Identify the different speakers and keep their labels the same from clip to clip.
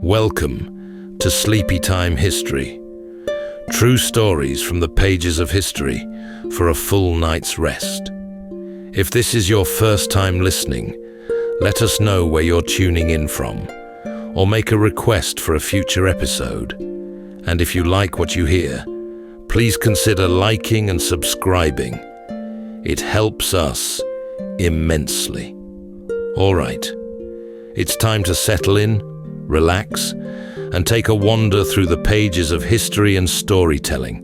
Speaker 1: Welcome to Sleepytime History. True stories from the pages of history for a full night's rest. If this is your first time listening, let us know where you're tuning in from, or make a request for a future episode. And if you like what you hear, please consider liking and subscribing. It helps us immensely. All right, it's time to settle in, relax, and take a wander through the pages of history and storytelling.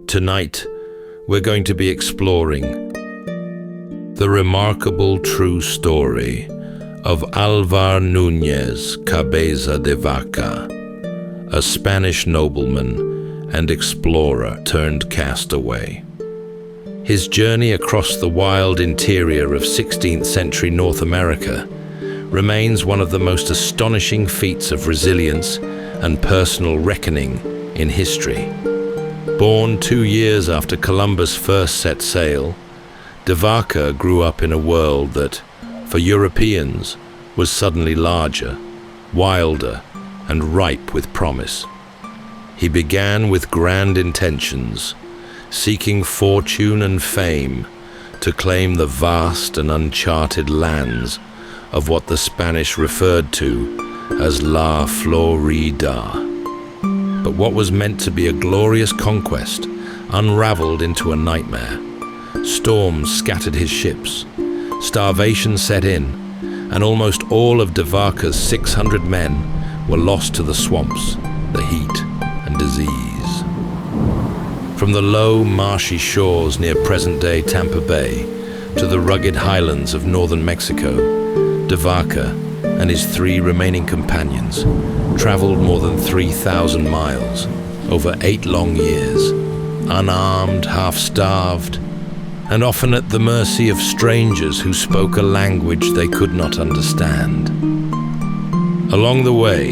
Speaker 1: Tonight, we're going to be exploring the remarkable true story of Álvar Núñez Cabeza de Vaca, a Spanish nobleman and explorer turned castaway. His journey across the wild interior of 16th century North America remains one of the most astonishing feats of resilience and personal reckoning in history. Born 2 years after Columbus first set sail, de Vaca grew up in a world that, for Europeans, was suddenly larger, wilder, and ripe with promise. He began with grand intentions, seeking fortune and fame to claim the vast and uncharted lands of what the Spanish referred to as La Florida. But what was meant to be a glorious conquest unraveled into a nightmare. Storms scattered his ships, starvation set in, and almost all of de Vaca's 600 men were lost to the swamps, the heat, and disease. From the low, marshy shores near present-day Tampa Bay to the rugged highlands of northern Mexico, de Vaca and his 3 remaining companions traveled more than 3,000 miles over 8 long years, unarmed, half-starved, and often at the mercy of strangers who spoke a language they could not understand. Along the way,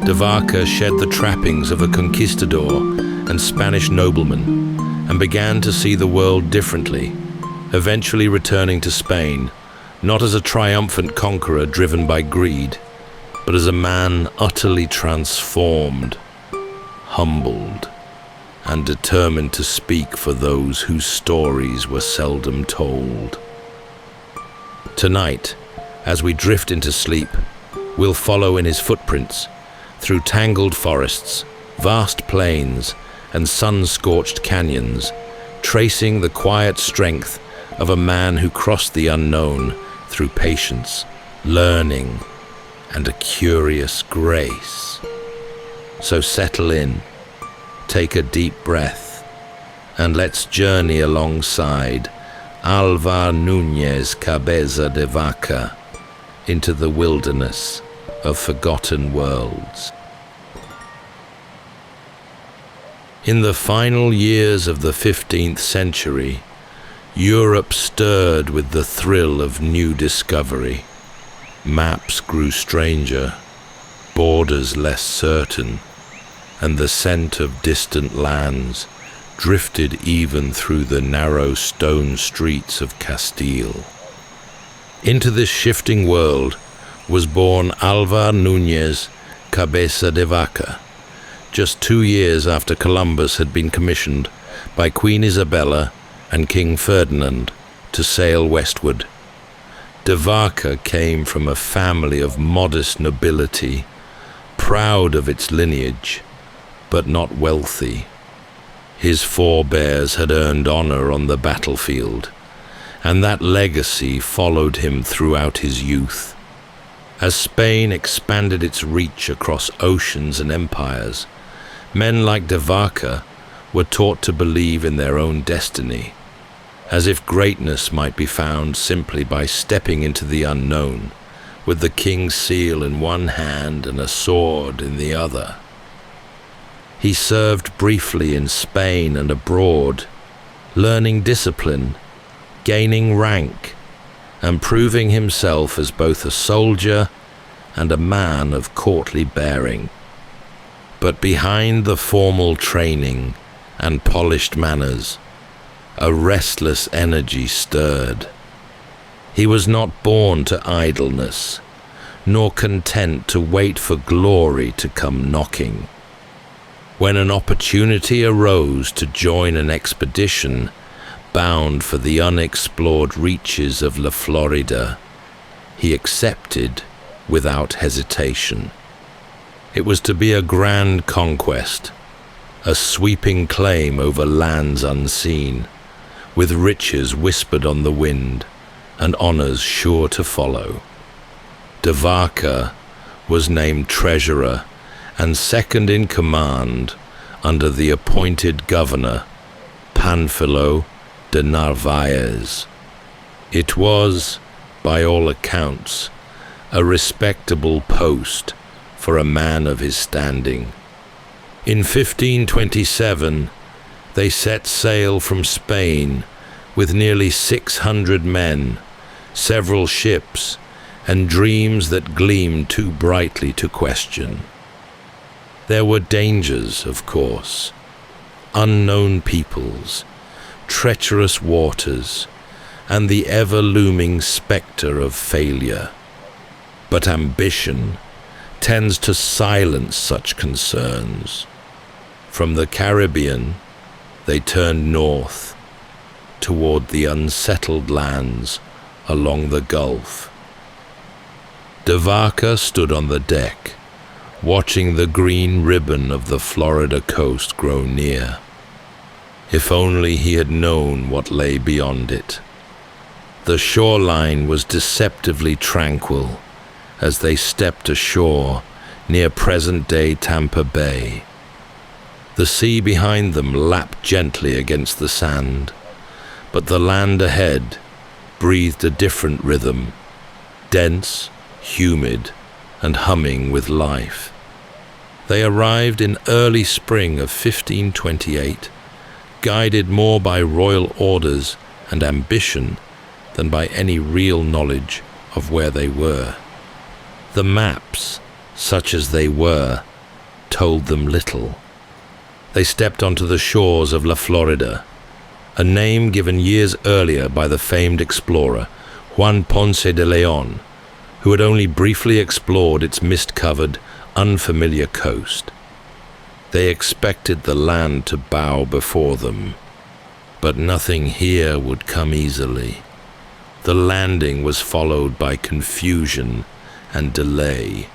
Speaker 1: de Vaca shed the trappings of a conquistador and Spanish nobleman and began to see the world differently, eventually returning to Spain not as a triumphant conqueror driven by greed, but as a man utterly transformed, humbled, and determined to speak for those whose stories were seldom told. Tonight, as we drift into sleep, we'll follow in his footprints through tangled forests, vast plains, and sun-scorched canyons, tracing the quiet strength of a man who crossed the unknown through patience, learning, and a curious grace. So settle in, take a deep breath, and let's journey alongside Álvar Núñez Cabeza de Vaca into the wilderness of forgotten worlds. In the final years of the 15th century, Europe stirred with the thrill of new discovery. Maps grew stranger, borders less certain, and the scent of distant lands drifted even through the narrow stone streets of Castile. Into this shifting world was born Álvar Núñez Cabeza de Vaca, just 2 years after Columbus had been commissioned by Queen Isabella and King Ferdinand to sail westward. De Vaca came from a family of modest nobility, proud of its lineage, but not wealthy. His forebears had earned honor on the battlefield, and that legacy followed him throughout his youth. As Spain expanded its reach across oceans and empires, men like de Vaca were taught to believe in their own destiny, as if greatness might be found simply by stepping into the unknown, with the king's seal in one hand and a sword in the other. He served briefly in Spain and abroad, learning discipline, gaining rank, and proving himself as both a soldier and a man of courtly bearing. But behind the formal training and polished manners, a restless energy stirred. He was not born to idleness, nor content to wait for glory to come knocking. When an opportunity arose to join an expedition bound for the unexplored reaches of La Florida, he accepted without hesitation. It was to be a grand conquest, a sweeping claim over lands unseen, with riches whispered on the wind and honors sure to follow. De Vaca was named treasurer and second in command under the appointed governor, Panfilo de Narvaez. It was, by all accounts, a respectable post for a man of his standing. In 1527, they set sail from Spain with nearly 600 men, several ships, and dreams that gleamed too brightly to question. There were dangers, of course, unknown peoples, treacherous waters, and the ever-looming spectre of failure. But ambition tends to silence such concerns. From the Caribbean, they turned north, toward the unsettled lands along the Gulf. De Vaca stood on the deck, watching the green ribbon of the Florida coast grow near. If only he had known what lay beyond it. The shoreline was deceptively tranquil as they stepped ashore near present-day Tampa Bay. The sea behind them lapped gently against the sand, but the land ahead breathed a different rhythm, dense, humid, and humming with life. They arrived in early spring of 1528, guided more by royal orders and ambition than by any real knowledge of where they were. The maps, such as they were, told them little. They stepped onto the shores of La Florida, a name given years earlier by the famed explorer Juan Ponce de Leon, who had only briefly explored its mist-covered, unfamiliar coast. They expected the land to bow before them, but nothing here would come easily. The landing was followed by confusion and delay.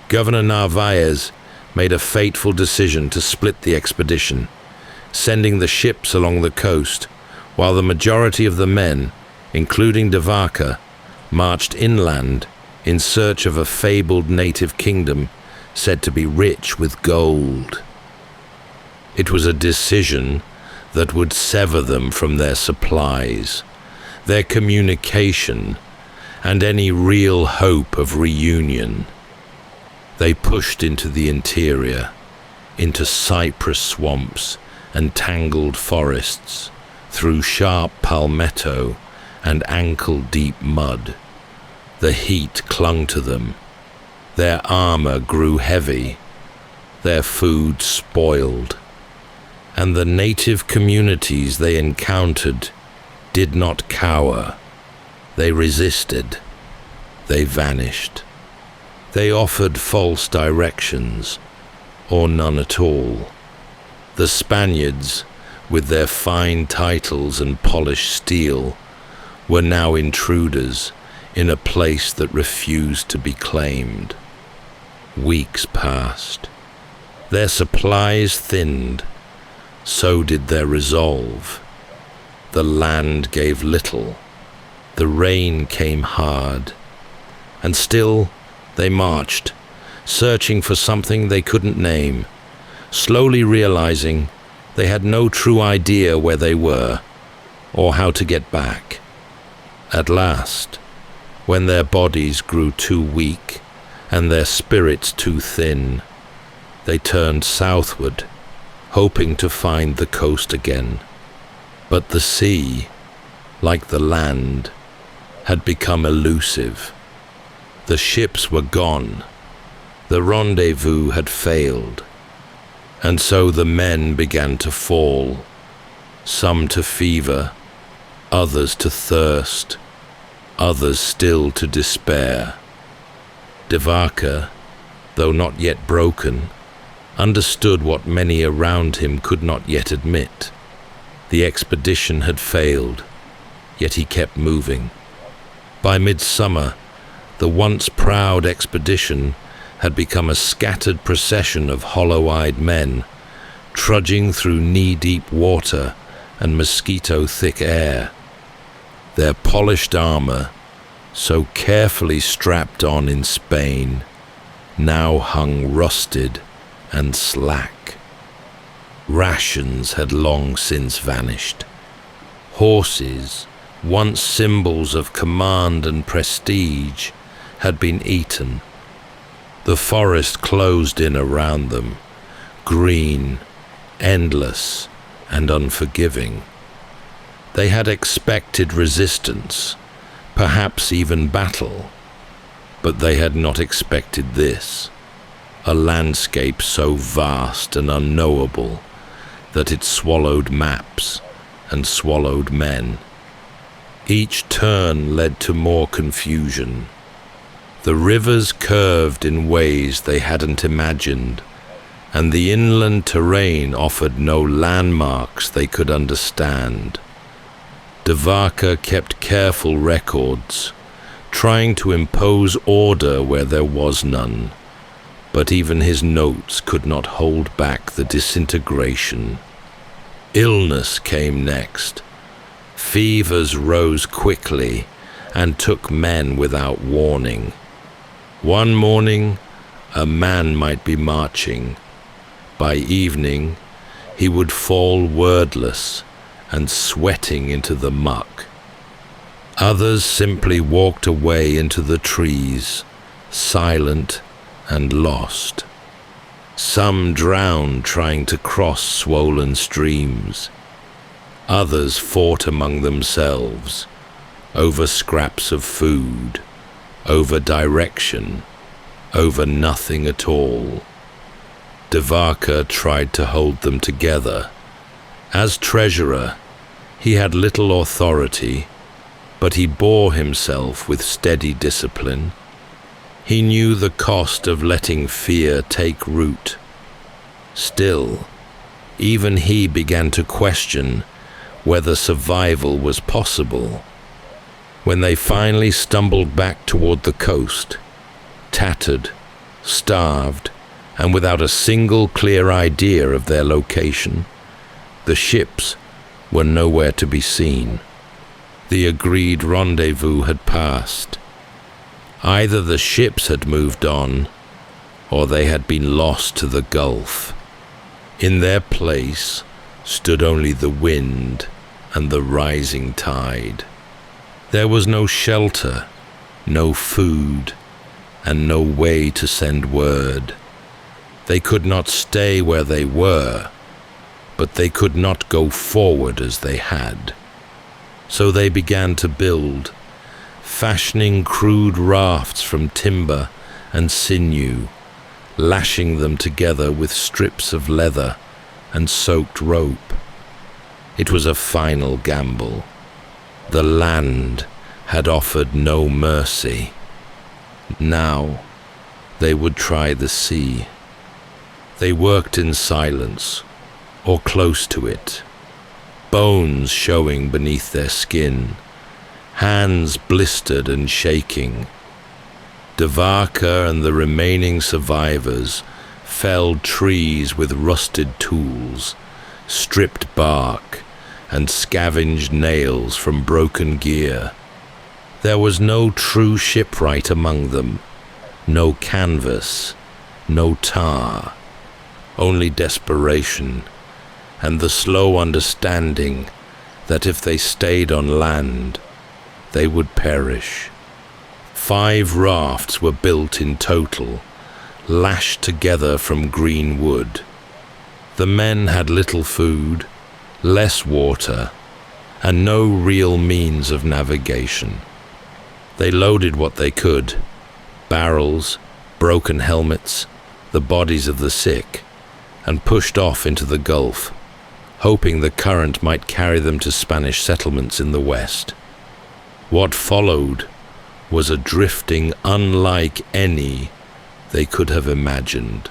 Speaker 1: Governor Narvaez made a fateful decision to split the expedition, sending the ships along the coast, while the majority of the men, including De Vaca, marched inland in search of a fabled native kingdom said to be rich with gold. It was a decision that would sever them from their supplies, their communication, and any real hope of reunion. They pushed into the interior, into cypress swamps and tangled forests, through sharp palmetto and ankle-deep mud. The heat clung to them. Their armor grew heavy, their food spoiled, and the native communities they encountered did not cower. They resisted. They vanished. They offered false directions, or none at all. The Spaniards, with their fine titles and polished steel, were now intruders in a place that refused to be claimed. Weeks passed. Their supplies thinned. So did their resolve. The land gave little. The rain came hard. And still they marched, searching for something they couldn't name, slowly realizing they had no true idea where they were or how to get back. At last, when their bodies grew too weak and their spirits too thin, they turned southward, hoping to find the coast again. But the sea, like the land, had become elusive. The ships were gone. The rendezvous had failed. And so the men began to fall, some to fever, others to thirst, others still to despair. De Vaca, though not yet broken, understood what many around him could not yet admit. The expedition had failed, yet he kept moving. By midsummer, the once proud expedition had become a scattered procession of hollow-eyed men, trudging through knee-deep water and mosquito-thick air. Their polished armor, so carefully strapped on in Spain, now hung rusted and slack. Rations had long since vanished. Horses, once symbols of command and prestige, had been eaten. The forest closed in around them, green, endless, and unforgiving. They had expected resistance, perhaps even battle, but they had not expected this, a landscape so vast and unknowable that it swallowed maps and swallowed men. Each turn led to more confusion. The rivers curved in ways they hadn't imagined, and the inland terrain offered no landmarks they could understand. De Vaca kept careful records, trying to impose order where there was none, but even his notes could not hold back the disintegration. Illness came next. Fevers rose quickly and took men without warning. One morning, a man might be marching. By evening, he would fall wordless and sweating into the muck. Others simply walked away into the trees, silent and lost. Some drowned trying to cross swollen streams. Others fought among themselves, over scraps of food, over direction, over nothing at all. De Vaca tried to hold them together. As treasurer, he had little authority, but he bore himself with steady discipline. He knew the cost of letting fear take root. Still, even he began to question whether survival was possible. When they finally stumbled back toward the coast, tattered, starved, and without a single clear idea of their location, the ships were nowhere to be seen. The agreed rendezvous had passed. Either the ships had moved on, or they had been lost to the Gulf. In their place stood only the wind and the rising tide. There was no shelter, no food, and no way to send word. They could not stay where they were, but they could not go forward as they had. So they began to build, fashioning crude rafts from timber and sinew, lashing them together with strips of leather and soaked rope. It was a final gamble. The land had offered no mercy. Now they would try the sea. They worked in silence, or close to it, bones showing beneath their skin, hands blistered and shaking. De Vaca and the remaining survivors felled trees with rusted tools, stripped bark, and scavenged nails from broken gear. There was no true shipwright among them, no canvas, no tar, only desperation, and the slow understanding that if they stayed on land, they would perish. 5 rafts were built in total, lashed together from green wood. The men had little food, less water, and no real means of navigation. They loaded what they could: barrels, broken helmets, the bodies of the sick, and pushed off into the Gulf, hoping the current might carry them to Spanish settlements in the west. What followed was a drifting unlike any they could have imagined.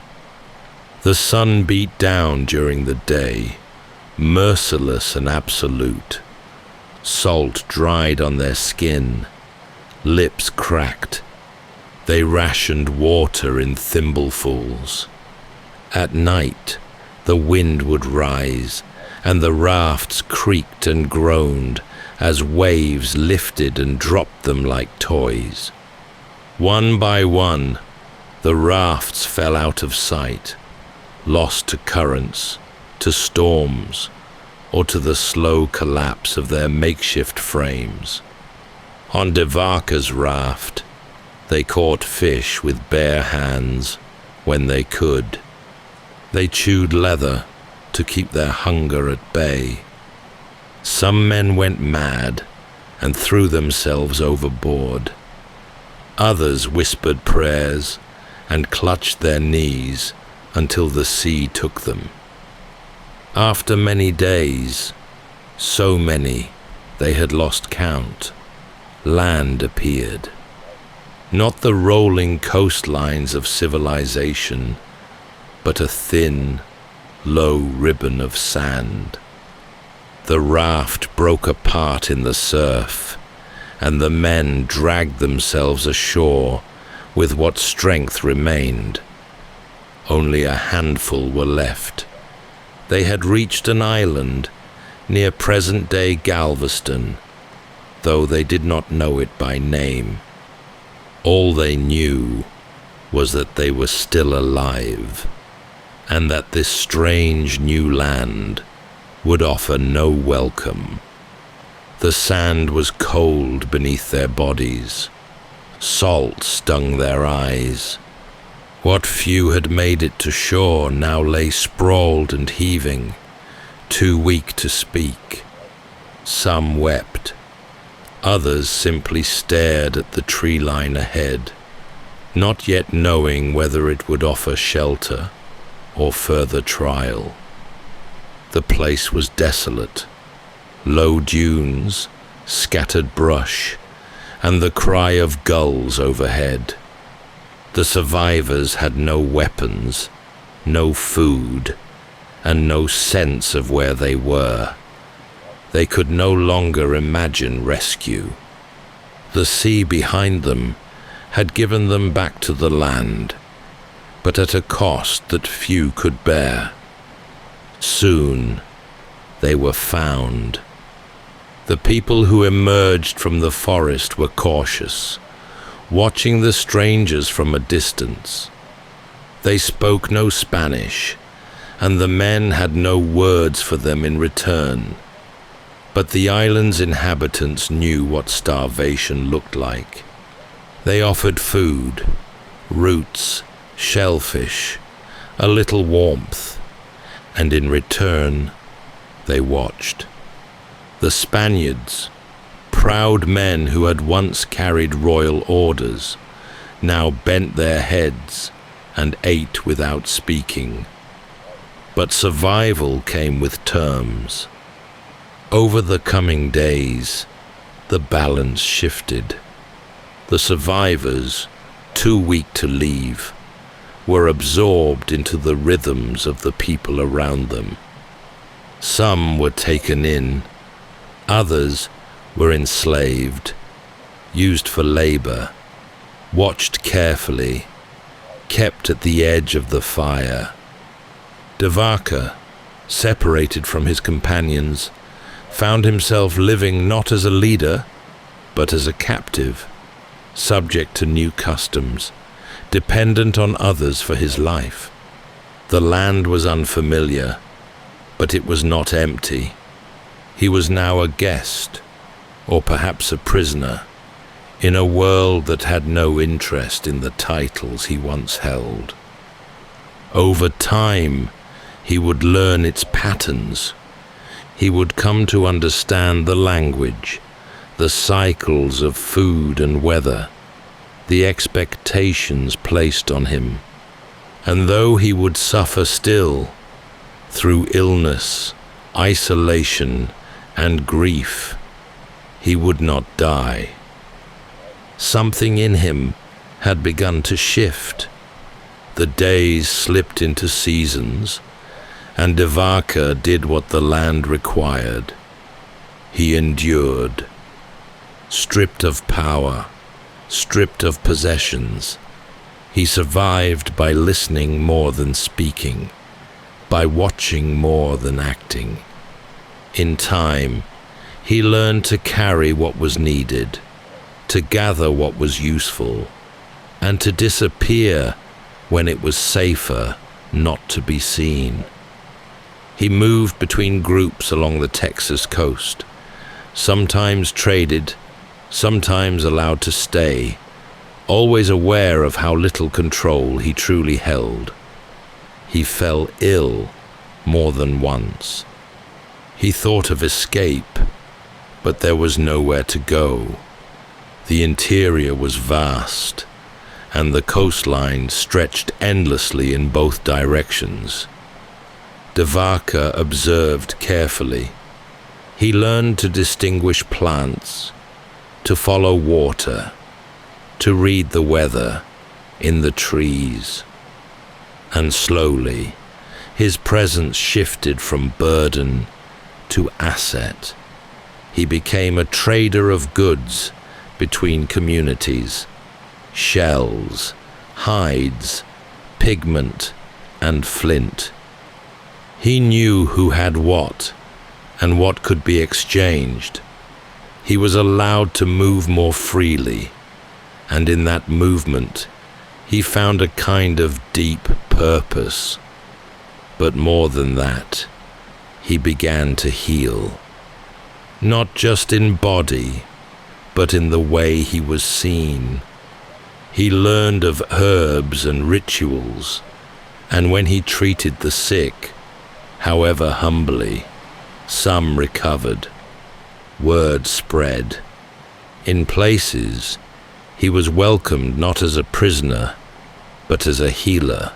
Speaker 1: The sun beat down during the day, merciless and absolute. Salt dried on their skin, lips cracked. They rationed water in thimblefuls. At night, the wind would rise, and the rafts creaked and groaned as waves lifted and dropped them like toys. One by one, the rafts fell out of sight, lost to currents, to storms, or to the slow collapse of their makeshift frames. On de Vaca's raft, they caught fish with bare hands when they could. They chewed leather to keep their hunger at bay. Some men went mad and threw themselves overboard. Others whispered prayers and clutched their knees until the sea took them. After many days, so many they had lost count, land appeared. Not the rolling coastlines of civilization, but a thin, low ribbon of sand. The raft broke apart in the surf, and the men dragged themselves ashore with what strength remained. Only a handful were left. They had reached an island near present-day Galveston, though they did not know it by name. All they knew was that they were still alive, and that this strange new land would offer no welcome. The sand was cold beneath their bodies. Salt stung their eyes. What few had made it to shore now lay sprawled and heaving, too weak to speak. Some wept. Others simply stared at the tree line ahead, not yet knowing whether it would offer shelter or further trial. The place was desolate. Low dunes, scattered brush, and the cry of gulls overhead. The survivors had no weapons, no food, and no sense of where they were. They could no longer imagine rescue. The sea behind them had given them back to the land, but at a cost that few could bear. Soon, they were found. The people who emerged from the forest were cautious, watching the strangers from a distance. They spoke no Spanish, and the men had no words for them in return. But the island's inhabitants knew what starvation looked like. They offered food, roots, shellfish, a little warmth, and in return, they watched. The Spaniards, proud men who had once carried royal orders, now bent their heads and ate without speaking. But survival came with terms. Over the coming days, the balance shifted. The survivors, too weak to leave, were absorbed into the rhythms of the people around them. Some were taken in, others were enslaved, used for labor, watched carefully, kept at the edge of the fire. De Vaca, separated from his companions, found himself living not as a leader, but as a captive, subject to new customs, dependent on others for his life. The land was unfamiliar, but it was not empty. He was now a guest, or perhaps a prisoner, in a world that had no interest in the titles he once held. Over time, he would learn its patterns. He would come to understand the language, the cycles of food and weather, the expectations placed on him. And though he would suffer still, through illness, isolation, and grief, he would not die. Something in him had begun to shift. The days slipped into seasons, and de Vaca did what the land required. He endured. Stripped of power, stripped of possessions, he survived by listening more than speaking, by watching more than acting. In time, he learned to carry what was needed, to gather what was useful, and to disappear when it was safer not to be seen. He moved between groups along the Texas coast, sometimes traded, sometimes allowed to stay, always aware of how little control he truly held. He fell ill more than once. He thought of escape, but there was nowhere to go. The interior was vast, and the coastline stretched endlessly in both directions. De Vaca observed carefully. He learned to distinguish plants, to follow water, to read the weather in the trees. And slowly, his presence shifted from burden to asset. He became a trader of goods between communities, shells, hides, pigment, and flint. He knew who had what and what could be exchanged. He was allowed to move more freely, and in that movement, he found a kind of deep purpose. But more than that, he began to heal. Not just in body, but in the way he was seen. He learned of herbs and rituals, and when he treated the sick, however humbly, some recovered. Word spread. In places, he was welcomed not as a prisoner, but as a healer.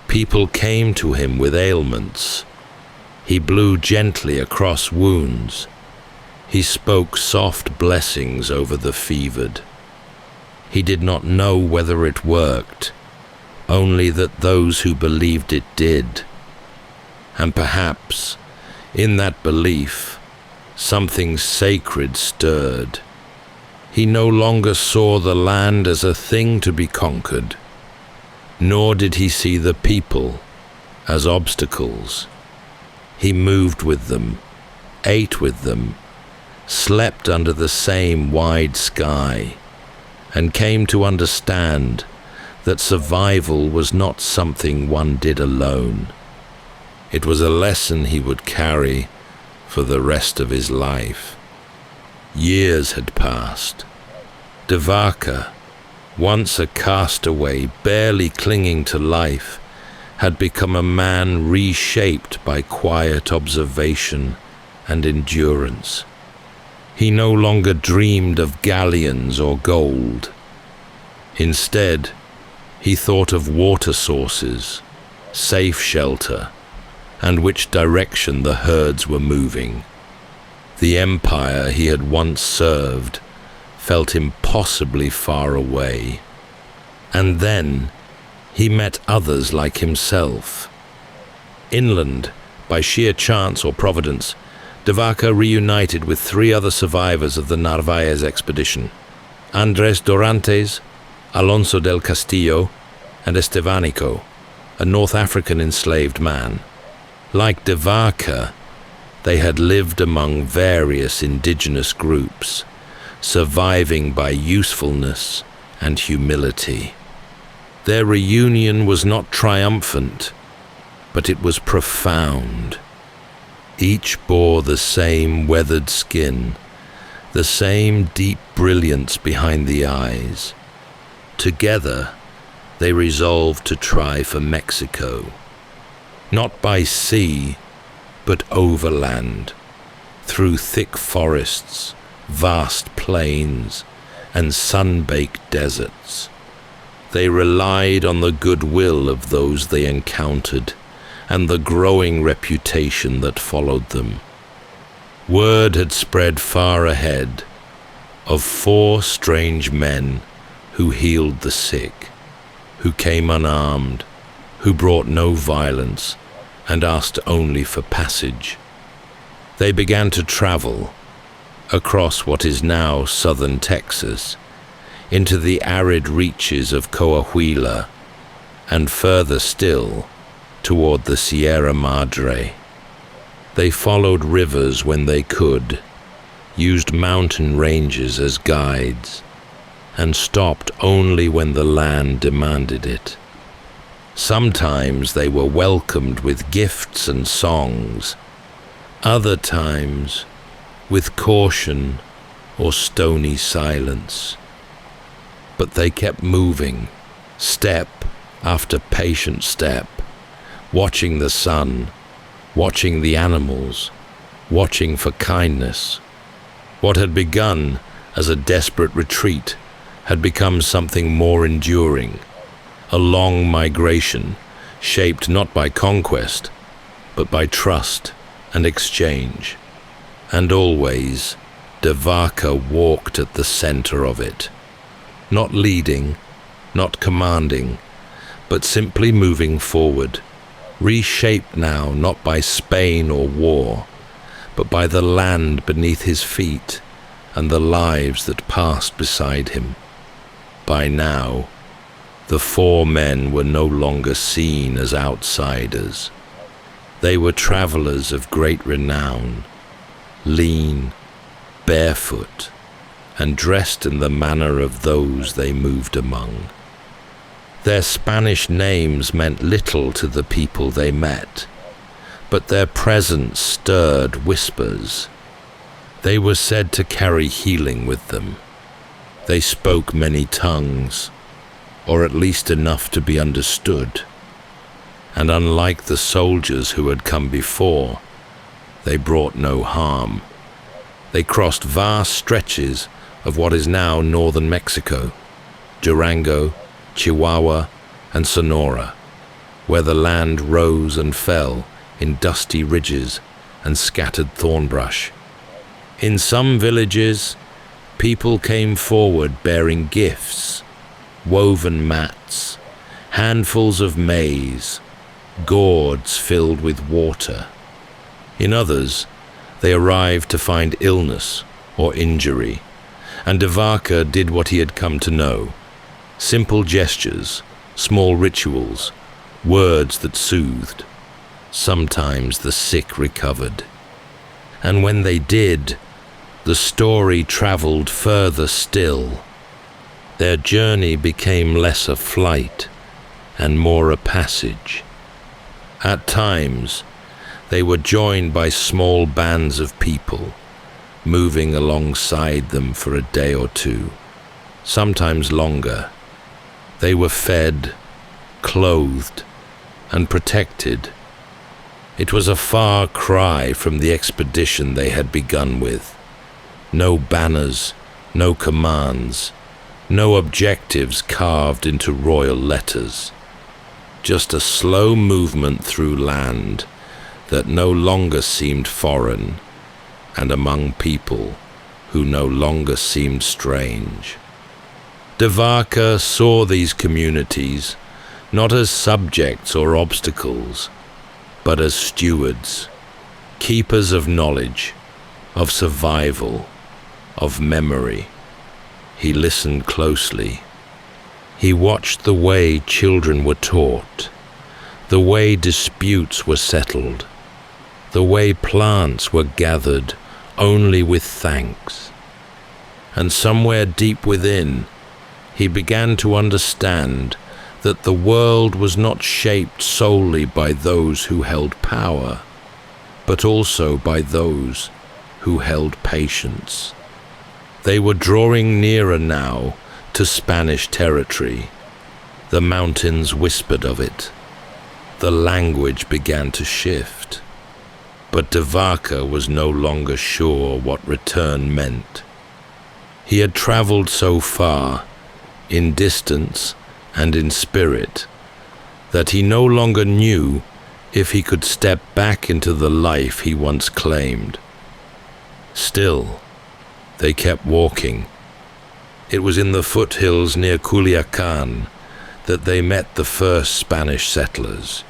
Speaker 1: People came to him with ailments. He blew gently across wounds. He spoke soft blessings over the fevered. He did not know whether it worked, only that those who believed it did. And perhaps, in that belief, something sacred stirred. He no longer saw the land as a thing to be conquered, nor did he see the people as obstacles. He moved with them, ate with them, slept under the same wide sky, and came to understand that survival was not something one did alone. It was a lesson he would carry for the rest of his life. Years had passed. De Vaca, once a castaway barely clinging to life, had become a man reshaped by quiet observation and endurance. He no longer dreamed of galleons or gold. Instead, he thought of water sources, safe shelter, and which direction the herds were moving. The empire he had once served felt impossibly far away. And then he met others like himself. Inland, by sheer chance or providence, de Vaca reunited with 3 other survivors of the Narvaez expedition: Andres Dorantes, Alonso del Castillo, and Estevanico, a North African enslaved man. Like de Vaca, they had lived among various indigenous groups, surviving by usefulness and humility. Their reunion was not triumphant, but it was profound. Each bore the same weathered skin, the same deep brilliance behind the eyes. Together, they resolved to try for Mexico. Not by sea, but overland, through thick forests, vast plains, and sun-baked deserts. They relied on the goodwill of those they encountered, and the growing reputation that followed them. Word had spread far ahead. of 4 strange men who healed the sick, who came unarmed, who brought no violence, and asked only for passage. They began to travel across what is now southern Texas, into the arid reaches of Coahuila, and further still toward the Sierra Madre. They followed rivers when they could, used mountain ranges as guides, and stopped only when the land demanded it. Sometimes they were welcomed with gifts and songs, other times with caution or stony silence. But they kept moving, step after patient step, watching the sun, watching the animals, watching for kindness. What had begun as a desperate retreat had become something more enduring, a long migration shaped not by conquest, but by trust and exchange. And always, de Vaca walked at the center of it, not leading, not commanding, but simply moving forward, reshaped now not by Spain or war, but by the land beneath his feet and the lives that passed beside him. By now, the 4 men were no longer seen as outsiders. They were travelers of great renown, lean, barefoot, and dressed in the manner of those they moved among. Their Spanish names meant little to the people they met, but their presence stirred whispers. They were said to carry healing with them. They spoke many tongues, or at least enough to be understood. And unlike the soldiers who had come before, they brought no harm. They crossed vast stretches of what is now northern Mexico, Durango, Chihuahua, and Sonora, where the land rose and fell in dusty ridges and scattered thorn brush. In some villages, people came forward bearing gifts, woven mats, handfuls of maize, gourds filled with water. In others, they arrived to find illness or injury, and de Vaca did what he had come to know: simple gestures, small rituals, words that soothed. Sometimes the sick recovered. And when they did, the story traveled further still. Their journey became less a flight and more a passage. At times, they were joined by small bands of people, moving alongside them for a day or two, sometimes longer. They were fed, clothed, and protected. It was a far cry from the expedition they had begun with. No banners, no commands, no objectives carved into royal letters. Just a slow movement through land that no longer seemed foreign, and among people who no longer seemed strange. De Vaca saw these communities not as subjects or obstacles, but as stewards, keepers of knowledge, of survival, of memory. He listened closely. He watched the way children were taught, the way disputes were settled, the way plants were gathered only with thanks. And somewhere deep within, he began to understand that the world was not shaped solely by those who held power, but also by those who held patience. They were drawing nearer now to Spanish territory. The mountains whispered of it. The language began to shift. But de Vaca was no longer sure what return meant. He had traveled so far, in distance and in spirit, that he no longer knew if he could step back into the life he once claimed. Still, they kept walking, It was in the foothills near Culiacan that they met the first Spanish settlers,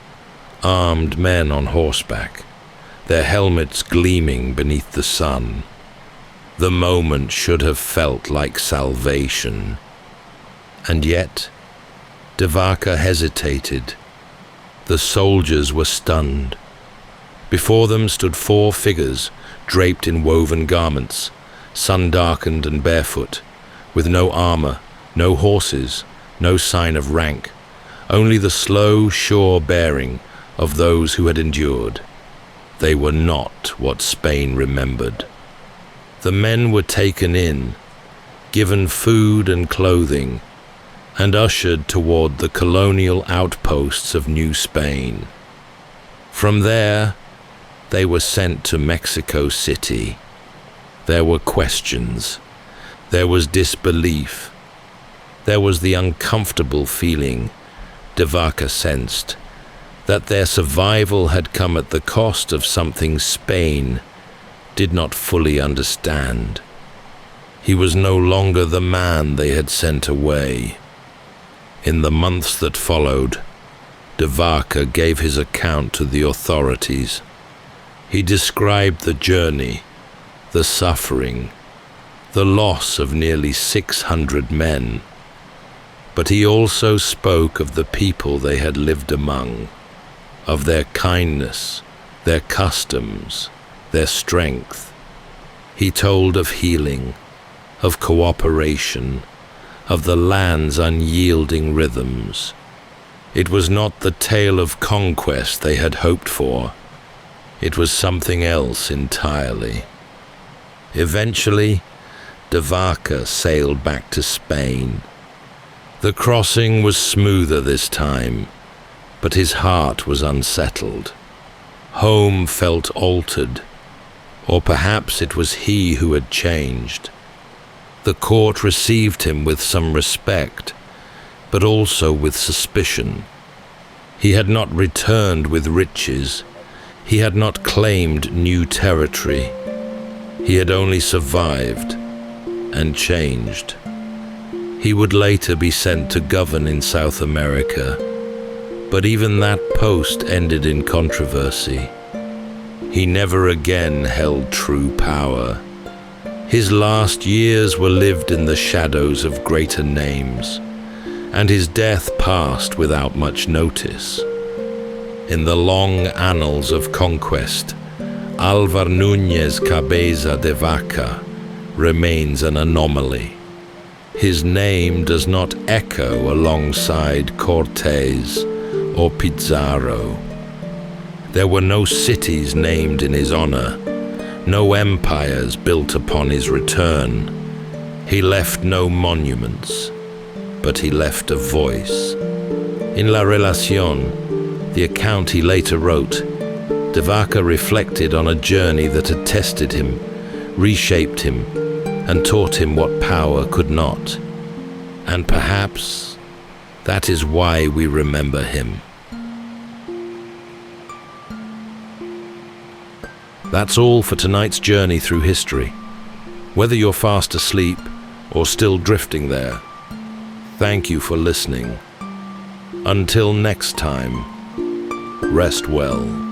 Speaker 1: armed men on horseback, their helmets gleaming beneath the sun. The moment should have felt like salvation. And yet, de Vaca hesitated. The soldiers were stunned. Before them stood 4 figures draped in woven garments, sun-darkened and barefoot, with no armor, no horses, no sign of rank, only the slow, sure bearing of those who had endured. They were not what Spain remembered. The men were taken in, given food and clothing, and ushered toward the colonial outposts of New Spain. From there, they were sent to Mexico City. There were questions. There was disbelief. There was the uncomfortable feeling, de Vaca sensed, that their survival had come at the cost of something Spain did not fully understand. He was no longer the man they had sent away. In the months that followed, de Vaca gave his account to the authorities. He described the journey, the suffering, the loss of nearly 600 men. But he also spoke of the people they had lived among, of their kindness, their customs, their strength. He told of healing, of cooperation, of the land's unyielding rhythms. It was not the tale of conquest they had hoped for. It was something else entirely. Eventually, de Vaca sailed back to Spain. The crossing was smoother this time, but his heart was unsettled. Home felt altered, or perhaps it was he who had changed. The court received him with some respect, but also with suspicion. He had not returned with riches. He had not claimed new territory. He had only survived and changed. He would later be sent to govern in South America, but even that post ended in controversy. He never again held true power. His last years were lived in the shadows of greater names, and his death passed without much notice. In the long annals of conquest, Alvar Núñez Cabeza de Vaca remains an anomaly. His name does not echo alongside Cortés or Pizarro. There were no cities named in his honor, no empires built upon his return. He left no monuments, but he left a voice. In La Relación, the account he later wrote, de Vaca reflected on a journey that had tested him, reshaped him, and taught him what power could not. And perhaps that is why we remember him. That's all for tonight's journey through history. Whether you're fast asleep or still drifting there, thank you for listening. Until next time, rest well.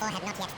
Speaker 2: Forehead, not yet.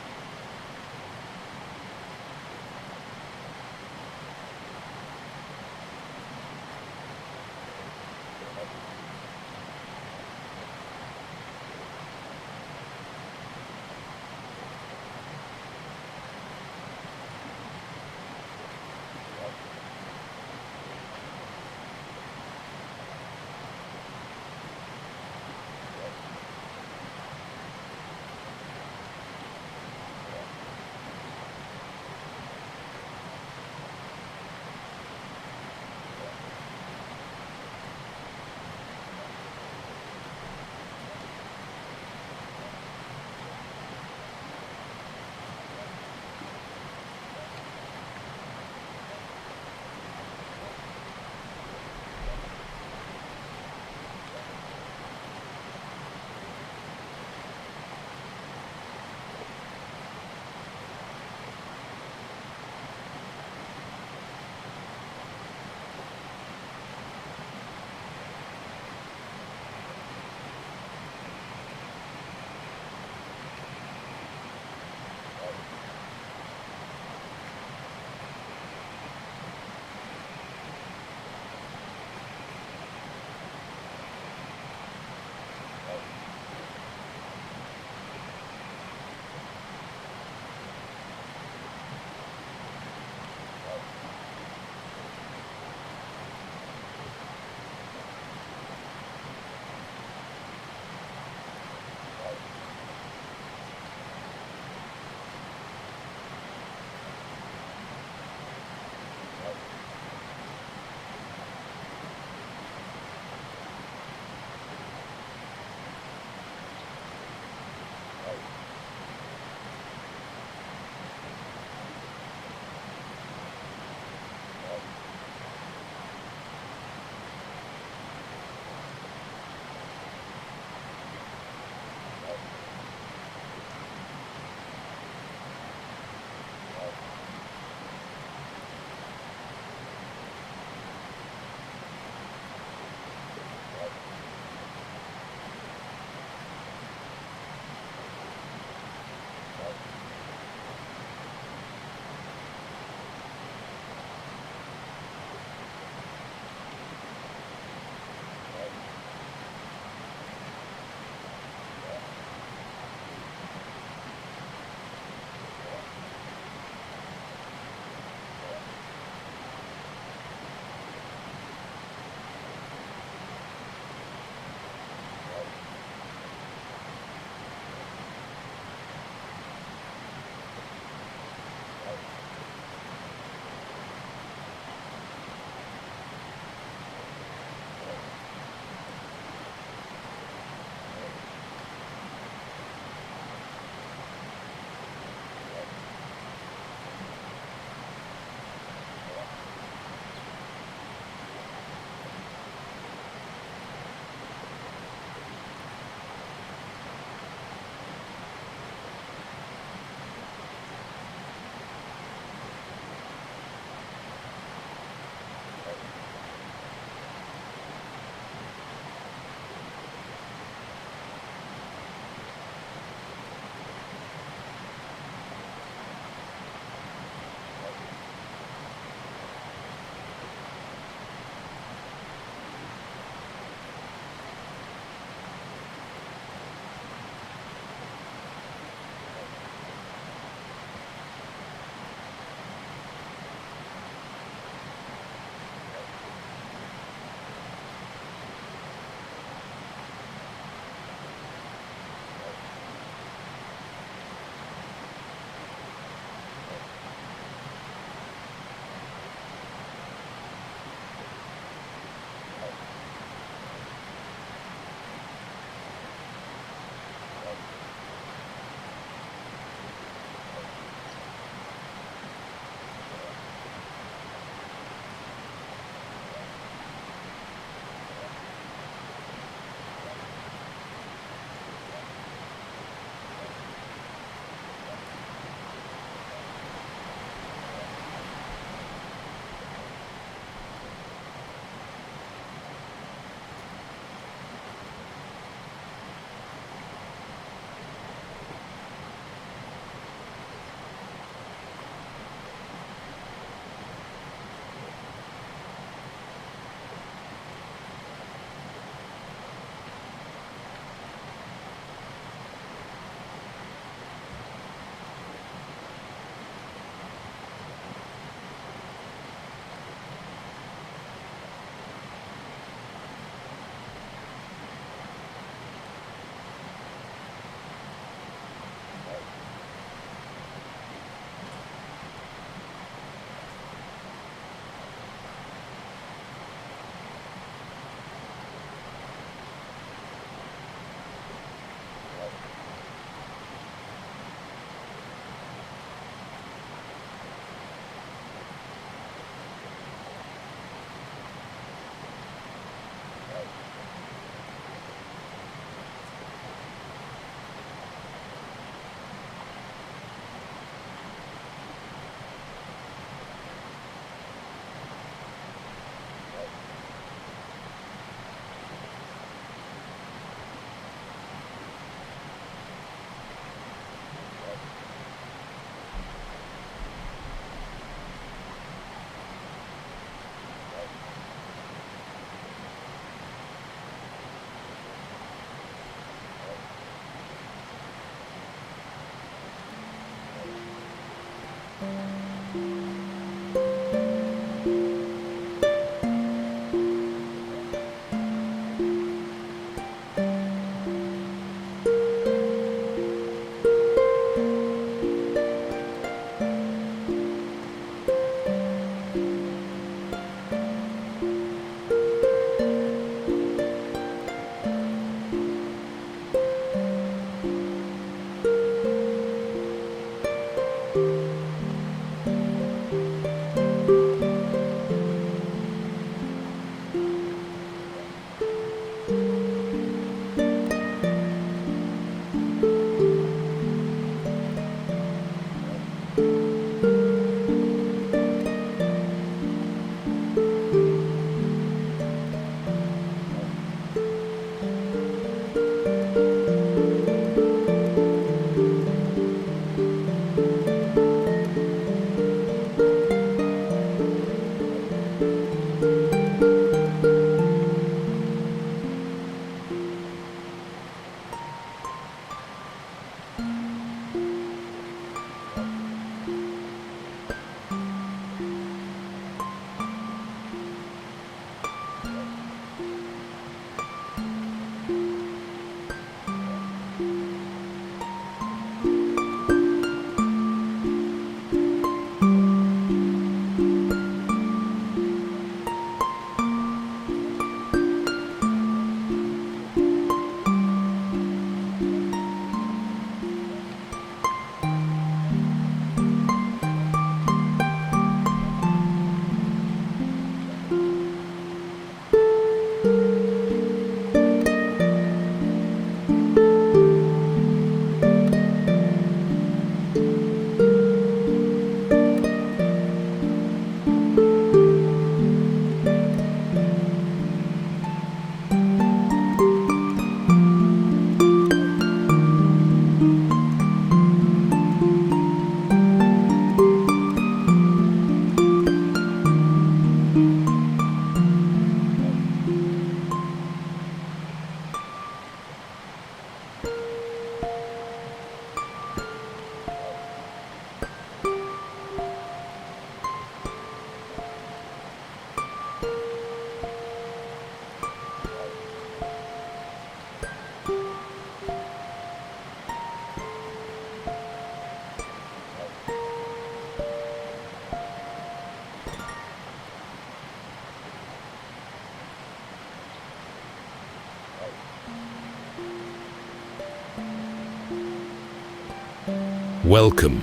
Speaker 1: Welcome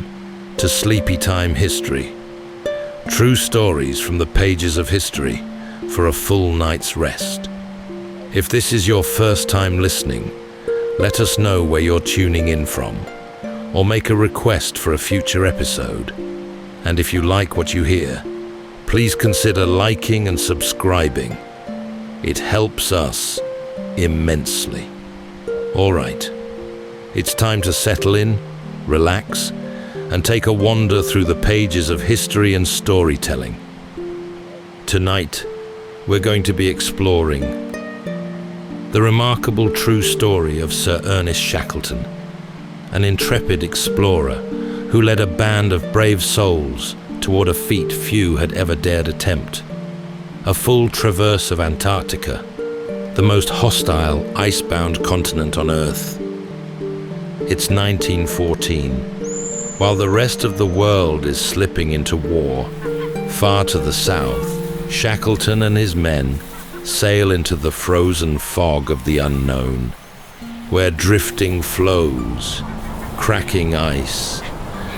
Speaker 1: to Sleepytime History. True stories from the pages of history for a full night's rest. If this is your first time listening, let us know where you're tuning in from, or make a request for a future episode. And if you like what you hear, please consider liking and subscribing. It helps us immensely. All right, it's time to settle in, relax, and take a wander through the pages of history and storytelling. Tonight, we're going to be exploring the remarkable true story of Sir Ernest Shackleton, an intrepid explorer who led a band of brave souls toward a feat few had ever dared attempt: a full traverse of Antarctica, the most hostile, icebound continent on Earth. It's 1914. While the rest of the world is slipping into war, far to the south, Shackleton and his men sail into the frozen fog of the unknown, where drifting floes, cracking ice,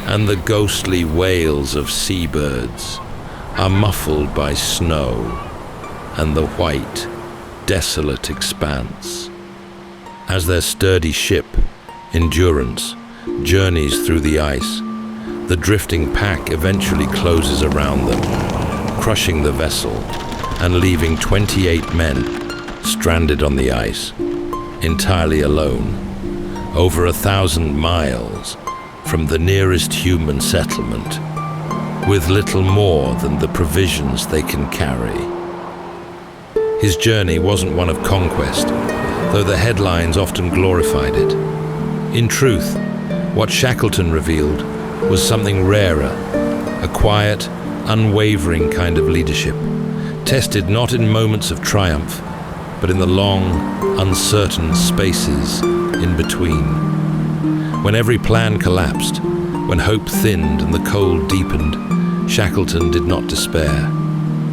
Speaker 1: and the ghostly wails of seabirds are muffled by snow and the white, desolate expanse. As their sturdy ship, Endurance, journeys through the ice, the drifting pack eventually closes around them, crushing the vessel and leaving 28 men stranded on the ice, entirely alone, over 1,000 miles from the nearest human settlement, with little more than the provisions they can carry. His journey wasn't one of conquest, though the headlines often glorified it. In truth, what Shackleton revealed was something rarer a quiet, unwavering kind of leadership, tested not in moments of triumph, but in the long, uncertain spaces in between. When every plan collapsed, when hope thinned and the cold deepened, Shackleton did not despair.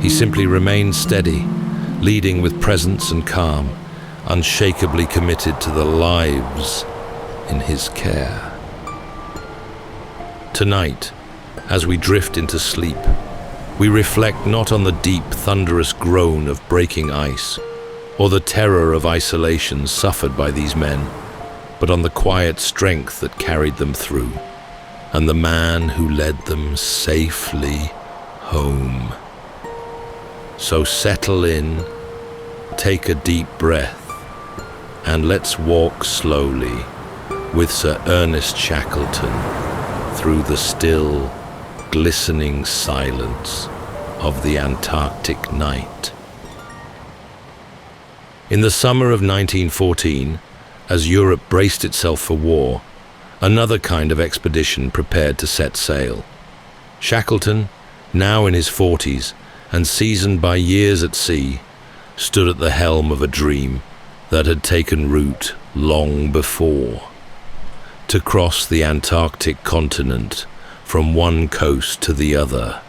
Speaker 1: He simply remained steady, leading with presence and calm, unshakably committed to the lives in his care. Tonight, as we drift into sleep, we reflect not on the deep, thunderous groan of breaking ice, or the terror of isolation suffered by these men, but on the quiet strength that carried them through, and the man who led them safely home. So settle in, take a deep breath, and let's walk slowly with Sir Ernest Shackleton through the still, glistening silence of the Antarctic night. In the summer of 1914, as Europe braced itself for war, another kind of expedition prepared to set sail. Shackleton, now in his 40s and seasoned by years at sea, stood at the helm of a dream that had taken root long before. To cross the Antarctic continent from one coast to the other,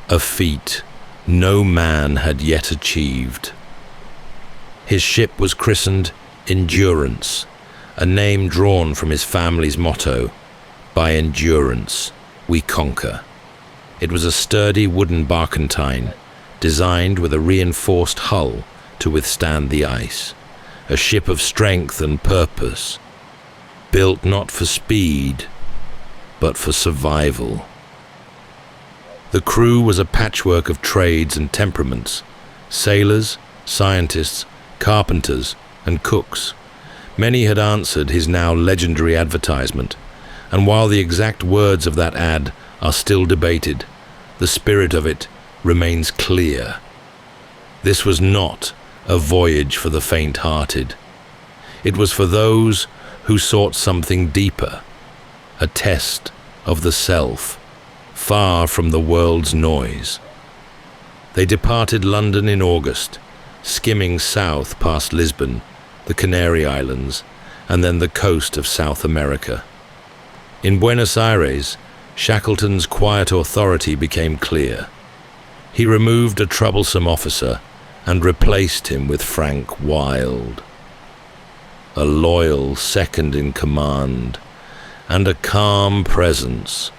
Speaker 1: a feat no man had yet achieved. His ship was christened Endurance, a name drawn from his family's motto, "By endurance, we conquer." It was a sturdy wooden barkentine, designed with a reinforced hull to withstand the ice, a ship of strength and purpose, built not for speed, but for survival. The crew was a patchwork of trades and temperaments: sailors, scientists, carpenters, and cooks. Many had answered his now legendary advertisement, and while the exact words of that ad are still debated, the spirit of it remains clear. This was not a voyage for the faint-hearted. It was for those who sought something deeper, a test of the self, far from the world's noise. They departed London in August, skimming south past Lisbon, the Canary Islands, and then the coast of South America. In Buenos Aires, Shackleton's quiet authority became clear. He removed a troublesome officer and replaced him with Frank Wild, a loyal second-in-command and a calm presence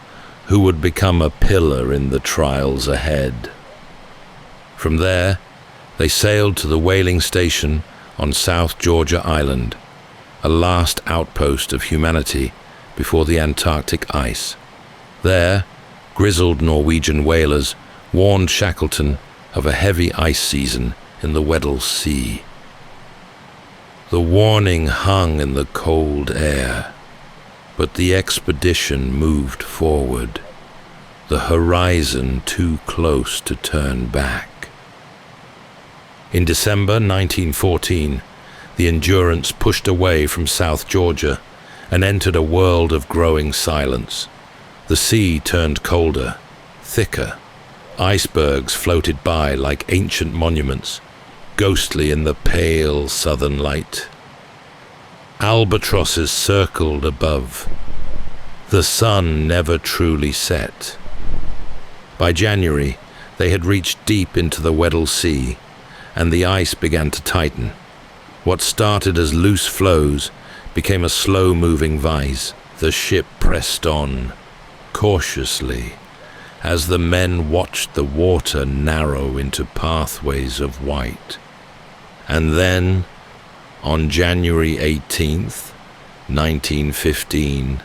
Speaker 1: who would become a pillar in the trials ahead. From there, they sailed to the whaling station on South Georgia Island, a last outpost of humanity before the Antarctic ice. There, grizzled Norwegian whalers warned Shackleton of a heavy ice season in the Weddell Sea. The warning hung in the cold air, but the expedition moved forward, the horizon too close to turn back. In December 1914, the Endurance pushed away from South Georgia and entered a world of growing silence. The sea turned colder, thicker. Icebergs floated by like ancient monuments, ghostly in the pale southern light. Albatrosses circled above. The sun never truly set. By January, they had reached deep into the Weddell Sea, and the ice began to tighten. What started as loose floes became a slow-moving vise. The ship pressed on, cautiously, as the men watched the water narrow into pathways of white. And then, on January 18th, 1915,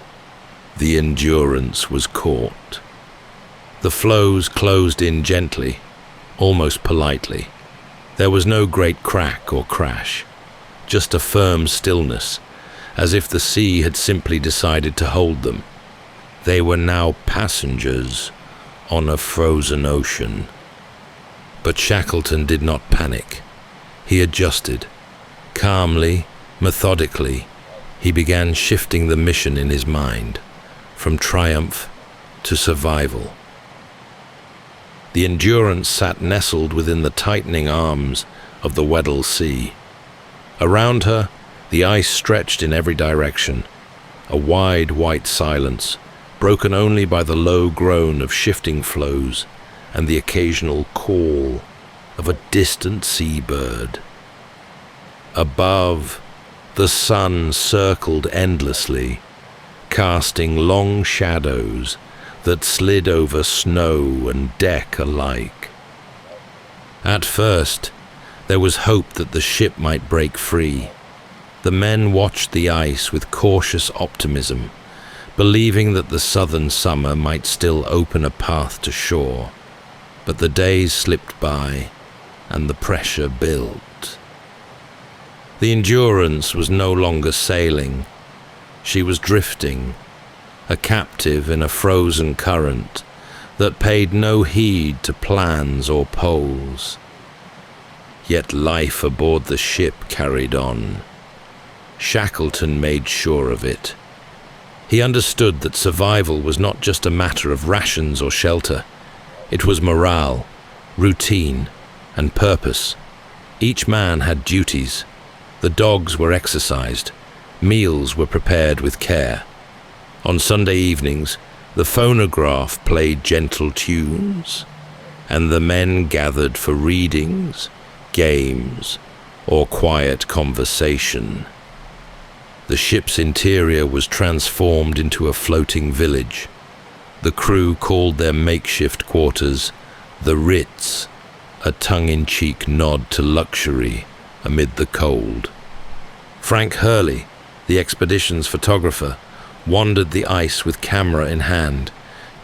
Speaker 1: the Endurance was caught. The floes closed in gently, almost politely. There was no great crack or crash, just a firm stillness, as if the sea had simply decided to hold them. They were now passengers on a frozen ocean. But Shackleton did not panic. He adjusted. Calmly, methodically, he began shifting the mission in his mind, from triumph to survival. The Endurance sat nestled within the tightening arms of the Weddell Sea. Around her, the ice stretched in every direction, a wide white silence, broken only by the low groan of shifting floes and the occasional call of a distant seabird. Above, the sun circled endlessly, casting long shadows that slid over snow and deck alike. At first, there was hope that the ship might break free. The men watched the ice with cautious optimism, believing that the southern summer might still open a path to shore. But the days slipped by, and the pressure built. The Endurance was no longer sailing. She was drifting, a captive in a frozen current that paid no heed to plans or poles. Yet life aboard the ship carried on. Shackleton made sure of it. He understood that survival was not just a matter of rations or shelter. It was morale, routine, and purpose. Each man had duties. The dogs were exercised. Meals were prepared with care. On Sunday evenings, the phonograph played gentle tunes, and the men gathered for readings, games, or quiet conversation. The ship's interior was transformed into a floating village. The crew called their makeshift quarters the Ritz, a tongue-in-cheek nod to luxury amid the cold. Frank Hurley, the expedition's photographer, wandered the ice with camera in hand,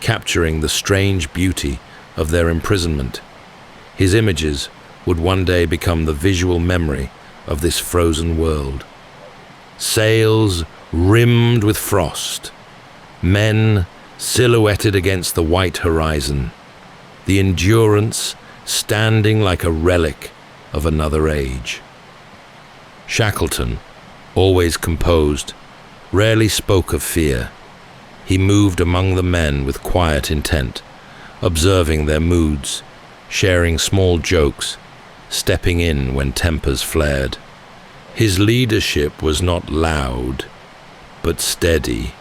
Speaker 1: capturing the strange beauty of their imprisonment. His images would one day become the visual memory of this frozen world. Sails rimmed with frost, men silhouetted against the white horizon, the Endurance standing like a relic of another age. Shackleton, always composed, rarely spoke of fear. He moved among the men with quiet intent, observing their moods, sharing small jokes, stepping in when tempers flared. His leadership was not loud, but steady,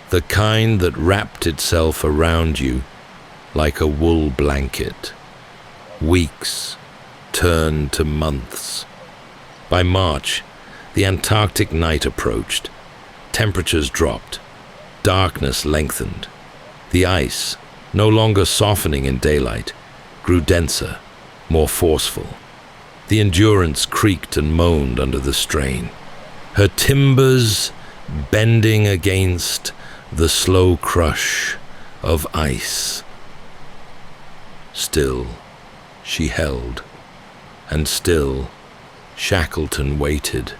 Speaker 1: the kind that wrapped itself around you like a wool blanket. Weeks turned to months. By March, the Antarctic night approached. Temperatures dropped. Darkness lengthened. The ice, no longer softening in daylight, grew denser, more forceful. The Endurance creaked and moaned under the strain, her timbers bending against the slow crush of ice. Still, she held, and still, Shackleton waited.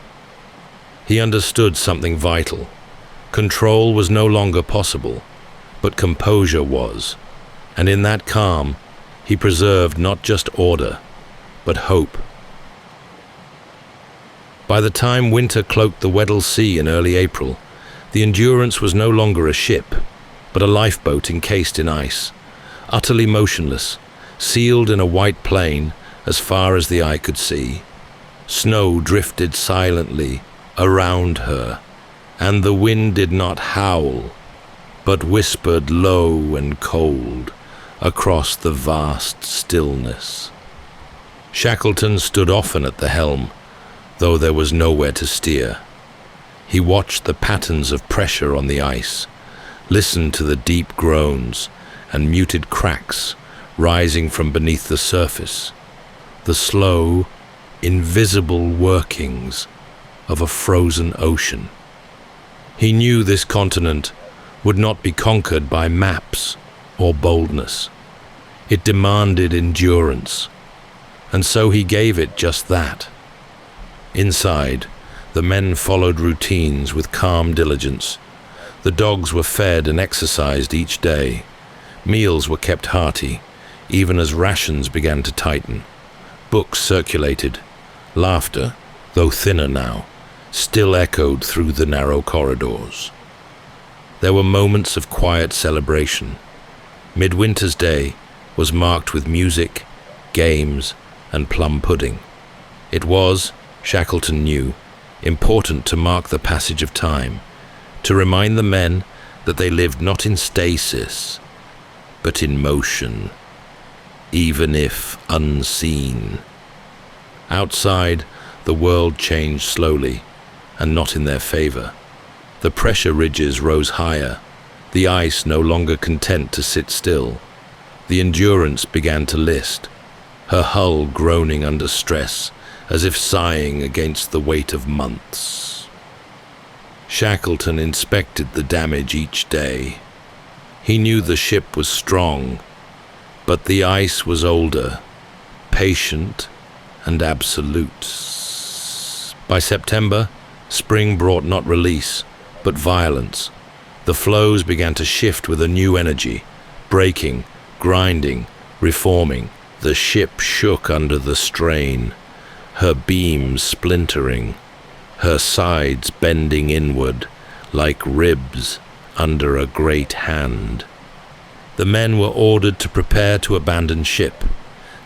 Speaker 1: He understood something vital. Control was no longer possible, but composure was, and in that calm, he preserved not just order, but hope. By the time winter cloaked the Weddell Sea in early April, the Endurance was no longer a ship, but a lifeboat encased in ice, utterly motionless, sealed in a white plain as far as the eye could see. Snow drifted silently around her, and the wind did not howl, but whispered low and cold across the vast stillness. Shackleton stood often at the helm, though there was nowhere to steer. He watched the patterns of pressure on the ice, listened to the deep groans and muted cracks rising from beneath the surface, the slow, invisible workings of a frozen ocean. He knew this continent would not be conquered by maps or boldness. It demanded endurance, and so he gave it just that. Inside, the men followed routines with calm diligence. The dogs were fed and exercised each day. Meals were kept hearty, even as rations began to tighten. Books circulated. Laughter, though thinner now, still echoed through the narrow corridors. There were moments of quiet celebration. Midwinter's Day, was marked with music, games, and plum pudding. It was, Shackleton knew, important to mark the passage of time, to remind the men that they lived not in stasis, but in motion, even if unseen. Outside, the world changed slowly, and not in their favor. The pressure ridges rose higher, the ice no longer content to sit still. The Endurance began to list, her hull groaning under stress, as if sighing against the weight of months. Shackleton inspected the damage each day. He knew the ship was strong, but the ice was older, patient, and absolute. By September, spring brought not release, but violence. The floes began to shift with a new energy, breaking, grinding, reforming. The ship shook under the strain, her beams splintering, her sides bending inward like ribs under a great hand. The men were ordered to prepare to abandon ship,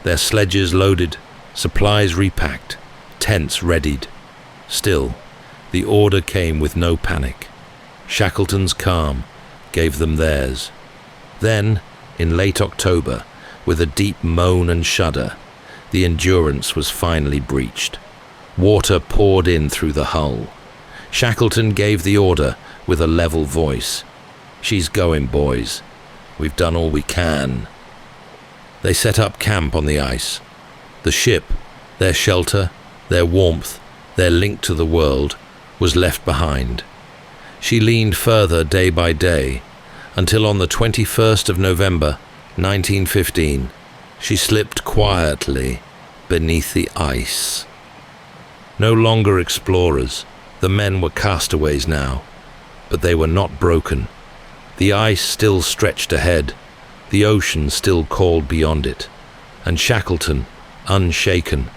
Speaker 1: their sledges loaded, supplies repacked, tents readied. Still, the order came with no panic. Shackleton's calm gave them theirs. Then, in late October, with a deep moan and shudder, the Endurance was finally breached. Water poured in through the hull. Shackleton gave the order with a level voice. "She's going, boys. We've done all we can." They set up camp on the ice. The ship, their shelter, their warmth, their link to the world, was left behind. She leaned further day by day, until on the 21st of November, 1915, she slipped quietly beneath the ice. No longer explorers, the men were castaways now, but they were not broken. The ice still stretched ahead, the ocean still called beyond it, and Shackleton, unshaken,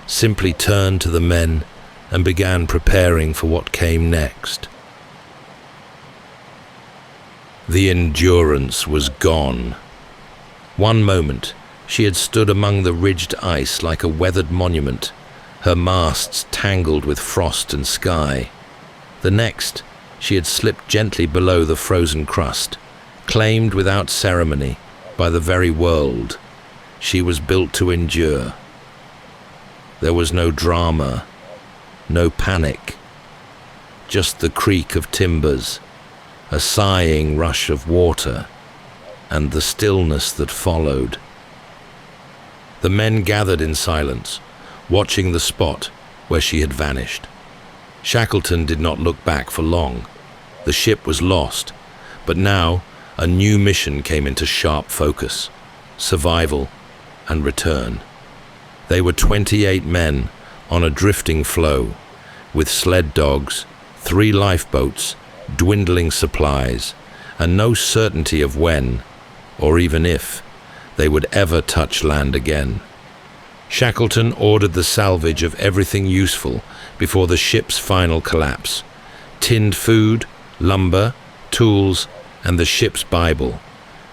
Speaker 1: simply turned to the men and began preparing for what came next. The Endurance was gone. One moment, she had stood among the ridged ice like a weathered monument, her masts tangled with frost and sky. The next, she had slipped gently below the frozen crust, claimed without ceremony by the very world. She was built to endure. There was no drama, no panic, just the creak of timbers, a sighing rush of water, and the stillness that followed. The men gathered in silence, watching the spot where she had vanished. Shackleton did not look back for long. The ship was lost, but now a new mission came into sharp focus: survival and return. They were 28 men on a drifting floe, with sled dogs, 3 lifeboats, dwindling supplies, and no certainty of when, or even if, they would ever touch land again. Shackleton ordered the salvage of everything useful before the ship's final collapse: tinned food, lumber, tools, and the ship's Bible,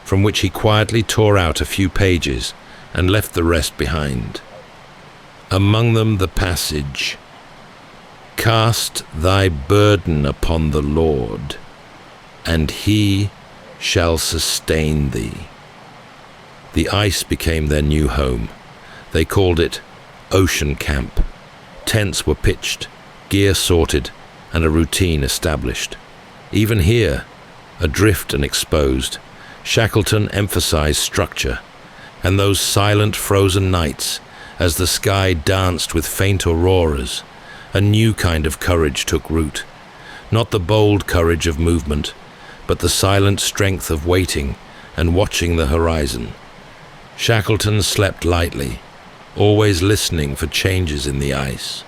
Speaker 1: from which he quietly tore out a few pages and left the rest behind. Among them the passage, "Cast thy burden upon the Lord, and he shall sustain thee." The ice became their new home. They called it Ocean Camp. Tents were pitched, gear sorted, and a routine established. Even here, adrift and exposed, Shackleton emphasized structure, and those silent frozen nights, as the sky danced with faint auroras, a new kind of courage took root. Not the bold courage of movement, but the silent strength of waiting and watching the horizon. Shackleton slept lightly, always listening for changes in the ice.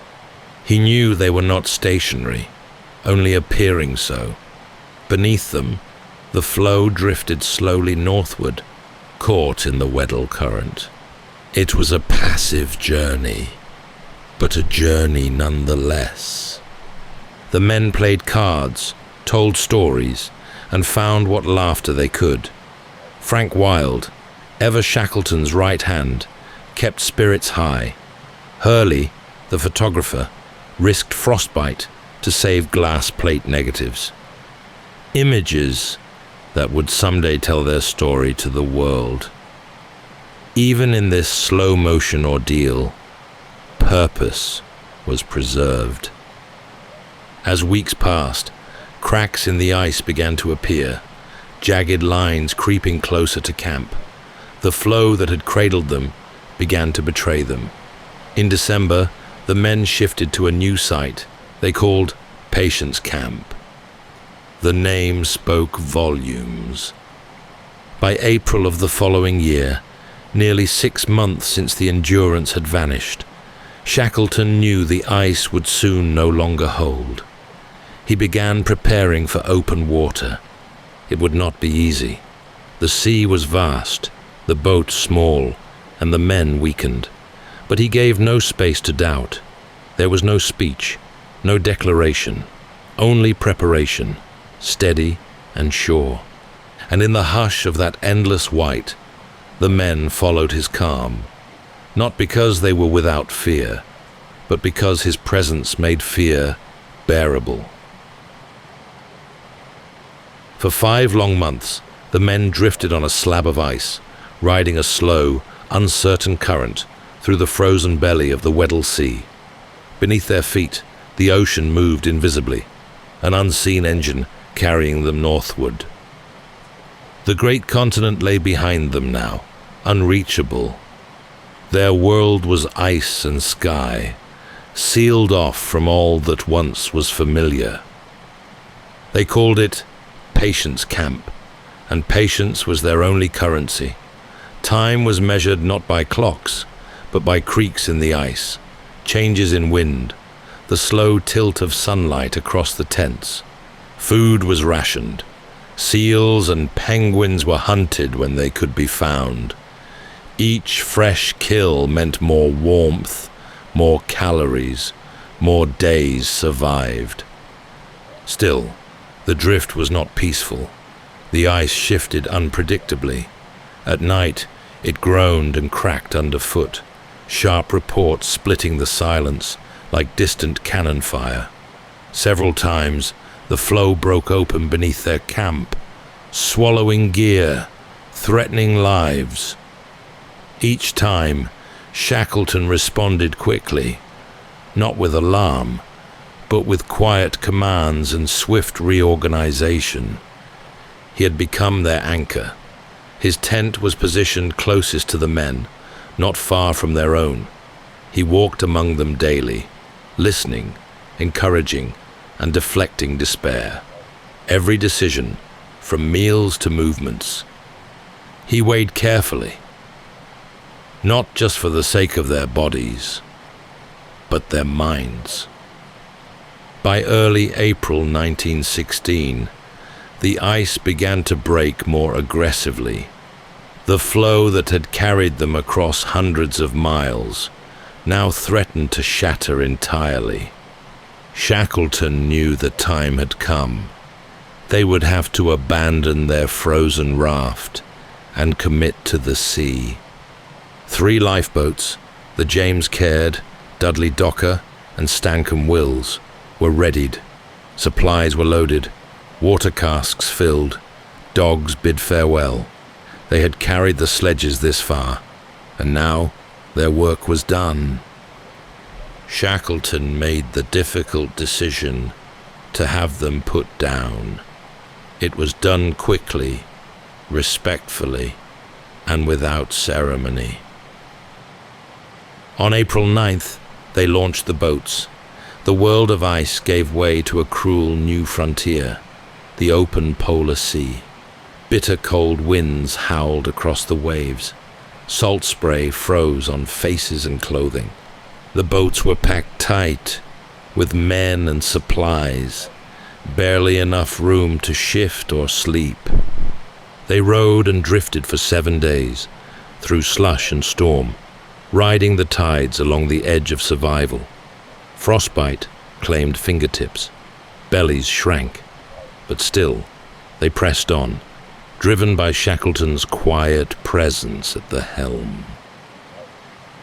Speaker 1: He knew they were not stationary, only appearing so. Beneath them, the floe drifted slowly northward, caught in the Weddell current. It was a passive journey, but a journey nonetheless. The men played cards, told stories, and found what laughter they could. Frank Wilde, ever Shackleton's right hand, kept spirits high. Hurley, the photographer, risked frostbite to save glass plate negatives. Images that would someday tell their story to the world. Even in this slow-motion ordeal, purpose was preserved. As weeks passed, cracks in the ice began to appear, jagged lines creeping closer to camp. The floe that had cradled them began to betray them. In December, the men shifted to a new site they called Patience Camp. The name spoke volumes. By April of the following year, nearly 6 months since the Endurance had vanished, Shackleton knew the ice would soon no longer hold. He began preparing for open water. It would not be easy. The sea was vast, the boat small, and the men weakened. But he gave no space to doubt. There was no speech, no declaration, only preparation, steady and sure. And in the hush of that endless white, the men followed his calm, not because they were without fear, but because his presence made fear bearable. For 5 long months, the men drifted on a slab of ice, riding a slow, uncertain current through the frozen belly of the Weddell Sea. Beneath their feet, the ocean moved invisibly, an unseen engine carrying them northward. The great continent lay behind them now, unreachable. Their world was ice and sky, sealed off from all that once was familiar. They called it Patience Camp, and patience was their only currency. Time was measured not by clocks, but by creaks in the ice, changes in wind, the slow tilt of sunlight across the tents. Food was rationed. Seals and penguins were hunted when they could be found. Each fresh kill meant more warmth, more calories, more days survived. Still, the drift was not peaceful. The ice shifted unpredictably. At night, it groaned and cracked underfoot, sharp reports splitting the silence like distant cannon fire. Several times, the floe broke open beneath their camp, swallowing gear, threatening lives. Each time, Shackleton responded quickly, not with alarm, but with quiet commands and swift reorganization. He had become their anchor. His tent was positioned closest to the men, not far from their own. He walked among them daily, listening, encouraging, and deflecting despair. Every decision, from meals to movements, he weighed carefully, not just for the sake of their bodies, but their minds. By early April 1916, the ice began to break more aggressively. The floe that had carried them across hundreds of miles now threatened to shatter entirely. Shackleton knew the time had come. They would have to abandon their frozen raft and commit to the sea. 3 lifeboats, the James Caird, Dudley Docker, and Stancomb Wills, were readied. Supplies were loaded, water casks filled, dogs bid farewell. They had carried the sledges this far, and now their work was done. Shackleton made the difficult decision to have them put down. It was done quickly, respectfully, and without ceremony. On April 9th, they launched the boats. The world of ice gave way to a cruel new frontier, the open polar sea. Bitter cold winds howled across the waves. Salt spray froze on faces and clothing. The boats were packed tight, with men and supplies, barely enough room to shift or sleep. They rode and drifted for 7 days, through slush and storm, riding the tides along the edge of survival. Frostbite claimed fingertips. Bellies shrank, but still, they pressed on, driven by Shackleton's quiet presence at the helm.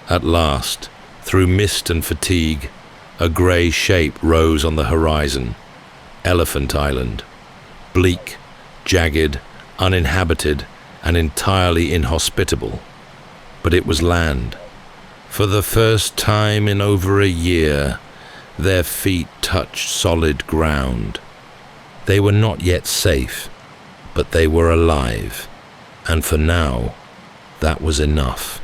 Speaker 1: At last, through mist and fatigue, a grey shape rose on the horizon. Elephant Island. Bleak, jagged, uninhabited, and entirely inhospitable. But it was land. For the first time in over a year, their feet touched solid ground. They were not yet safe, but they were alive, and for now, that was enough.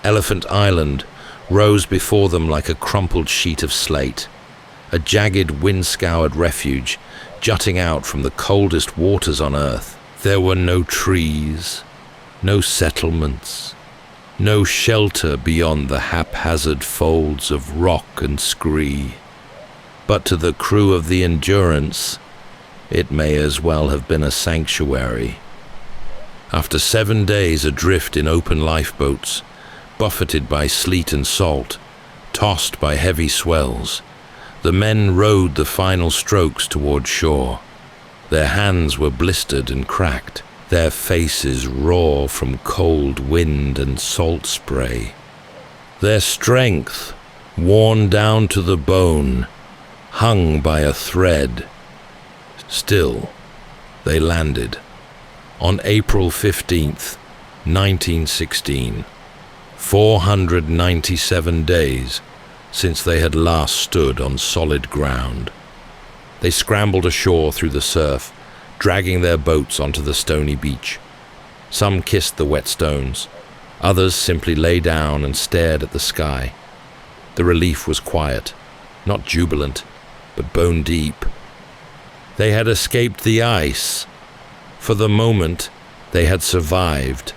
Speaker 1: Elephant Island rose before them like a crumpled sheet of slate, a jagged, wind-scoured refuge jutting out from the coldest waters on Earth. There were no trees, no settlements, no shelter beyond the haphazard folds of rock and scree. But to the crew of the Endurance, it may as well have been a sanctuary. After 7 days adrift in open lifeboats, buffeted by sleet and salt, tossed by heavy swells, the men rowed the final strokes toward shore. Their hands were blistered and cracked, their faces raw from cold wind and salt spray. Their strength, worn down to the bone, hung by a thread. Still, they landed on April 15th, 1916. 497 days since they had last stood on solid ground. They scrambled ashore through the surf, dragging their boats onto the stony beach. Some kissed the wet stones. Others simply lay down and stared at the sky. The relief was quiet, not jubilant, but bone deep. They had escaped the ice. For the moment, they had survived.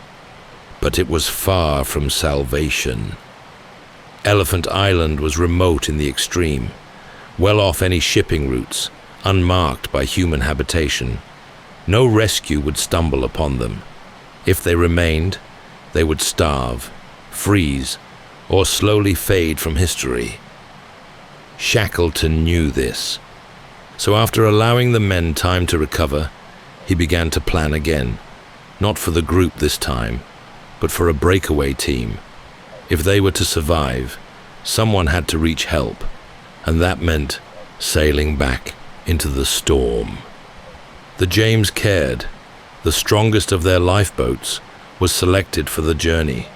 Speaker 1: But it was far from salvation. Elephant Island was remote in the extreme, well off any shipping routes, unmarked by human habitation. No rescue would stumble upon them. If they remained, they would starve, freeze, or slowly fade from history. Shackleton knew this. So after allowing the men time to recover, he began to plan again, not for the group this time, but for a breakaway team. If they were to survive, someone had to reach help, and that meant sailing back into the storm. The James Caird, the strongest of their lifeboats, was selected for the journey.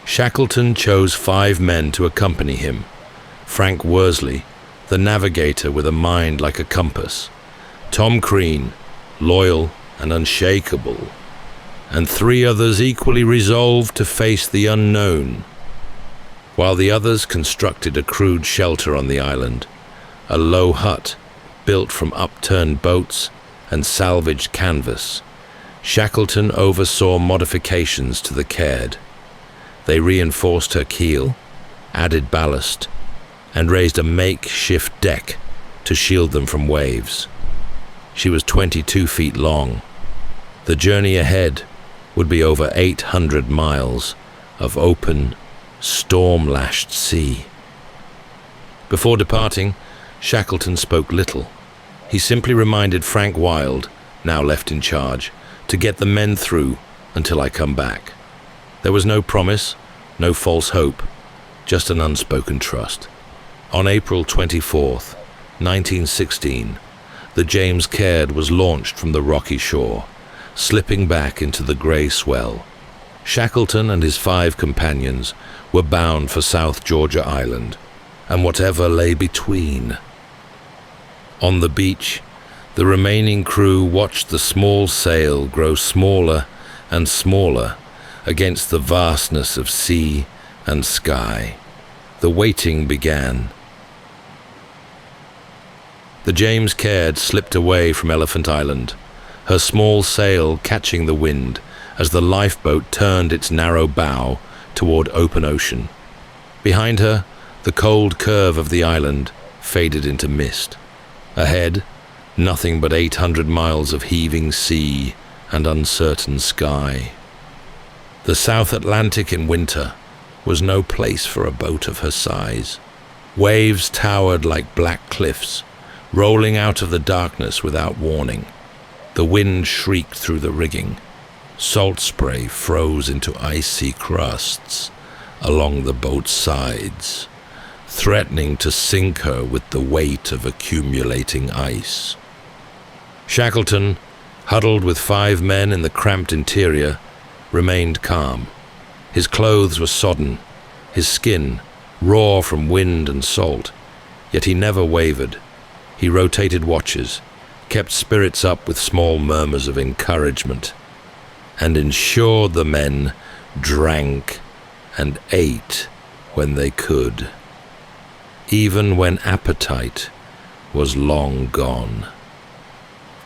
Speaker 1: Shackleton chose 5 men to accompany him. Frank Worsley, the navigator with a mind like a compass. Tom Crean, loyal and unshakable. And 3 others equally resolved to face the unknown. While the others constructed a crude shelter on the island, a low hut built from upturned boats and salvaged canvas, Shackleton oversaw modifications to the Caird. They reinforced her keel, added ballast, and raised a makeshift deck to shield them from waves. She was 22 feet long. The journey ahead would be over 800 miles of open, storm-lashed sea. Before departing, Shackleton spoke little. He simply reminded Frank Wild, now left in charge, to get the men through until I come back. There was no promise, no false hope, just an unspoken trust. On April 24th, 1916, the James Caird was launched from the rocky shore, slipping back into the grey swell. Shackleton and his 5 companions were bound for South Georgia Island, and whatever lay between. On the beach, the remaining crew watched the small sail grow smaller and smaller against the vastness of sea and sky. The waiting began. The James Caird slipped away from Elephant Island, her small sail catching the wind as the lifeboat turned its narrow bow toward open ocean. Behind her, the cold curve of the island faded into mist. Ahead, nothing but 800 miles of heaving sea and uncertain sky. The South Atlantic in winter was no place for a boat of her size. Waves towered like black cliffs, rolling out of the darkness without warning. The wind shrieked through the rigging. Salt spray froze into icy crusts along the boat's sides, threatening to sink her with the weight of accumulating ice. Shackleton, huddled with 5 men in the cramped interior, remained calm. His clothes were sodden, his skin raw from wind and salt, yet he never wavered. He rotated watches, kept spirits up with small murmurs of encouragement, and ensured the men drank and ate when they could, even when appetite was long gone.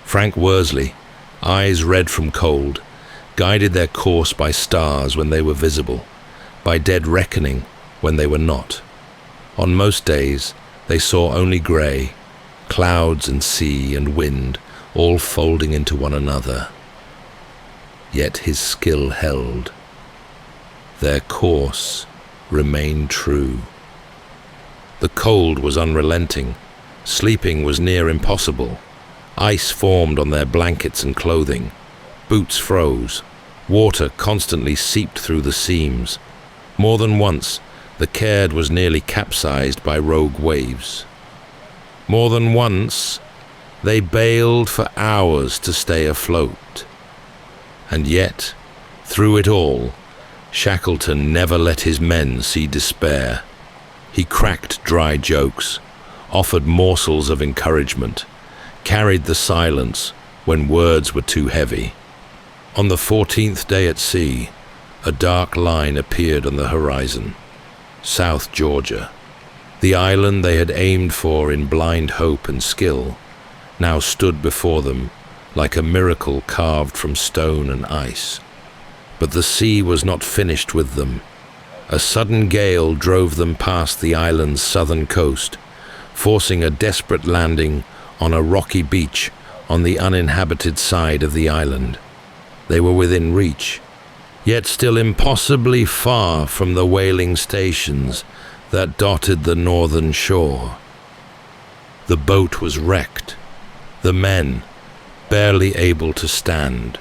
Speaker 1: Frank Worsley, eyes red from cold, guided their course by stars when they were visible, by dead reckoning when they were not. On most days, they saw only grey, clouds and sea and wind all folding into one another. Yet his skill held. Their course remained true. The cold was unrelenting. Sleeping was near impossible. Ice formed on their blankets and clothing. Boots froze. Water constantly seeped through the seams. More than once, the Caird was nearly capsized by rogue waves. More than once, they bailed for hours to stay afloat. And yet, through it all, Shackleton never let his men see despair. He cracked dry jokes, offered morsels of encouragement, carried the silence when words were too heavy. On the 14th day at sea, a dark line appeared on the horizon. South Georgia. The island they had aimed for in blind hope and skill now stood before them like a miracle carved from stone and ice. But the sea was not finished with them. A sudden gale drove them past the island's southern coast, forcing a desperate landing on a rocky beach on the uninhabited side of the island. They were within reach, yet still impossibly far from the whaling stations that dotted the northern shore. The boat was wrecked, the men barely able to stand.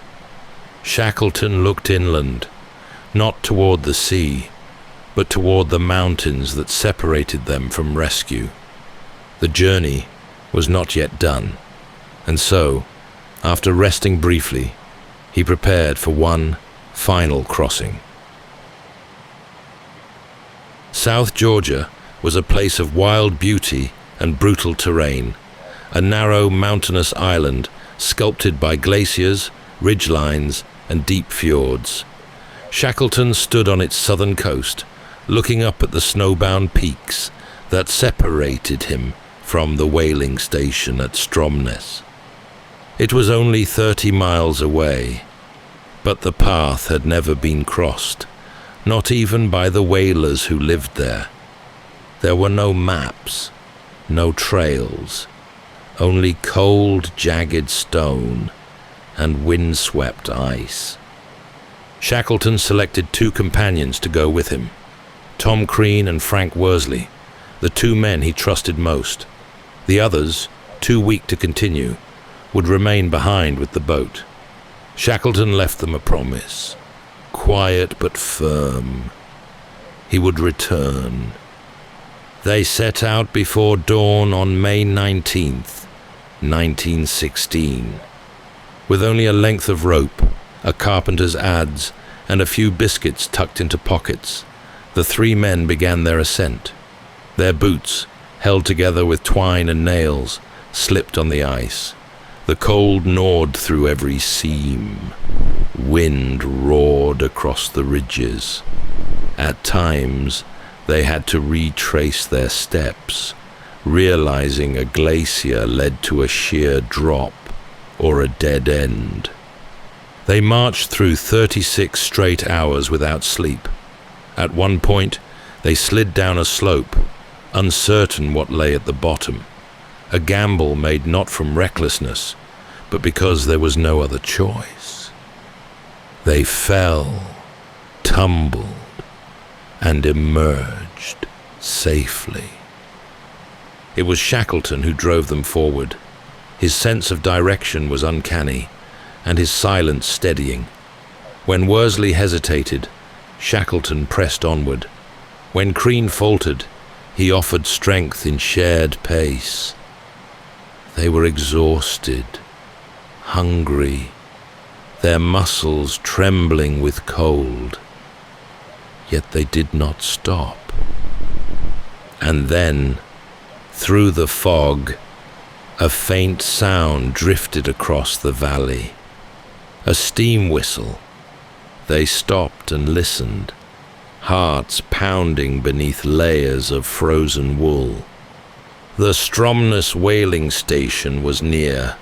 Speaker 1: Shackleton looked inland, not toward the sea, but toward the mountains that separated them from rescue. The journey was not yet done, and so, after resting briefly, he prepared for one final crossing. South Georgia was a place of wild beauty and brutal terrain, a narrow mountainous island sculpted by glaciers, ridgelines, and deep fjords. Shackleton stood on its southern coast, looking up at the snowbound peaks that separated him from the whaling station at Stromness. It was only 30 miles away, but the path had never been crossed, not even by the whalers who lived there. There were no maps, no trails, only cold, jagged stone and windswept ice. Shackleton selected 2 companions to go with him, Tom Crean and Frank Worsley, the 2 men he trusted most. The others, too weak to continue, would remain behind with the boat. Shackleton left them a promise, quiet but firm. He would return. They set out before dawn on May 19th, 1916. With only a length of rope, a carpenter's adze, and a few biscuits tucked into pockets, the 3 men began their ascent. Their boots, held together with twine and nails, slipped on the ice. The cold gnawed through every seam. Wind roared across the ridges. At times, they had to retrace their steps, realizing a glacier led to a sheer drop or a dead end. They marched through 36 straight hours without sleep. At one point, they slid down a slope, uncertain what lay at the bottom, a gamble made not from recklessness, but because there was no other choice. They fell, tumbled, and emerged safely. It was Shackleton who drove them forward. His sense of direction was uncanny, and his silence steadying. When Worsley hesitated, Shackleton pressed onward. When Crean faltered, he offered strength in shared pace. They were exhausted, hungry, their muscles trembling with cold. Yet they did not stop. And then, through the fog, a faint sound drifted across the valley. A steam whistle. They stopped and listened, hearts pounding beneath layers of frozen wool. The Stromness whaling station was near.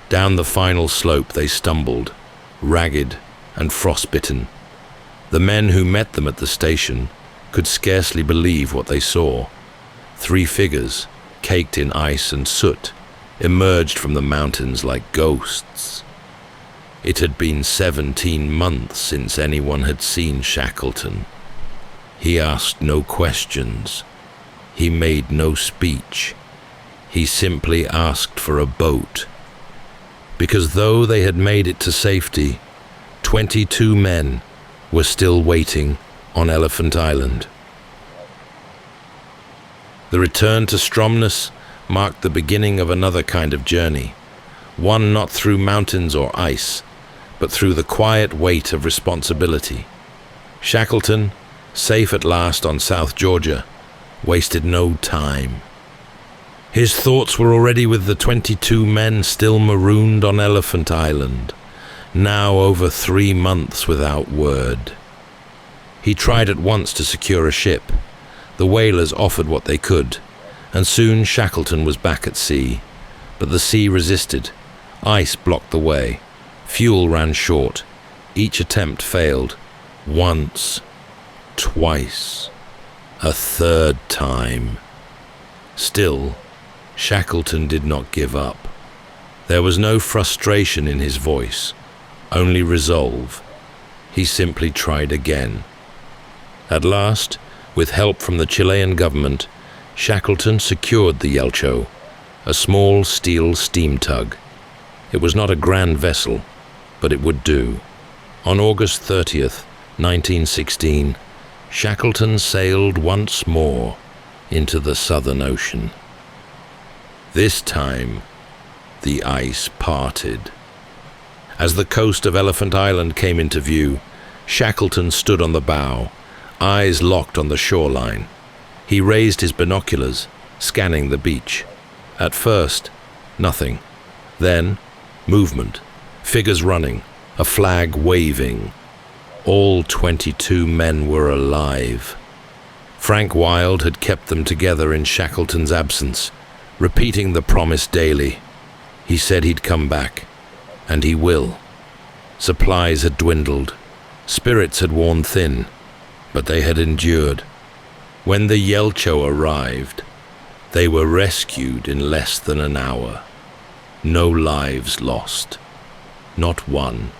Speaker 1: Down the final slope they stumbled, ragged and frostbitten. The men who met them at the station could scarcely believe what they saw. 3 figures, caked in ice and soot, emerged from the mountains like ghosts. It had been 17 months since anyone had seen Shackleton. He asked no questions. He made no speech. He simply asked for a boat. Because though they had made it to safety, 22 men were still waiting on Elephant Island. The return to Stromness marked the beginning of another kind of journey, one not through mountains or ice, but through the quiet weight of responsibility. Shackleton, safe at last on South Georgia, wasted no time. His thoughts were already with the 22 men still marooned on Elephant Island, now over 3 months without word. He tried at once to secure a ship. The whalers offered what they could, and soon Shackleton was back at sea. But the sea resisted. Ice blocked the way. Fuel ran short. Each attempt failed. Once, twice, a 3rd time. Still, Shackleton did not give up. There was no frustration in his voice, only resolve. He simply tried again. At last, with help from the Chilean government, Shackleton secured the Yelcho, a small steel steam tug. It was not a grand vessel, but it would do. On August 30th, 1916, Shackleton sailed once more into the Southern Ocean. This time, the ice parted. As the coast of Elephant Island came into view, Shackleton stood on the bow, eyes locked on the shoreline. He raised his binoculars, scanning the beach. At first, nothing. Then, movement, figures running, a flag waving. All 22 men were alive. Frank Wild had kept them together in Shackleton's absence, repeating the promise daily. He said he'd come back, and he will. Supplies had dwindled, spirits had worn thin, but they had endured. When the Yelcho arrived, they were rescued in less than an hour. No lives lost, not one.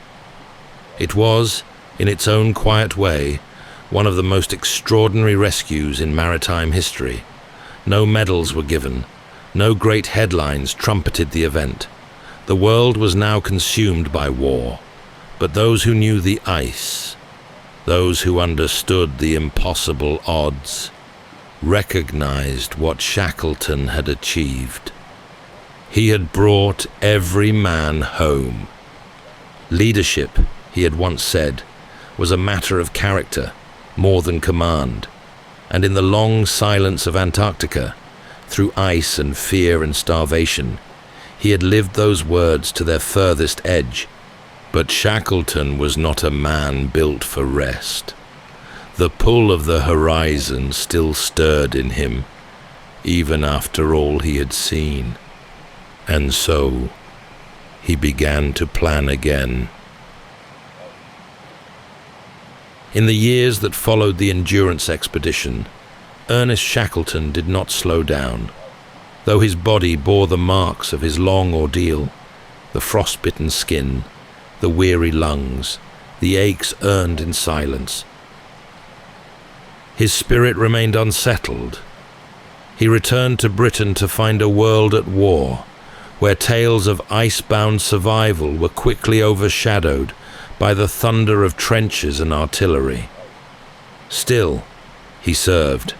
Speaker 1: It was, in its own quiet way, one of the most extraordinary rescues in maritime history. No medals were given, no great headlines trumpeted the event. The world was now consumed by war, but those who knew the ice, those who understood the impossible odds, recognized what Shackleton had achieved. He had brought every man home. Leadership, he had once said, was a matter of character more than command, and in the long silence of Antarctica, through ice and fear and starvation, he had lived those words to their furthest edge. But Shackleton was not a man built for rest. The pull of the horizon still stirred in him, even after all he had seen. And so, he began to plan again. In the years that followed the Endurance expedition, Ernest Shackleton did not slow down. Though his body bore the marks of his long ordeal, the frostbitten skin, the weary lungs, the aches earned in silence, his spirit remained unsettled. He returned to Britain to find a world at war, where tales of ice-bound survival were quickly overshadowed by the thunder of trenches and artillery. Still, he served.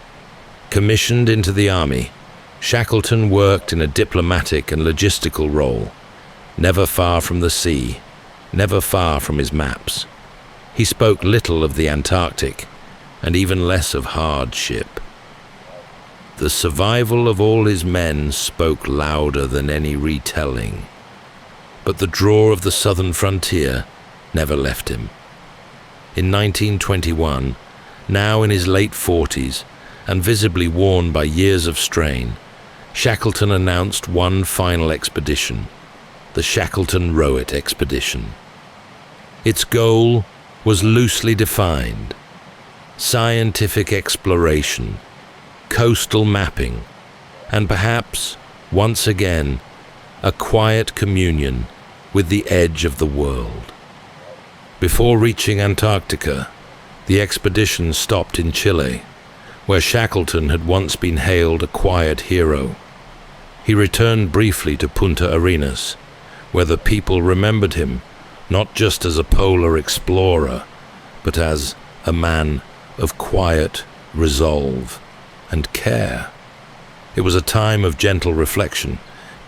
Speaker 1: Commissioned into the army, Shackleton worked in a diplomatic and logistical role, never far from the sea, never far from his maps. He spoke little of the Antarctic, and even less of hardship. The survival of all his men spoke louder than any retelling, but the draw of the southern frontier never left him. In 1921, now in his late 40s, and visibly worn by years of strain, Shackleton announced one final expedition, the Shackleton-Rawicz expedition. Its goal was loosely defined: scientific exploration, coastal mapping, and perhaps, once again, a quiet communion with the edge of the world. Before reaching Antarctica, the expedition stopped in Chile, where Shackleton had once been hailed a quiet hero. He returned briefly to Punta Arenas, where the people remembered him not just as a polar explorer, but as a man of quiet resolve and care. It was a time of gentle reflection,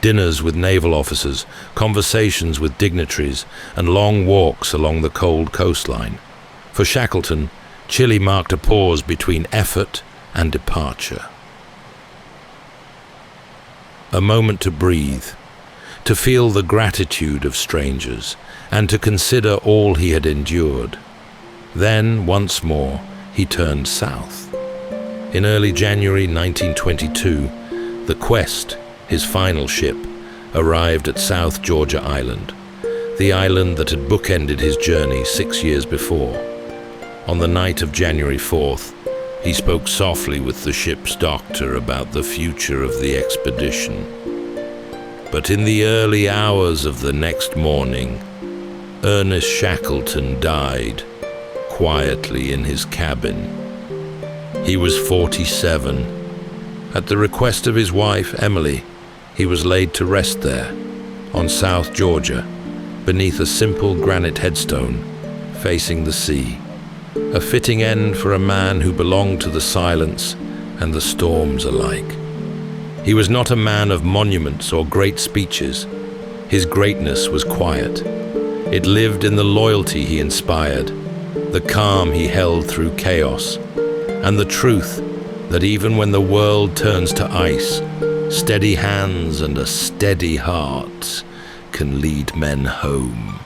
Speaker 1: dinners with naval officers, conversations with dignitaries, and long walks along the cold coastline. For Shackleton, Chile marked a pause between effort and departure. A moment to breathe, to feel the gratitude of strangers, and to consider all he had endured. Then, once more, he turned south. In early January 1922, the Quest, his final ship, arrived at South Georgia Island, the island that had bookended his journey 6 years before. On the night of January 4th, he spoke softly with the ship's doctor about the future of the expedition. But in the early hours of the next morning, Ernest Shackleton died quietly in his cabin. He was 47. At the request of his wife, Emily, he was laid to rest there, on South Georgia, beneath a simple granite headstone facing the sea. A fitting end for a man who belonged to the silence and the storms alike. He was not a man of monuments or great speeches. His greatness was quiet. It lived in the loyalty he inspired, the calm he held through chaos, and the truth that even when the world turns to ice, steady hands and a steady heart can lead men home.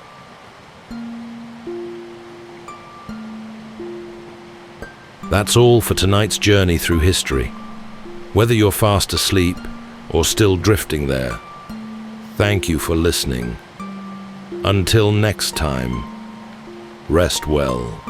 Speaker 1: That's all for tonight's journey through history. Whether you're fast asleep or still drifting there, thank you for listening. Until next time, rest well.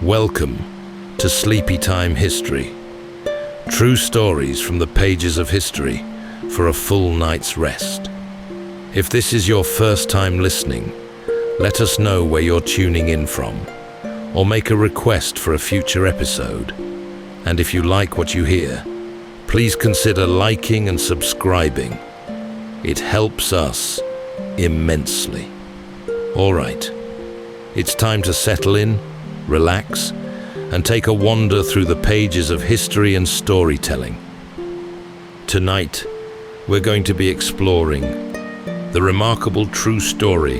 Speaker 1: Welcome to Sleepytime History. True stories from the pages of history for a full night's rest. If this is your first time listening, let us know where you're tuning in from, or make a request for a future episode. And if you like what you hear, please consider liking and subscribing. It helps us immensely. All right, it's time to settle in, relax, and take a wander through the pages of history and storytelling. Tonight, we're going to be exploring the remarkable true story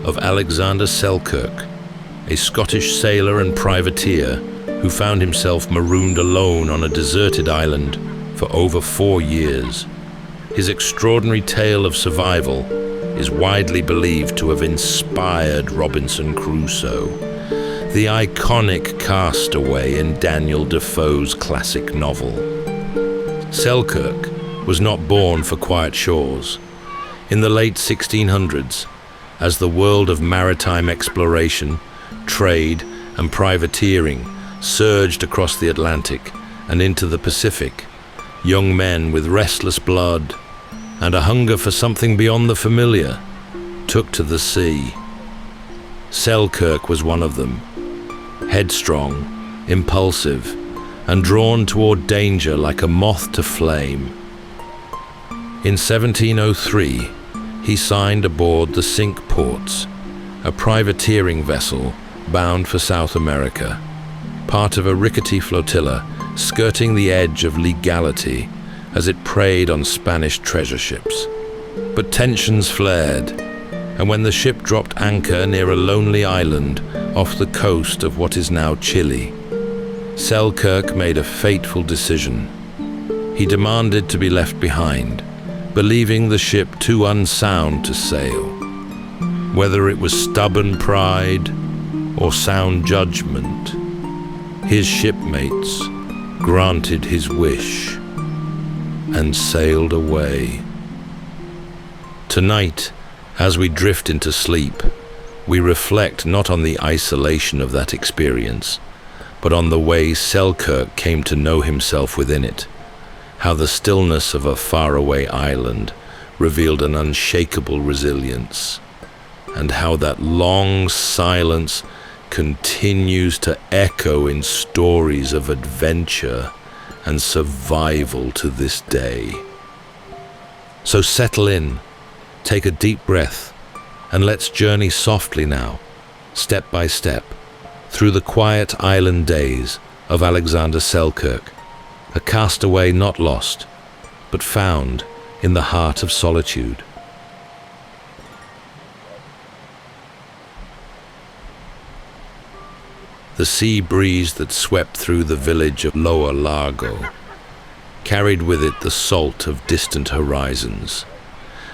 Speaker 1: of Alexander Selkirk, a Scottish sailor and privateer who found himself marooned alone on a deserted island for over 4 years. His extraordinary tale of survival is widely believed to have inspired Robinson Crusoe, the iconic Castaway in Daniel Defoe's classic novel. Selkirk was not born for quiet shores. In the late 1600s, as the world of maritime exploration, trade, and privateering surged across the Atlantic and into the Pacific, young men with restless blood and a hunger for something beyond the familiar took to the sea. Selkirk was one of them. Headstrong, impulsive, and drawn toward danger like a moth to flame. In 1703, he signed aboard the Cinque Ports, a privateering vessel bound for South America, part of a rickety flotilla skirting the edge of legality as it preyed on Spanish treasure ships. But tensions flared, and when the ship dropped anchor near a lonely island off the coast of what is now Chile, Selkirk made a fateful decision. He demanded to be left behind, believing the ship too unsound to sail. Whether it was stubborn pride or sound judgment, his shipmates granted his wish and sailed away. Tonight, as we drift into sleep, we reflect not on the isolation of that experience, but on the way Selkirk came to know himself within it, how the stillness of a faraway island revealed an unshakable resilience, and how that long silence continues to echo in stories of adventure and survival to this day. So settle in, take a deep breath, and let's journey softly now, step by step, through the quiet island days of Alexander Selkirk, a castaway not lost, but found in the heart of solitude. The sea breeze that swept through the village of Lower Largo carried with it the salt of distant horizons,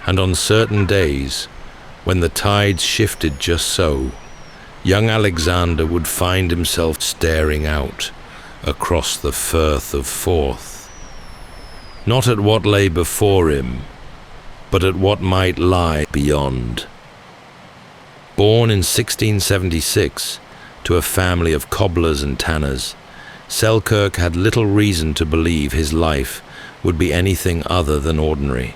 Speaker 1: and on certain days, when the tides shifted just so, young Alexander would find himself staring out across the Firth of Forth, not at what lay before him, but at what might lie beyond. Born in 1676 to a family of cobblers and tanners, Selkirk had little reason to believe his life would be anything other than ordinary.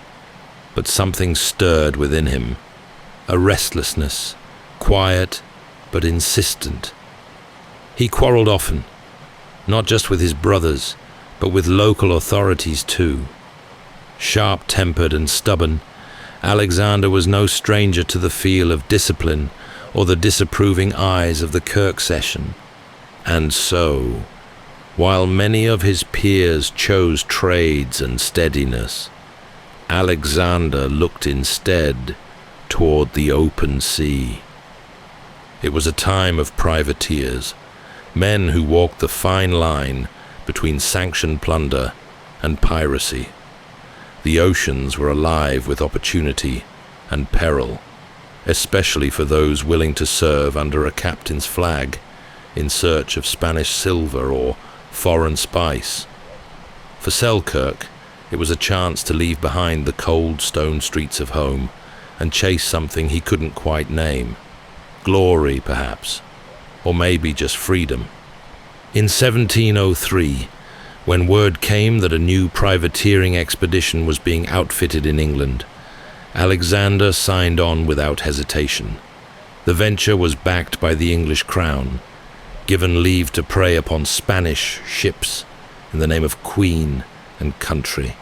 Speaker 1: But something stirred within him, a restlessness, quiet but insistent. He quarreled often, not just with his brothers, but with local authorities too. Sharp-tempered and stubborn, Alexander was no stranger to the feel of discipline or the disapproving eyes of the Kirk session. And so, while many of his peers chose trades and steadiness, Alexander looked instead toward the open sea. It was a time of privateers, men who walked the fine line between sanctioned plunder and piracy. The oceans were alive with opportunity and peril, especially for those willing to serve under a captain's flag in search of Spanish silver or foreign spice. For Selkirk, it was a chance to leave behind the cold stone streets of home and chase something he couldn't quite name. Glory, perhaps, or maybe just freedom. In 1703, when word came that a new privateering expedition was being outfitted in England, Alexander signed on without hesitation. The venture was backed by the English crown, given leave to prey upon Spanish ships in the name of Queen and country.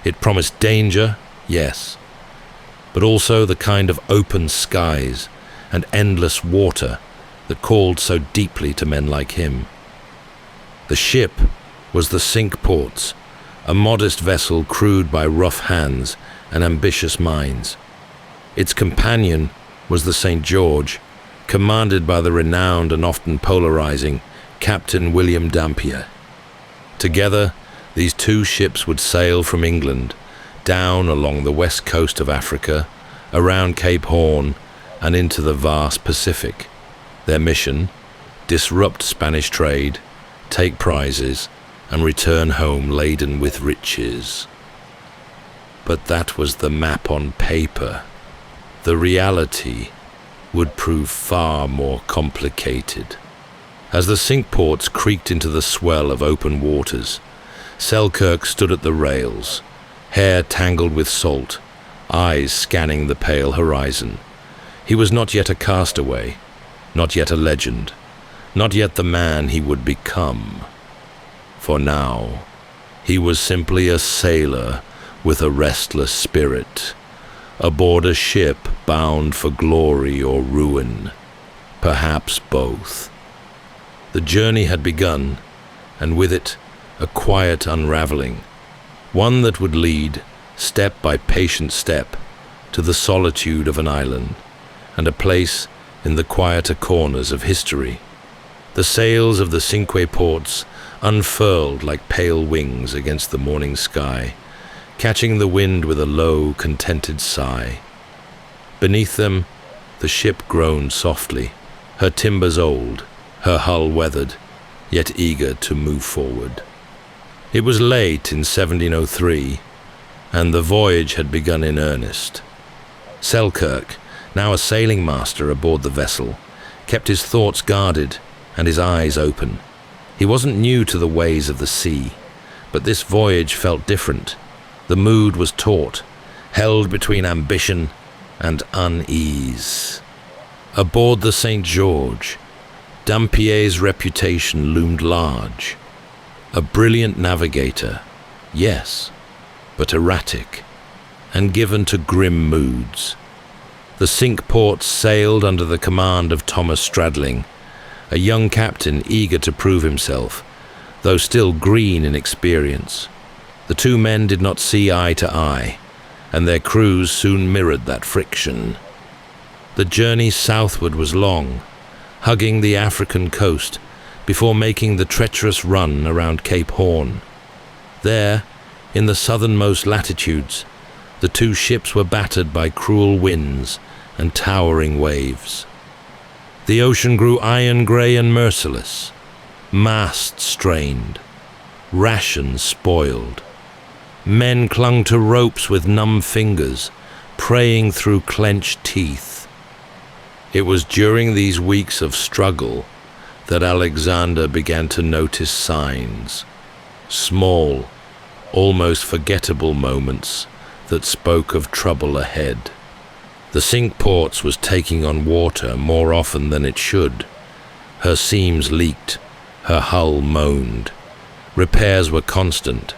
Speaker 1: It promised danger, yes, but also the kind of open skies and endless water that called so deeply to men like him. The ship was the Cinque Ports, a modest vessel crewed by rough hands and ambitious minds. Its companion was the St. George, commanded by the renowned and often polarizing Captain William Dampier. Together, these two ships would sail from England down along the west coast of Africa, around Cape Horn, and into the vast Pacific. Their mission: disrupt Spanish trade, take prizes, and return home laden with riches. But that was the map on paper. The reality would prove far more complicated. As the Cinque Ports creaked into the swell of open waters, Selkirk stood at the rails, hair tangled with salt, eyes scanning the pale horizon. He was not yet a castaway, not yet a legend, not yet the man he would become. For now, he was simply a sailor with a restless spirit, aboard a ship bound for glory or ruin, perhaps both. The journey had begun, and with it, a quiet unraveling, one that would lead, step by patient step, to the solitude of an island, and a place in the quieter corners of history. The sails of the Cinque Ports unfurled like pale wings against the morning sky, catching the wind with a low, contented sigh. Beneath them, the ship groaned softly, her timbers old, her hull weathered, yet eager to move forward. It was late in 1703, and the voyage had begun in earnest. Selkirk, now a sailing master aboard the vessel, kept his thoughts guarded and his eyes open. He wasn't new to the ways of the sea, but this voyage felt different. The mood was taut, held between ambition and unease. Aboard the St. George, Dampier's reputation loomed large. A brilliant navigator, yes, but erratic, and given to grim moods. The Cinque Ports sailed under the command of Thomas Stradling, a young captain eager to prove himself, though still green in experience. The two men did not see eye to eye, and their crews soon mirrored that friction. The journey southward was long, hugging the African coast before making the treacherous run around Cape Horn. There, in the southernmost latitudes, the two ships were battered by cruel winds and towering waves. The ocean grew iron-grey and merciless, masts strained, rations spoiled. Men clung to ropes with numb fingers, praying through clenched teeth. It was during these weeks of struggle that Alexander began to notice signs, small, almost forgettable moments that spoke of trouble ahead. The Cinque Ports was taking on water more often than it should. Her seams leaked, her hull moaned. Repairs were constant,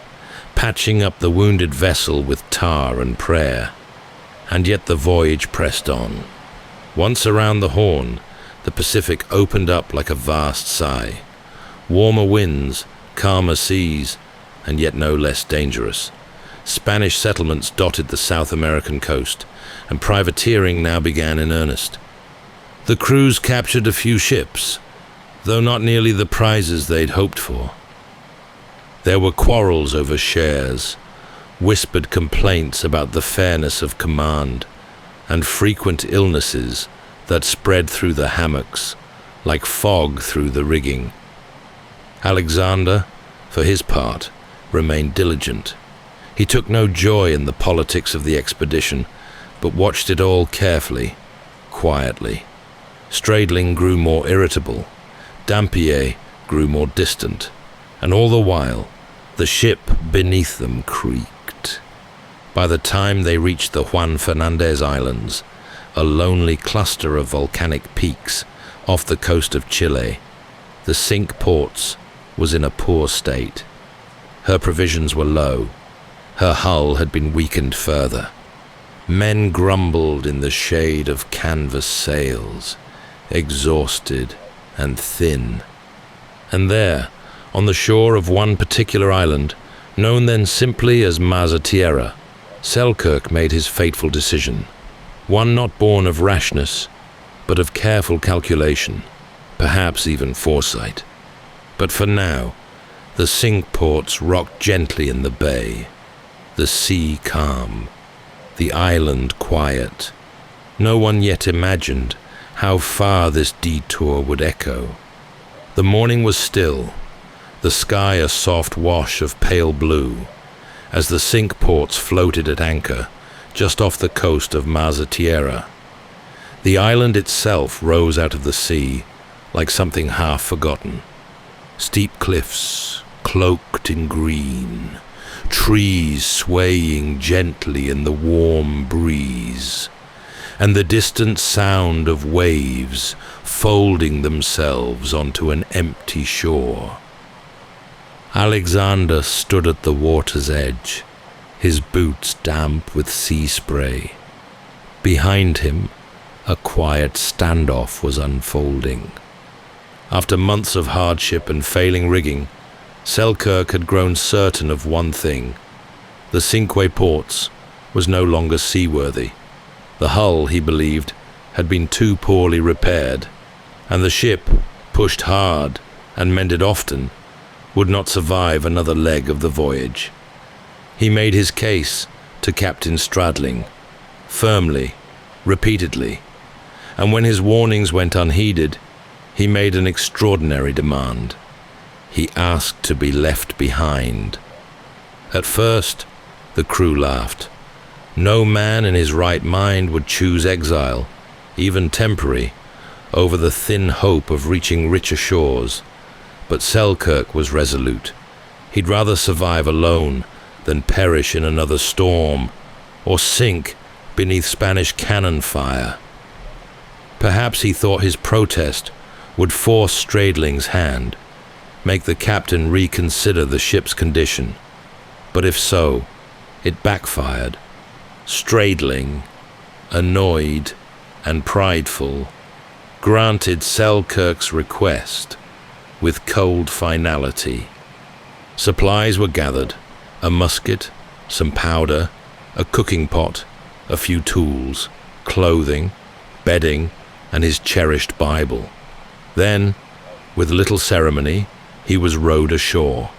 Speaker 1: patching up the wounded vessel with tar and prayer. And yet the voyage pressed on. Once around the Horn, the Pacific opened up like a vast sigh. Warmer winds, calmer seas, and yet no less dangerous. Spanish settlements dotted the South American coast, and privateering now began in earnest. The crews captured a few ships, though not nearly the prizes they'd hoped for. There were quarrels over shares, whispered complaints about the fairness of command, and frequent illnesses that spread through the hammocks like fog through the rigging. Alexander, for his part, remained diligent. He took no joy in the politics of the expedition, but watched it all carefully, quietly. Stradling grew more irritable. Dampier grew more distant, and all the while, the ship beneath them creaked. By the time they reached the Juan Fernandez Islands, a lonely cluster of volcanic peaks off the coast of Chile, the Cinque Ports was in a poor state. Her provisions were low. Her hull had been weakened further. Men grumbled in the shade of canvas sails, exhausted and thin. And there, on the shore of one particular island, known then simply as Masa Tierra, Selkirk made his fateful decision, one not born of rashness, but of careful calculation, perhaps even foresight. But for now, the Cinque Ports rocked gently in the bay, the sea calm, the island quiet. No one yet imagined how far this detour would echo. The morning was still, the sky a soft wash of pale blue, as the Cinque Ports floated at anchor just off the coast of Masa Tierra. The island itself rose out of the sea like something half forgotten. Steep cliffs, cloaked in green, trees swaying gently in the warm breeze, and the distant sound of waves folding themselves onto an empty shore. Alexander stood at the water's edge, his boots damp with sea spray. Behind him, a quiet standoff was unfolding. After months of hardship and failing rigging, Selkirk had grown certain of one thing. The Cinque Ports was no longer seaworthy. The hull, he believed, had been too poorly repaired, and the ship, pushed hard and mended often, would not survive another leg of the voyage. He made his case to Captain Stradling, firmly, repeatedly, and when his warnings went unheeded, he made an extraordinary demand. He asked to be left behind. At first, the crew laughed. No man in his right mind would choose exile, even temporary, over the thin hope of reaching richer shores. But Selkirk was resolute. He'd rather survive alone than perish in another storm, or sink beneath Spanish cannon fire. Perhaps he thought his protest would force Stradling's hand, make the captain reconsider the ship's condition. But if so, it backfired. Stradling, annoyed and prideful, granted Selkirk's request with cold finality. Supplies were gathered, a musket, some powder, a cooking pot, a few tools, clothing, bedding, and his cherished Bible. Then, with little ceremony, he was rowed ashore.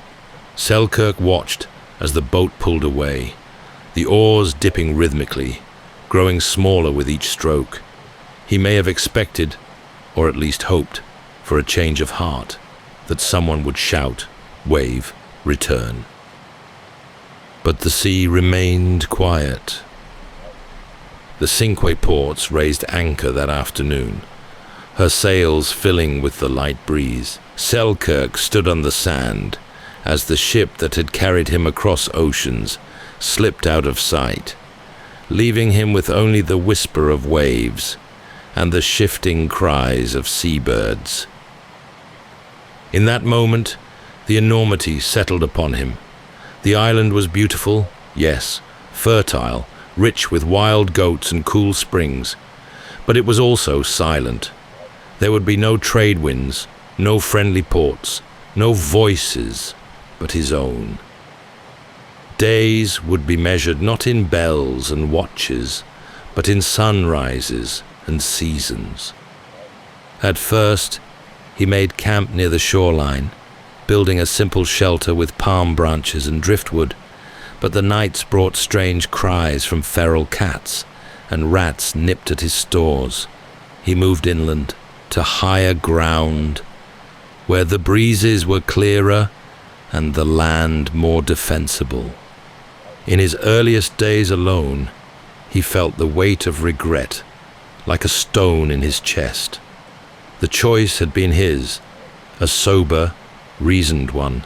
Speaker 1: Selkirk watched as the boat pulled away, the oars dipping rhythmically, growing smaller with each stroke. He may have expected, or at least hoped, for a change of heart, that someone would shout, wave, return. But the sea remained quiet. The Cinque Ports raised anchor that afternoon, her sails filling with the light breeze. Selkirk stood on the sand as the ship that had carried him across oceans slipped out of sight, leaving him with only the whisper of waves and the shifting cries of seabirds. In that moment, the enormity settled upon him. The island was beautiful, yes, fertile, rich with wild goats and cool springs, but it was also silent. There would be no trade winds, no friendly ports, no voices but his own. Days would be measured not in bells and watches, but in sunrises and seasons. At first, he made camp near the shoreline, building a simple shelter with palm branches and driftwood, but the nights brought strange cries from feral cats, and rats nipped at his stores. He moved inland to higher ground, where the breezes were clearer and the land more defensible. In his earliest days alone, he felt the weight of regret like a stone in his chest. The choice had been his, a sober, reasoned one,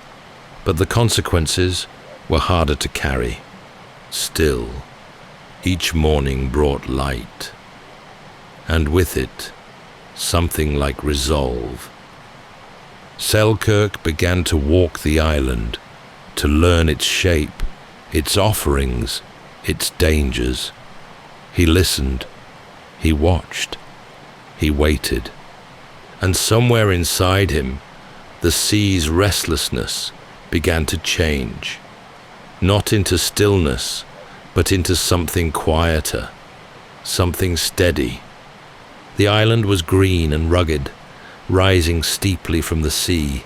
Speaker 1: but the consequences were harder to carry. Still, each morning brought light, and with it, something like resolve. Selkirk began to walk the island, to learn its shape, its offerings, its dangers. He listened, he watched, he waited, and somewhere inside him, the sea's restlessness began to change, not into stillness, but into something quieter, something steady. The island was green and rugged, rising steeply from the sea,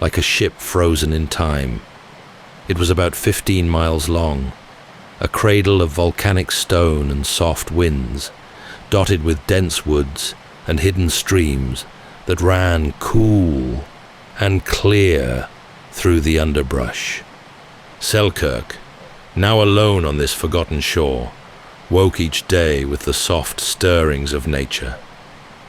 Speaker 1: like a ship frozen in time. It was about 15 miles long, a cradle of volcanic stone and soft winds, dotted with dense woods and hidden streams that ran cool and clear through the underbrush. Selkirk, now alone on this forgotten shore, woke each day with the soft stirrings of nature,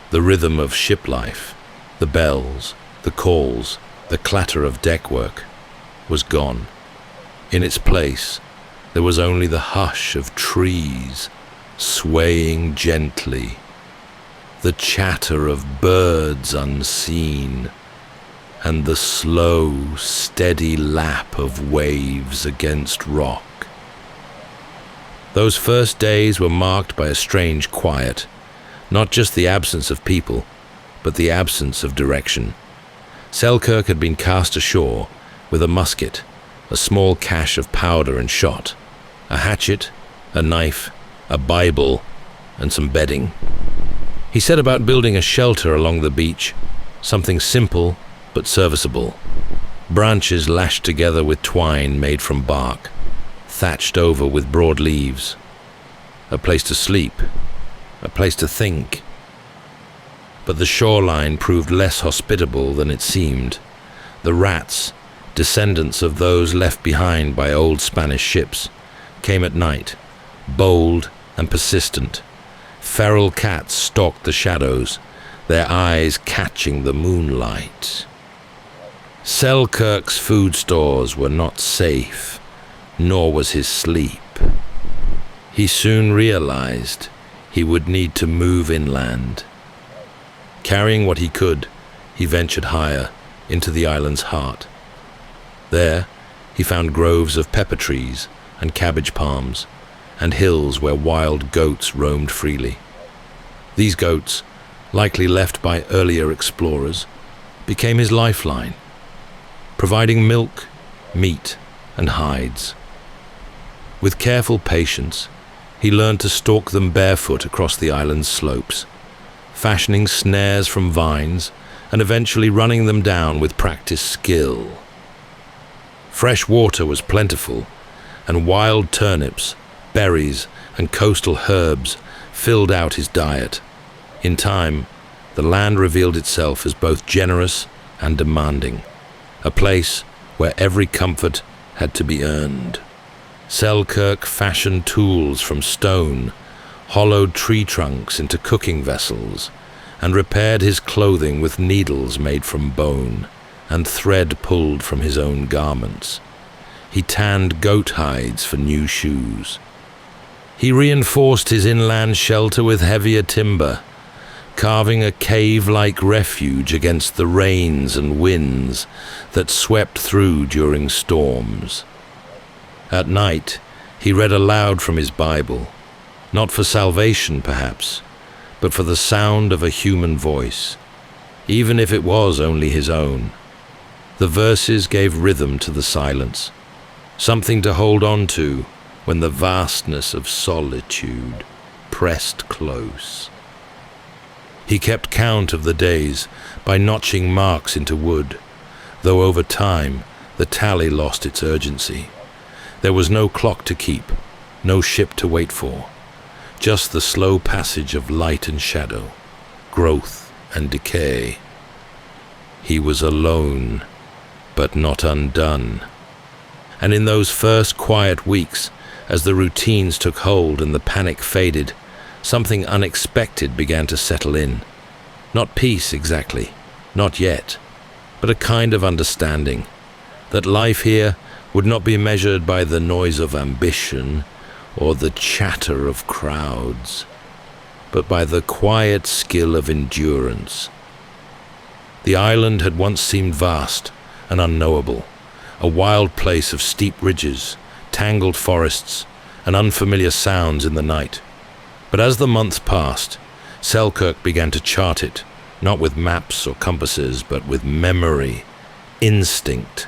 Speaker 1: the rhythm of ship life. The bells, the calls, the clatter of deckwork was gone. In its place, there was only the hush of trees swaying gently, the chatter of birds unseen, and the slow, steady lap of waves against rock. Those first days were marked by a strange quiet, not just the absence of people, but the absence of direction. Selkirk had been cast ashore with a musket, a small cache of powder and shot, a hatchet, a knife, a Bible, and some bedding. He set about building a shelter along the beach, something simple but serviceable. Branches lashed together with twine made from bark, thatched over with broad leaves. A place to sleep, a place to think. But the shoreline proved less hospitable than it seemed. The rats, descendants of those left behind by old Spanish ships, came at night, bold and persistent. Feral cats stalked the shadows, their eyes catching the moonlight. Selkirk's food stores were not safe, nor was his sleep. He soon realized he would need to move inland. Carrying what he could, he ventured higher, into the island's heart. There, he found groves of pepper trees and cabbage palms, and hills where wild goats roamed freely. These goats, likely left by earlier explorers, became his lifeline, providing milk, meat, and hides. With careful patience, he learned to stalk them barefoot across the island's slopes, fashioning snares from vines and eventually running them down with practiced skill. Fresh water was plentiful, and wild turnips, berries, and coastal herbs filled out his diet. In time, the land revealed itself as both generous and demanding, a place where every comfort had to be earned. Selkirk fashioned tools from stone, hollowed tree trunks into cooking vessels, and repaired his clothing with needles made from bone and thread pulled from his own garments. He tanned goat hides for new shoes. He reinforced his inland shelter with heavier timber, carving a cave-like refuge against the rains and winds that swept through during storms. At night, he read aloud from his Bible, not for salvation, perhaps, but for the sound of a human voice, even if it was only his own. The verses gave rhythm to the silence, something to hold on to when the vastness of solitude pressed close. He kept count of the days by notching marks into wood, though over time the tally lost its urgency. There was no clock to keep, no ship to wait for, just the slow passage of light and shadow, growth and decay. He was alone, but not undone. And in those first quiet weeks, as the routines took hold and the panic faded, something unexpected began to settle in. Not peace exactly, not yet, but a kind of understanding that life here would not be measured by the noise of ambition or the chatter of crowds, but by the quiet skill of endurance. The island had once seemed vast and unknowable, a wild place of steep ridges, tangled forests, and unfamiliar sounds in the night. But as the months passed, Selkirk began to chart it, not with maps or compasses, but with memory, instinct,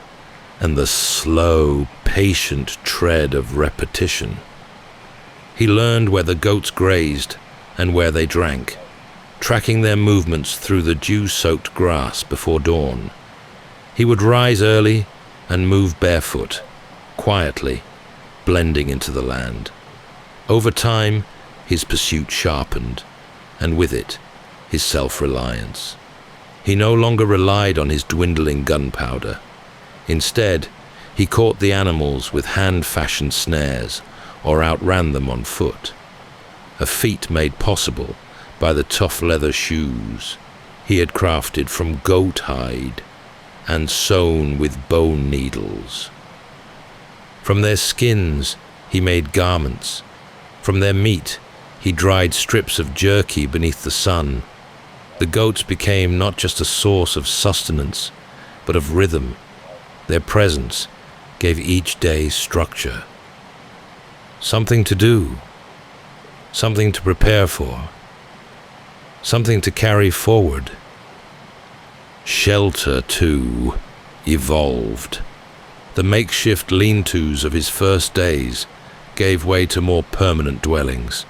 Speaker 1: and the slow, patient tread of repetition. He learned where the goats grazed and where they drank, tracking their movements through the dew-soaked grass before dawn. He would rise early and move barefoot, quietly, blending into the land. Over time, his pursuit sharpened, and with it, his self-reliance. He no longer relied on his dwindling gunpowder. Instead, he caught the animals with hand-fashioned snares or outran them on foot, a feat made possible by the tough leather shoes he had crafted from goat hide and sewn with bone needles. From their skins, he made garments. From their meat, he dried strips of jerky beneath the sun. The goats became not just a source of sustenance, but of rhythm. Their presence gave each day structure. Something to do, something to prepare for, something to carry forward. Shelter, too, evolved. The makeshift lean-tos of his first days gave way to more permanent dwellings.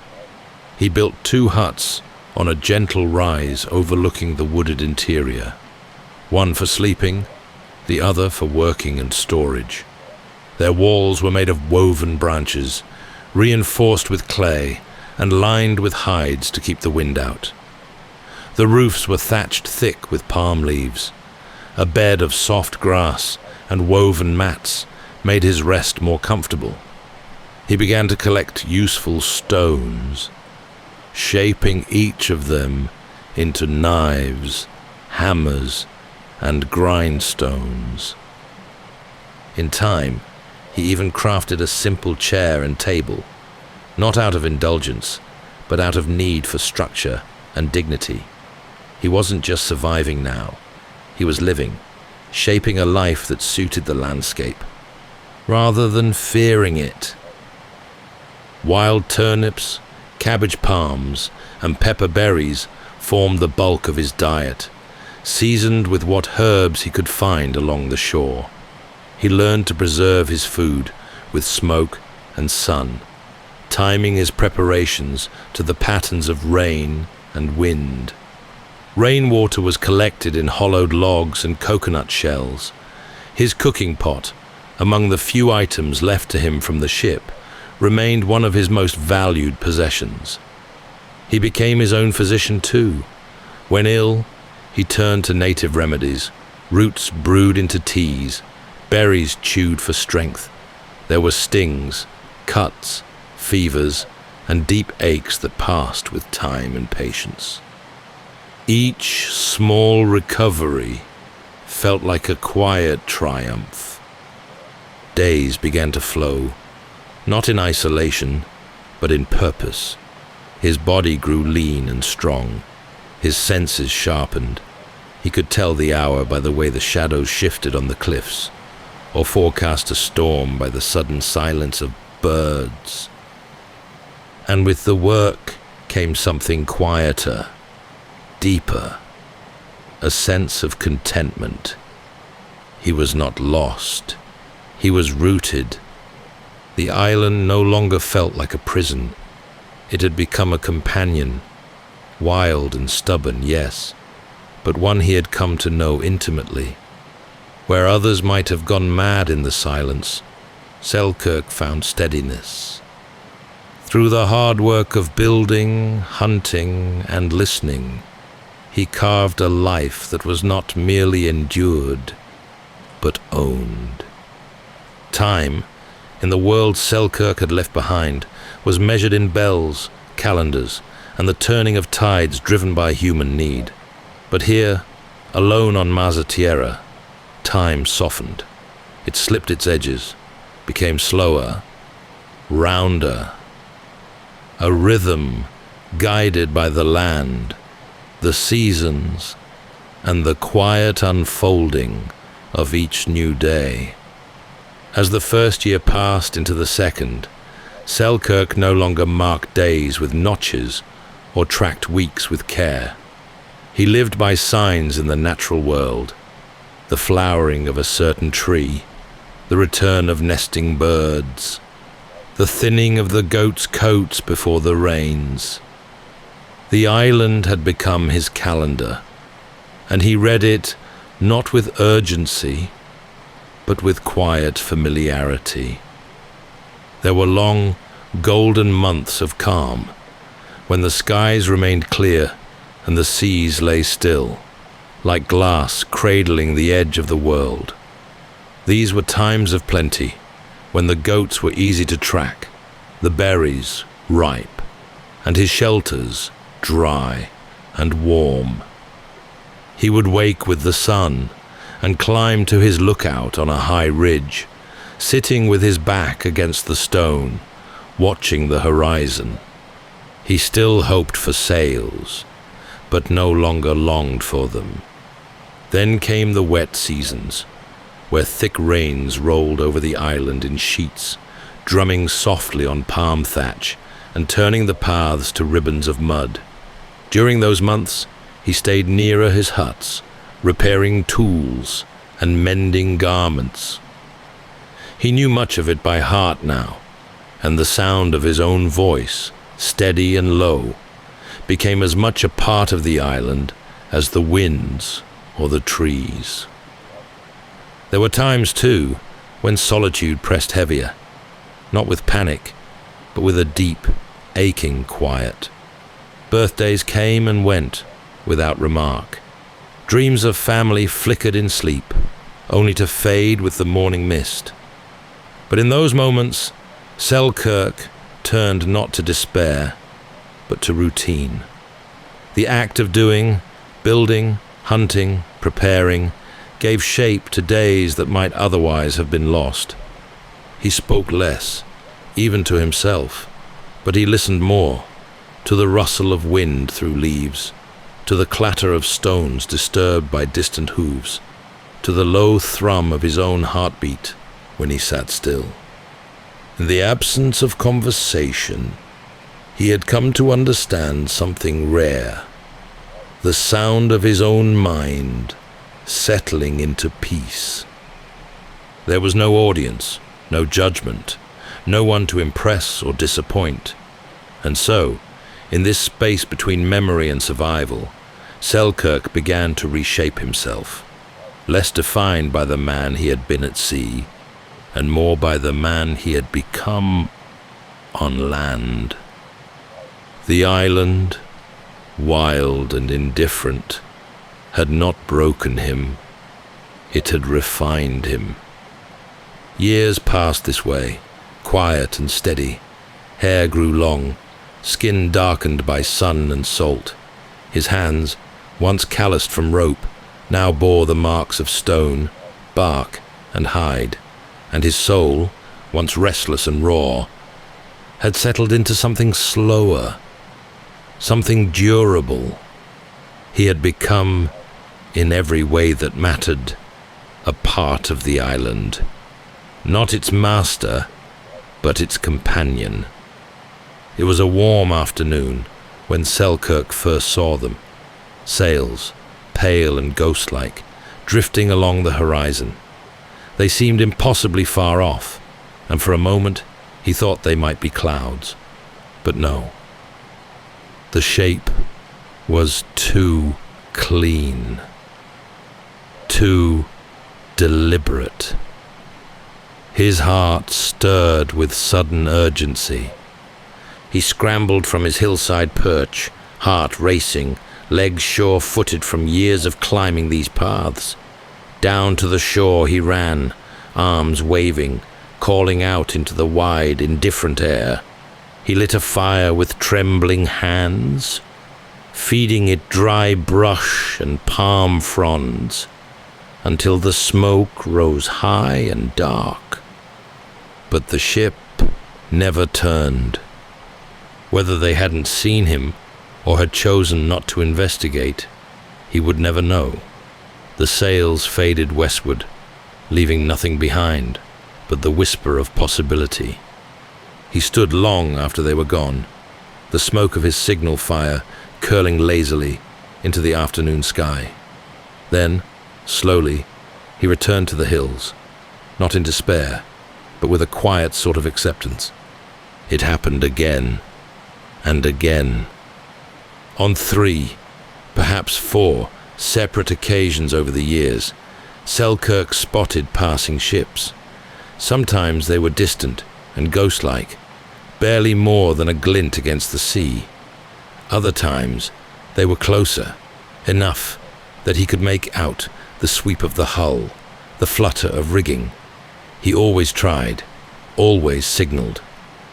Speaker 1: He built 2 huts on a gentle rise overlooking the wooded interior, one for sleeping, the other for working and storage. Their walls were made of woven branches, reinforced with clay and lined with hides to keep the wind out. The roofs were thatched thick with palm leaves. A bed of soft grass and woven mats made his rest more comfortable. He began to collect useful stones, shaping each of them into knives, hammers, and grindstones. In time, he even crafted a simple chair and table, not out of indulgence, but out of need for structure and dignity. He wasn't just surviving now, he was living, shaping a life that suited the landscape, rather than fearing it. Wild turnips, cabbage palms, and pepper berries formed the bulk of his diet, seasoned with what herbs he could find along the shore. He learned to preserve his food with smoke and sun, timing his preparations to the patterns of rain and wind. Rainwater was collected in hollowed logs and coconut shells. His cooking pot, among the few items left to him from the ship, remained one of his most valued possessions. He became his own physician too. When ill, he turned to native remedies, roots brewed into teas, berries chewed for strength. There were stings, cuts, fevers, and deep aches that passed with time and patience. Each small recovery felt like a quiet triumph. Days began to flow, not in isolation, but in purpose. His body grew lean and strong, his senses sharpened. He could tell the hour by the way the shadows shifted on the cliffs, or forecast a storm by the sudden silence of birds. And with the work came something quieter, deeper, a sense of contentment. He was not lost. He was rooted. The island no longer felt like a prison. It had become a companion, wild and stubborn, yes, but one he had come to know intimately. Where others might have gone mad in the silence, Selkirk found steadiness. Through the hard work of building, hunting, and listening, he carved a life that was not merely endured, but owned. Time, in the world Selkirk had left behind, was measured in bells, calendars, and the turning of tides driven by human need. But here, alone on Masa Tierra, time softened. It slipped its edges, became slower, rounder. A rhythm guided by the land, the seasons, and the quiet unfolding of each new day. As the first year passed into the second, Selkirk no longer marked days with notches or tracked weeks with care. He lived by signs in the natural world, the flowering of a certain tree, the return of nesting birds, the thinning of the goats' coats before the rains. The island had become his calendar, and he read it not with urgency, but with quiet familiarity. There were long, golden months of calm, when the skies remained clear and the seas lay still, like glass cradling the edge of the world. These were times of plenty, when the goats were easy to track, the berries ripe, and his shelters dry and warm. He would wake with the sun and climb to his lookout on a high ridge, sitting with his back against the stone, watching the horizon. He still hoped for sails, but no longer longed for them. Then came the wet seasons, where thick rains rolled over the island in sheets, drumming softly on palm thatch and turning the paths to ribbons of mud. During those months, he stayed nearer his huts, repairing tools and mending garments. He knew much of it by heart now, and the sound of his own voice, steady and low, became as much a part of the island as the winds or the trees. There were times, too, when solitude pressed heavier, not with panic, but with a deep, aching quiet. Birthdays came and went without remark. Dreams of family flickered in sleep, only to fade with the morning mist. But in those moments, Selkirk turned not to despair, but to routine. The act of doing, building, hunting, preparing, gave shape to days that might otherwise have been lost. He spoke less, even to himself, but he listened more, to the rustle of wind through leaves, to the clatter of stones disturbed by distant hooves, to the low thrum of his own heartbeat when he sat still. In the absence of conversation, he had come to understand something rare, the sound of his own mind settling into peace. There was no audience, no judgment, no one to impress or disappoint. And so, in this space between memory and survival, Selkirk began to reshape himself, less defined by the man he had been at sea, and more by the man he had become on land. The island, wild and indifferent, had not broken him, it had refined him. Years passed this way, quiet and steady. Hair grew long, skin darkened by sun and salt. His hands, once calloused from rope, now bore the marks of stone, bark, and hide, and his soul, once restless and raw, had settled into something slower, something durable. He had become, in every way that mattered, a part of the island, not its master, but its companion. It was a warm afternoon when Selkirk first saw them, sails, pale and ghost-like, drifting along the horizon. They seemed impossibly far off, and for a moment he thought they might be clouds. But no. The shape was too clean, too deliberate. His heart stirred with sudden urgency. He scrambled from his hillside perch, heart racing, legs sure-footed from years of climbing these paths. Down to the shore he ran, arms waving, calling out into the wide, indifferent air. He lit a fire with trembling hands, feeding it dry brush and palm fronds. until the smoke rose high and dark. But the ship never turned. Whether they hadn't seen him or had chosen not to investigate, he would never know. The sails faded westward, leaving nothing behind but the whisper of possibility. He stood long after they were gone, the smoke of his signal fire curling lazily into the afternoon sky. Then, slowly, he returned to the hills, not in despair, but with a quiet sort of acceptance. It happened again and again. On 3, perhaps 4, separate occasions over the years, Selkirk spotted passing ships. Sometimes they were distant and ghost-like, barely more than a glint against the sea. Other times they were closer, enough that he could make out the sweep of the hull, the flutter of rigging. He always tried, always signaled.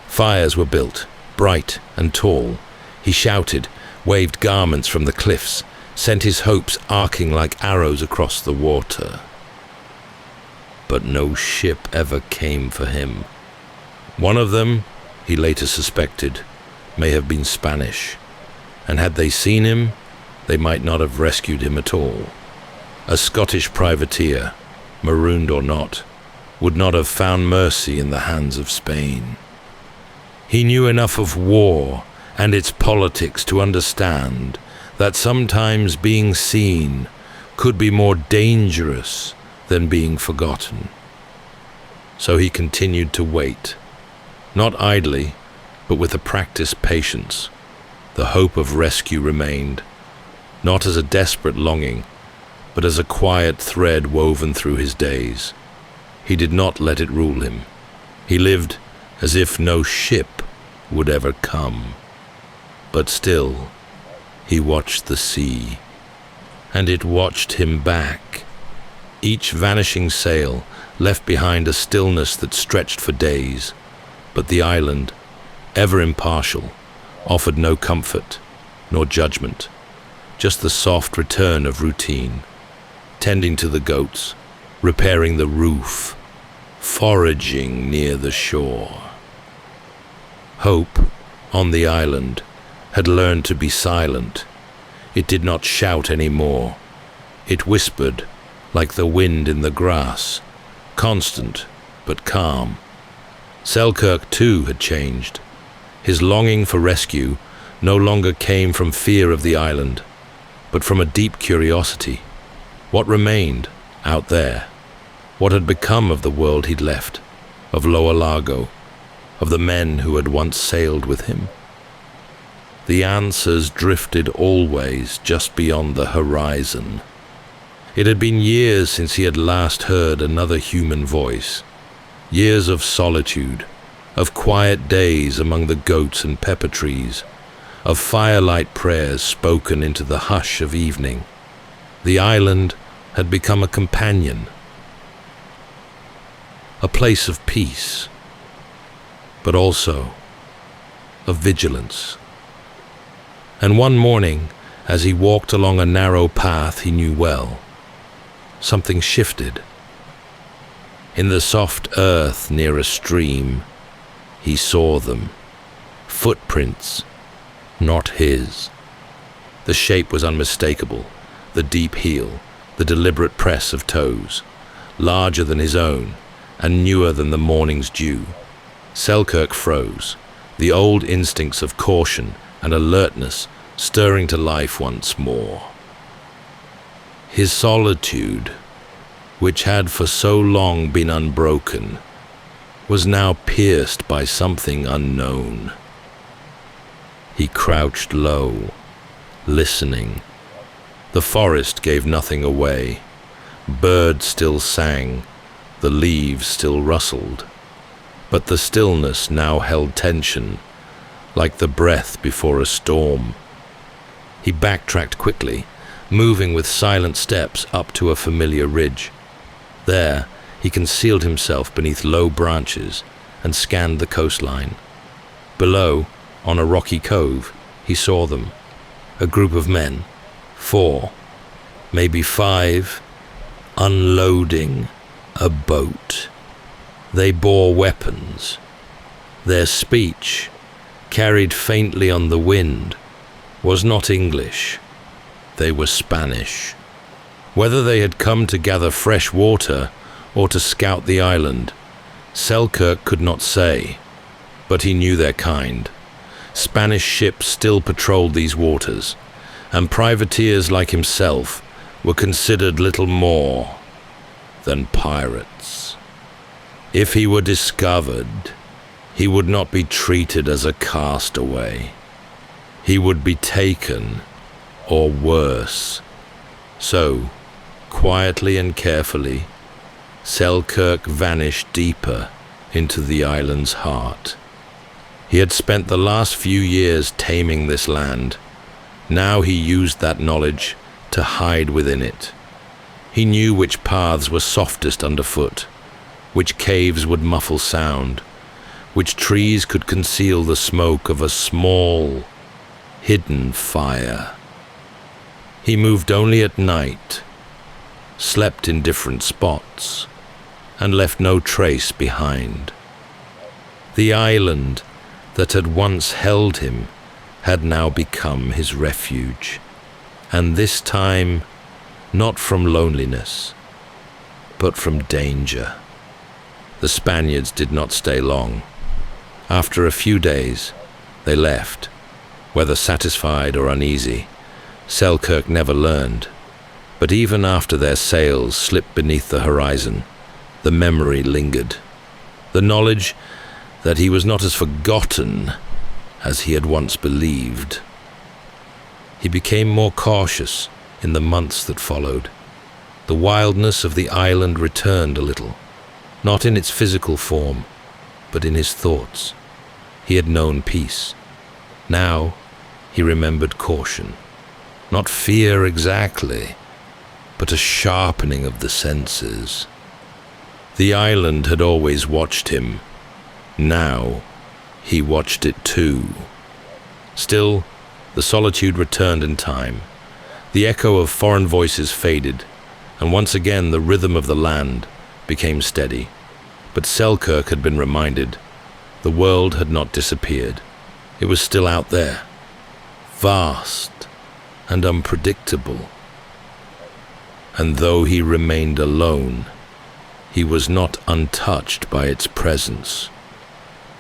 Speaker 1: Fires were built, bright and tall. He shouted, waved garments from the cliffs, sent his hopes arcing like arrows across the water. But no ship ever came for him. One of them, he later suspected, may have been Spanish, and had they seen him, they might not have rescued him at all. A Scottish privateer, marooned or not, would not have found mercy in the hands of Spain. He knew enough of war and its politics to understand that sometimes being seen could be more dangerous than being forgotten. So he continued to wait, not idly, but with a practiced patience. The hope of rescue remained, not as a desperate longing, but as a quiet thread woven through his days. He did not let it rule him. He lived as if no ship would ever come. But still, he watched the sea, and it watched him back. Each vanishing sail left behind a stillness that stretched for days, but the island, ever impartial, offered no comfort nor judgment, just the soft return of routine, tending to the goats, repairing the roof, foraging near the shore. Hope, on the island, had learned to be silent. It did not shout any more. It whispered like the wind in the grass, constant but calm. Selkirk, too, had changed. His longing for rescue no longer came from fear of the island, but from a deep curiosity. What remained out there? What had become of the world he'd left, of Lower Largo, of the men who had once sailed with him? The answers drifted always just beyond the horizon. It had been years since he had last heard another human voice. Years of solitude, of quiet days among the goats and pepper trees, of firelight prayers spoken into the hush of evening. The island had become a companion, a place of peace, but also of vigilance. And one morning, as he walked along a narrow path he knew well, something shifted. In the soft earth near a stream, he saw them. Footprints, not his. The shape was unmistakable, the deep heel, the deliberate press of toes, larger than his own and newer than the morning's dew. Selkirk froze, the old instincts of caution and alertness stirring to life once more. His solitude, which had for so long been unbroken, was now pierced by something unknown. He crouched low, listening. The forest gave nothing away. Birds still sang, the leaves still rustled, but the stillness now held tension, like the breath before a storm. He backtracked quickly, moving with silent steps up to a familiar ridge. There, he concealed himself beneath low branches and scanned the coastline. Below, on a rocky cove, he saw them, a group of men, 4, maybe 5, unloading a boat. They bore weapons. Their speech, carried faintly on the wind, was not English. They were Spanish. Whether they had come to gather fresh water or to scout the island, Selkirk could not say, but he knew their kind. Spanish ships still patrolled these waters, and privateers like himself were considered little more than pirates. If he were discovered, he would not be treated as a castaway. He would be taken, or worse. So, quietly and carefully, Selkirk vanished deeper into the island's heart. He had spent the last few years taming this land. Now he used that knowledge to hide within it. He knew which paths were softest underfoot, which caves would muffle sound, which trees could conceal the smoke of a small, hidden fire. He moved only at night, slept in different spots, and left no trace behind. The island that had once held him had now become his refuge, and this time not from loneliness, but from danger. The Spaniards did not stay long. After a few days, they left. Whether satisfied or uneasy, Selkirk never learned. But even after their sails slipped beneath the horizon, the memory lingered. The knowledge that he was not as forgotten as he had once believed. He became more cautious in the months that followed. The wildness of the island returned a little, not in its physical form, but in his thoughts. He had known peace. Now he remembered caution. Not fear exactly, but a sharpening of the senses. The island had always watched him. Now he watched it too. Still, the solitude returned in time. The echo of foreign voices faded, and once again the rhythm of the land became steady. But Selkirk had been reminded. The world had not disappeared. It was still out there, vast and unpredictable. And though he remained alone, he was not untouched by its presence.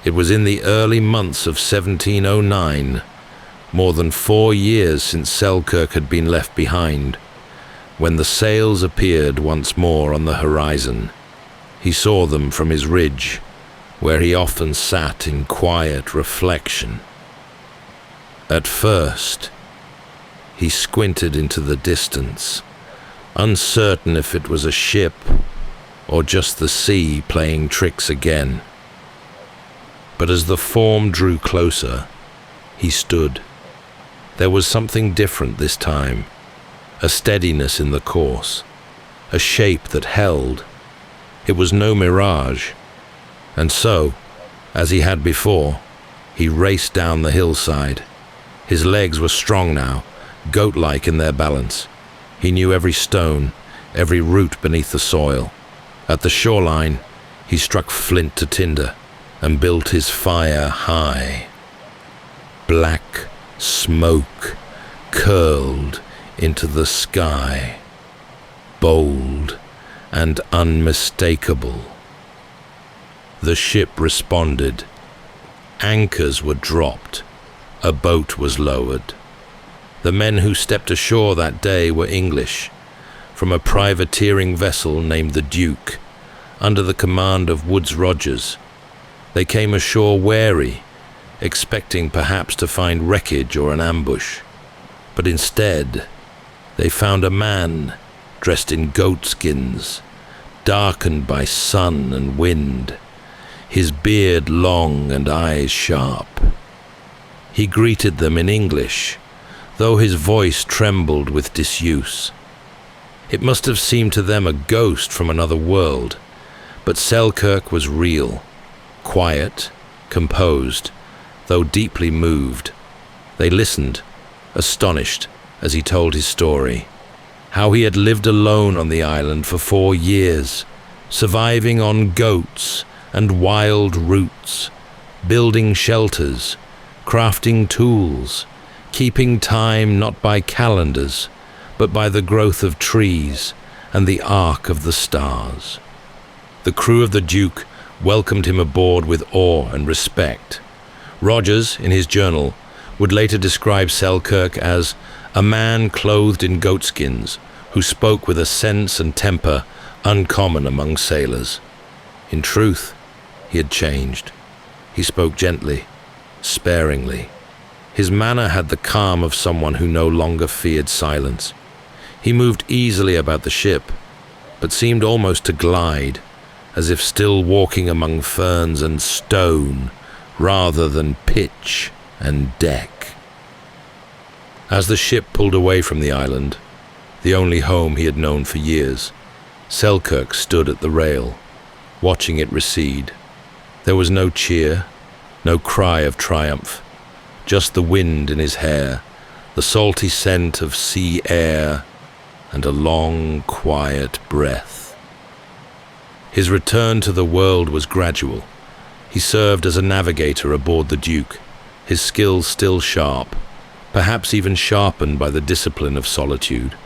Speaker 1: It was in the early months of 1709, more than 4 years since Selkirk had been left behind, when the sails appeared once more on the horizon. He saw them from his ridge, where he often sat in quiet reflection. At first, he squinted into the distance, uncertain if it was a ship or just the sea playing tricks again. But as the form drew closer, he stood. There was something different this time, a steadiness in the course, a shape that held. It was no mirage. And so, as he had before, he raced down the hillside. His legs were strong now, goat-like in their balance. He knew every stone, every root beneath the soil. At the shoreline, he struck flint to tinder and built his fire high. Black smoke curled into the sky, bold and unmistakable. The ship responded. Anchors were dropped. A boat was lowered. The men who stepped ashore that day were English, from a privateering vessel named the Duke, under the command of Woodes Rogers. They came ashore wary, expecting perhaps to find wreckage or an ambush. But instead, they found a man dressed in goatskins, darkened by sun and wind, his beard long and eyes sharp. He greeted them in English, though his voice trembled with disuse. It must have seemed to them a ghost from another world, but Selkirk was real, quiet, composed, though deeply moved. They listened, astonished, as he told his story, how he had lived alone on the island for 4 years, surviving on goats and wild roots, building shelters, crafting tools, keeping time not by calendars, but by the growth of trees and the arc of the stars. The crew of the Duke welcomed him aboard with awe and respect. Rogers, in his journal, would later describe Selkirk as a man clothed in goatskins who spoke with a sense and temper uncommon among sailors. In truth, he had changed. He spoke gently, sparingly. His manner had the calm of someone who no longer feared silence. He moved easily about the ship, but seemed almost to glide, as if still walking among ferns and stone, rather than pitch and deck. As the ship pulled away from the island, the only home he had known for years, Selkirk stood at the rail, watching it recede. There was no cheer, no cry of triumph, just the wind in his hair, the salty scent of sea air, and a long, quiet breath. His return to the world was gradual. He served as a navigator aboard the Duke, his skills still sharp, perhaps even sharpened by the discipline of solitude.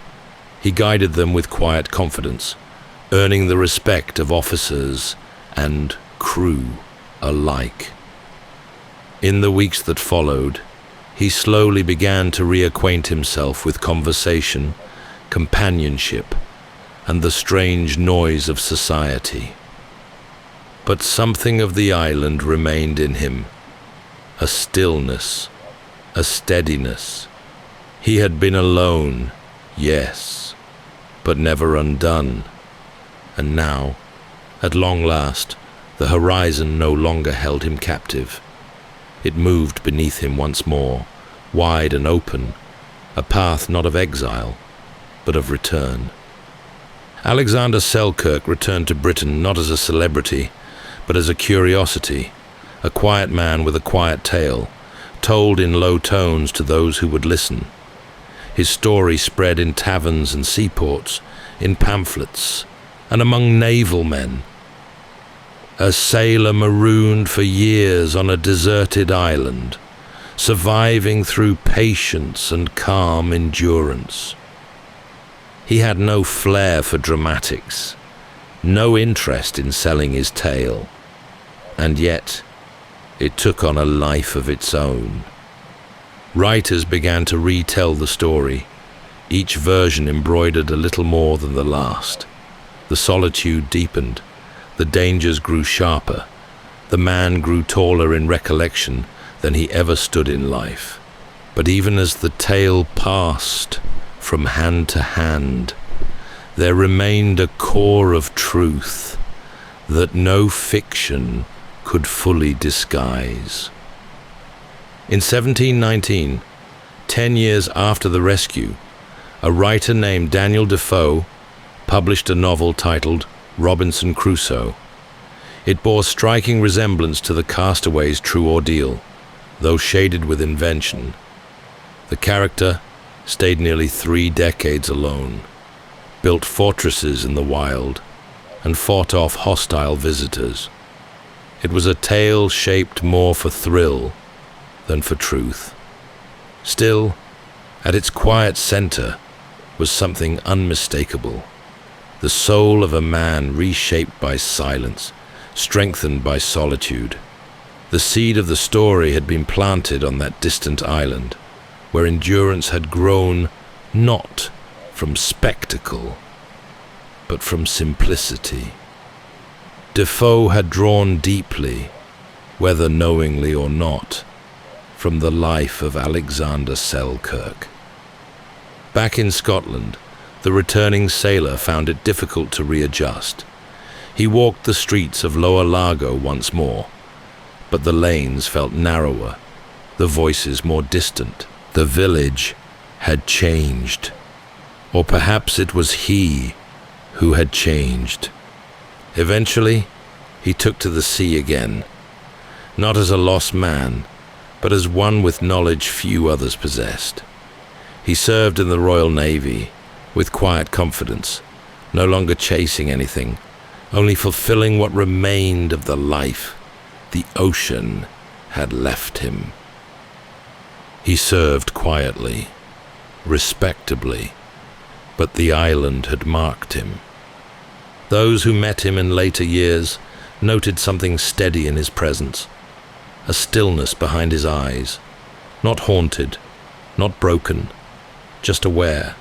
Speaker 1: He guided them with quiet confidence, earning the respect of officers and crew alike. In the weeks that followed, he slowly began to reacquaint himself with conversation, companionship, and the strange noise of society. But something of the island remained in him, a stillness, a steadiness. He had been alone, yes, but never undone. And now, at long last, the horizon no longer held him captive. It moved beneath him once more, wide and open, a path not of exile, but of return. Alexander Selkirk returned to Britain not as a celebrity, but as a curiosity, a quiet man with a quiet tale, told in low tones to those who would listen. His story spread in taverns and seaports, in pamphlets, and among naval men. A sailor marooned for years on a deserted island, surviving through patience and calm endurance. He had no flair for dramatics, no interest in selling his tale, and yet it took on a life of its own. Writers began to retell the story, each version embroidered a little more than the last. The solitude deepened, the dangers grew sharper, the man grew taller in recollection than he ever stood in life. But even as the tale passed from hand to hand, there remained a core of truth that no fiction could fully disguise. In 1719, 10 years after the rescue, a writer named Daniel Defoe published a novel titled Robinson Crusoe. It bore striking resemblance to the Castaway's true ordeal, though shaded with invention. The character stayed nearly 3 decades alone, built fortresses in the wild, and fought off hostile visitors. It was a tale shaped more for thrill than for truth. Still, at its quiet center was something unmistakable. The soul of a man reshaped by silence, strengthened by solitude. The seed of the story had been planted on that distant island, where endurance had grown not from spectacle, but from simplicity. Defoe had drawn deeply, whether knowingly or not, from the life of Alexander Selkirk. Back in Scotland, the returning sailor found it difficult to readjust. He walked the streets of Lower Largo once more, but the lanes felt narrower, the voices more distant. The village had changed, or perhaps it was he who had changed. Eventually, he took to the sea again, not as a lost man, but as one with knowledge few others possessed. He served in the Royal Navy, with quiet confidence, no longer chasing anything, only fulfilling what remained of the life the ocean had left him. He served quietly, respectably, but the island had marked him. Those who met him in later years noted something steady in his presence, a stillness behind his eyes, not haunted, not broken, just aware.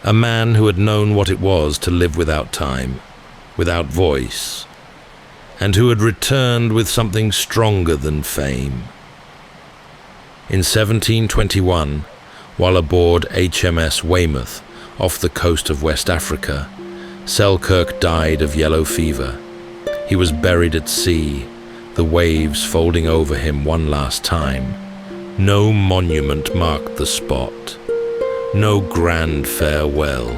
Speaker 1: A man who had known what it was to live without time, without voice, and who had returned with something stronger than fame. In 1721, while aboard HMS Weymouth off the coast of West Africa, Selkirk died of yellow fever. He was buried at sea, the waves folding over him one last time. No monument marked the spot, no grand farewell,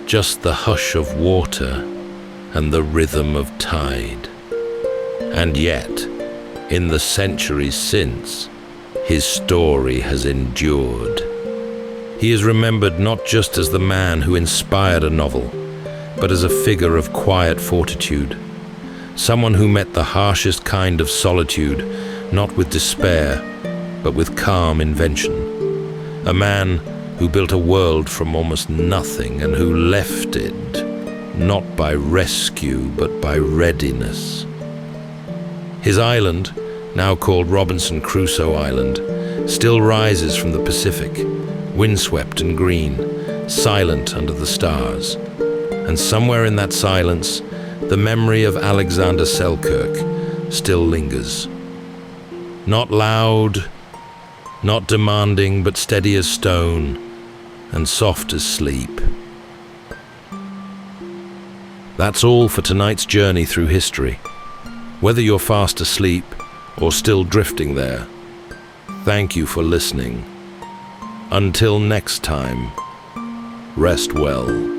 Speaker 1: just the hush of water and the rhythm of tide. And yet, in the centuries since, his story has endured. He is remembered not just as the man who inspired a novel, but as a figure of quiet fortitude, someone who met the harshest kind of solitude, not with despair, but with calm invention. A man who built a world from almost nothing and who left it, not by rescue, but by readiness. His island, now called Robinson Crusoe Island, still rises from the Pacific, windswept and green, silent under the stars. And somewhere in that silence, the memory of Alexander Selkirk still lingers. Not loud, not demanding, but steady as stone and soft as sleep. That's all for tonight's journey through history. Whether you're fast asleep or still drifting there, thank you for listening. Until next time, rest well.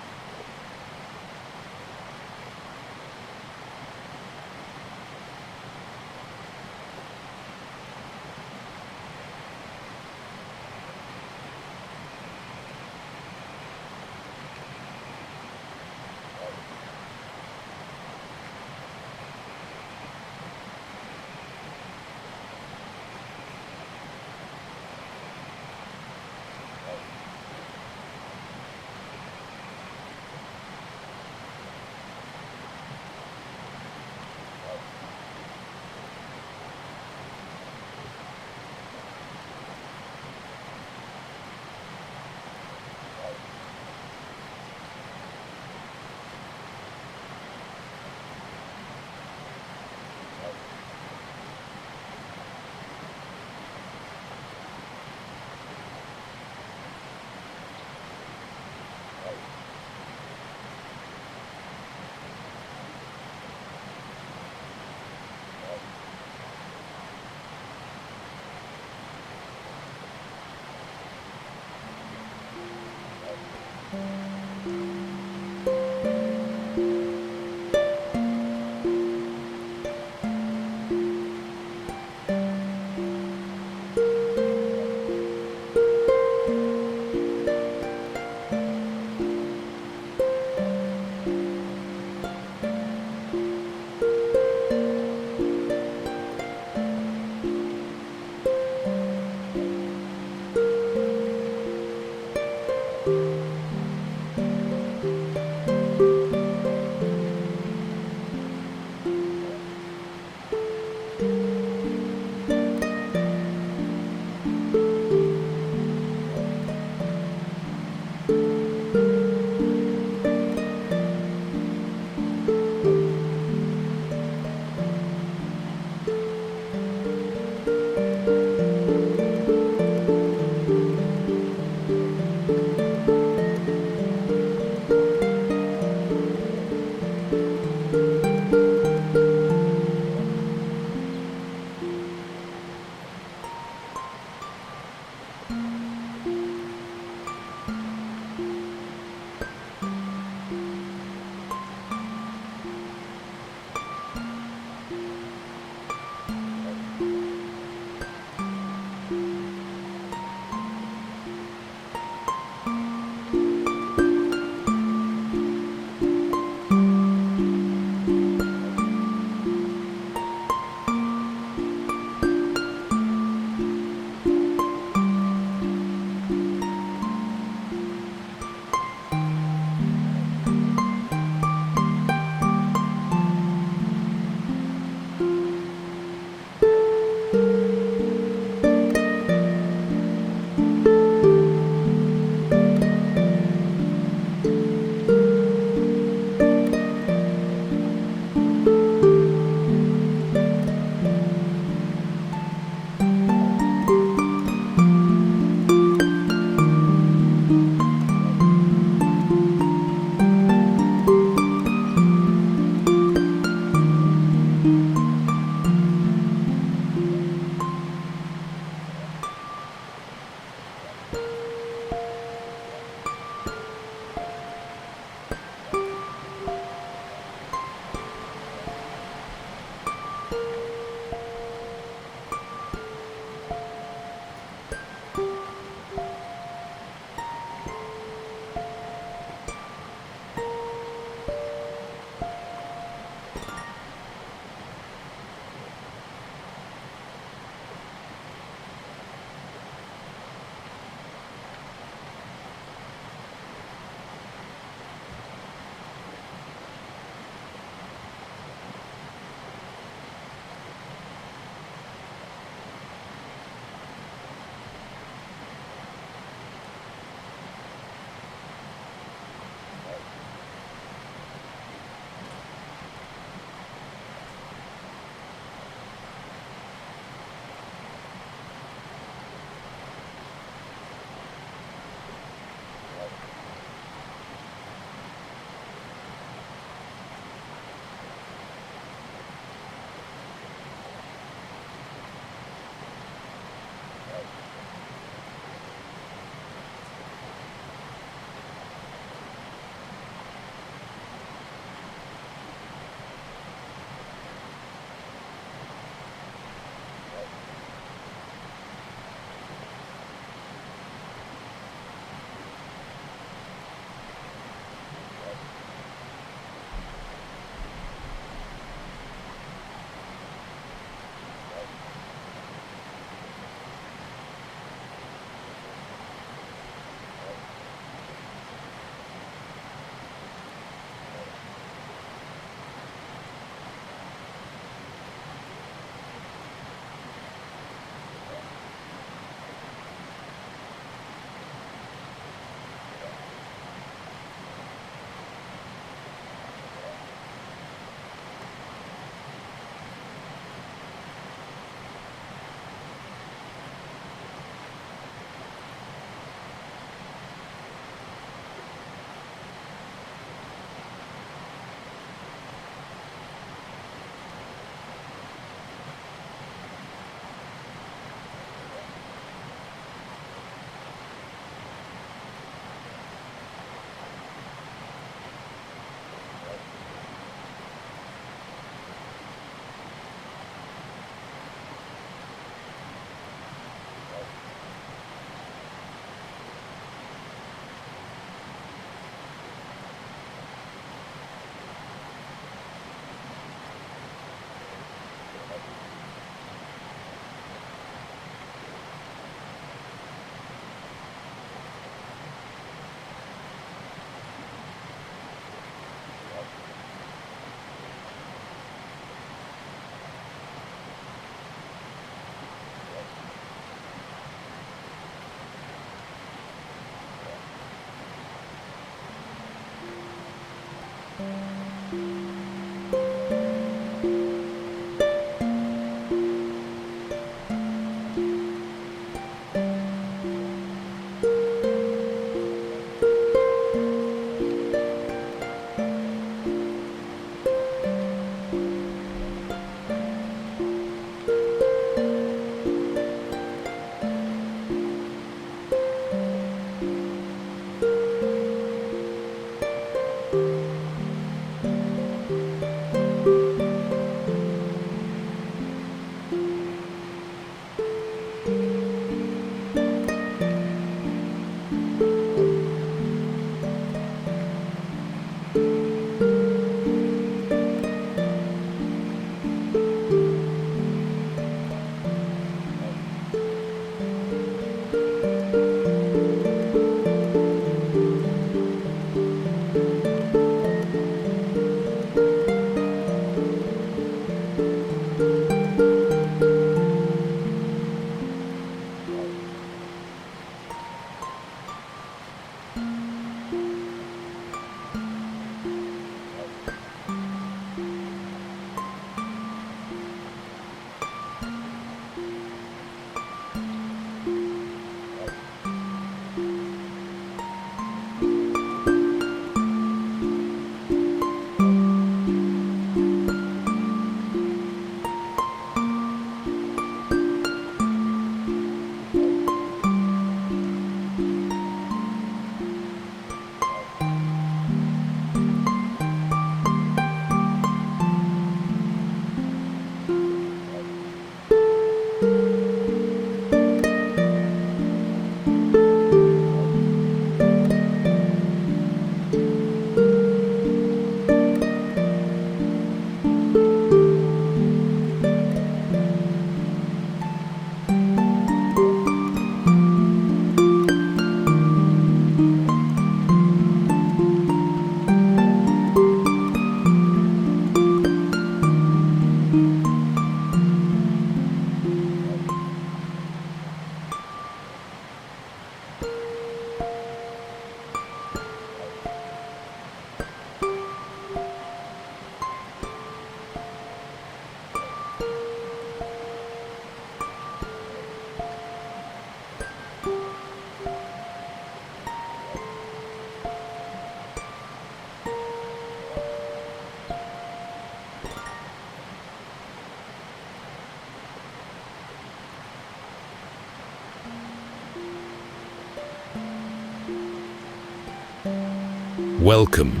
Speaker 1: Welcome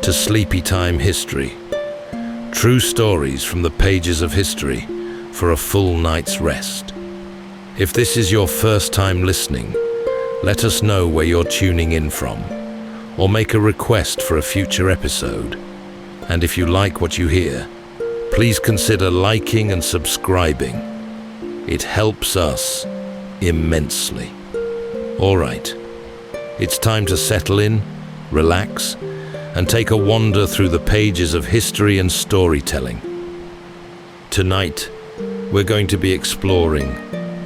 Speaker 1: to Sleepytime History. True stories from the pages of history for a full night's rest. If this is your first time listening, let us know where you're tuning in from, or make a request for a future episode. And if you like what you hear, please consider liking and subscribing. It helps us immensely. All right, it's time to settle in, relax, and take a wander through the pages of history and storytelling. Tonight, we're going to be exploring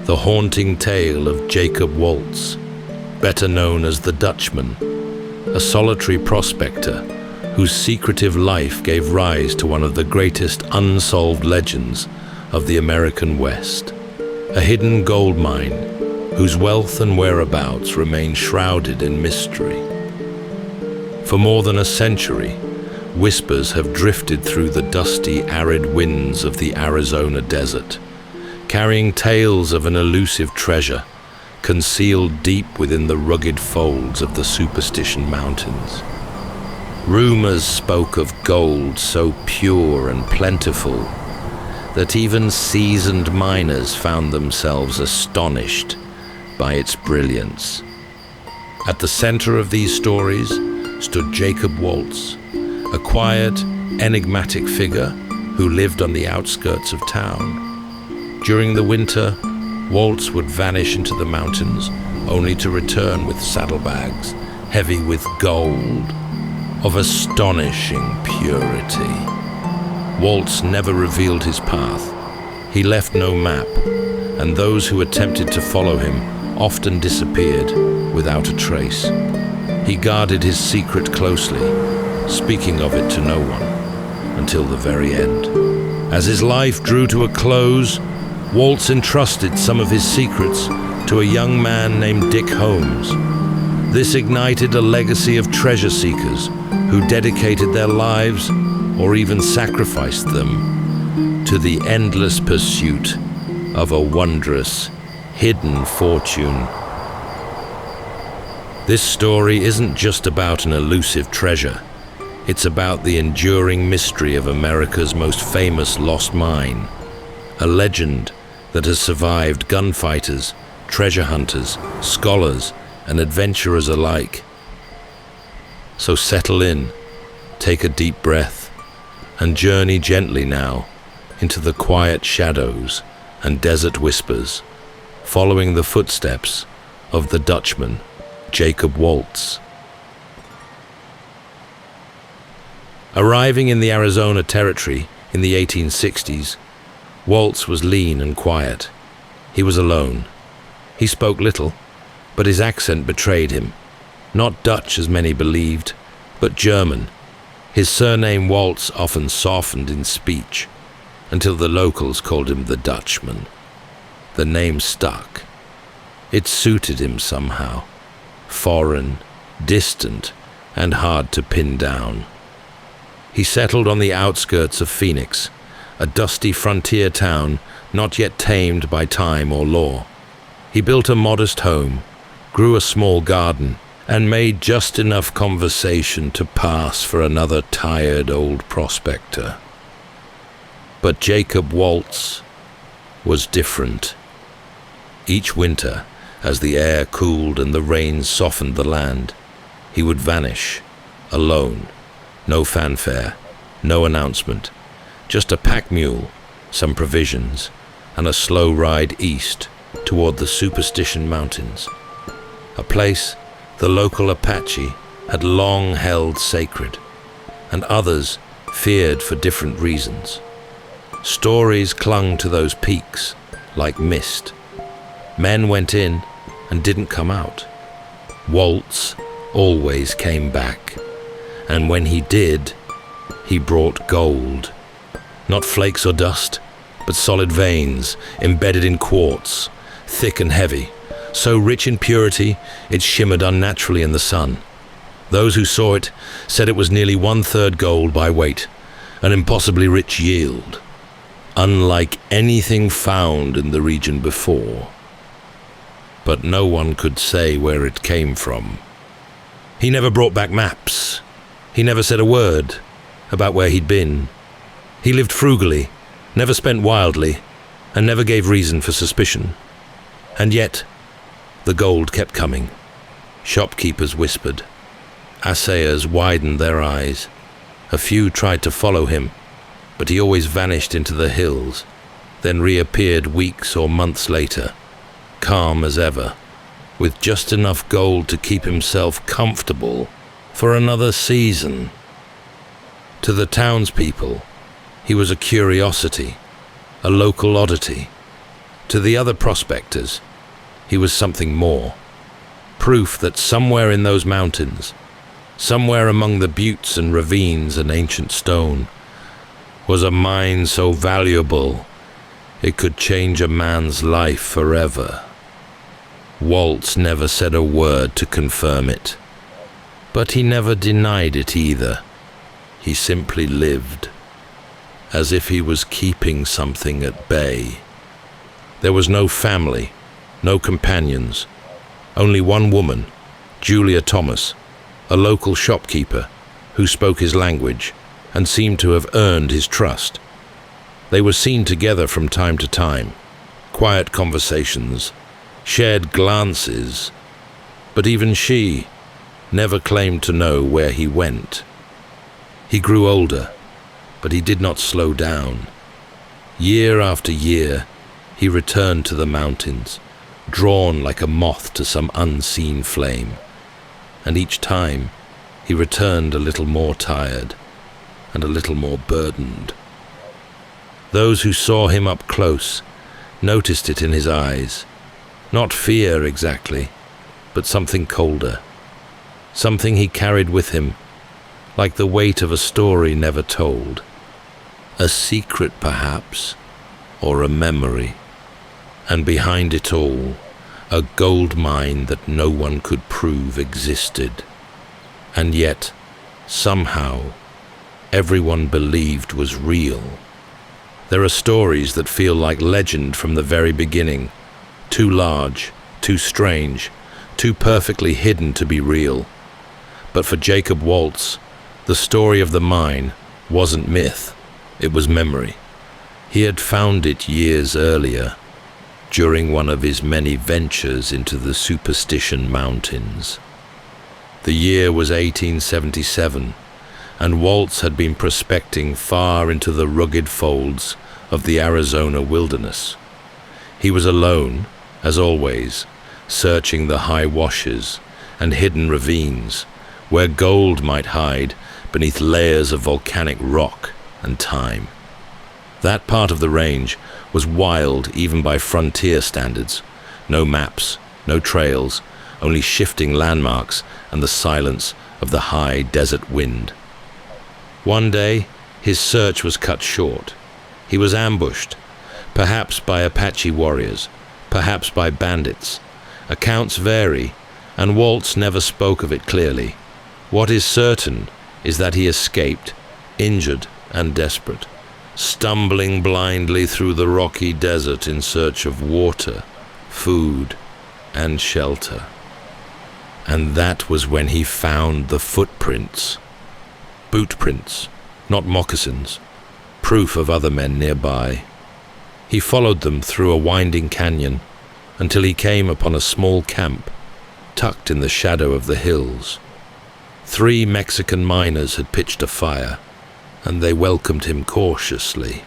Speaker 1: the haunting tale of Jacob Waltz, better known as the Dutchman, a solitary prospector whose secretive life gave rise to one of the greatest unsolved legends of the American West, a hidden gold mine whose wealth and whereabouts remain shrouded in mystery. For more than a century, whispers have drifted through the dusty, arid winds of the Arizona desert, carrying tales of an elusive treasure concealed deep within the rugged folds of the Superstition Mountains. Rumors spoke of gold so pure and plentiful that even seasoned miners found themselves astonished by its brilliance. At the center of these stories stood Jacob Waltz, a quiet, enigmatic figure who lived on the outskirts of town. During the winter, Waltz would vanish into the mountains, only to return with saddlebags heavy with gold of astonishing purity. Waltz never revealed his path. He left no map, and those who attempted to follow him often disappeared without a trace. He guarded his secret closely, speaking of it to no one, until the very end. As his life drew to a close, Waltz entrusted some of his secrets to a young man named Dick Holmes. This ignited a legacy of treasure seekers who dedicated their lives, or even sacrificed them, to the endless pursuit of a wondrous, hidden fortune. This story isn't just about an elusive treasure. It's about the enduring mystery of America's most famous lost mine, a legend that has survived gunfighters, treasure hunters, scholars, and adventurers alike. So settle in, take a deep breath, and journey gently now into the quiet shadows and desert whispers, following the footsteps of the Dutchman, Jacob Waltz. Arriving in the Arizona Territory in the 1860s, Waltz was lean and quiet. He was alone. He spoke little, but his accent betrayed him. Not Dutch as many believed, but German. His surname Waltz often softened in speech, until the locals called him the Dutchman. The name stuck. It suited him somehow. Foreign, distant, and hard to pin down. He settled on the outskirts of Phoenix, a dusty frontier town not yet tamed by time or law. He built a modest home, grew a small garden, and made just enough conversation to pass for another tired old prospector. But Jacob Waltz was different. Each winter, as the air cooled and the rains softened the land, he would vanish, alone, no fanfare, no announcement, just a pack mule, some provisions, and a slow ride east toward the Superstition Mountains, a place the local Apache had long held sacred, and others feared for different reasons. Stories clung to those peaks like mist. Men went in and didn't come out. Waltz always came back, and when he did, he brought gold. Not flakes or dust, but solid veins embedded in quartz, thick and heavy, so rich in purity it shimmered unnaturally in the sun. Those who saw it said it was nearly 1/3 gold by weight, an impossibly rich yield, unlike anything found in the region before. But no one could say where it came from. He never brought back maps, He never said a word about where he'd been. He lived frugally, never spent wildly, and never gave reason for suspicion. And yet, the gold kept coming. Shopkeepers whispered. Assayers widened their eyes. A few tried to follow him, but he always vanished into the hills, then reappeared weeks or months later, calm as ever, with just enough gold to keep himself comfortable for another season. To the townspeople, he was a curiosity, a local oddity. To the other prospectors, he was something more. Proof that somewhere in those mountains, somewhere among the buttes and ravines and ancient stone, was a mine so valuable it could change a man's life forever. Waltz never said a word to confirm it, but he never denied it either. He simply lived, as if he was keeping something at bay. There was no family, no companions, only one woman, Julia Thomas, a local shopkeeper who spoke his language and seemed to have earned his trust. They were seen together from time to time, quiet conversations, shared glances, but even she never claimed to know where he went. He grew older, but he did not slow down. Year after year, he returned to the mountains, drawn like a moth to some unseen flame, and each time he returned a little more tired and a little more burdened. Those who saw him up close noticed it in his eyes, not fear exactly, but something colder, something he carried with him, like the weight of a story never told, a secret perhaps, or a memory, and behind it all, a gold mine that no one could prove existed. And yet, somehow, everyone believed was real. There are stories that feel like legend from the very beginning, too large, too strange, too perfectly hidden to be real. But for Jacob Waltz, the story of the mine wasn't myth, it was memory. He had found it years earlier, during one of his many ventures into the Superstition Mountains. The year was 1877, and Waltz had been prospecting far into the rugged folds of the Arizona wilderness. He was alone, as always, searching the high washes and hidden ravines, where gold might hide beneath layers of volcanic rock and time. That part of the range was wild even by frontier standards. No maps, no trails, only shifting landmarks and the silence of the high desert wind. One day, his search was cut short. He was ambushed, perhaps by Apache warriors, perhaps by bandits. Accounts vary, and Waltz never spoke of it clearly. What is certain is that he escaped, injured and desperate, stumbling blindly through the rocky desert in search of water, food, and shelter. And that was when he found the footprints. Boot prints, not moccasins, proof of other men nearby. He followed them through a winding canyon until he came upon a small camp tucked in the shadow of the hills. 3 Mexican miners had pitched a fire, and they welcomed him cautiously.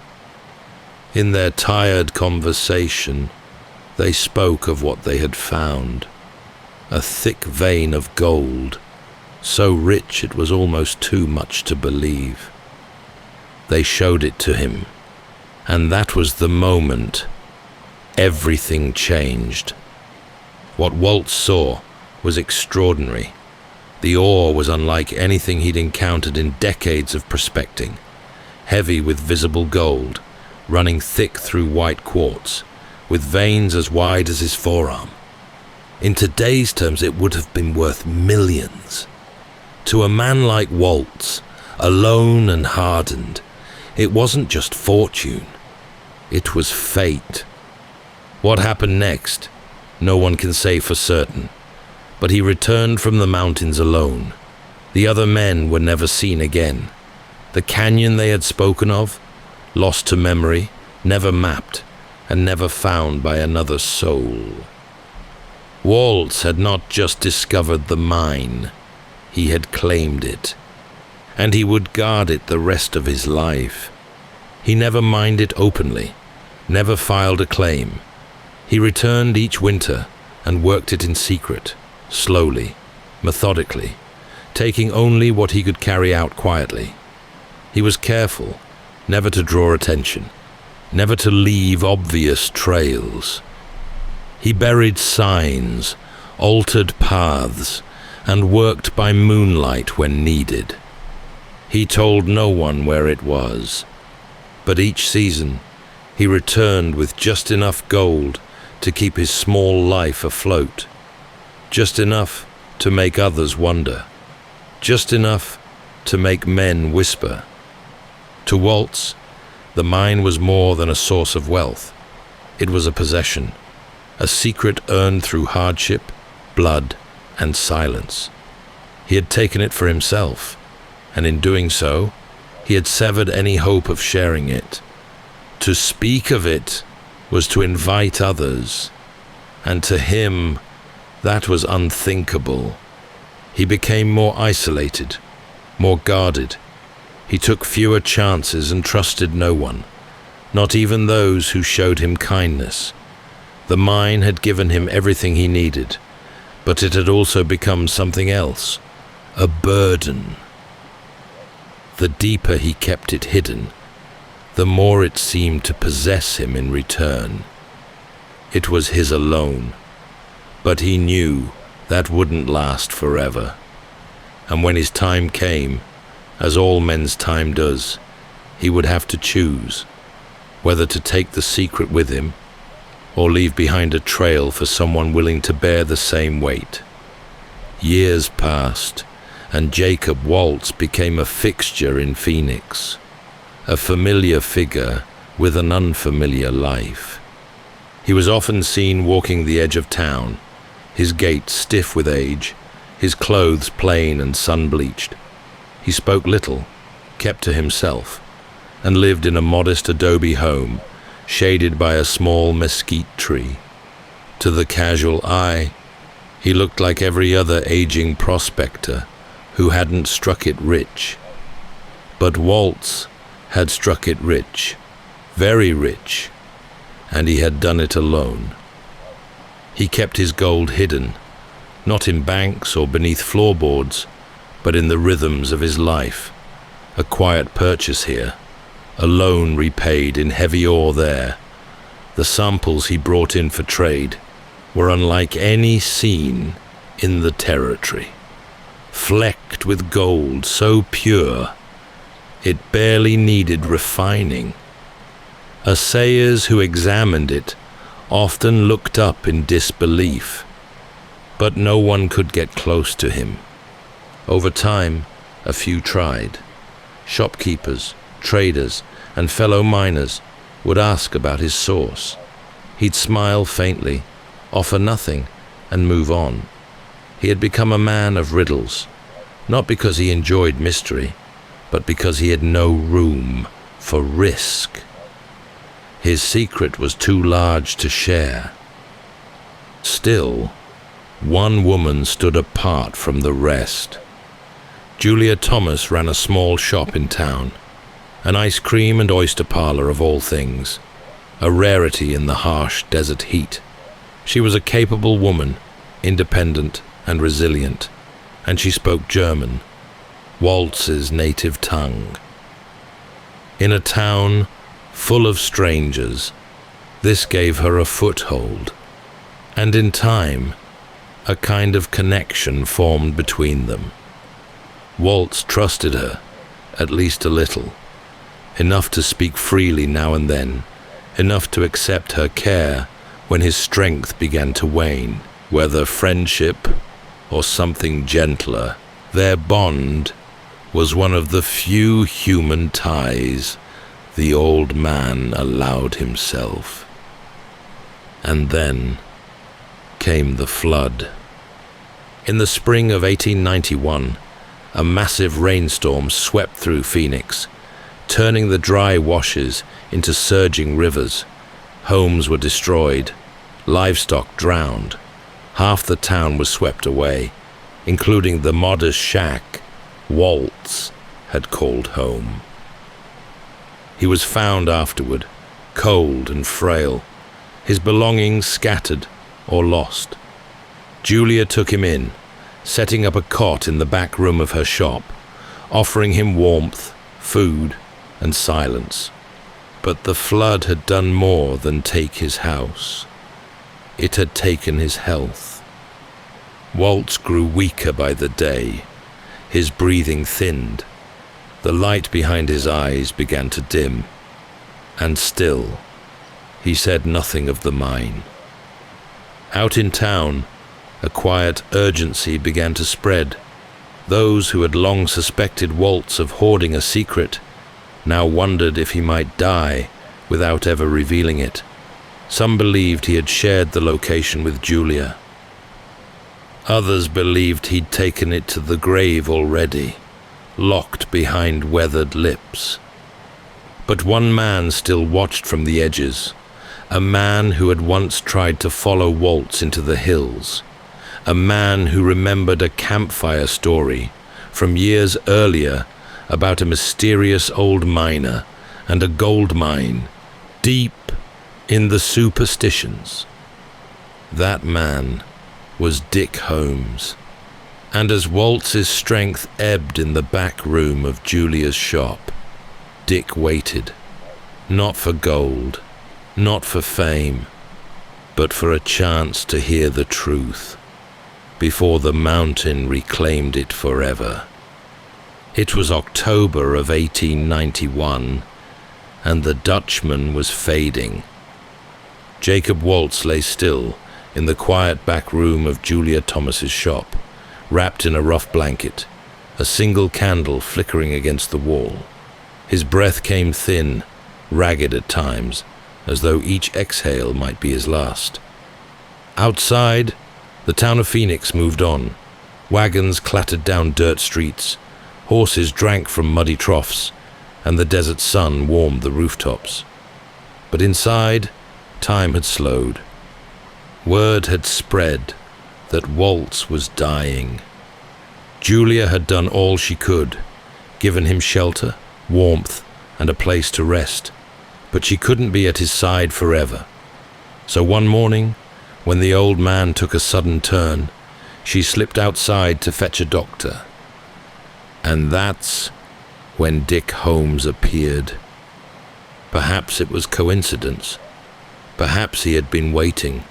Speaker 1: In their tired conversation, they spoke of what they had found, a thick vein of gold, so rich it was almost too much to believe. They showed it to him, and that was the moment everything changed. What Waltz saw was extraordinary. The ore was unlike anything he'd encountered in decades of prospecting, heavy with visible gold, running thick through white quartz, with veins as wide as his forearm. In today's terms, it would have been worth millions. To a man like Waltz, alone and hardened, it wasn't just fortune, it was fate. What happened next, no one can say for certain, but he returned from the mountains alone, The other men were never seen again. The canyon they had spoken of, lost to memory, never mapped, and never found by another soul. Waltz had not just discovered the mine, he had claimed it, and he would guard it the rest of his life. He never mined it openly, never filed a claim. He returned each winter and worked it in secret, slowly, methodically, taking only what he could carry out quietly. He was careful never to draw attention, never to leave obvious trails. He buried signs, altered paths, and worked by moonlight when needed. He told no one where it was, but each season he returned with just enough gold to keep his small life afloat, just enough to make others wonder, just enough to make men whisper. To Waltz, the mine was more than a source of wealth. It was a possession, a secret earned through hardship, blood, and silence. He had taken it for himself, and in doing so, he had severed any hope of sharing it. To speak of it was to invite others, and to him, that was unthinkable. He became more isolated, more guarded. He took fewer chances and trusted no one, not even those who showed him kindness. The mine had given him everything he needed, but it had also become something else, a burden. The deeper he kept it hidden, the more it seemed to possess him in return. It was his alone, but he knew that wouldn't last forever. And when his time came, as all men's time does, he would have to choose whether to take the secret with him or leave behind a trail for someone willing to bear the same weight. Years passed, and Jacob Waltz became a fixture in Phoenix, a familiar figure with an unfamiliar life. He was often seen walking the edge of town, his gait stiff with age, his clothes plain and sun-bleached. He spoke little, kept to himself, and lived in a modest adobe home, shaded by a small mesquite tree. To the casual eye, he looked like every other aging prospector who hadn't struck it rich. But Waltz had struck it rich, very rich, and he had done it alone. He kept his gold hidden, not in banks or beneath floorboards, but in the rhythms of his life. A quiet purchase here, a loan repaid in heavy ore there. The samples he brought in for trade were unlike any seen in the territory. Flecked with gold so pure, it barely needed refining. Assayers who examined it often looked up in disbelief, but no one could get close to him. Over time, a few tried. Shopkeepers, traders, and fellow miners would ask about his source. He'd smile faintly, offer nothing, and move on. He had become a man of riddles, not because he enjoyed mystery, but because he had no room for risk. His secret was too large to share. Still, one woman stood apart from the rest. Julia Thomas ran a small shop in town, an ice cream and oyster parlor of all things, a rarity in the harsh desert heat. She was a capable woman, independent and resilient, and she spoke German, Waltz's native tongue. In a town full of strangers, this gave her a foothold, and in time, a kind of connection formed between them. Waltz trusted her, at least a little, enough to speak freely now and then, enough to accept her care when his strength began to wane. Whether friendship or something gentler, their bond was one of the few human ties the old man allowed himself. And then came the flood. In the spring of 1891, a massive rainstorm swept through Phoenix, turning the dry washes into surging rivers. Homes were destroyed, livestock drowned. Half the town was swept away, including the modest shack Waltz had called home. He was found afterward, cold and frail, his belongings scattered or lost. Julia took him in, setting up a cot in the back room of her shop, offering him warmth, food, and silence. But the flood had done more than take his house. It had taken his health. Waltz grew weaker by the day. His breathing thinned. The light behind his eyes began to dim. And still, he said nothing of the mine. Out in town, a quiet urgency began to spread. Those who had long suspected Waltz of hoarding a secret now wondered if he might die without ever revealing it. Some believed he had shared the location with Julia. Others believed he'd taken it to the grave already, locked behind weathered lips. But one man still watched from the edges, a man who had once tried to follow Waltz into the hills, a man who remembered a campfire story from years earlier about a mysterious old miner and a gold mine deep in the superstitions. That man was Dick Holmes, and as Waltz's strength ebbed in the back room of Julia's shop, Dick waited, not for gold, not for fame, but for a chance to hear the truth, before the mountain reclaimed it forever. It was October of 1891, and the Dutchman was fading. Jacob Waltz lay still in the quiet back room of Julia Thomas's shop, wrapped in a rough blanket, a single candle flickering against the wall. His breath came thin, ragged at times, as though each exhale might be his last. Outside, the town of Phoenix moved on. Wagons clattered down dirt streets, horses drank from muddy troughs, and the desert sun warmed the rooftops. But inside, time had slowed. Word had spread that Waltz was dying. Julia had done all she could, given him shelter, warmth, and a place to rest, but she couldn't be at his side forever. So one morning, when the old man took a sudden turn, she slipped outside to fetch a doctor. And that's when Dick Holmes appeared. Perhaps it was coincidence. Perhaps he had been waiting.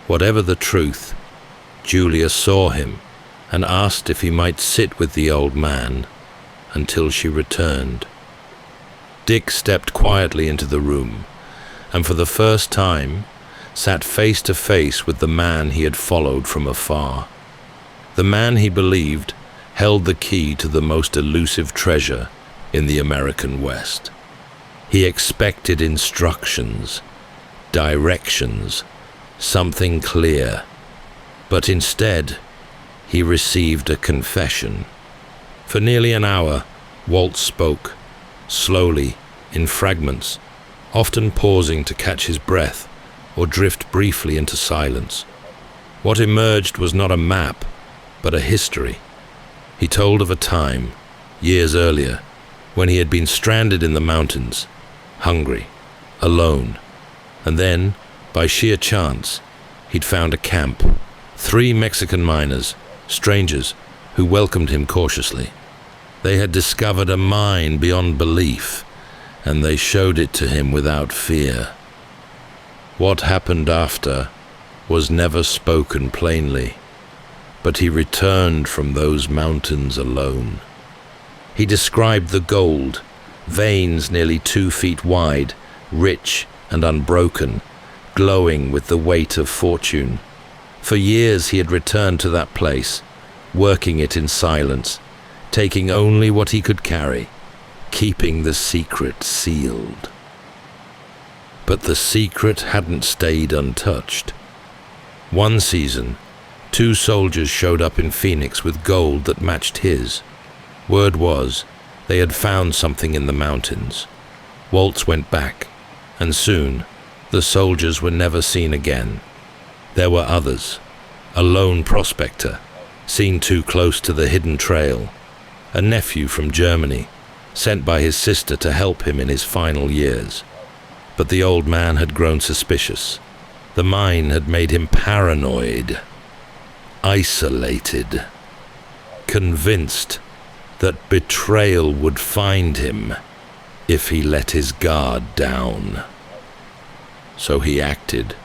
Speaker 1: Whatever the truth, Julia saw him and asked if he might sit with the old man until she returned. Dick stepped quietly into the room, and for the first time sat face to face with the man he had followed from afar. The man he believed held the key to the most elusive treasure in the American West. He expected instructions, directions, something clear, but instead he received a confession. For nearly an hour, Waltz spoke, slowly, in fragments, often pausing to catch his breath or drift briefly into silence. What emerged was not a map, but a history. He told of a time, years earlier, when he had been stranded in the mountains, hungry, alone, and then, by sheer chance, he'd found a camp, 3 Mexican miners, strangers, who welcomed him cautiously. They had discovered a mine beyond belief, and they showed it to him without fear. What happened after was never spoken plainly, but he returned from those mountains alone. He described the gold, veins nearly 2 feet wide, rich and unbroken, glowing with the weight of fortune. For years he had returned to that place, working it in silence, taking only what he could carry, keeping the secret sealed. But the secret hadn't stayed untouched. One season, 2 soldiers showed up in Phoenix with gold that matched his. Word was, they had found something in the mountains. Waltz went back, and soon, the soldiers were never seen again. There were others. A lone prospector, seen too close to the hidden trail. A nephew from Germany, sent by his sister to help him in his final years. But the old man had grown suspicious. The mine had made him paranoid, isolated, convinced that betrayal would find him if he let his guard down. So he acted.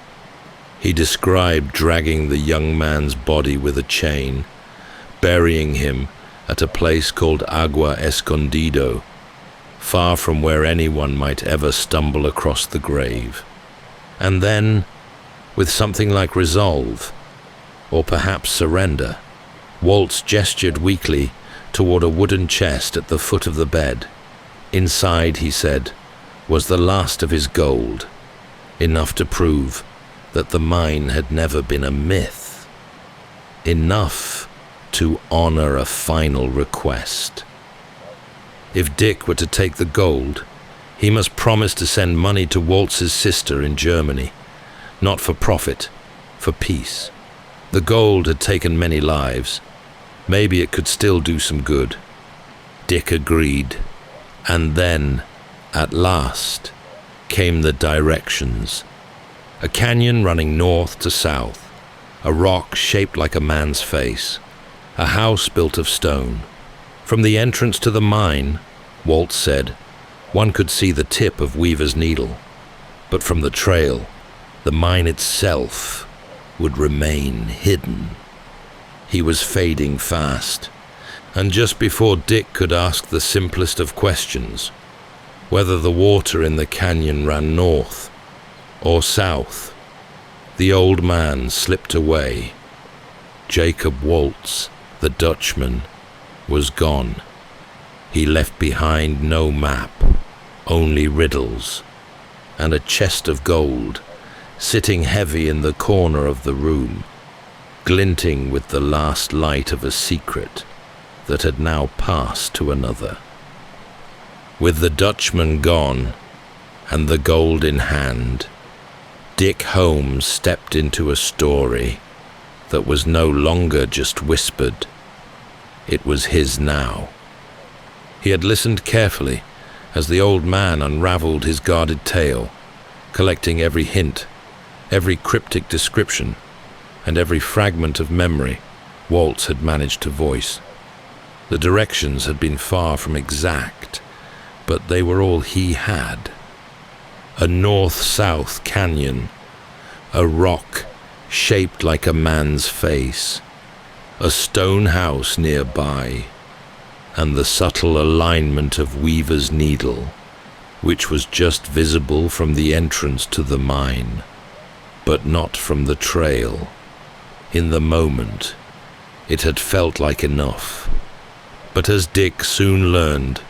Speaker 1: He described dragging the young man's body with a chain, burying him at a place called Agua Escondido, far from where anyone might ever stumble across the grave. And then, with something like resolve, or perhaps surrender, Waltz gestured weakly toward a wooden chest at the foot of the bed. Inside, he said, was the last of his gold, enough to prove that the mine had never been a myth, enough to honor a final request. If Dick were to take the gold, he must promise to send money to Waltz's sister in Germany, not for profit, for peace. The gold had taken many lives. Maybe it could still do some good. Dick agreed. And then, at last, came the directions. A canyon running north to south, a rock shaped like a man's face, a house built of stone. From the entrance to the mine, Waltz said, one could see the tip of Weaver's needle. But from the trail, the mine itself would remain hidden. He was fading fast, and just before Dick could ask the simplest of questions, whether the water in the canyon ran north or south, the old man slipped away. Jacob Waltz, the Dutchman, was gone. He left behind no map, only riddles, and a chest of gold sitting heavy in the corner of the room, glinting with the last light of a secret that had now passed to another. With the Dutchman gone and the gold in hand, Dick Holmes stepped into a story that was no longer just whispered. It was his now. He had listened carefully as the old man unraveled his guarded tale, collecting every hint, every cryptic description, and every fragment of memory Waltz had managed to voice. The directions had been far from exact, but they were all he had. A north-south canyon, a rock shaped like a man's face, a stone house nearby, and the subtle alignment of Weaver's needle, which was just visible from the entrance to the mine, but not from the trail. In the moment, it had felt like enough. But as Dick soon learned,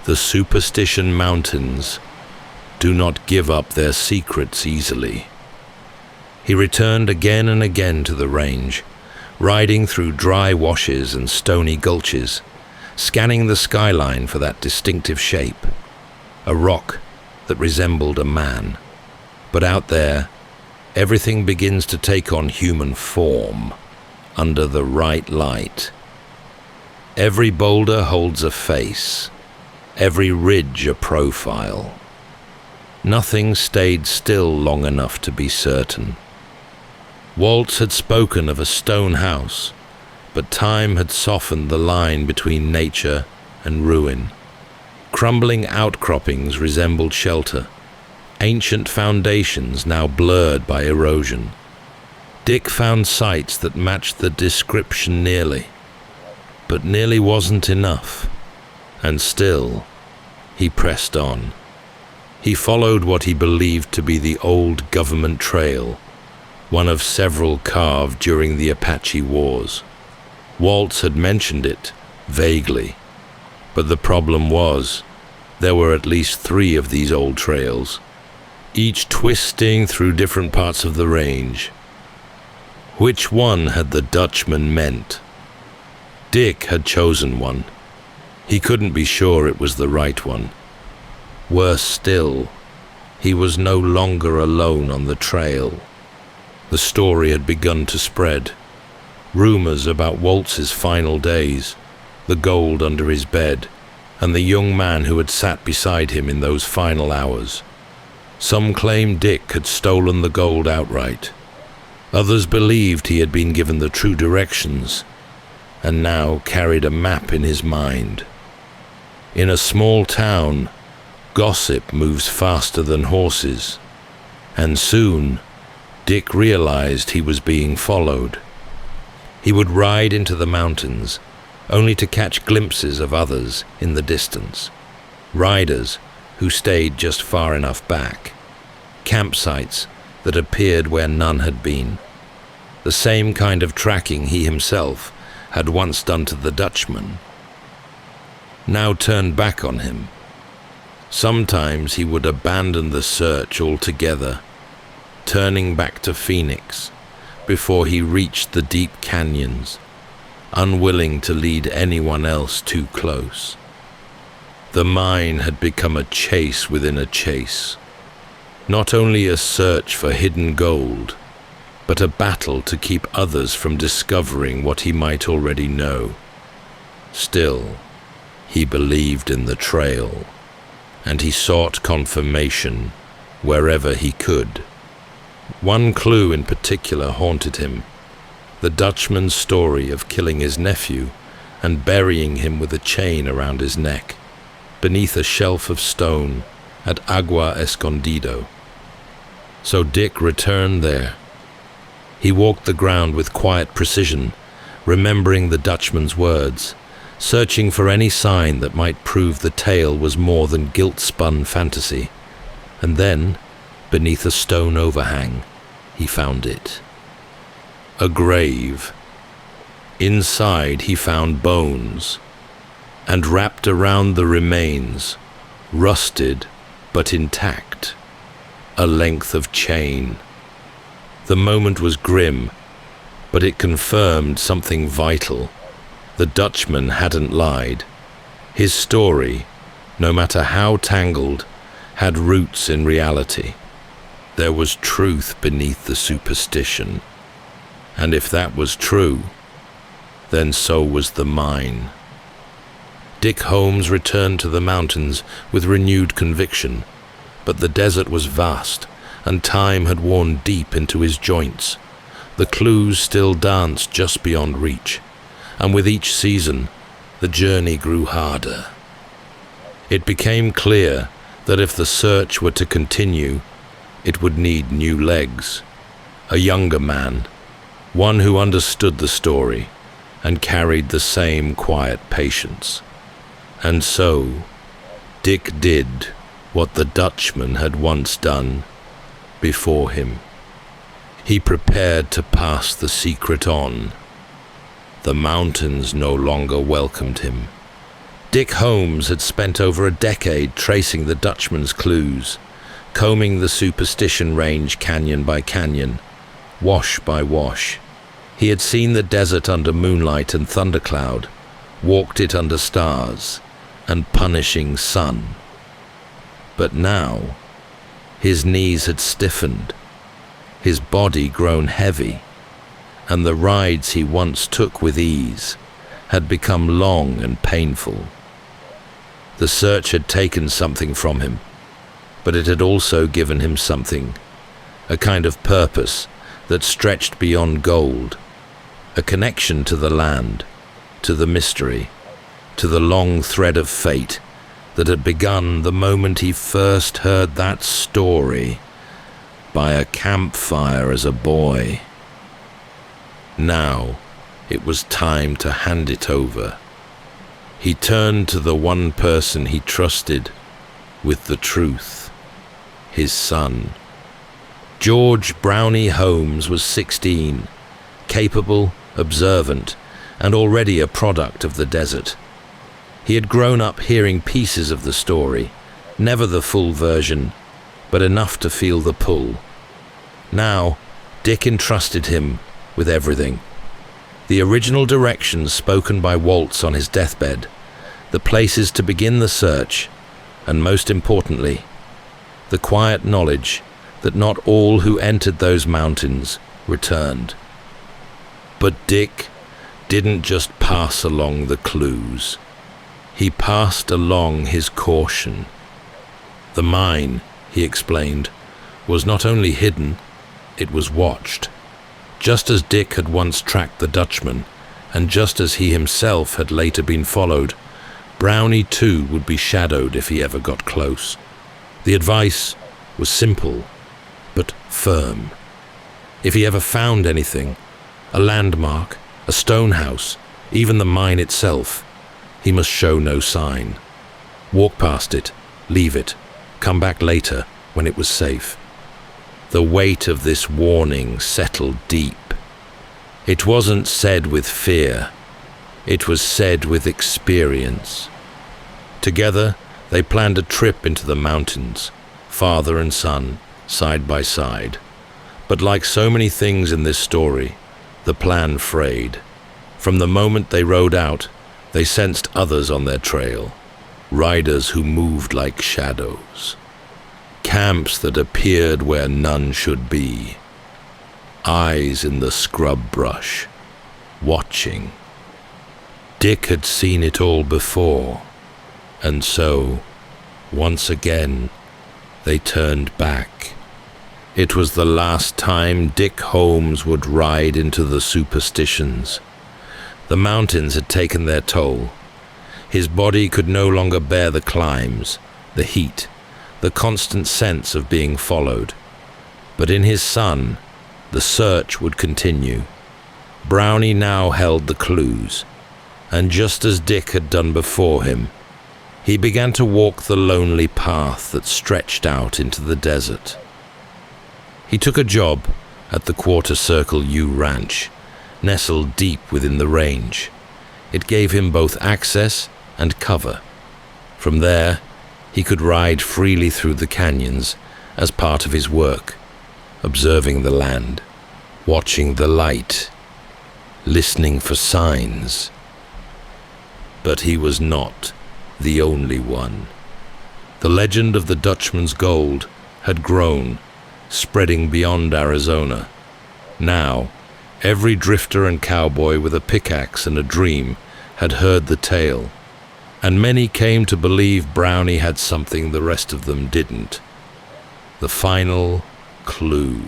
Speaker 1: the Superstition Mountains do not give up their secrets easily. He returned again and again to the range, riding through dry washes and stony gulches, scanning the skyline for that distinctive shape, a rock that resembled a man. But out there, everything begins to take on human form under the right light. Every boulder holds a face, every ridge a profile. Nothing stayed still long enough to be certain. Waltz had spoken of a stone house, but time had softened the line between nature and ruin. Crumbling outcroppings resembled shelter, ancient foundations now blurred by erosion. Dick found sites that matched the description nearly, but nearly wasn't enough, and still, he pressed on. He followed what he believed to be the old government trail, one of several carved during the Apache Wars. Waltz had mentioned it, vaguely, but the problem was, there were at least 3 of these old trails, each twisting through different parts of the range. Which one had the Dutchman meant? Dick had chosen one. He couldn't be sure it was the right one. Worse still, he was no longer alone on the trail. The story had begun to spread. Rumors about Waltz's final days, the gold under his bed, and the young man who had sat beside him in those final hours. Some claimed Dick had stolen the gold outright. Others believed he had been given the true directions, and now carried a map in his mind. In a small town, gossip moves faster than horses, and soon Dick realized he was being followed. He would ride into the mountains, only to catch glimpses of others in the distance. Riders who stayed just far enough back. Campsites that appeared where none had been. The same kind of tracking he himself had once done to the Dutchman, now turned back on him. Sometimes he would abandon the search altogether, turning back to Phoenix before he reached the deep canyons, unwilling to lead anyone else too close. The mine had become a chase within a chase, not only a search for hidden gold, but a battle to keep others from discovering what he might already know. Still, he believed in the trail, and he sought confirmation wherever he could. One clue in particular haunted him: the Dutchman's story of killing his nephew and burying him with a chain around his neck, beneath a shelf of stone at Agua Escondido. So Dick returned there. He walked the ground with quiet precision, remembering the Dutchman's words, searching for any sign that might prove the tale was more than guilt-spun fantasy. And then, beneath a stone overhang, he found it. A grave. Inside he found bones, and wrapped around the remains, rusted but intact, a length of chain. The moment was grim, but it confirmed something vital. The Dutchman hadn't lied. His story, no matter how tangled, had roots in reality. There was truth beneath the superstition. And if that was true, then so was the mine. Dick Holmes returned to the mountains with renewed conviction, but the desert was vast, and time had worn deep into his joints. The clues still danced just beyond reach, and with each season, the journey grew harder. It became clear that if the search were to continue, it would need new legs. A younger man, one who understood the story and carried the same quiet patience. And so, Dick did what the Dutchman had once done before him. He prepared to pass the secret on. The mountains no longer welcomed him. Dick Holmes had spent over a decade tracing the Dutchman's clues, combing the superstition range canyon by canyon, wash by wash. He had seen the desert under moonlight and thundercloud, walked it under stars and punishing sun. But now, his knees had stiffened, his body grown heavy, and the rides he once took with ease had become long and painful. The search had taken something from him, but it had also given him something, a kind of purpose that stretched beyond gold, a connection to the land, to the mystery, to the long thread of fate that had begun the moment he first heard that story by a campfire as a boy. Now it was time to hand it over. He turned to the one person he trusted with the truth, his son. George Brownie Holmes was 16, capable, observant, and already a product of the desert. He had grown up hearing pieces of the story, never the full version, but enough to feel the pull. Now, Dick entrusted him with everything. The original directions spoken by Waltz on his deathbed, the places to begin the search, and most importantly, the quiet knowledge that not all who entered those mountains returned. But Dick didn't just pass along the clues. He passed along his caution. The mine, he explained, was not only hidden, it was watched. Just as Dick had once tracked the Dutchman, and just as he himself had later been followed, Brownie too would be shadowed if he ever got close. The advice was simple, but firm. If he ever found anything, a landmark, a stone house, even the mine itself, he must show no sign. Walk past it, leave it, come back later when it was safe. The weight of this warning settled deep. It wasn't said with fear, it was said with experience. Together, they planned a trip into the mountains, father and son, side by side. But like so many things in this story, the plan frayed. From the moment they rode out, they sensed others on their trail, riders who moved like shadows. Camps that appeared where none should be. Eyes in the scrub brush, watching. Dick had seen it all before, and so, once again, they turned back. It was the last time Dick Holmes would ride into the superstitions. The mountains had taken their toll. His body could no longer bear the climbs, the heat, the constant sense of being followed. But in his son, the search would continue. Brownie now held the clues, and just as Dick had done before him, he began to walk the lonely path that stretched out into the desert. He took a job at the Quarter Circle U Ranch, nestled deep within the range. It gave him both access and cover. From there, he could ride freely through the canyons as part of his work, observing the land, watching the light, listening for signs. But he was not the only one. The legend of the Dutchman's gold had grown, spreading beyond Arizona. Now, every drifter and cowboy with a pickaxe and a dream had heard the tale, and many came to believe Brownie had something the rest of them didn't. The final clue.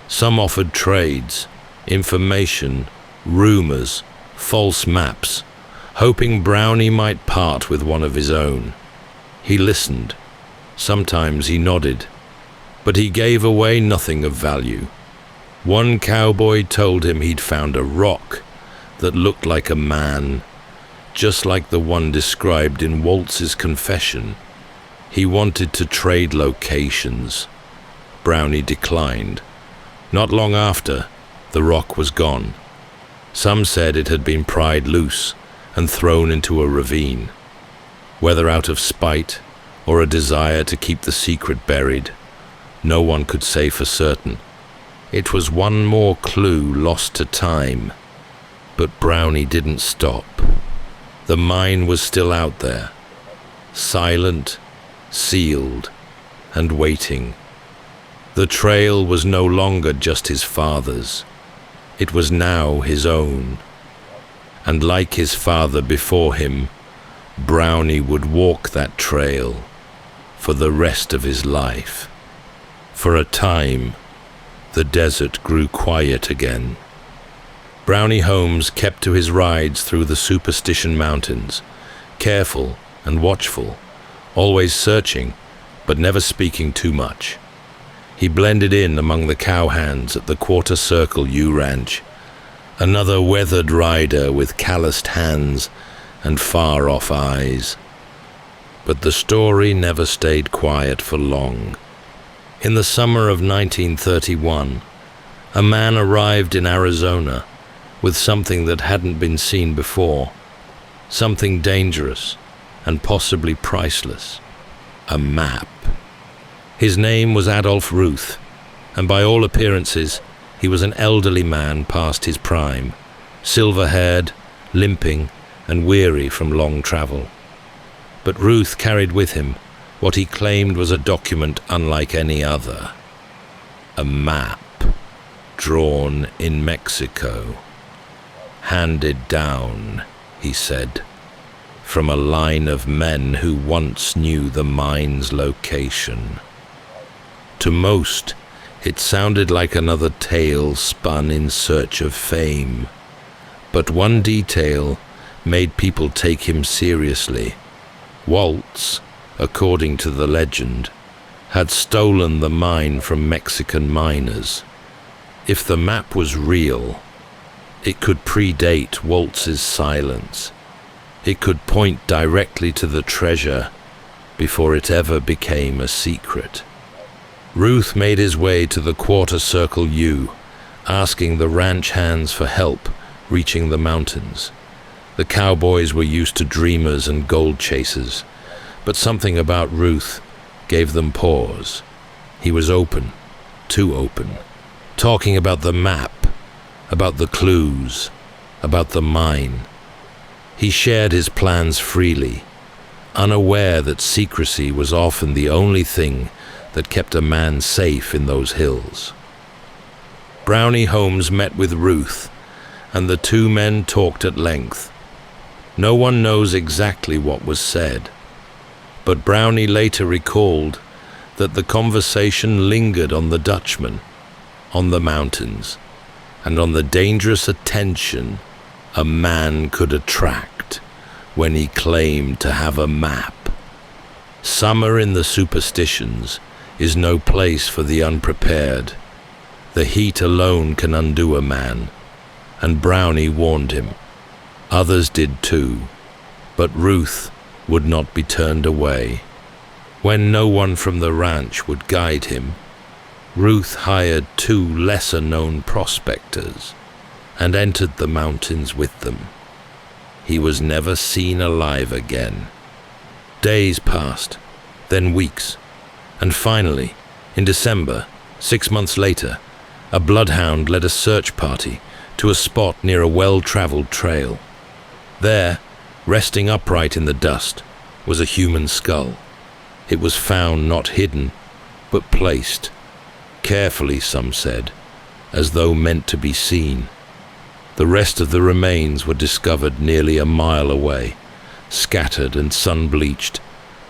Speaker 1: Some offered trades, information, rumors, false maps, hoping Brownie might part with one of his own. He listened. Sometimes he nodded, but he gave away nothing of value. One cowboy told him he'd found a rock that looked like a man, just like the one described in Waltz's confession. He wanted to trade locations. Brownie declined. Not long after, the rock was gone. Some said it had been pried loose and thrown into a ravine. Whether out of spite or a desire to keep the secret buried, no one could say for certain. It was one more clue lost to time. But Brownie didn't stop. The mine was still out there, silent, sealed, and waiting. The trail was no longer just his father's. It was now his own. And like his father before him, Brownie would walk that trail for the rest of his life. For a time, the desert grew quiet again. Brownie Holmes kept to his rides through the Superstition Mountains, careful and watchful, always searching, but never speaking too much. He blended in among the cowhands at the Quarter Circle U Ranch, another weathered rider with calloused hands and far-off eyes. But the story never stayed quiet for long. In the summer of 1931, a man arrived in Arizona with something that hadn't been seen before, something dangerous and possibly priceless, a map. His name was Adolph Ruth, and by all appearances, He was an elderly man past his prime, silver-haired, limping, and weary from long travel. But Ruth carried with him what he claimed was a document unlike any other. A map, drawn in Mexico. Handed down, he said, from a line of men who once knew the mine's location. To most, it sounded like another tale spun in search of fame. But one detail made people take him seriously. Waltz, according to the legend, had stolen the mine from Mexican miners. If the map was real, it could predate Waltz's silence. It could point directly to the treasure before it ever became a secret. Ruth made his way to the quarter circle U, asking the ranch hands for help reaching the mountains. The cowboys were used to dreamers and gold chasers, but something about Ruth gave them pause. He was open, too open, talking about the map, about the clues, about the mine. He shared his plans freely, unaware that secrecy was often the only thing that kept a man safe in those hills. Brownie Holmes met with Ruth, and the two men talked at length. No one knows exactly what was said, but Brownie later recalled that the conversation lingered on the Dutchman, on the mountains, and on the dangerous attention a man could attract when he claimed to have a map. Summer in the superstitions is no place for the unprepared. The heat alone can undo a man, and Brownie warned him. Others did too, but Ruth would not be turned away. When no one from the ranch would guide him, Ruth hired two lesser-known prospectors and entered the mountains with them. He was never seen alive again. Days passed, then weeks, and finally, in December, 6 months later, a bloodhound led a search party to a spot near a well-traveled trail. There, resting upright in the dust, was a human skull. It was found not hidden, but placed, carefully, some said, as though meant to be seen. The rest of the remains were discovered nearly a mile away, scattered and sun-bleached,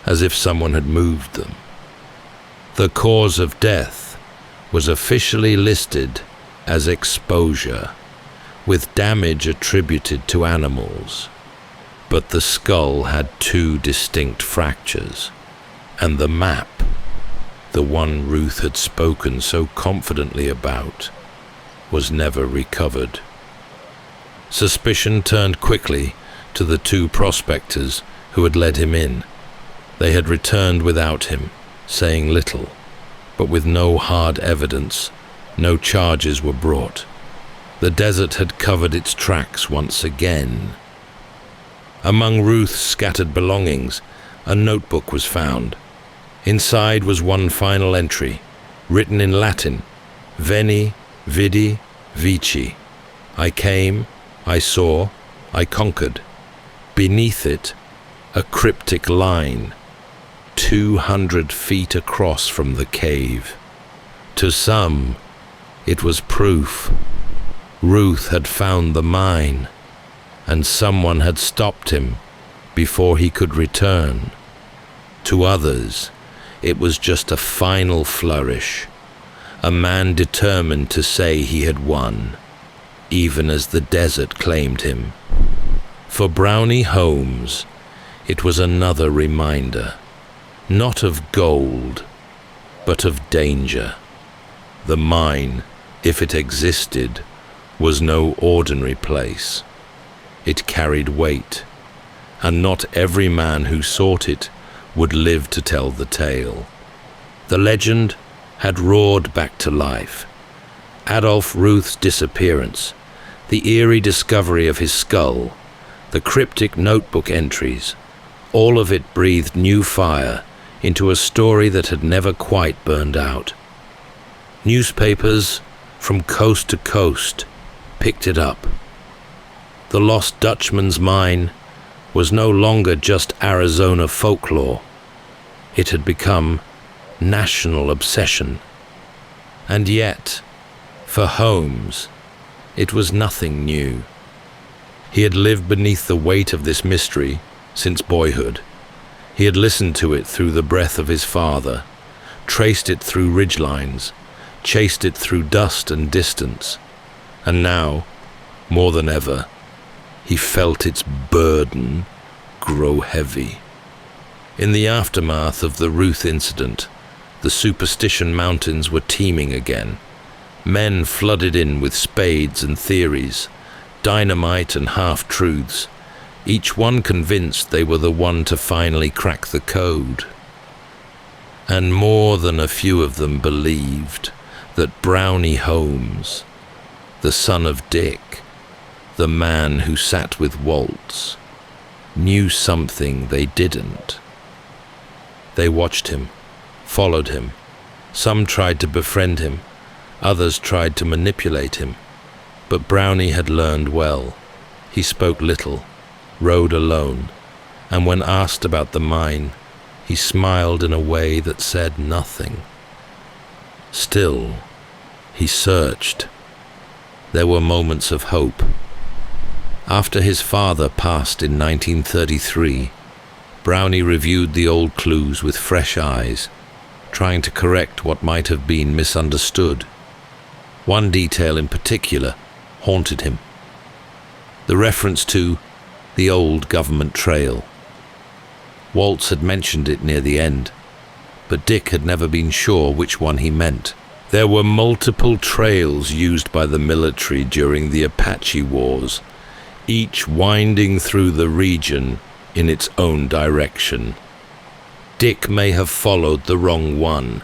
Speaker 1: as if someone had moved them. The cause of death was officially listed as exposure, with damage attributed to animals. But the skull had two distinct fractures, and the map, the one Ruth had spoken so confidently about, was never recovered. Suspicion turned quickly to the two prospectors who had led him in. They had returned without him, saying little, but with no hard evidence, no charges were brought. The desert had covered its tracks once again. Among Ruth's scattered belongings, a notebook was found. Inside was one final entry, written in Latin, Veni, Vidi, Vici. I came, I saw, I conquered. Beneath it, a cryptic line, 200 feet across from the cave. To some, it was proof. Ruth had found the mine, and someone had stopped him before he could return. To others, it was just a final flourish, a man determined to say he had won, even as the desert claimed him. For Brownie Holmes, it was another reminder, not of gold, but of danger. The mine, if it existed, was no ordinary place. It carried weight, and not every man who sought it would live to tell the tale. The legend had roared back to life. Adolf Ruth's disappearance, the eerie discovery of his skull, the cryptic notebook entries, all of it breathed new fire into a story that had never quite burned out. Newspapers, from coast to coast, picked it up. The lost Dutchman's mine was no longer just Arizona folklore. It had become national obsession. And yet, for Holmes, it was nothing new. He had lived beneath the weight of this mystery since boyhood. He had listened to it through the breath of his father, traced it through ridgelines, chased it through dust and distance, and now, more than ever, he felt its burden grow heavy. In the aftermath of the Ruth incident, the Superstition Mountains were teeming again. Men flooded in with spades and theories, dynamite and half-truths, each one convinced they were the one to finally crack the code. And more than a few of them believed that Brownie Holmes, the son of Dick, the man who sat with Waltz, knew something they didn't. They watched him, followed him. Some tried to befriend him, others tried to manipulate him. But Brownie had learned well. He spoke little, rode alone, and when asked about the mine, he smiled in a way that said nothing. Still, he searched. There were moments of hope. After his father passed in 1933, Brownie reviewed the old clues with fresh eyes, trying to correct what might have been misunderstood. One detail in particular haunted him: the reference to the old government trail. Waltz had mentioned it near the end, but Dick had never been sure which one he meant. There were multiple trails used by the military during the Apache Wars, each winding through the region in its own direction. Dick may have followed the wrong one,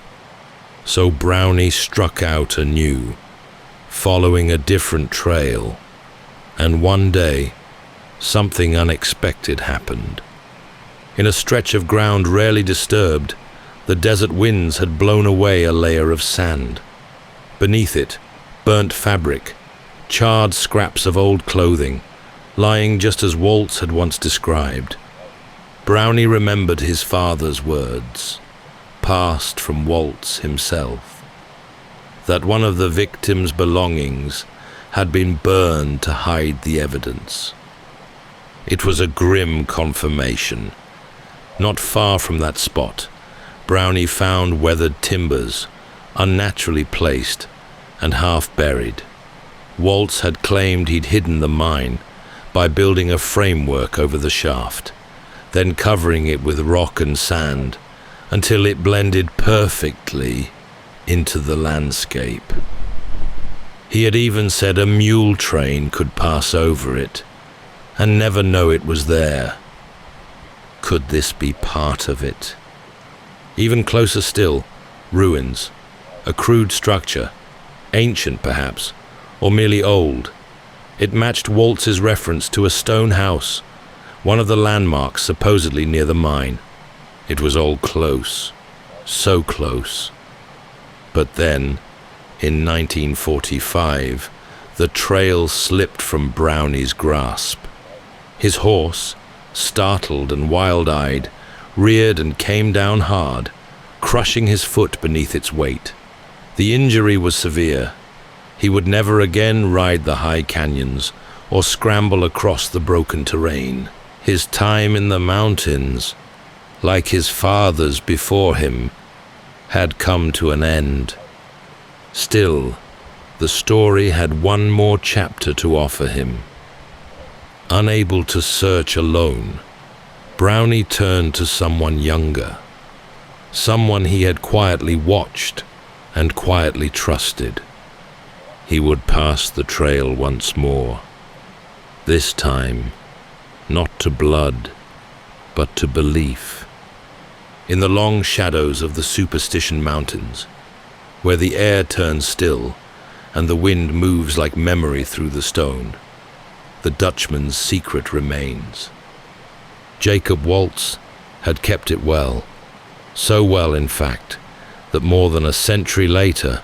Speaker 1: so Brownie struck out anew, following a different trail. And one day, something unexpected happened. In a stretch of ground rarely disturbed, the desert winds had blown away a layer of sand. Beneath it, burnt fabric, charred scraps of old clothing, lying just as Waltz had once described. Brownie remembered his father's words, passed from Waltz himself, that one of the victim's belongings had been burned to hide the evidence. It was a grim confirmation. Not far from that spot, Brownie found weathered timbers, unnaturally placed and half buried. Waltz had claimed he'd hidden the mine by building a framework over the shaft, then covering it with rock and sand until it blended perfectly into the landscape. He had even said a mule train could pass over it and never know it was there. Could this be part of it? Even closer still, ruins, a crude structure, ancient perhaps, or merely old. It matched Waltz's reference to a stone house, one of the landmarks supposedly near the mine. It was all close, so close. But then, in 1945, the trail slipped from Brownie's grasp. His horse, startled and wild-eyed, reared and came down hard, crushing his foot beneath its weight. The injury was severe. He would never again ride the high canyons or scramble across the broken terrain. His time in the mountains, like his father's before him, had come to an end. Still, the story had one more chapter to offer him. Unable to search alone, Brownie turned to someone younger, someone he had quietly watched and quietly trusted. He would pass the trail once more, this time not to blood, but to belief. In the long shadows of the Superstition Mountains, where the air turns still and the wind moves like memory through the stone, the Dutchman's secret remains. Jacob Waltz had kept it well, so well in fact, that more than a century later,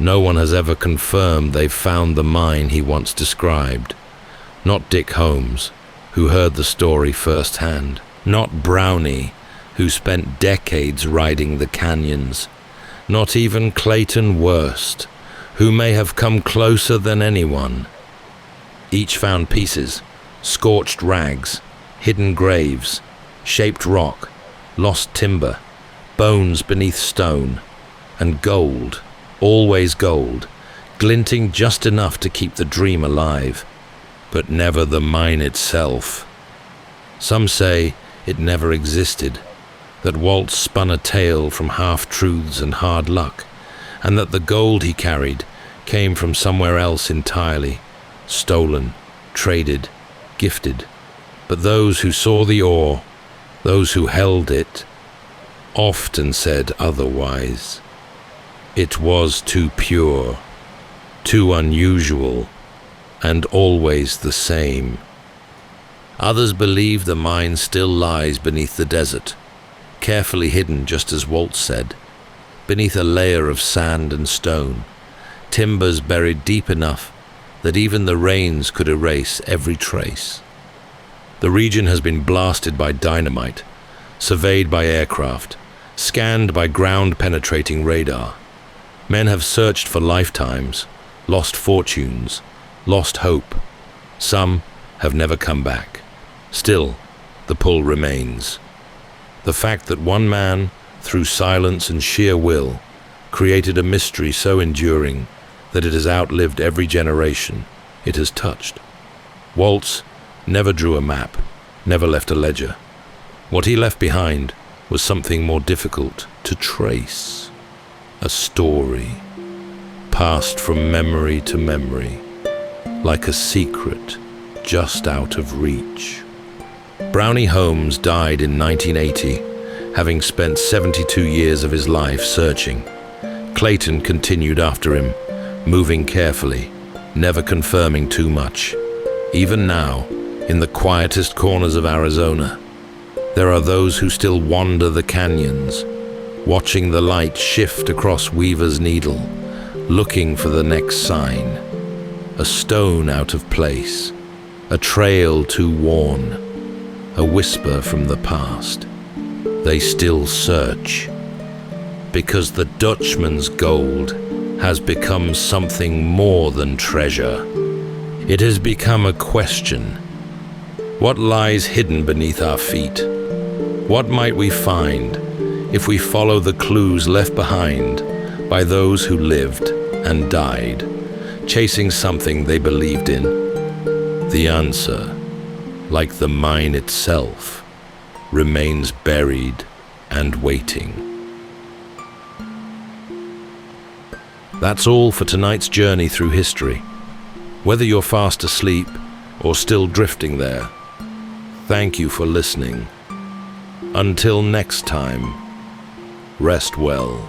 Speaker 1: No one has ever confirmed they've found the mine he once described. Not Dick Holmes, who heard the story firsthand. Not Brownie, who spent decades riding the canyons. Not even Clayton Worst, who may have come closer than anyone. Each found pieces, scorched rags, hidden graves, shaped rock, lost timber, bones beneath stone, and gold, always gold, glinting just enough to keep the dream alive, but never the mine itself. Some say it never existed, that Waltz spun a tale from half-truths and hard luck, and that the gold he carried came from somewhere else entirely, stolen, traded, gifted. But those who saw the ore, those who held it, often said otherwise. It was too pure, too unusual, and always the same. Others believe the mine still lies beneath the desert, carefully hidden, just as Waltz said, beneath a layer of sand and stone, timbers buried deep enough that even the rains could erase every trace. The region has been blasted by dynamite, surveyed by aircraft, scanned by ground-penetrating radar. Men have searched for lifetimes, lost fortunes, lost hope. Some have never come back. Still, the pull remains. The fact that one man, through silence and sheer will, created a mystery so enduring that it has outlived every generation it has touched. Waltz never drew a map, never left a ledger. What he left behind was something more difficult to trace. A story, passed from memory to memory, like a secret just out of reach. Brownie Holmes died in 1980, having spent 72 years of his life searching. Clayton continued after him, moving carefully, never confirming too much. Even now, in the quietest corners of Arizona, there are those who still wander the canyons, watching the light shift across Weaver's Needle, looking for the next sign. A stone out of place, a trail too worn, a whisper from the past. They still search, because the Dutchman's gold has become something more than treasure. It has become a question. What lies hidden beneath our feet? What might we find if we follow the clues left behind by those who lived and died, chasing something they believed in? The answer, like the mine itself, remains buried and waiting. That's all for tonight's journey through history. Whether you're fast asleep or still drifting there, thank you for listening. Until next time, rest well.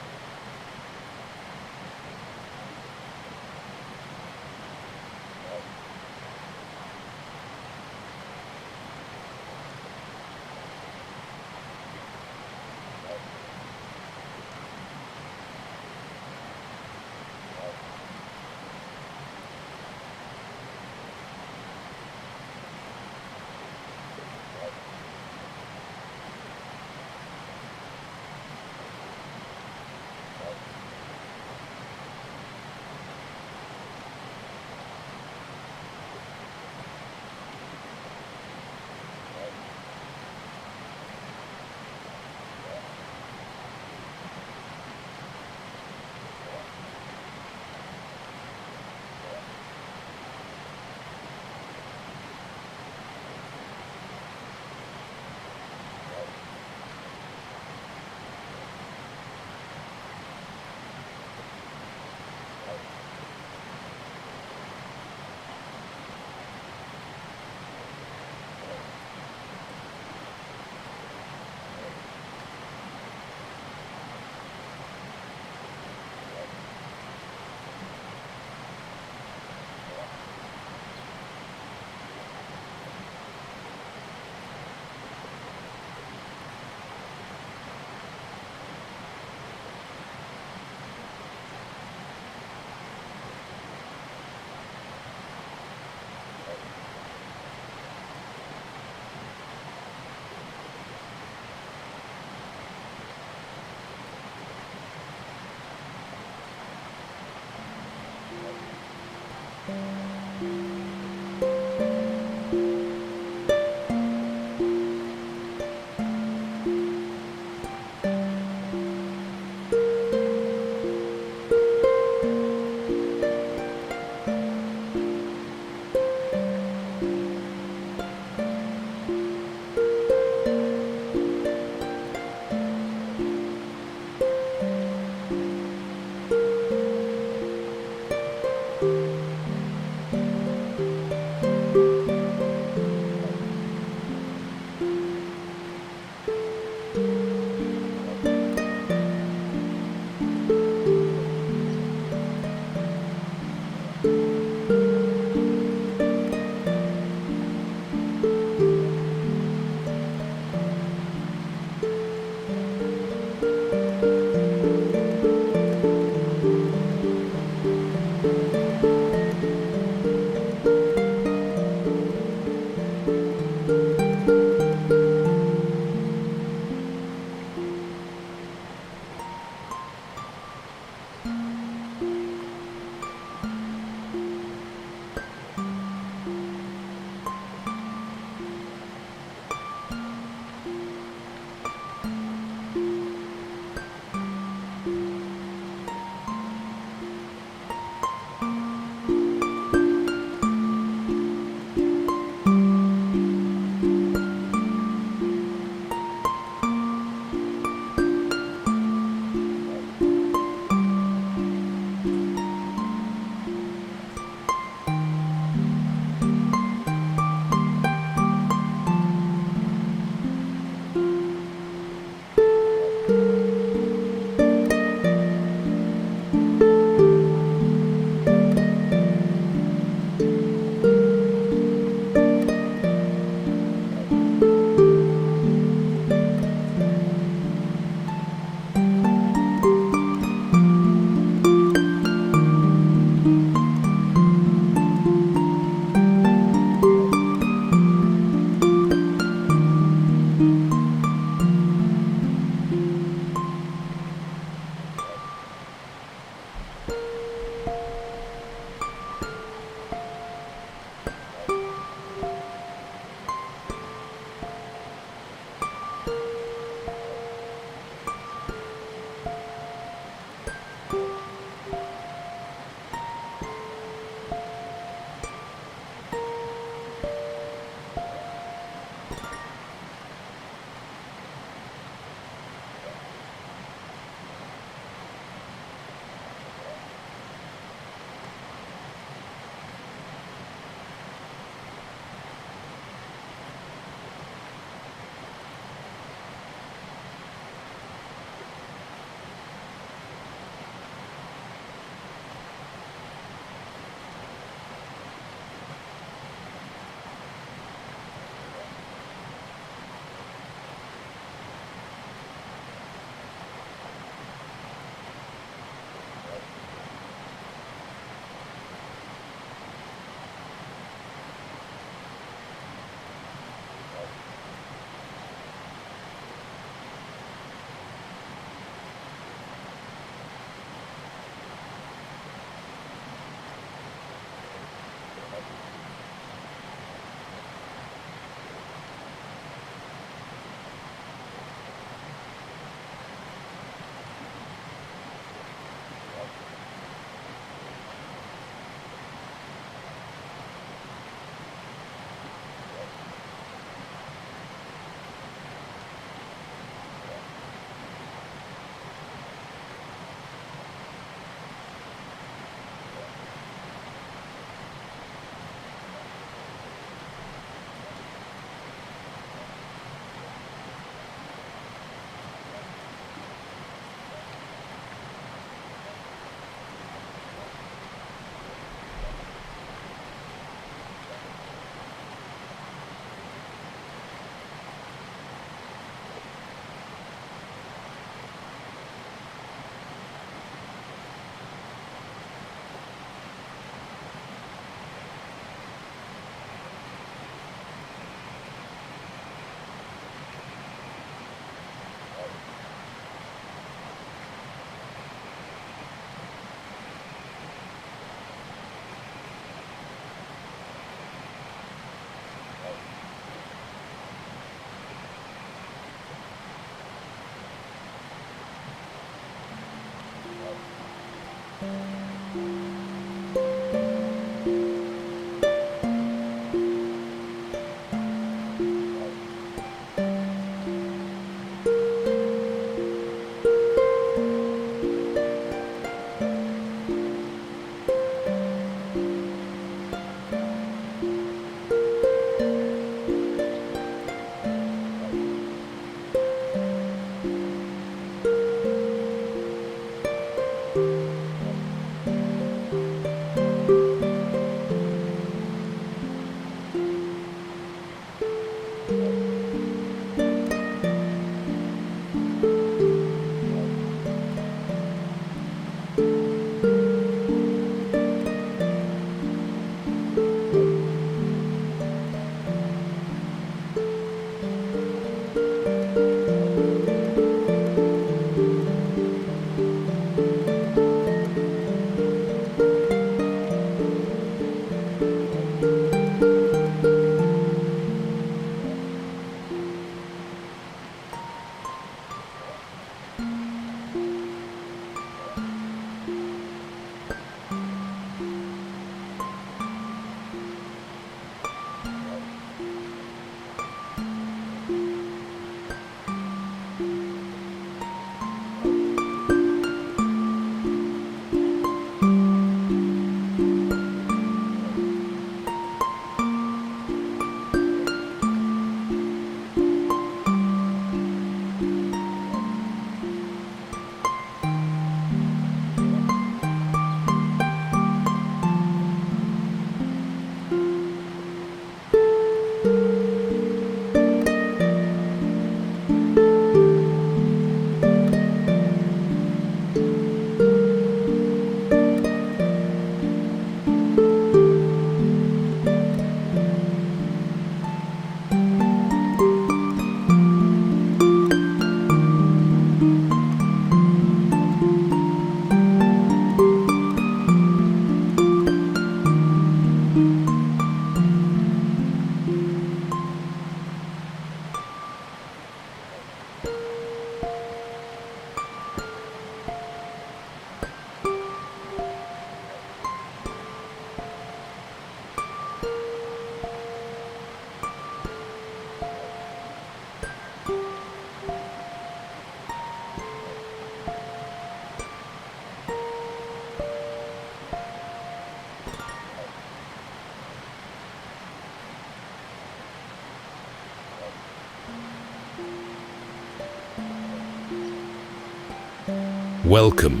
Speaker 1: Welcome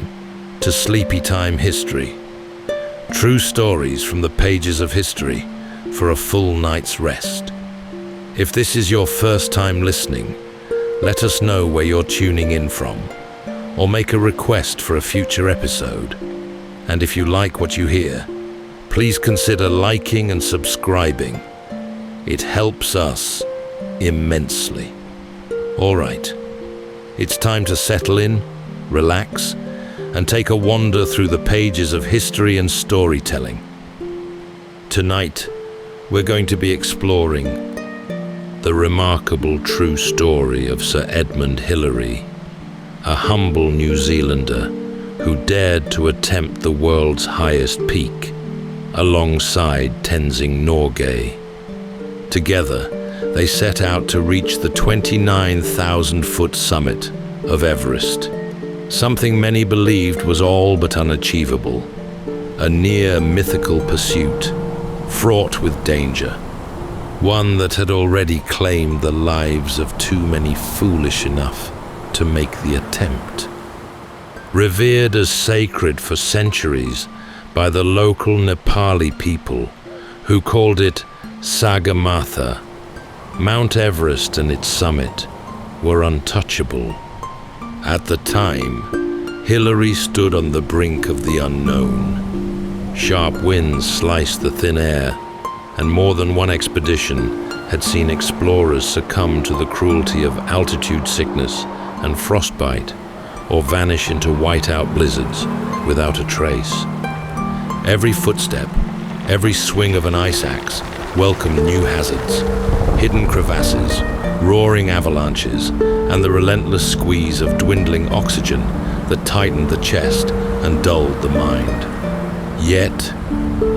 Speaker 1: to Sleepytime History. True stories from the pages of history for a full night's rest. If this is your first time listening, let us know where you're tuning in from, or make a request for a future episode. And if you like what you hear, please consider liking and subscribing. It helps us immensely. All right, it's time to settle in, relax, and take a wander through the pages of history and storytelling. Tonight, we're going to be exploring the remarkable true story of Sir Edmund Hillary, a humble New Zealander who dared to attempt the world's highest peak alongside Tenzing Norgay. Together, they set out to reach the 29,000-foot summit of Everest, something many believed was all but unachievable, a near mythical pursuit, fraught with danger, one that had already claimed the lives of too many foolish enough to make the attempt. Revered as sacred for centuries by the local Nepali people who called it Sagarmatha, Mount Everest and its summit were untouchable. At the time, Hillary stood on the brink of the unknown. Sharp winds sliced the thin air, and more than one expedition had seen explorers succumb to the cruelty of altitude sickness and frostbite, or vanish into whiteout blizzards without a trace. Every footstep, every swing of an ice axe welcomed new hazards, hidden crevasses, roaring avalanches, and the relentless squeeze of dwindling oxygen that tightened the chest and dulled the mind. Yet,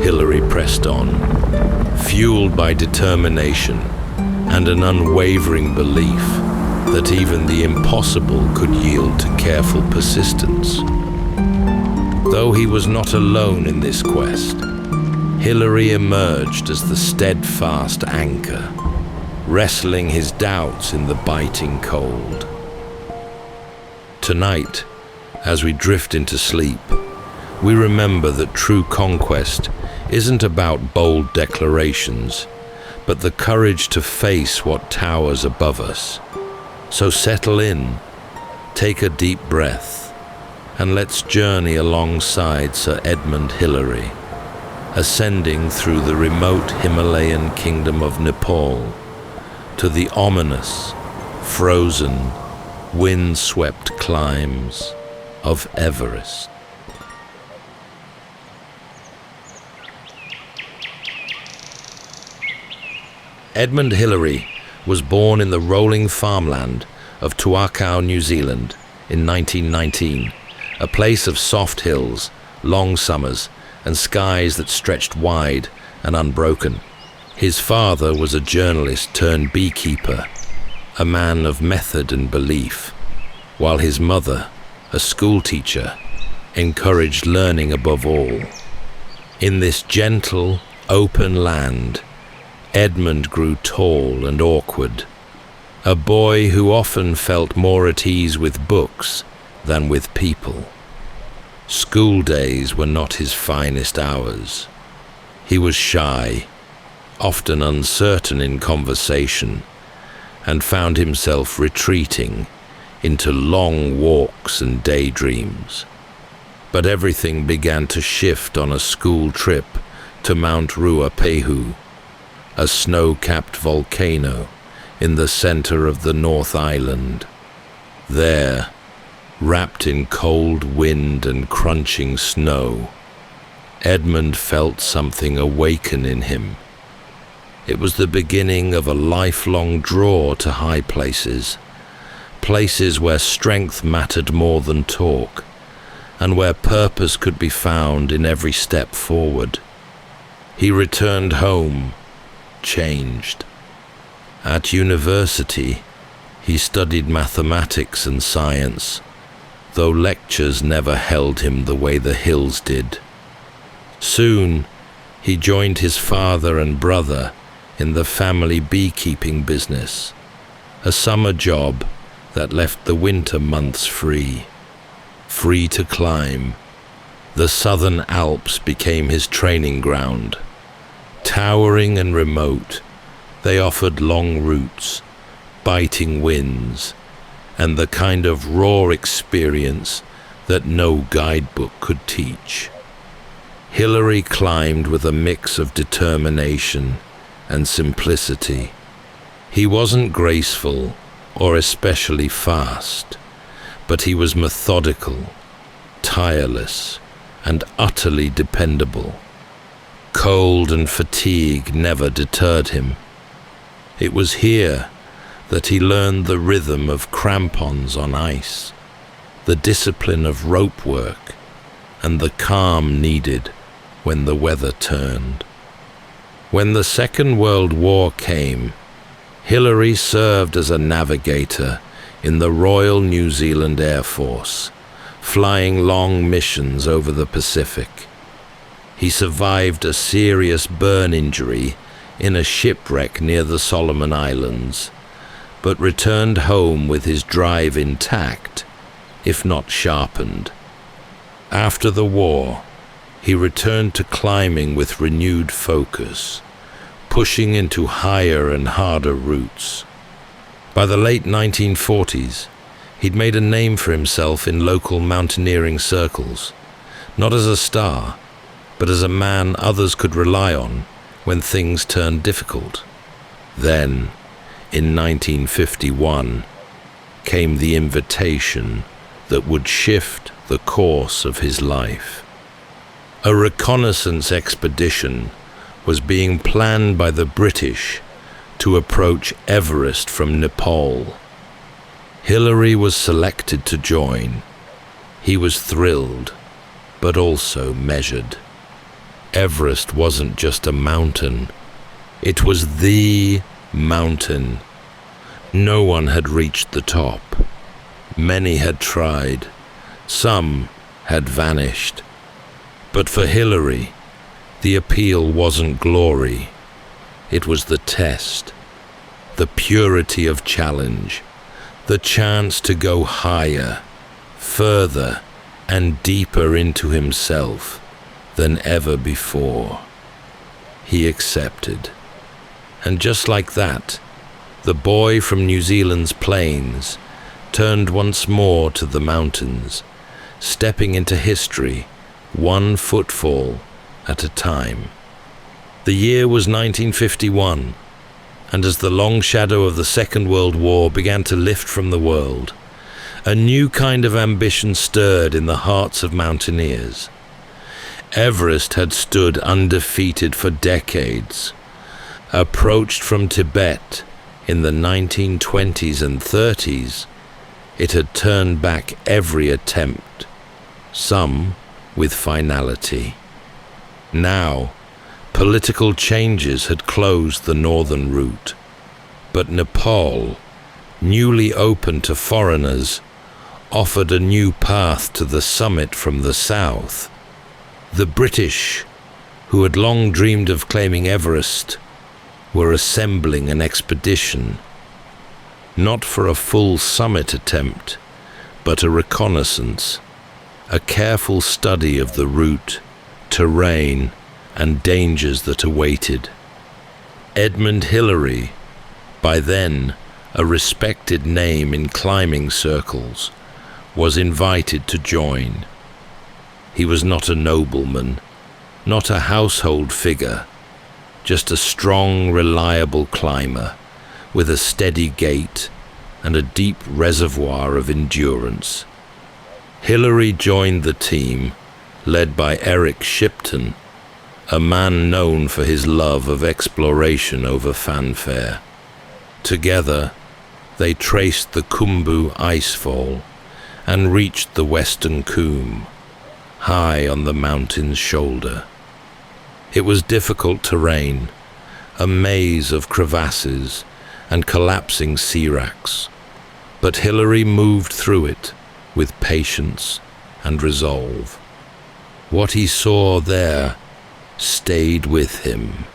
Speaker 1: Hillary pressed on, fueled by determination and an unwavering belief that even the impossible could yield to careful persistence. Though he was not alone in this quest, Hillary emerged as the steadfast anchor, wrestling his doubts in the biting cold. Tonight, as we drift into sleep, we remember that true conquest isn't about bold declarations, but the courage to face what towers above us. So settle in, take a deep breath, and let's journey alongside Sir Edmund Hillary, ascending through the remote Himalayan kingdom of Nepal to the ominous, frozen, wind-swept climbs of Everest. Edmund Hillary was born in the rolling farmland of Tuakau, New Zealand in 1919, a place of soft hills, long summers, and skies that stretched wide and unbroken. His father was a journalist turned beekeeper, a man of method and belief, while his mother, a schoolteacher, encouraged learning above all. In this gentle, open land, Edmund grew tall and awkward, a boy who often felt more at ease with books than with people. School days were not his finest hours. He was shy, often uncertain in conversation, and found himself retreating into long walks and daydreams. But everything began to shift on a school trip to Mount Ruapehu, a snow-capped volcano in the center of the North Island. There, wrapped in cold wind and crunching snow, Edmond felt something awaken in him. It was the beginning of a lifelong draw to high places, places where strength mattered more than talk, and where purpose could be found in every step forward. He returned home, changed. At university, he studied mathematics and science, though lectures never held him the way the hills did. Soon, he joined his father and brother in the family beekeeping business, a summer job that left the winter months free to climb. The southern Alps became his training ground. Towering and remote, they offered long routes, biting winds, and the kind of raw experience that no guidebook could teach. Hillary climbed with a mix of determination and simplicity. He wasn't graceful or especially fast, but he was methodical, tireless, and utterly dependable. Cold and fatigue never deterred him. It was here that he learned the rhythm of crampons on ice, the discipline of rope work, and the calm needed when the weather turned. When the Second World War came, Hillary served as a navigator in the Royal New Zealand Air Force, flying long missions over the Pacific. He survived a serious burn injury in a shipwreck near the Solomon Islands, but returned home with his drive intact, if not sharpened. After the war, he returned to climbing with renewed focus, pushing into higher and harder routes. By the late 1940s, he'd made a name for himself in local mountaineering circles, not as a star, but as a man others could rely on when things turned difficult. Then, in 1951, came the invitation that would shift the course of his life. A reconnaissance expedition was being planned by the British to approach Everest from Nepal. Hillary was selected to join. He was thrilled, but also measured. Everest wasn't just a mountain. It was the mountain. No one had reached the top. Many had tried. Some had vanished. But for Hillary, the appeal wasn't glory. It was the test, the purity of challenge, the chance to go higher, further, and deeper into himself than ever before. He accepted. And just like that, the boy from New Zealand's plains turned once more to the mountains, stepping into history, one footfall at a time. The year was 1951, and as the long shadow of the Second World War began to lift from the world, a new kind of ambition stirred in the hearts of mountaineers. Everest had stood undefeated for decades. Approached from Tibet in the 1920s and 30s, it had turned back every attempt, some with finality. Now, political changes had closed the northern route, but Nepal, newly open to foreigners, offered a new path to the summit from the south. The British, who had long dreamed of claiming Everest, were assembling an expedition, not for a full summit attempt, but a reconnaissance, a careful study of the route, terrain, and dangers that awaited. Edmond Hillary, by then a respected name in climbing circles, was invited to join. He was not a nobleman, not a household figure, just a strong, reliable climber with a steady gait and a deep reservoir of endurance. Hillary joined the team, led by Eric Shipton, a man known for his love of exploration over fanfare. Together, they traced the Khumbu icefall and reached the western Coombe, high on the mountain's shoulder. It was difficult terrain, a maze of crevasses and collapsing seracs, but Hillary moved through it with patience and resolve. What he saw there stayed with him.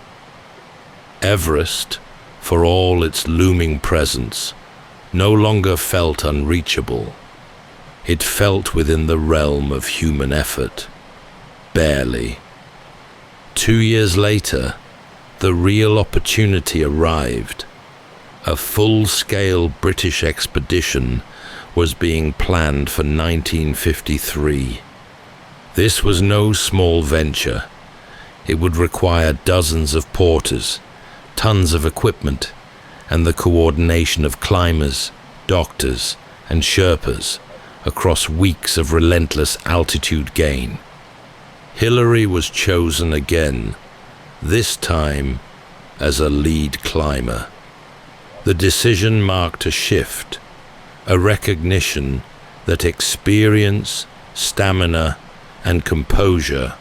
Speaker 1: Everest, for all its looming presence, no longer felt unreachable. It felt within the realm of human effort, barely. 2 years later, the real opportunity arrived. A full-scale British expedition was being planned for 1953. This was no small venture. It would require dozens of porters, tons of equipment, and the coordination of climbers, doctors, and Sherpas across weeks of relentless altitude gain. Hillary was chosen again, this time as a lead climber. The decision marked a shift, a recognition that experience, stamina, and composure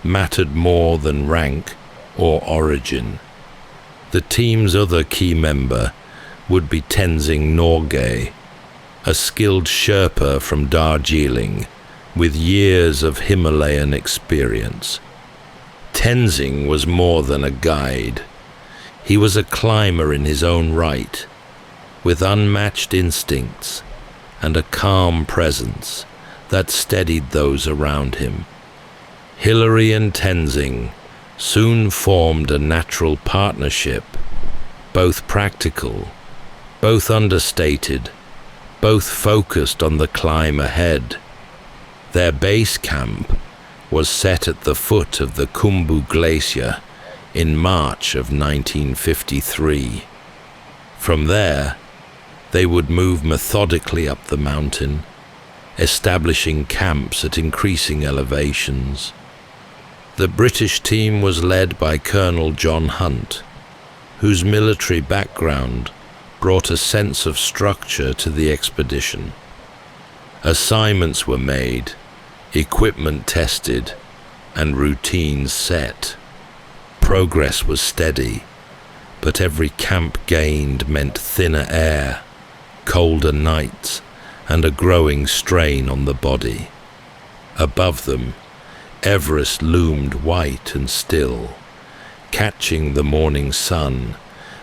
Speaker 1: mattered more than rank or origin. The team's other key member would be Tenzing Norgay, a skilled Sherpa from Darjeeling with years of Himalayan experience. Tenzing was more than a guide. He was a climber in his own right, with unmatched instincts and a calm presence that steadied those around him. Hillary and Tenzing soon formed a natural partnership, both practical, both understated, both focused on the climb ahead. Their base camp was set at the foot of the Khumbu Glacier in March of 1953. From there, they would move methodically up the mountain, establishing camps at increasing elevations. The British team was led by Colonel John Hunt, whose military background brought a sense of structure to the expedition. Assignments were made, equipment tested, and routines set. Progress was steady, but every camp gained meant thinner air, colder nights, and a growing strain on the body. Above them, Everest loomed white and still, catching the morning sun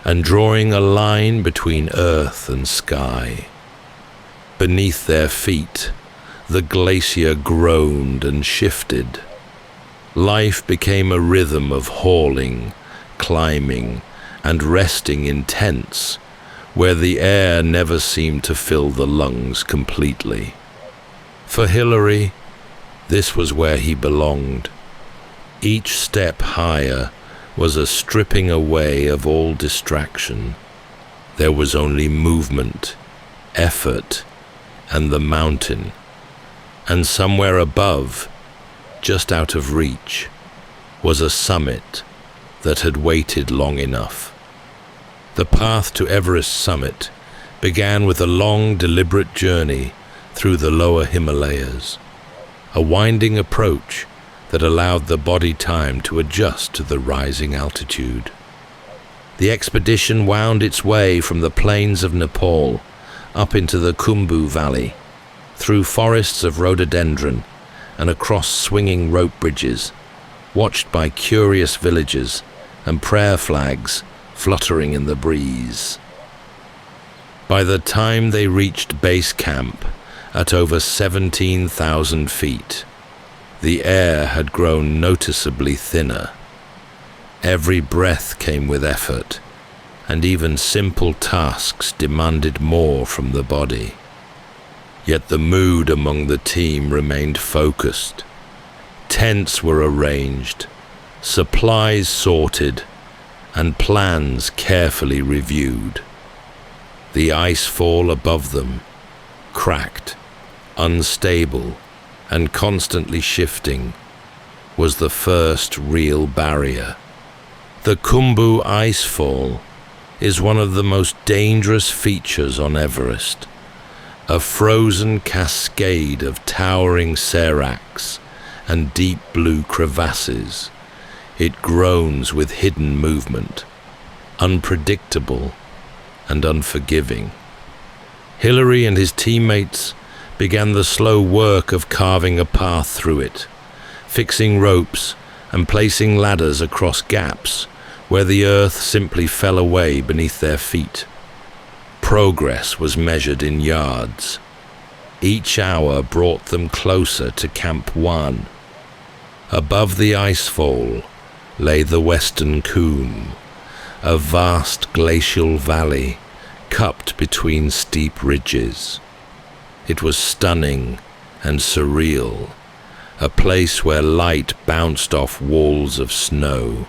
Speaker 1: and drawing a line between earth and sky. Beneath their feet, the glacier groaned and shifted. Life became a rhythm of hauling, climbing, and resting in tents, where the air never seemed to fill the lungs completely. For Hillary, this was where he belonged. Each step higher was a stripping away of all distraction. There was only movement, effort, and the mountain. And somewhere above, just out of reach, was a summit that had waited long enough. The path to Everest summit began with a long, deliberate journey through the lower Himalayas, a winding approach that allowed the body time to adjust to the rising altitude. The expedition wound its way from the plains of Nepal up into the Khumbu Valley, through forests of rhododendron and across swinging rope bridges, watched by curious villagers and prayer flags fluttering in the breeze. By the time they reached base camp at over 17,000 feet, the air had grown noticeably thinner. Every breath came with effort, and even simple tasks demanded more from the body. Yet the mood among the team remained focused. Tents were arranged, supplies sorted, and plans carefully reviewed. The ice fall above them, cracked, unstable, and constantly shifting, was the first real barrier. The Khumbu Icefall is one of the most dangerous features on Everest, a frozen cascade of towering seracs and deep blue crevasses. It groans with hidden movement, unpredictable and unforgiving. Hillary and his teammates began the slow work of carving a path through it, fixing ropes and placing ladders across gaps where the earth simply fell away beneath their feet. Progress was measured in yards. Each hour brought them closer to Camp 1. Above the icefall lay the Western Cwm, a vast glacial valley cupped between steep ridges. It was stunning and surreal, a place where light bounced off walls of snow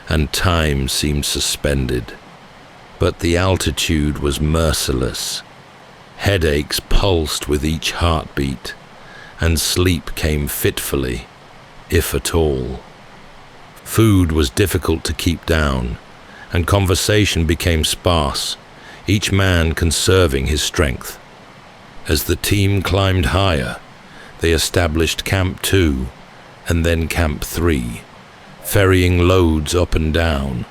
Speaker 1: and time seemed suspended. But the altitude was merciless. Headaches pulsed with each heartbeat, and sleep came fitfully, if at all. Food was difficult to keep down, and conversation became sparse, each man conserving his strength. As the team climbed higher, they established Camp 2 and then Camp 3, ferrying loads up and down,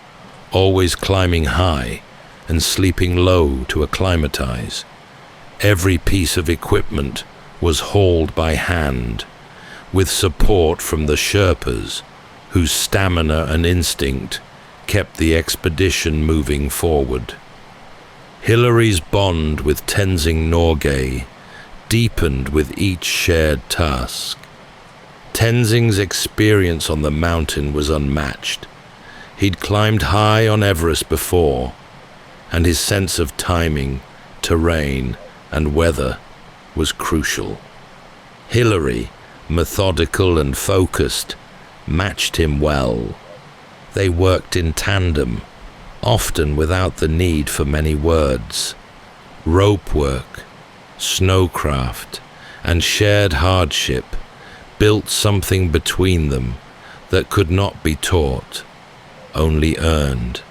Speaker 1: always climbing high and sleeping low to acclimatize. Every piece of equipment was hauled by hand, with support from the Sherpas, whose stamina and instinct kept the expedition moving forward. Hillary's bond with Tenzing Norgay deepened with each shared task. Tenzing's experience on the mountain was unmatched. He'd climbed high on Everest before, and his sense of timing, terrain, and weather was crucial. Hillary, methodical and focused, matched him well. They worked in tandem, often without the need for many words. Rope work, snowcraft, and shared hardship built something between them that could not be taught, only earned.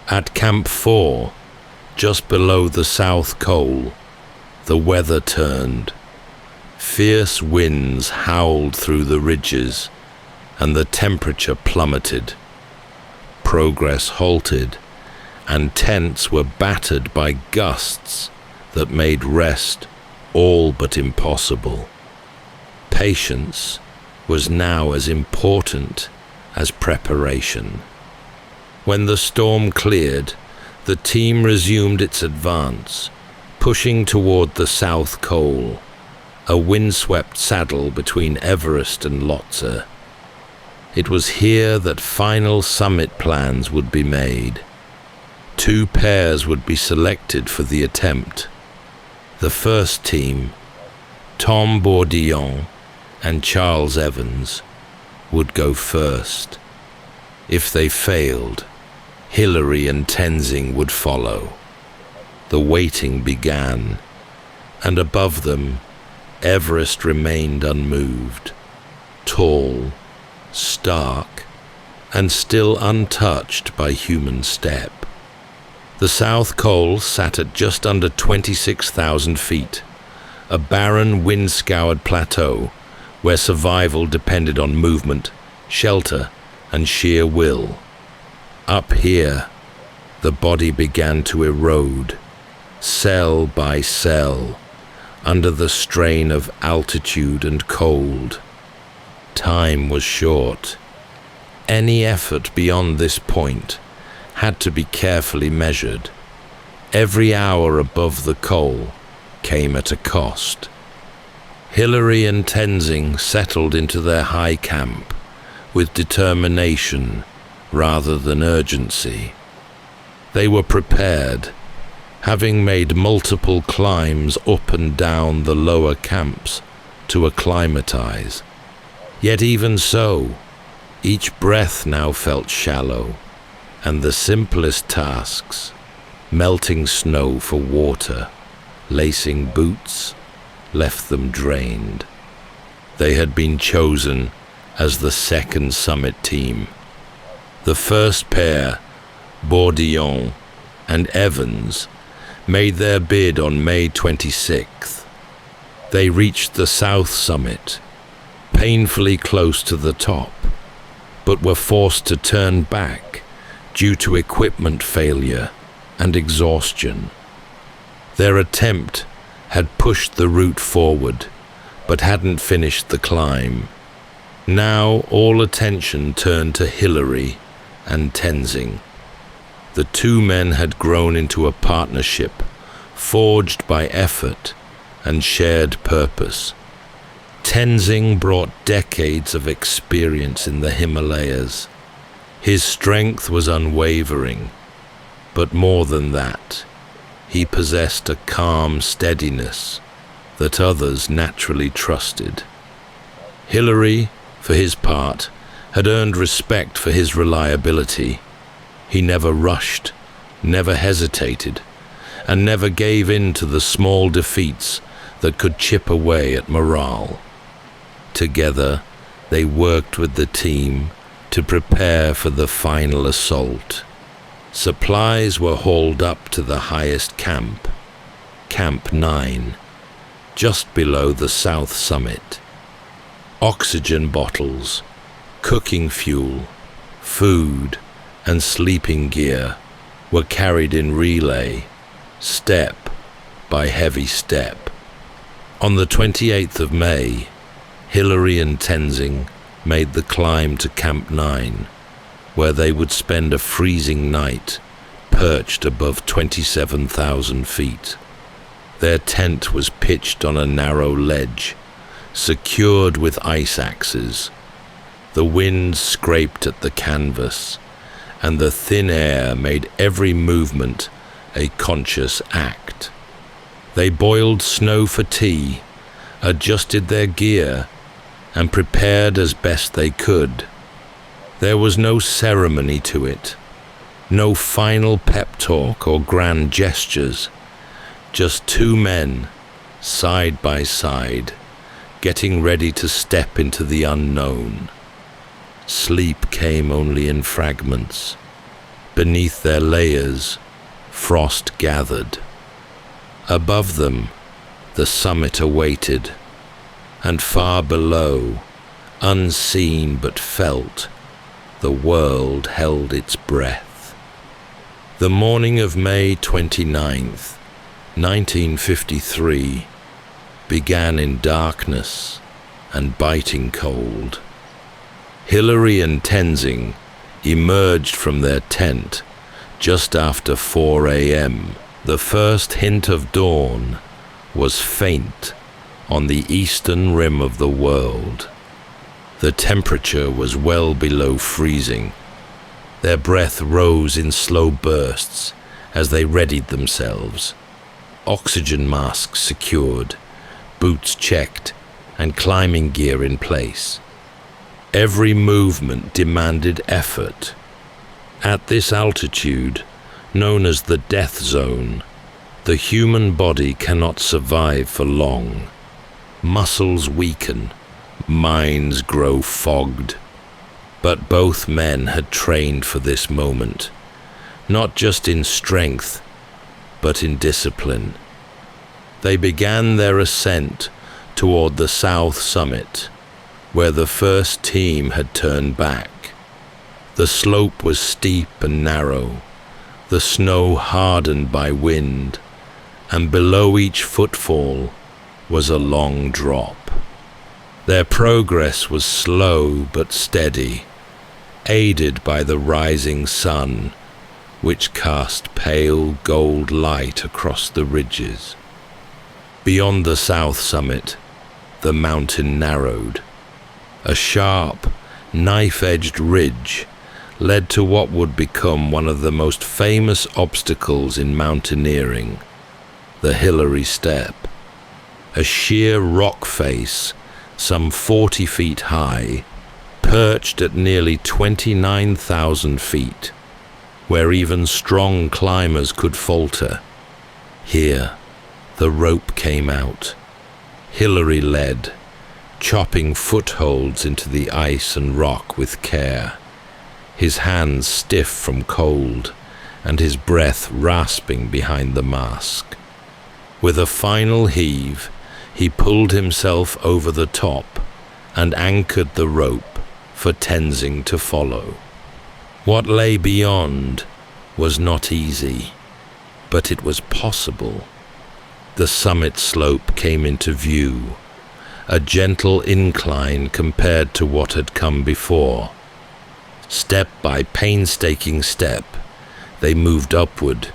Speaker 1: At Camp 4, just below the South Col, the weather turned. Fierce winds howled through the ridges, and the temperature plummeted. Progress halted, and tents were battered by gusts that made rest all but impossible. Patience was now as important as preparation. When the storm cleared, the team resumed its advance, pushing toward the South Col, a windswept saddle between Everest and Lhotse. It was here that final summit plans would be made. 2 pairs would be selected for the attempt. The first team, Tom Bourdillon and Charles Evans, would go first. If they failed, Hillary and Tenzing would follow. The waiting began, and above them, Everest remained unmoved, tall, stark, and still untouched by human step. The South Col sat at just under 26,000 feet, a barren, wind-scoured plateau where survival depended on movement, shelter, and sheer will. Up here, the body began to erode, cell by cell, under the strain of altitude and cold. Time was short. Any effort beyond this point had to be carefully measured. Every hour above the Col came at a cost. Hillary and Tenzing settled into their high camp with determination rather than urgency. They were prepared, having made multiple climbs up and down the lower camps to acclimatize. Yet even so, each breath now felt shallow, and the simplest tasks, melting snow for water, lacing boots, left them drained. They had been chosen as the second summit team. The first pair, Bourdillon and Evans, made their bid on May 26th. They reached the south summit, painfully close to the top, but were forced to turn back due to equipment failure and exhaustion. Their attempt had pushed the route forward, but hadn't finished the climb. Now all attention turned to Hillary and Tenzing. The two men had grown into a partnership, forged by effort and shared purpose. Tenzing brought decades of experience in the Himalayas. His strength was unwavering, but more than that, he possessed a calm steadiness that others naturally trusted. Hillary, for his part, had earned respect for his reliability. He never rushed, never hesitated, and never gave in to the small defeats that could chip away at morale. Together, they worked with the team to prepare for the final assault. Supplies were hauled up to the highest camp, Camp 9, just below the south summit. Oxygen bottles, cooking fuel, food, and sleeping gear were carried in relay, step by heavy step. On the 28th of May, Hillary and Tenzing made the climb to Camp 9, where they would spend a freezing night perched above 27,000 feet. Their tent was pitched on a narrow ledge, secured with ice axes. The wind scraped at the canvas, and the thin air made every movement a conscious act. They boiled snow for tea, adjusted their gear, and prepared as best they could. There was no ceremony to it, no final pep talk or grand gestures, just two men, side by side, getting ready to step into the unknown. Sleep came only in fragments. Beneath their layers, frost gathered. Above them, the summit awaited, and far below, unseen but felt, the world held its breath. The morning of May 29th, 1953, began in darkness and biting cold. Hillary and Tenzing emerged from their tent just after 4 a.m. The first hint of dawn was faint on the eastern rim of the world. The temperature was well below freezing. Their breath rose in slow bursts as they readied themselves. Oxygen masks secured, boots checked, and climbing gear in place. Every movement demanded effort. At this altitude, known as the death zone, the human body cannot survive for long. Muscles weaken, minds grow fogged. But both men had trained for this moment, not just in strength, but in discipline. They began their ascent toward the south summit, where the first team had turned back. The slope was steep and narrow, the snow hardened by wind, and below each footfall was a long drop. Their progress was slow but steady, aided by the rising sun, which cast pale gold light across the ridges. Beyond the south summit, the mountain narrowed. A sharp, knife-edged ridge led to what would become one of the most famous obstacles in mountaineering, the Hillary Step, a sheer rock face some 40 feet high, perched at nearly 29,000 feet, where even strong climbers could falter. Here, the rope came out. Hillary led, chopping footholds into the ice and rock with care, his hands stiff from cold and his breath rasping behind the mask. With a final heave, he pulled himself over the top and anchored the rope for Tenzing to follow. What lay beyond was not easy, but it was possible. The summit slope came into view, a gentle incline compared to what had come before. Step by painstaking step, they moved upward,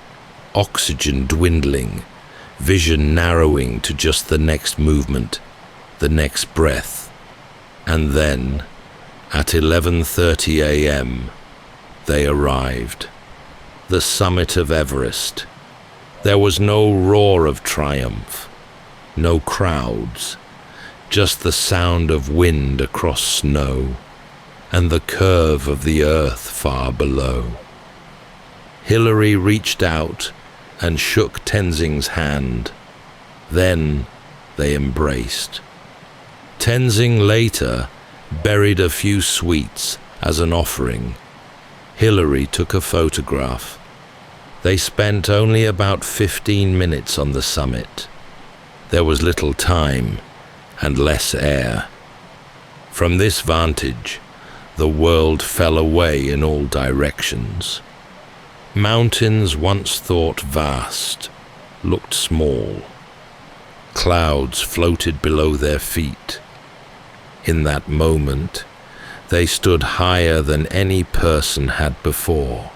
Speaker 1: oxygen dwindling, vision narrowing to just the next movement, the next breath. And then, at 11:30 a.m., they arrived. The summit of Everest. There was no roar of triumph, no crowds, just the sound of wind across snow and the curve of the earth far below. Hillary reached out and shook Tenzing's hand. Then they embraced. Tenzing later buried a few sweets as an offering. Hillary took a photograph. They spent only about 15 minutes on the summit. There was little time and less air. From this vantage, the world fell away in all directions. Mountains once thought vast looked small. Clouds floated below their feet. In that moment, they stood higher than any person had before.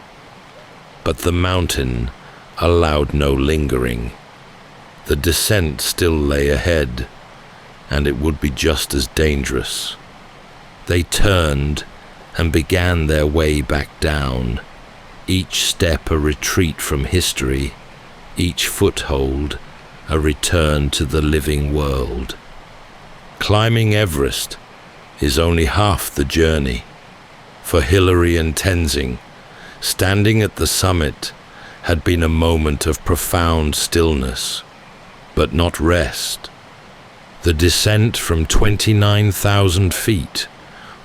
Speaker 1: But the mountain allowed no lingering. The descent still lay ahead, and it would be just as dangerous. They turned and began their way back down, each step a retreat from history, each foothold a return to the living world. Climbing Everest is only half the journey. For Hillary and Tenzing, standing at the summit had been a moment of profound stillness, but not rest. The descent from 29,000 feet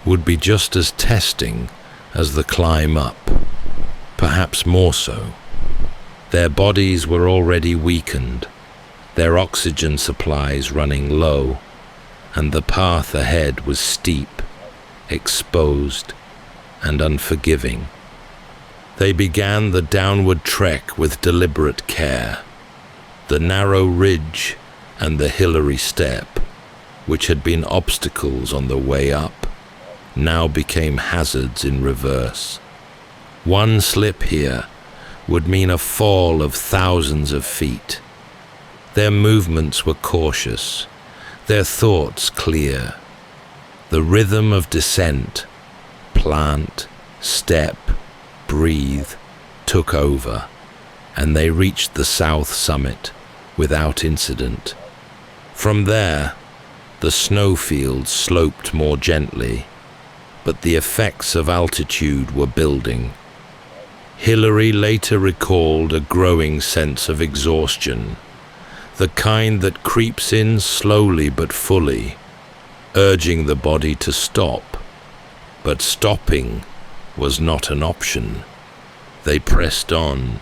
Speaker 1: would be just as testing as the climb up, perhaps more so. Their bodies were already weakened, their oxygen supplies running low, and the path ahead was steep, exposed, and unforgiving. They began the downward trek with deliberate care. The narrow ridge and the Hillary Step, which had been obstacles on the way up, now became hazards in reverse. One slip here would mean a fall of thousands of feet. Their movements were cautious, their thoughts clear. The rhythm of descent, plant, step, breathe, took over, and they reached the south summit without incident. From there, the snowfields sloped more gently, but the effects of altitude were building. Hillary later recalled a growing sense of exhaustion, the kind that creeps in slowly but fully, urging the body to stop. But stopping was not an option. They pressed on,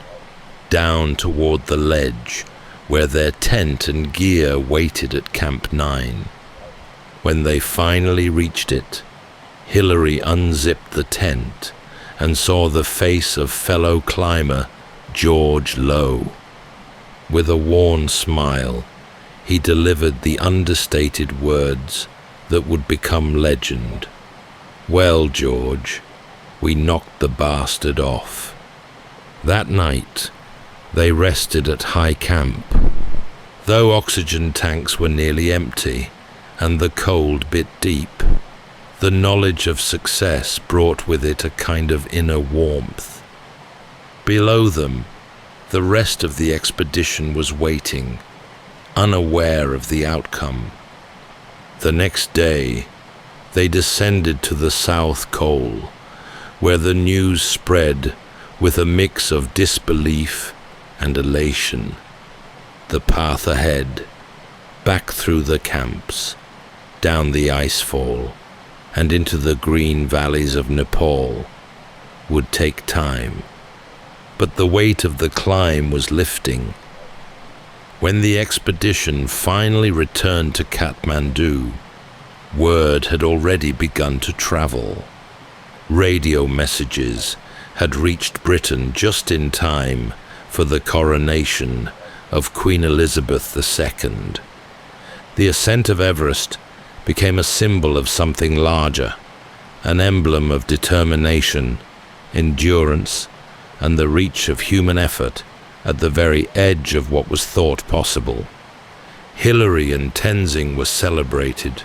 Speaker 1: down toward the ledge, where their tent and gear waited at Camp 9. When they finally reached it, Hillary unzipped the tent and saw the face of fellow climber George Lowe. With a worn smile, he delivered the understated words that would become legend. "Well, George, we knocked the bastard off." That night, they rested at high camp. Though oxygen tanks were nearly empty and the cold bit deep, The knowledge of success brought with it a kind of inner warmth. Below them, the rest of the expedition was waiting, unaware of the outcome. The next day, they descended to the South Col, where the news spread with a mix of disbelief and elation. The path ahead, back through the camps, down the icefall, and into the green valleys of Nepal, would take time. But the weight of the climb was lifting. When the expedition finally returned to Kathmandu, word had already begun to travel. Radio messages had reached Britain just in time for the coronation of Queen Elizabeth II. The ascent of Everest became a symbol of something larger, an emblem of determination, endurance, and the reach of human effort at the very edge of what was thought possible. Hillary and Tenzing were celebrated,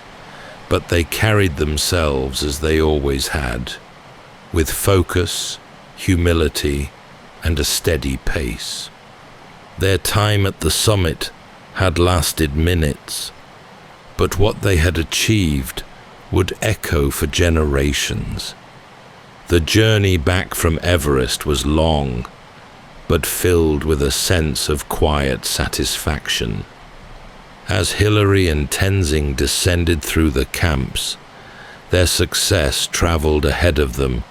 Speaker 1: but they carried themselves as they always had, with focus, humility, and a steady pace. Their time at the summit had lasted minutes, but what they had achieved would echo for generations. The journey back from Everest was long, but filled with a sense of quiet satisfaction. As Hillary and Tenzing descended through the camps, their success traveled ahead of them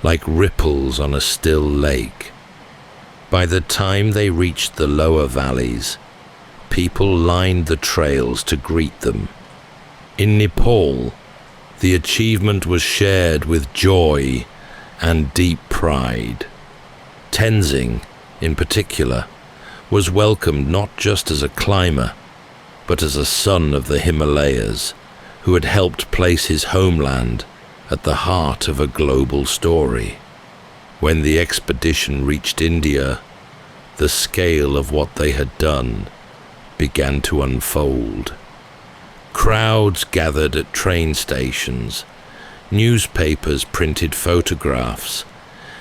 Speaker 1: like ripples on a still lake. By the time they reached the lower valleys, people lined the trails to greet them. In Nepal, the achievement was shared with joy and deep pride. Tenzing, in particular, was welcomed not just as a climber, but as a son of the Himalayas, who had helped place his homeland at the heart of a global story. When the expedition reached India, the scale of what they had done began to unfold. Crowds gathered at train stations, newspapers printed photographs,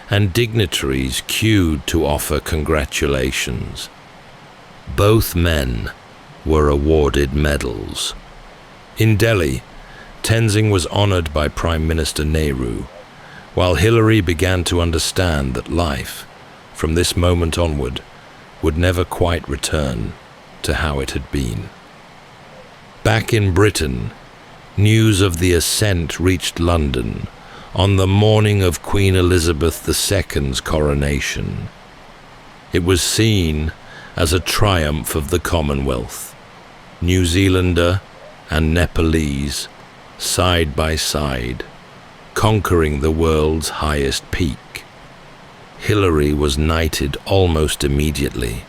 Speaker 1: and dignitaries queued to offer congratulations. Both men were awarded medals. In Delhi, Tenzing was honored by Prime Minister Nehru, while Hillary began to understand that life, from this moment onward, would never quite return to how it had been. Back in Britain, news of the ascent reached London on the morning of Queen Elizabeth II's coronation. It was seen as a triumph of the Commonwealth. New Zealander and Nepalese, side by side, conquering the world's highest peak. Hillary was knighted almost immediately.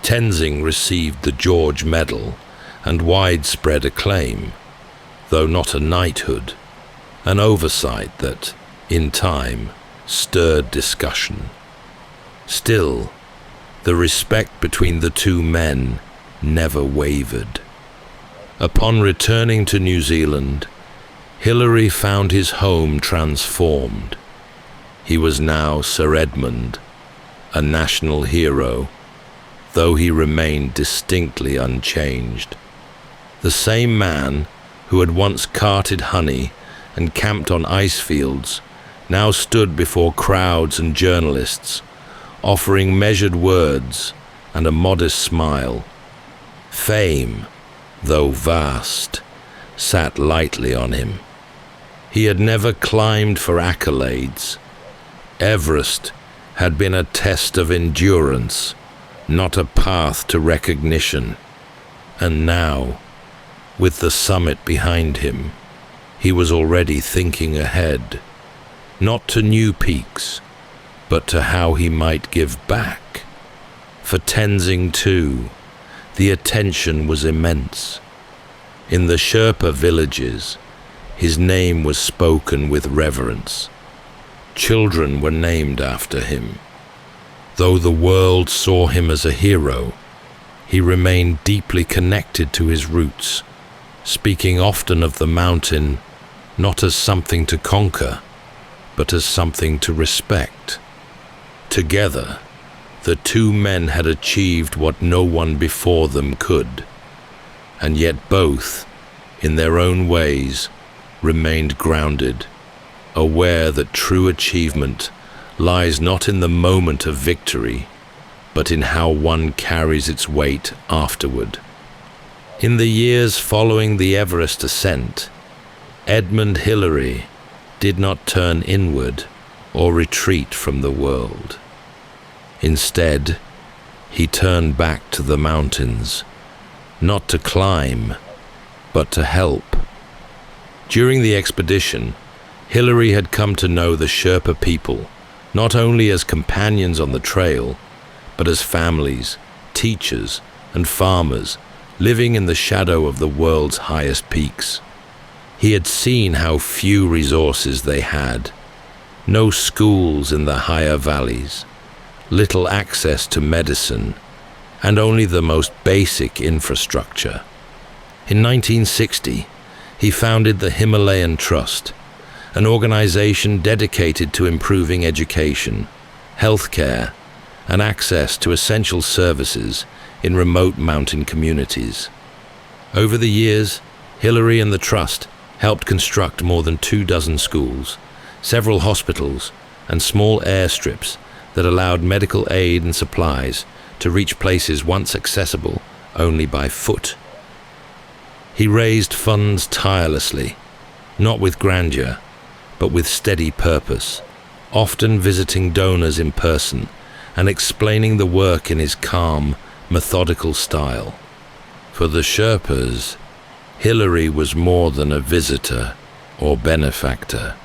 Speaker 1: Tenzing received the George Medal and widespread acclaim, though not a knighthood, an oversight that, in time, stirred discussion. Still, the respect between the two men never wavered. Upon returning to New Zealand, Hillary found his home transformed. He was now Sir Edmond, a national hero, though he remained distinctly unchanged. The same man who had once carted honey and camped on ice fields now stood before crowds and journalists, offering measured words and a modest smile. Fame, though vast, sat lightly on him. He had never climbed for accolades. Everest had been a test of endurance, not a path to recognition. And now, with the summit behind him, he was already thinking ahead, not to new peaks, but to how he might give back. For Tenzing too, the attention was immense. In the Sherpa villages, his name was spoken with reverence. Children were named after him. Though the world saw him as a hero, he remained deeply connected to his roots, speaking often of the mountain not as something to conquer, but as something to respect. Together, the two men had achieved what no one before them could, and yet both, in their own ways, remained grounded, aware that true achievement lies not in the moment of victory, but in how one carries its weight afterward. In the years following the Everest ascent, Edmond Hillary did not turn inward or retreat from the world. Instead, he turned back to the mountains, not to climb, but to help. During the expedition, Hillary had come to know the Sherpa people, not only as companions on the trail, but as families, teachers, and farmers living in the shadow of the world's highest peaks. He had seen how few resources they had, no schools in the higher valleys, little access to medicine, and only the most basic infrastructure. In 1960, he founded the Himalayan Trust, an organization dedicated to improving education, healthcare, and access to essential services in remote mountain communities. Over the years, Hillary and the Trust helped construct more than 24 schools, several hospitals, and small airstrips that allowed medical aid and supplies to reach places once accessible only by foot. He raised funds tirelessly, not with grandeur, but with steady purpose, often visiting donors in person and explaining the work in his calm, methodical style. For the Sherpas, Hillary was more than a visitor or benefactor.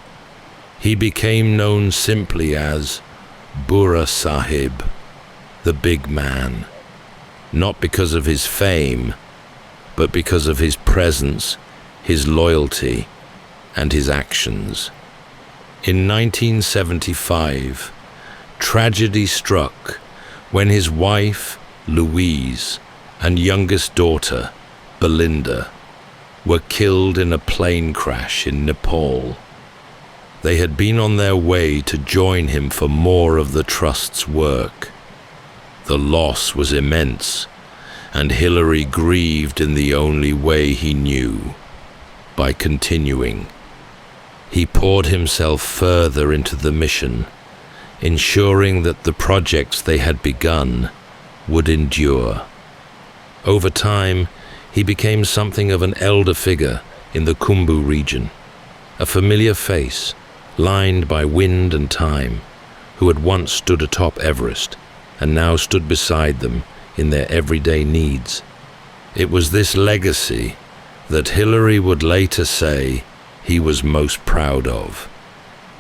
Speaker 1: He became known simply as Burra Sahib, the big man, not because of his fame, but because of his presence, his loyalty, and his actions. In 1975, tragedy struck when his wife, Louise, and youngest daughter, Belinda, were killed in a plane crash in Nepal. They had been on their way to join him for more of the Trust's work. The loss was immense, and Hillary grieved in the only way he knew, by continuing. He poured himself further into the mission, ensuring that the projects they had begun would endure. Over time, he became something of an elder figure in the Khumbu region, a familiar face, lined by wind and time, who had once stood atop Everest and now stood beside them in their everyday needs. It was this legacy that Hillary would later say he was most proud of.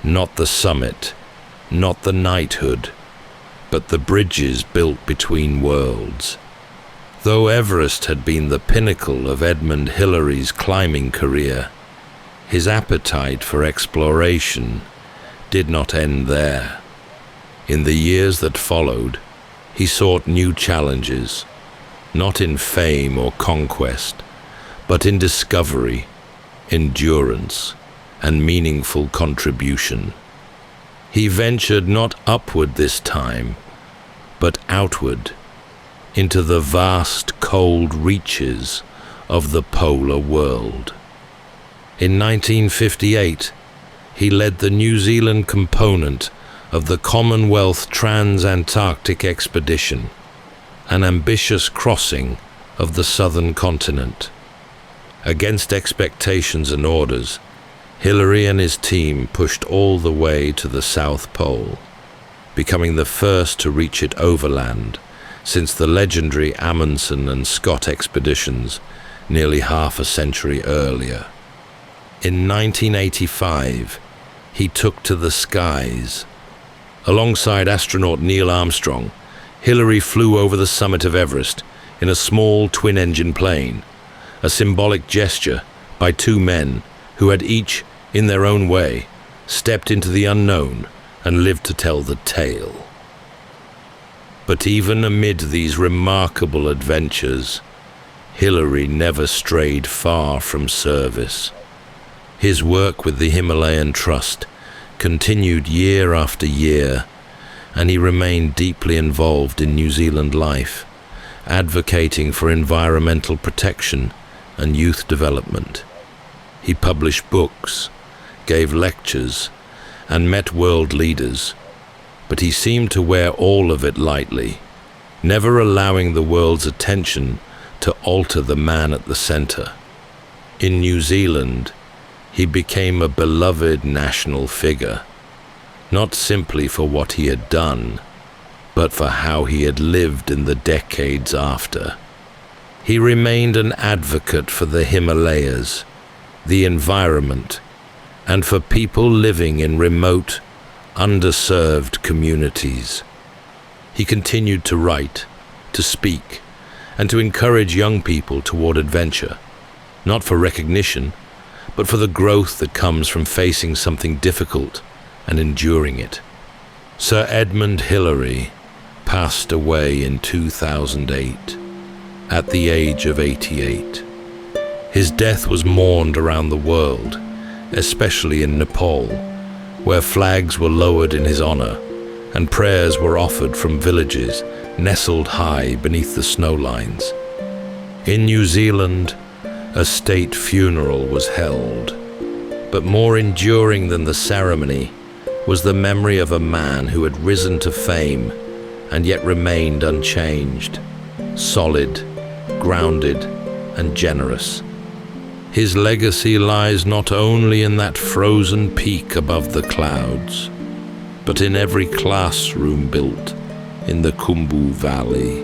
Speaker 1: Not the summit, not the knighthood, but the bridges built between worlds. Though Everest had been the pinnacle of Edmond Hillary's climbing career, his appetite for exploration did not end there. In the years that followed, he sought new challenges, not in fame or conquest, but in discovery, endurance, and meaningful contribution. He ventured not upward this time, but outward, into the vast cold reaches of the polar world. In 1958, he led the New Zealand component of the Commonwealth Trans-Antarctic Expedition, an ambitious crossing of the southern continent. Against expectations and orders, Hillary and his team pushed all the way to the South Pole, becoming the first to reach it overland since the legendary Amundsen and Scott expeditions nearly half a century earlier. In 1985, he took to the skies. Alongside astronaut Neil Armstrong, Hillary flew over the summit of Everest in a small twin-engine plane, a symbolic gesture by two men who had each, in their own way, stepped into the unknown and lived to tell the tale. But even amid these remarkable adventures, Hillary never strayed far from service. His work with the Himalayan Trust continued year after year, and he remained deeply involved in New Zealand life, advocating for environmental protection and youth development. He published books, gave lectures, and met world leaders, but he seemed to wear all of it lightly, never allowing the world's attention to alter the man at the center. In New Zealand, he became a beloved national figure, not simply for what he had done, but for how he had lived in the decades after. He remained an advocate for the Himalayas, the environment, and for people living in remote, underserved communities. He continued to write, to speak, and to encourage young people toward adventure, not for recognition, but for the growth that comes from facing something difficult and enduring it. Sir Edmond Hillary passed away in 2008, at the age of 88. His death was mourned around the world, especially in Nepal, where flags were lowered in his honor and prayers were offered from villages nestled high beneath the snow lines. In New Zealand, a state funeral was held, but more enduring than the ceremony was the memory of a man who had risen to fame and yet remained unchanged, solid, grounded, and generous. His legacy lies not only in that frozen peak above the clouds, but in every classroom built in the Khumbu Valley,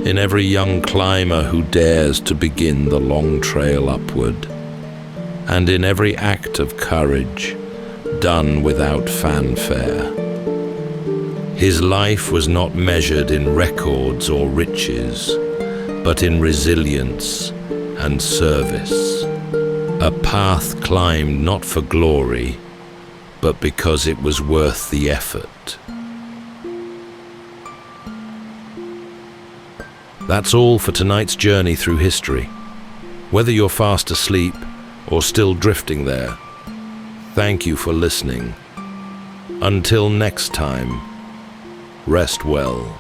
Speaker 1: in every young climber who dares to begin the long trail upward, and in every act of courage done without fanfare. His life was not measured in records or riches, but in resilience and service, a path climbed not for glory, but because it was worth the effort. That's all for tonight's journey through history. Whether you're fast asleep or still drifting there, thank you for listening. Until next time, rest well.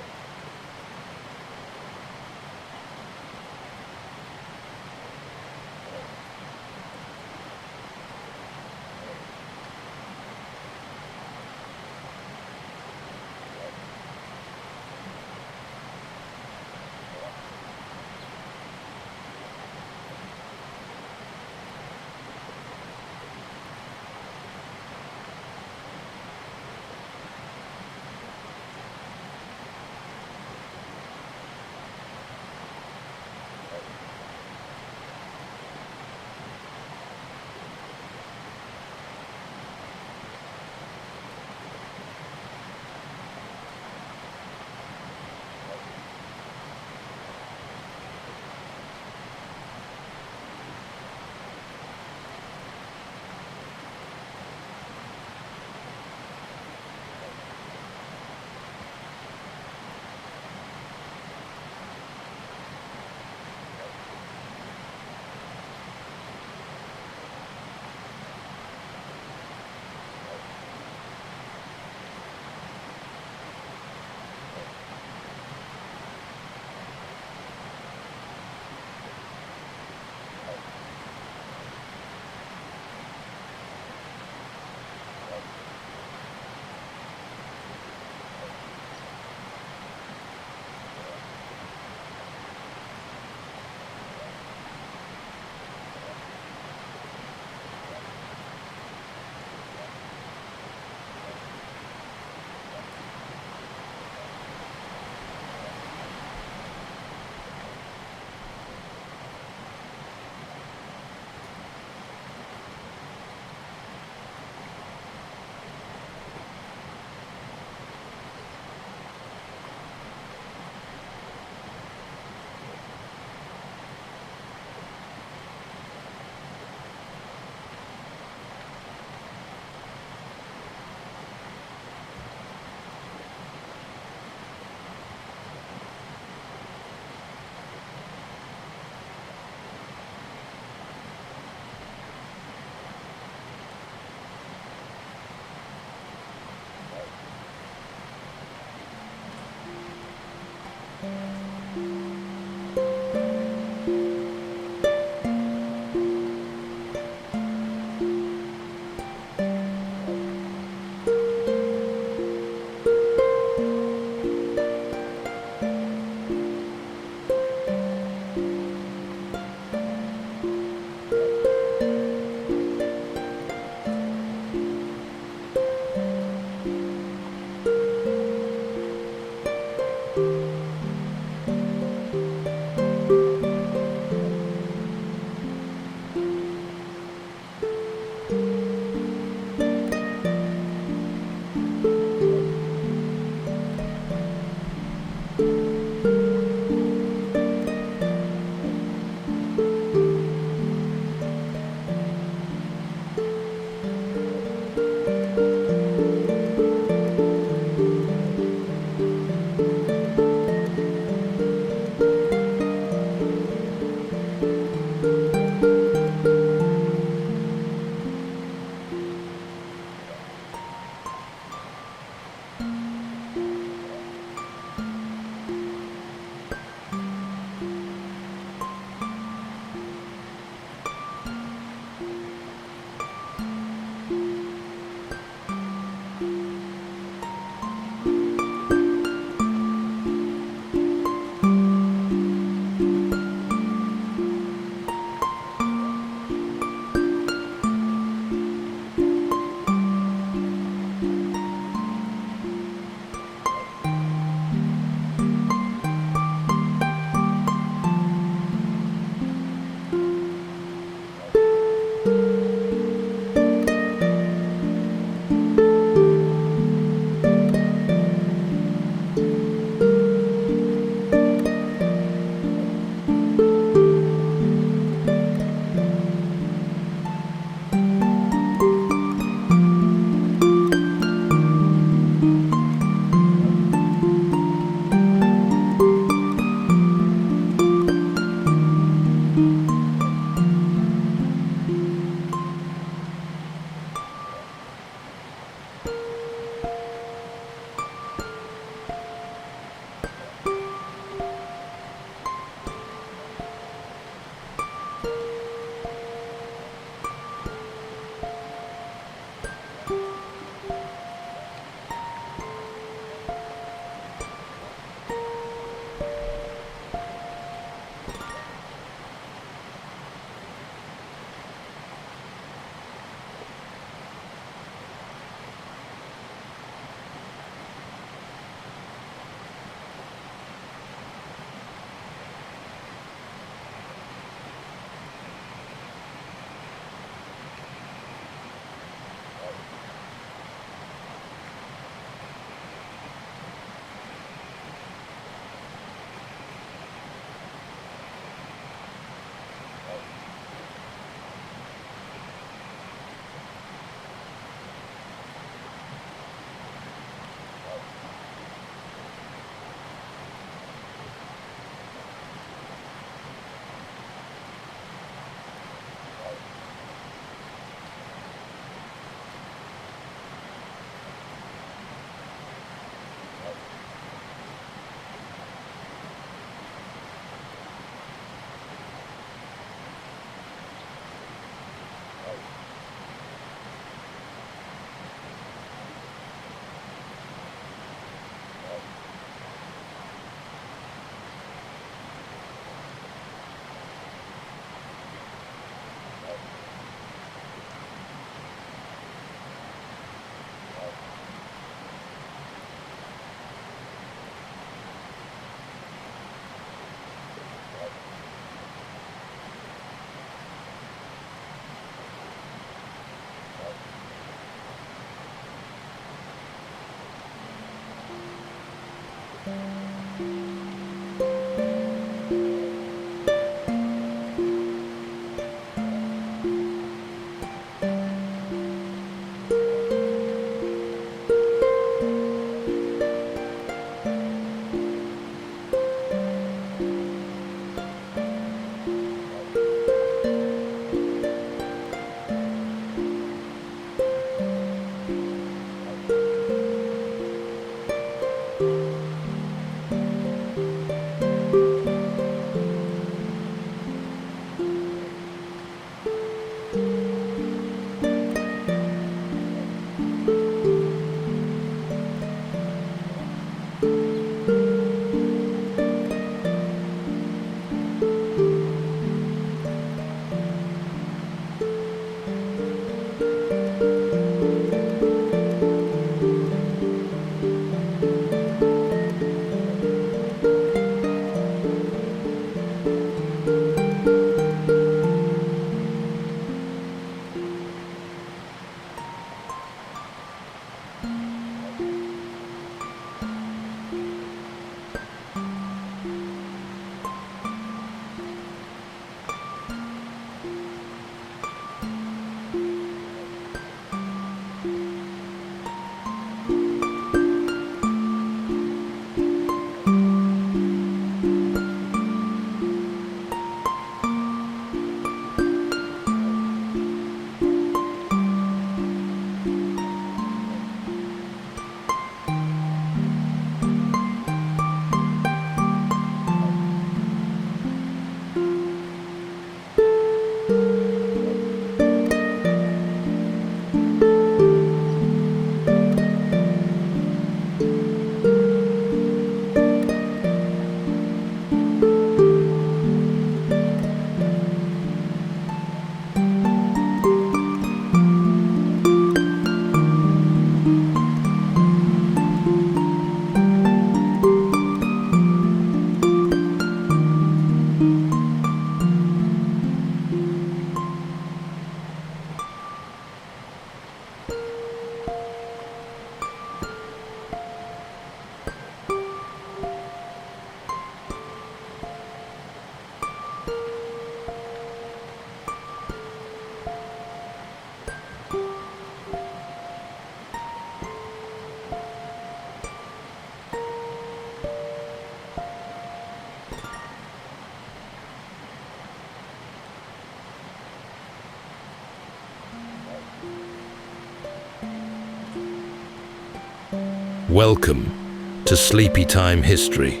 Speaker 1: Welcome to Sleepytime History.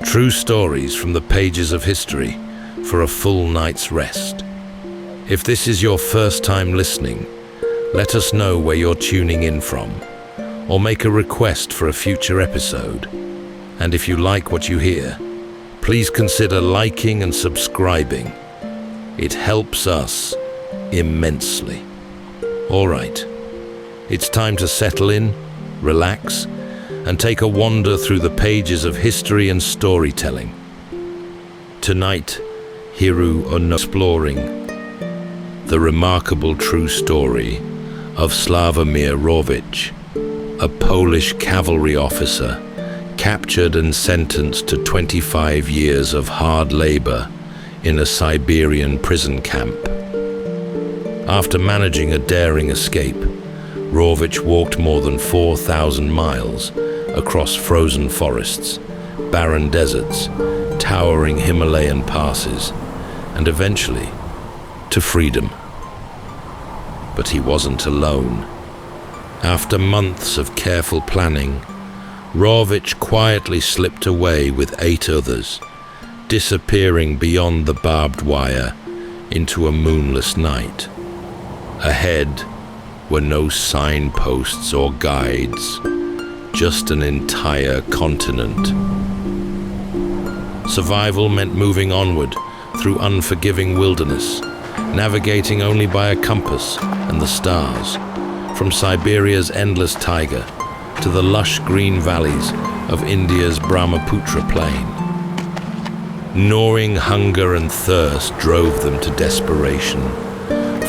Speaker 1: True stories from the pages of history for a full night's rest. If this is your first time listening, let us know where you're tuning in from, or make a request for a future episode. And if you like what you hear, please consider liking and subscribing. It helps us immensely. All right, it's time to settle in, relax, and take a wander through the pages of history and storytelling. Tonight, Hiroo Onoda exploring the remarkable true story of Sławomir Rawicz, a Polish cavalry officer captured and sentenced to 25 years of hard labor in a Siberian prison camp. After managing a daring escape, Rawicz walked more than 4,000 miles across frozen forests, barren deserts, towering Himalayan passes, and eventually to freedom. But he wasn't alone. After months of careful planning, Rawicz quietly slipped away with 8 others, disappearing beyond the barbed wire into a moonless night. Ahead were no signposts or guides, just an entire continent. Survival meant moving onward through unforgiving wilderness, navigating only by a compass and the stars, from Siberia's endless taiga to the lush green valleys of India's Brahmaputra plain. Gnawing hunger and thirst drove them to desperation,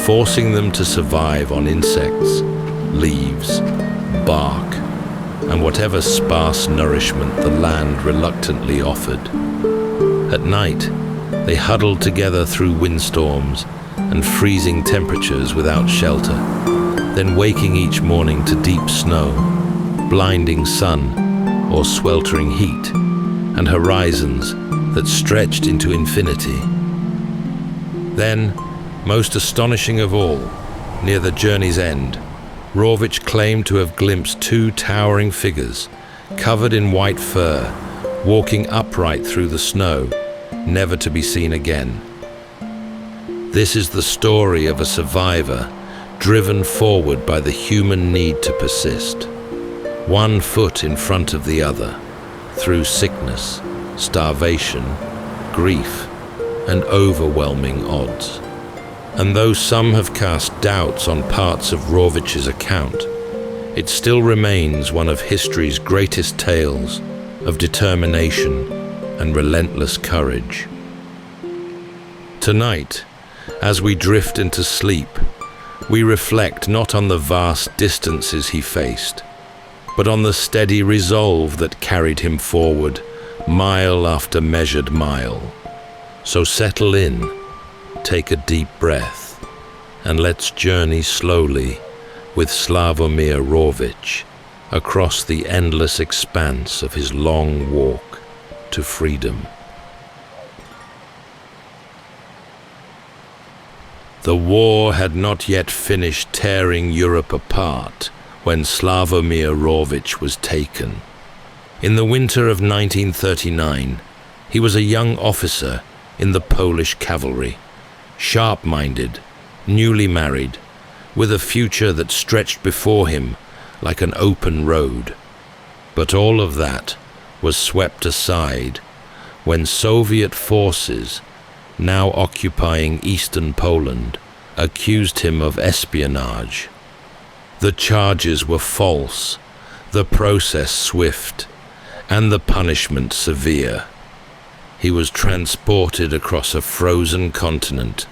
Speaker 1: forcing them to survive on insects, leaves, bark, and whatever sparse nourishment the land reluctantly offered. At night, they huddled together through windstorms and freezing temperatures without shelter, then waking each morning to deep snow, blinding sun, or sweltering heat, and horizons that stretched into infinity. Then, most astonishing of all, near the journey's end, Rawicz claimed to have glimpsed 2 towering figures, covered in white fur, walking upright through the snow, never to be seen again. This is the story of a survivor driven forward by the human need to persist, one foot in front of the other, through sickness, starvation, grief, and overwhelming odds. And though some have cast doubts on parts of Rawicz's account, it still remains one of history's greatest tales of determination and relentless courage. Tonight, as we drift into sleep, we reflect not on the vast distances he faced, but on the steady resolve that carried him forward, mile after measured mile. So settle in, take a deep breath, and let's journey slowly with Sławomir Rawicz across the endless expanse of his long walk to freedom. The war had not yet finished tearing Europe apart when Sławomir Rawicz was taken. In the winter of 1939, he was a young officer in the Polish cavalry, sharp-minded, newly married, with a future that stretched before him like an open road. But all of that was swept aside when Soviet forces, now occupying eastern Poland, accused him of espionage. The charges were false, the process swift, and the punishment severe. He was transported across a frozen continent,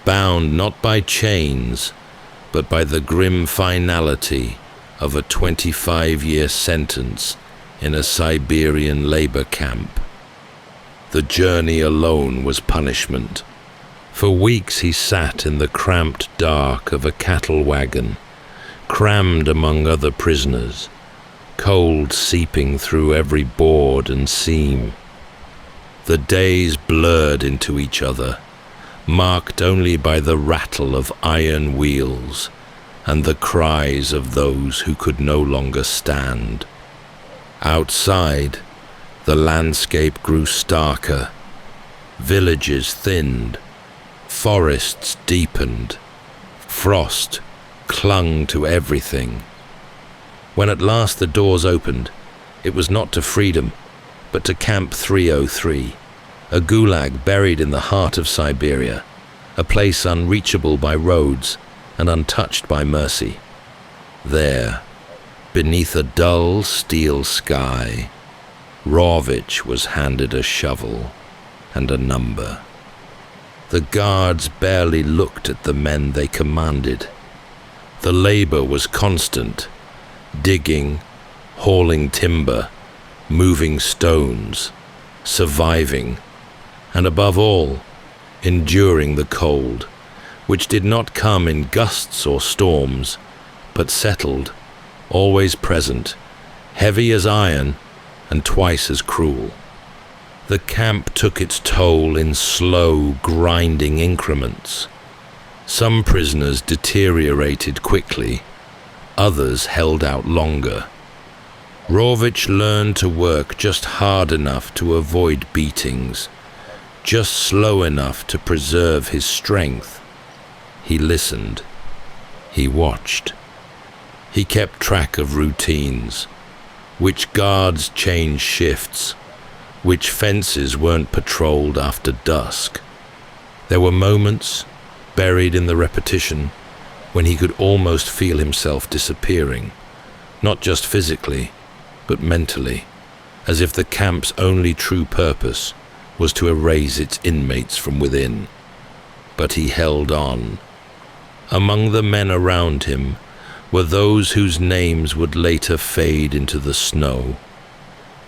Speaker 1: bound not by chains, but by the grim finality of a 25-year sentence in a Siberian labor camp. The journey alone was punishment. For weeks he sat in the cramped dark of a cattle wagon, crammed among other prisoners, cold seeping through every board and seam. The days blurred into each other, marked only by the rattle of iron wheels, and the cries of those who could no longer stand. Outside, the landscape grew starker. Villages thinned, forests deepened, frost clung to everything. When at last the doors opened, it was not to freedom, but to Camp 303, a gulag buried in the heart of Siberia, a place unreachable by roads and untouched by mercy. There, beneath a dull steel sky, Rawicz was handed a shovel and a number. The guards barely looked at the men they commanded. The labor was constant, digging, hauling timber, moving stones, surviving, and above all, enduring the cold, which did not come in gusts or storms, but settled, always present, heavy as iron and twice as cruel. The camp took its toll in slow, grinding increments. Some prisoners deteriorated quickly, others held out longer. Rawicz learned to work just hard enough to avoid beatings, just slow enough to preserve his strength. He listened. He watched. He kept track of routines, which guards changed shifts, which fences weren't patrolled after dusk. There were moments, buried in the repetition, when he could almost feel himself disappearing, not just physically, but mentally, as if the camp's only true purpose was to erase its inmates from within. But he held on. Among the men around him were those whose names would later fade into the snow,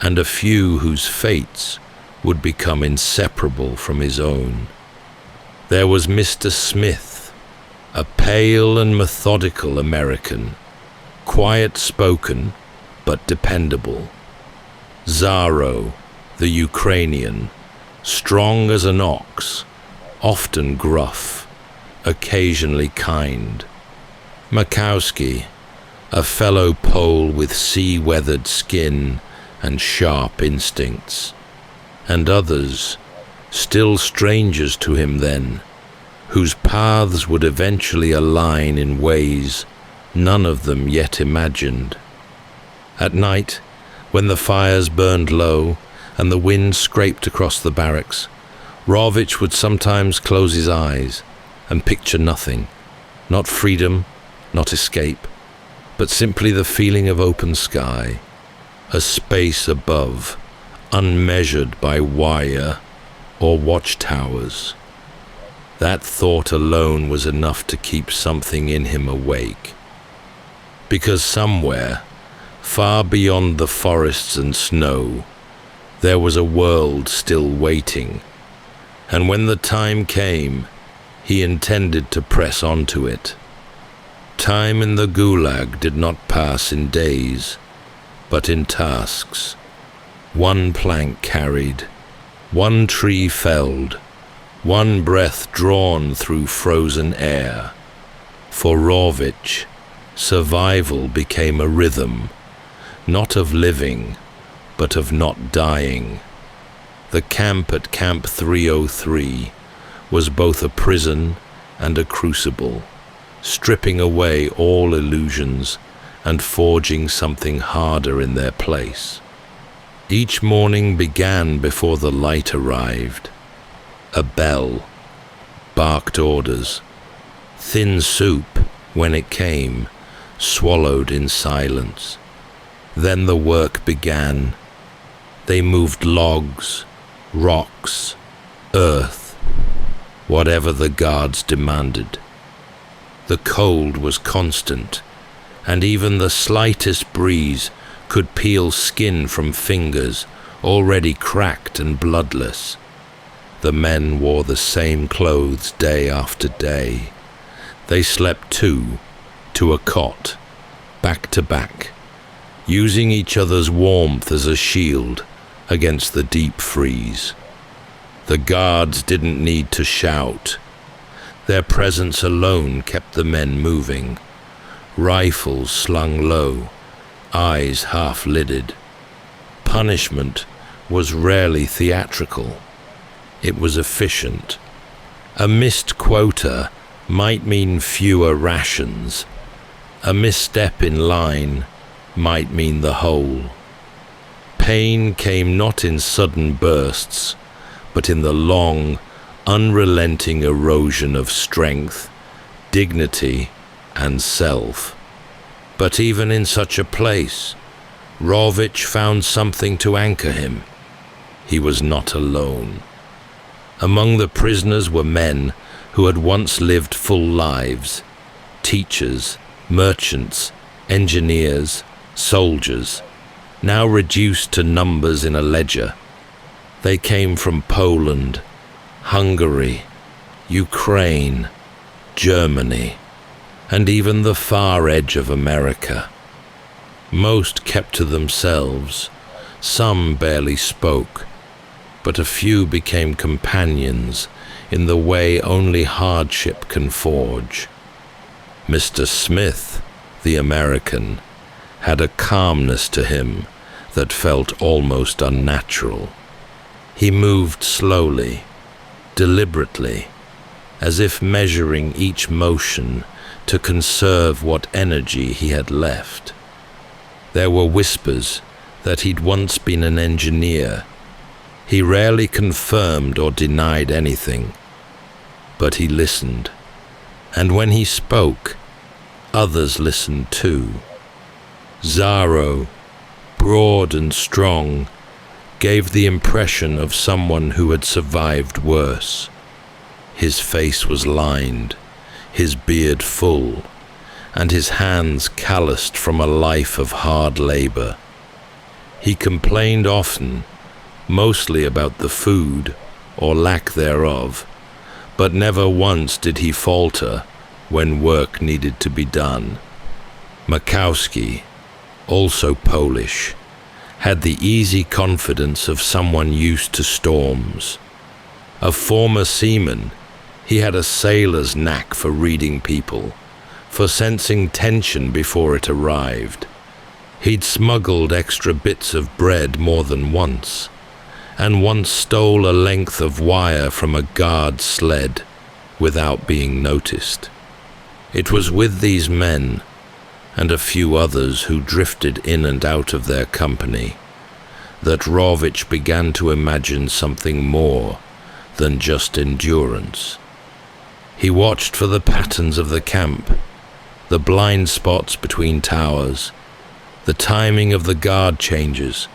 Speaker 1: and a few whose fates would become inseparable from his own. There was Mr. Smith, a pale and methodical American, quiet-spoken but dependable. Zaro, the Ukrainian, strong as an ox, often gruff, occasionally kind. Makowski, a fellow Pole with sea-weathered skin and sharp instincts. And others, still strangers to him then, whose paths would eventually align in ways none of them yet imagined. At night, when the fires burned low and the wind scraped across the barracks, Rawicz would sometimes close his eyes and picture nothing, not freedom, not escape, but simply the feeling of open sky, a space above, unmeasured by wire or watchtowers. That thought alone was enough to keep something in him awake. Because somewhere, far beyond the forests and snow, there was a world still waiting, and when the time came, he intended to press onto it. Time in the Gulag did not pass in days, but in tasks. One plank carried, one tree felled, one breath drawn through frozen air. For Rawicz, survival became a rhythm, not of living, but of not dying. The camp at Camp 303 was both a prison and a crucible, stripping away all illusions and forging something harder in their place. Each morning began before the light arrived. A bell barked orders. Thin soup, when it came, swallowed in silence. Then the work began. They moved logs, rocks, earth, whatever the guards demanded. The cold was constant, and even the slightest breeze could peel skin from fingers already cracked and bloodless. The men wore the same clothes day after day. They slept two, to a cot, back to back, using each other's warmth as a shield against the deep freeze. The guards didn't need to shout. Their presence alone kept the men moving, rifles slung low, eyes half-lidded. Punishment was rarely theatrical. It was efficient. A missed quota might mean fewer rations. A misstep in line might mean the whole. Pain came not in sudden bursts, but in the long, unrelenting erosion of strength, dignity, and self. But even in such a place, Rawicz found something to anchor him. He was not alone. Among the prisoners were men who had once lived full lives, teachers, merchants, engineers, soldiers, now reduced to numbers in a ledger. They came from Poland, Hungary, Ukraine, Germany, and even the far edge of America. Most kept to themselves, some barely spoke, but a few became companions in the way only hardship can forge. Mr. Smith, the American, had a calmness to him that felt almost unnatural. He moved slowly, deliberately, as if measuring each motion to conserve what energy he had left. There were whispers that he'd once been an engineer. He rarely confirmed or denied anything, but he listened. And when he spoke, others listened too. Zaro, broad and strong, gave the impression of someone who had survived worse. His face was lined, his beard full, and his hands calloused from a life of hard labor. He complained often, mostly about the food, or lack thereof, but never once did he falter when work needed to be done. Makowski, also Polish, had the easy confidence of someone used to storms. A former seaman, he had a sailor's knack for reading people, for sensing tension before it arrived. He'd smuggled extra bits of bread more than once, and once stole a length of wire from a guard sled without being noticed. It was with these men, and a few others who drifted in and out of their company, that Rawicz began to imagine something more than just endurance. He watched for the patterns of the camp, the blind spots between towers, the timing of the guard changes,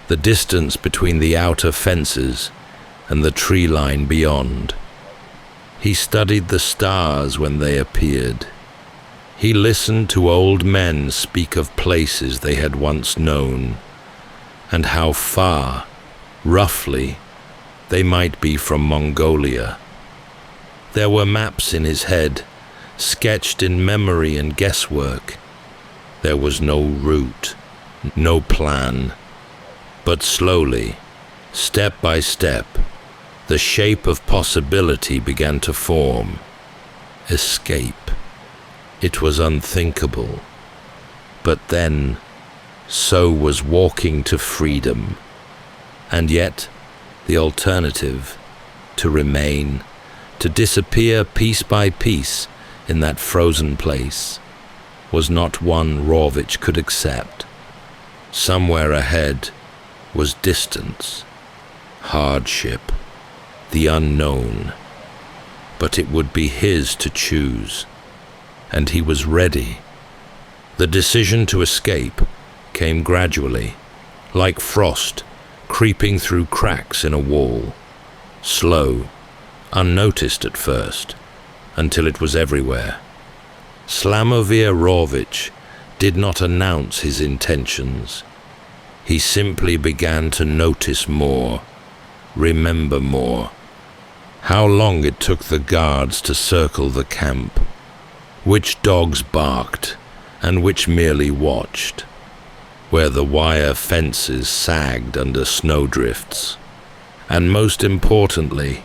Speaker 1: the distance between the outer fences and the tree line beyond. He studied the stars when they appeared. He listened to old men speak of places they had once known, and how far, roughly, they might be from Mongolia. There were maps in his head, sketched in memory and guesswork. There was no route, no plan, but slowly, step by step, the shape of possibility began to form. Escape. It was unthinkable. But then, so was walking to freedom. And yet, the alternative, to remain, to disappear piece by piece in that frozen place, was not one Rawicz could accept. Somewhere ahead was distance, hardship, the unknown. But it would be his to choose, and he was ready. The decision to escape came gradually, like frost creeping through cracks in a wall, slow, unnoticed at first, until it was everywhere. Sławomir Rawicz did not announce his intentions. He simply began to notice more, remember more. How long it took the guards to circle the camp, which dogs barked and which merely watched, where the wire fences sagged under snowdrifts, and most importantly,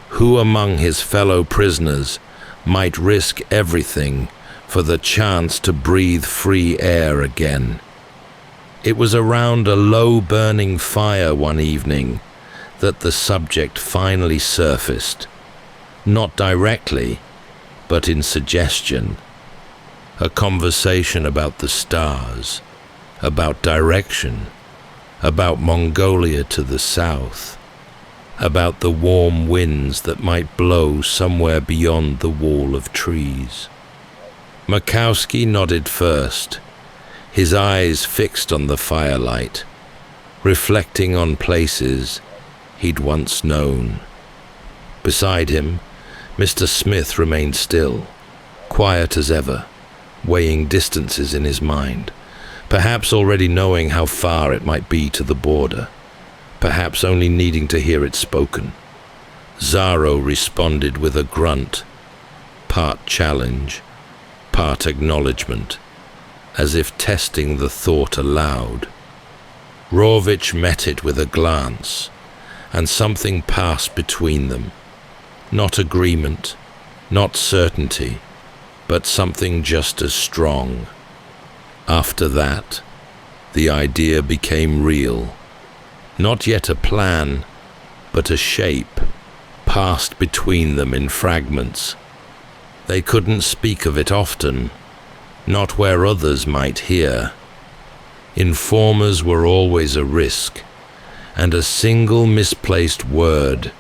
Speaker 1: who among his fellow prisoners might risk everything for the chance to breathe free air again. It was around a low-burning fire one evening that the subject finally surfaced, not directly, but in suggestion. A conversation about the stars, about direction, about Mongolia to the south, about the warm winds that might blow somewhere beyond the wall of trees. Makowski nodded first, his eyes fixed on the firelight, reflecting on places he'd once known. Beside him, Mr. Smith remained still, quiet as ever, weighing distances in his mind, perhaps already knowing how far it might be to the border, perhaps only needing to hear it spoken. Zaro responded with a grunt, part challenge, part acknowledgement, as if testing the thought aloud. Rawicz met it with a glance, and something passed between them. Not agreement, not certainty, but something just as strong. After that, the idea became real. Not yet a plan, but a shape, passed between them in fragments. They couldn't speak of it often, not where others might hear. Informers were always a risk, and a single misplaced word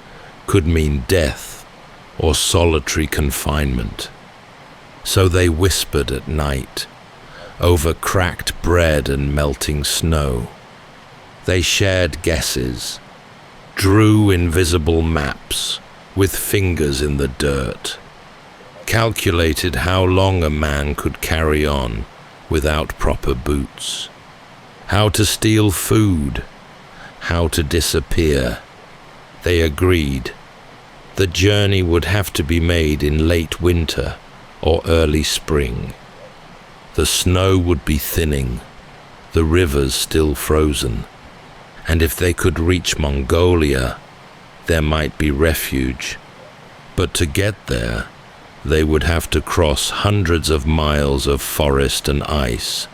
Speaker 1: could mean death or solitary confinement. So they whispered at night, over cracked bread and melting snow. They shared guesses, drew invisible maps with fingers in the dirt, calculated how long a man could carry on without proper boots, how to steal food, how to disappear. They agreed. The journey would have to be made in late winter or early spring. The snow would be thinning, the rivers still frozen, and if they could reach Mongolia, there might be refuge. But to get there, they would have to cross hundreds of miles of forest and ice.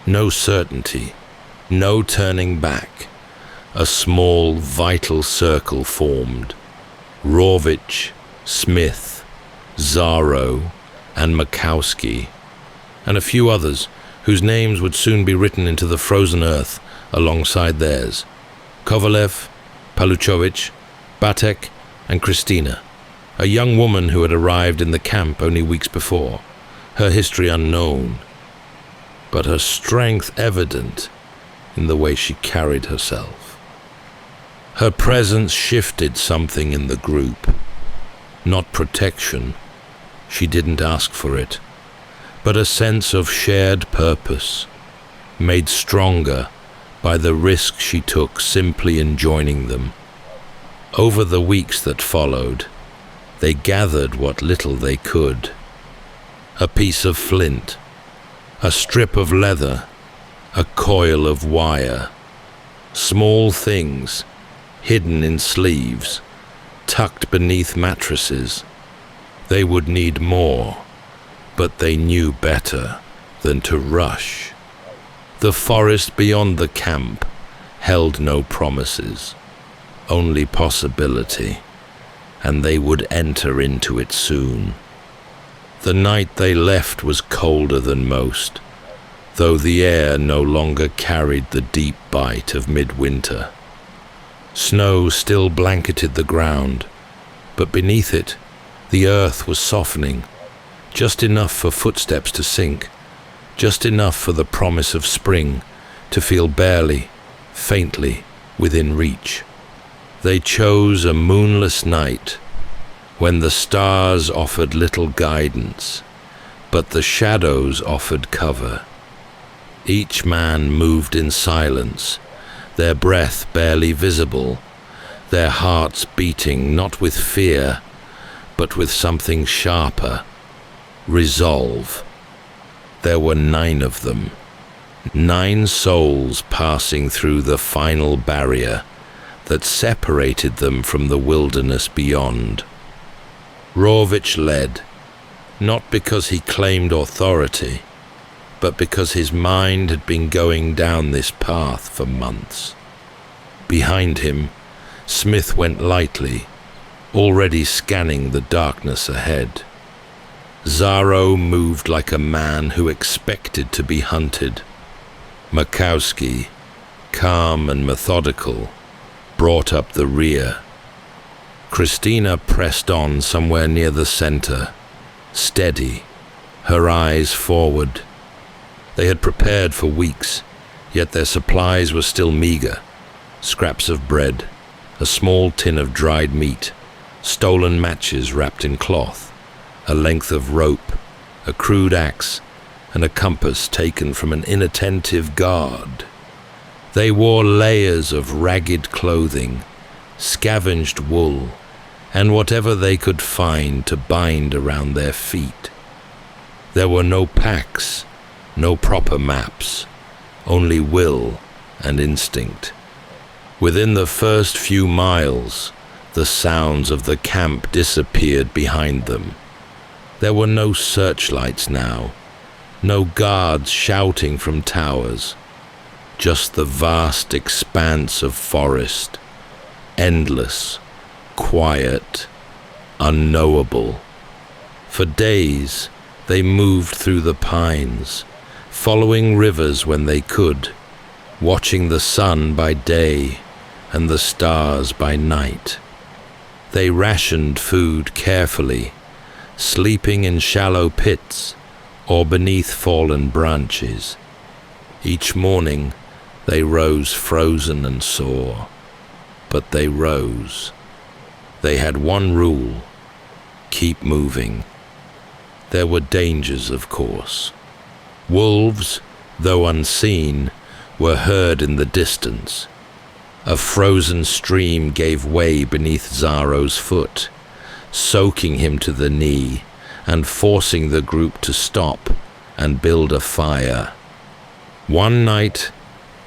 Speaker 1: No certainty, no turning back. A small, vital circle formed. Rawicz, Smith, Zaro, and Makowski, and a few others whose names would soon be written into the frozen earth alongside theirs. Kovalev, Paluchovich, Batek, and Christina, a young woman who had arrived in the camp only weeks before, her history unknown, but her strength evident in the way she carried herself. Her presence shifted something in the group. Not protection, she didn't ask for it, but a sense of shared purpose, made stronger by the risk she took simply in joining them. Over the weeks that followed, they gathered what little they could. A piece of flint, a strip of leather, a coil of wire. Small things, hidden in sleeves, tucked beneath mattresses. They would need more, but they knew better than to rush. The forest beyond the camp held no promises, only possibility, and they would enter into it soon. The night they left was colder than most, though the air no longer carried the deep bite of midwinter. Snow still blanketed the ground, but beneath it, the earth was softening, just enough for footsteps to sink, just enough for the promise of spring to feel barely, faintly within reach. They chose a moonless night, when the stars offered little guidance, but the shadows offered cover. Each man moved in silence, their breath barely visible, their hearts beating not with fear, but with something sharper, resolve. There were 9 of them, 9 souls passing through the final barrier that separated them from the wilderness beyond. Rawicz led, not because he claimed authority, but because his mind had been going down this path for months. Behind him, Smith went lightly, already scanning the darkness ahead. Zaro moved like a man who expected to be hunted. Makowski, calm and methodical, brought up the rear. Christina pressed on somewhere near the center, steady, her eyes forward. They had prepared for weeks, yet their supplies were still meager. Scraps of bread, a small tin of dried meat, stolen matches wrapped in cloth, a length of rope, a crude axe, and a compass taken from an inattentive guard. They wore layers of ragged clothing, scavenged wool, and whatever they could find to bind around their feet. There were no packs, no proper maps, only will and instinct. Within the first few miles, the sounds of the camp disappeared behind them. There were no searchlights now, no guards shouting from towers, just the vast expanse of forest, endless, quiet, unknowable. For days, they moved through the pines, following rivers when they could, watching the sun by day and the stars by night. They rationed food carefully, sleeping in shallow pits or beneath fallen branches. Each morning, they rose frozen and sore, but they rose. They had one rule: keep moving. There were dangers, of course. Wolves, though unseen, were heard in the distance. A frozen stream gave way beneath Zaro's foot, soaking him to the knee and forcing the group to stop and build a fire. One night,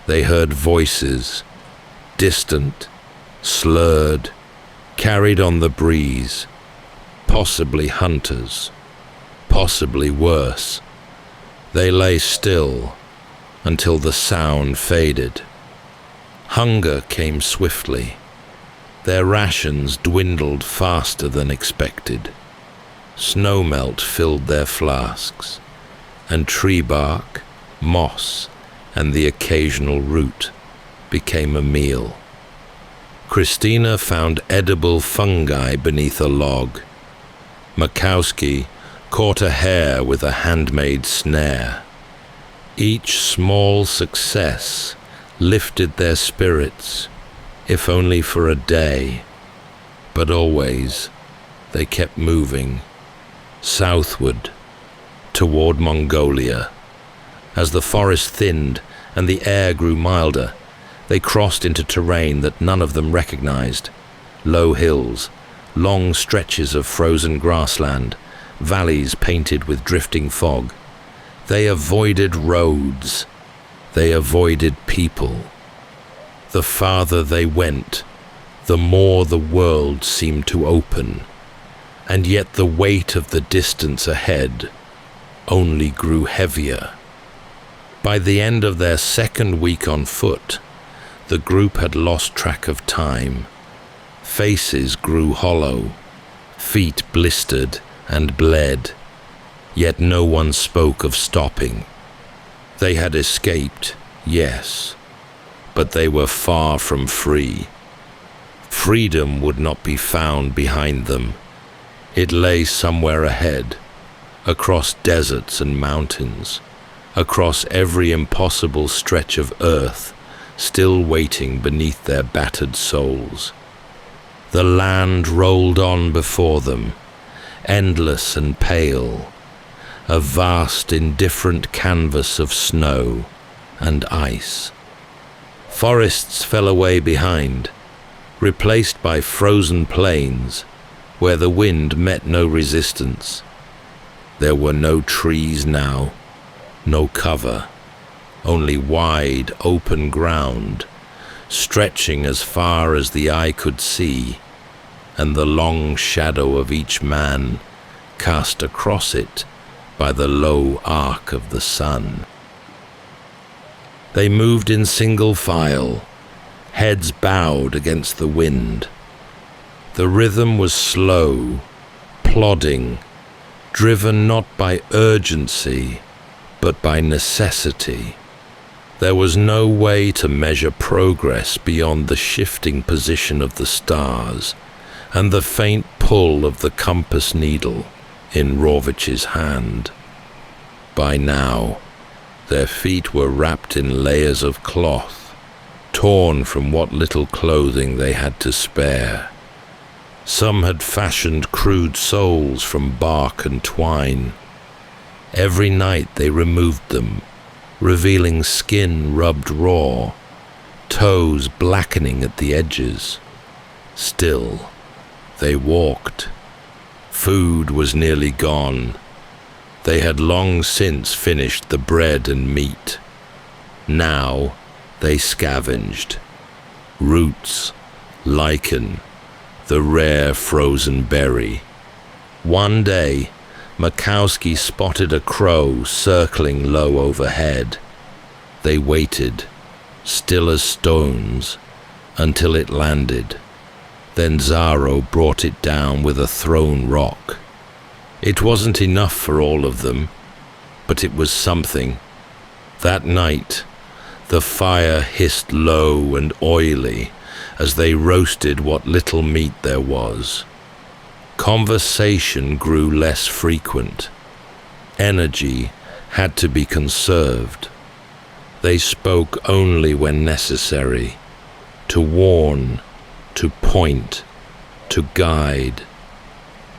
Speaker 1: they heard voices, distant, slurred, carried on the breeze, possibly hunters, possibly worse. They lay still until the sound faded. Hunger came swiftly. Their rations dwindled faster than expected. Snowmelt filled their flasks, and tree bark, moss, and the occasional root became a meal. Christina found edible fungi beneath a log. Makowski caught a hare with a handmade snare. Each small success lifted their spirits, if only for a day. But always they kept moving, southward, toward Mongolia. As the forest thinned and the air grew milder, they crossed into terrain that none of them recognized. Low hills, long stretches of frozen grassland, valleys painted with drifting fog. They avoided roads. They avoided people. The farther they went, the more the world seemed to open, and yet the weight of the distance ahead only grew heavier. By the end of their second week on foot, the group had lost track of time. Faces grew hollow, feet blistered and bled, yet no one spoke of stopping. They had escaped, yes, but they were far from free. Freedom would not be found behind them. It lay somewhere ahead, across deserts and mountains, across every impossible stretch of earth, still waiting beneath their battered soles. The land rolled on before them, endless and pale, a vast indifferent canvas of snow and ice. Forests fell away behind, replaced by frozen plains where the wind met no resistance. There were no trees now, no cover, only wide open ground, stretching as far as the eye could see, and the long shadow of each man cast across it by the low arc of the sun. They moved in single file, heads bowed against the wind. The rhythm was slow, plodding, driven not by urgency, but by necessity. There was no way to measure progress beyond the shifting position of the stars and the faint pull of the compass needle in Rawicz's hand. By now, their feet were wrapped in layers of cloth, torn from what little clothing they had to spare. Some had fashioned crude soles from bark and twine. Every night they removed them, revealing skin rubbed raw, toes blackening at the edges. Still, they walked. Food was nearly gone. They had long since finished the bread and meat. Now they scavenged. Roots, lichen, the rare frozen berry. One day, Makowski spotted a crow circling low overhead. They waited, still as stones, until it landed. Then Zaro brought it down with a thrown rock. It wasn't enough for all of them, but it was something. That night, the fire hissed low and oily as they roasted what little meat there was. Conversation grew less frequent. Energy had to be conserved. They spoke only when necessary, to warn, to point, to guide.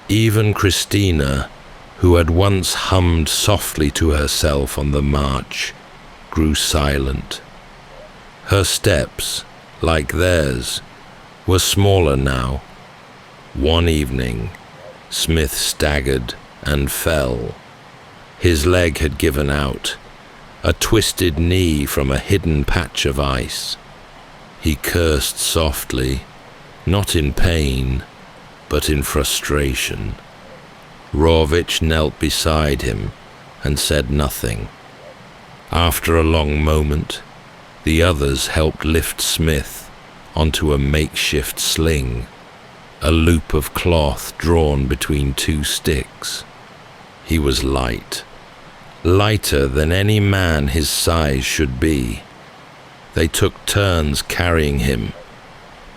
Speaker 1: Even Christina, who had once hummed softly to herself on the march, grew silent. Her steps, like theirs, were smaller now. One evening, Smith staggered and fell. His leg had given out, a twisted knee from a hidden patch of ice. He cursed softly, not in pain, but in frustration. Rawicz knelt beside him and said nothing. After a long moment, the others helped lift Smith onto a makeshift sling, a loop of cloth drawn between two sticks. He was light, lighter than any man his size should be. They took turns carrying him.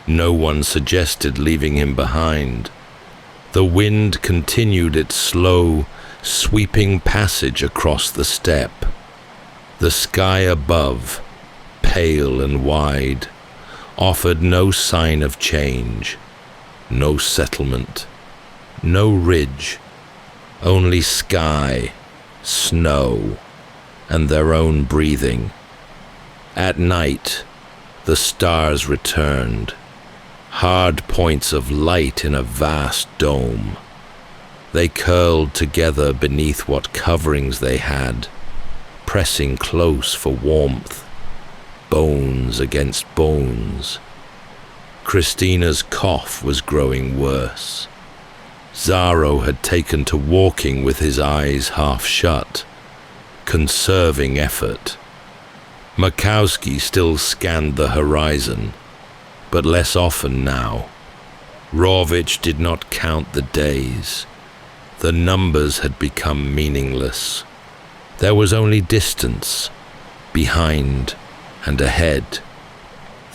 Speaker 1: No one suggested leaving him behind. The wind continued its slow, sweeping passage across the steppe. The sky above, pale and wide, offered no sign of change, no settlement, no ridge, only sky, snow, and their own breathing. At night, the stars returned, hard points of light in a vast dome. They curled together beneath what coverings they had, pressing close for warmth, bones against bones. Christina's cough was growing worse. Zaro had taken to walking with his eyes half shut, conserving effort. Makowski still scanned the horizon, but less often now. Rawicz did not count the days. The numbers had become meaningless. There was only distance, behind and ahead.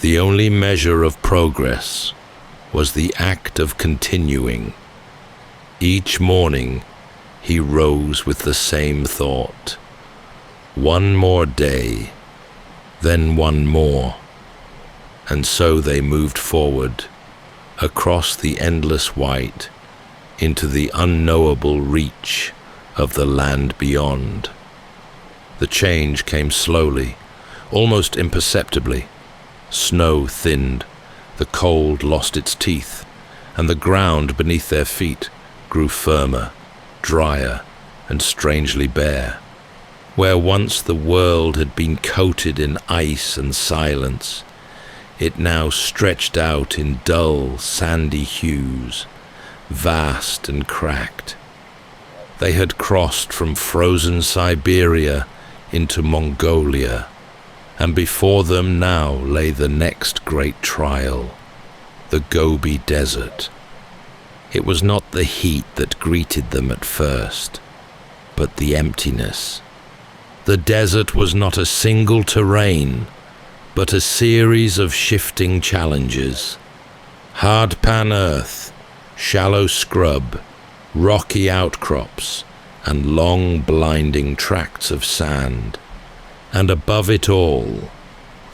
Speaker 1: The only measure of progress was the act of continuing. Each morning, he rose with the same thought. One more day, then one more. And so they moved forward, across the endless white, into the unknowable reach of the land beyond. The change came slowly, almost imperceptibly. Snow thinned, the cold lost its teeth, and the ground beneath their feet grew firmer, drier, and strangely bare. Where once the world had been coated in ice and silence, it now stretched out in dull, sandy hues, vast and cracked. They had crossed from frozen Siberia into Mongolia, and before them now lay the next great trial, the Gobi Desert. It was not the heat that greeted them at first, but the emptiness. The desert was not a single terrain, but a series of shifting challenges. Hard-pan earth, shallow scrub, rocky outcrops, and long blinding tracts of sand. And above it all,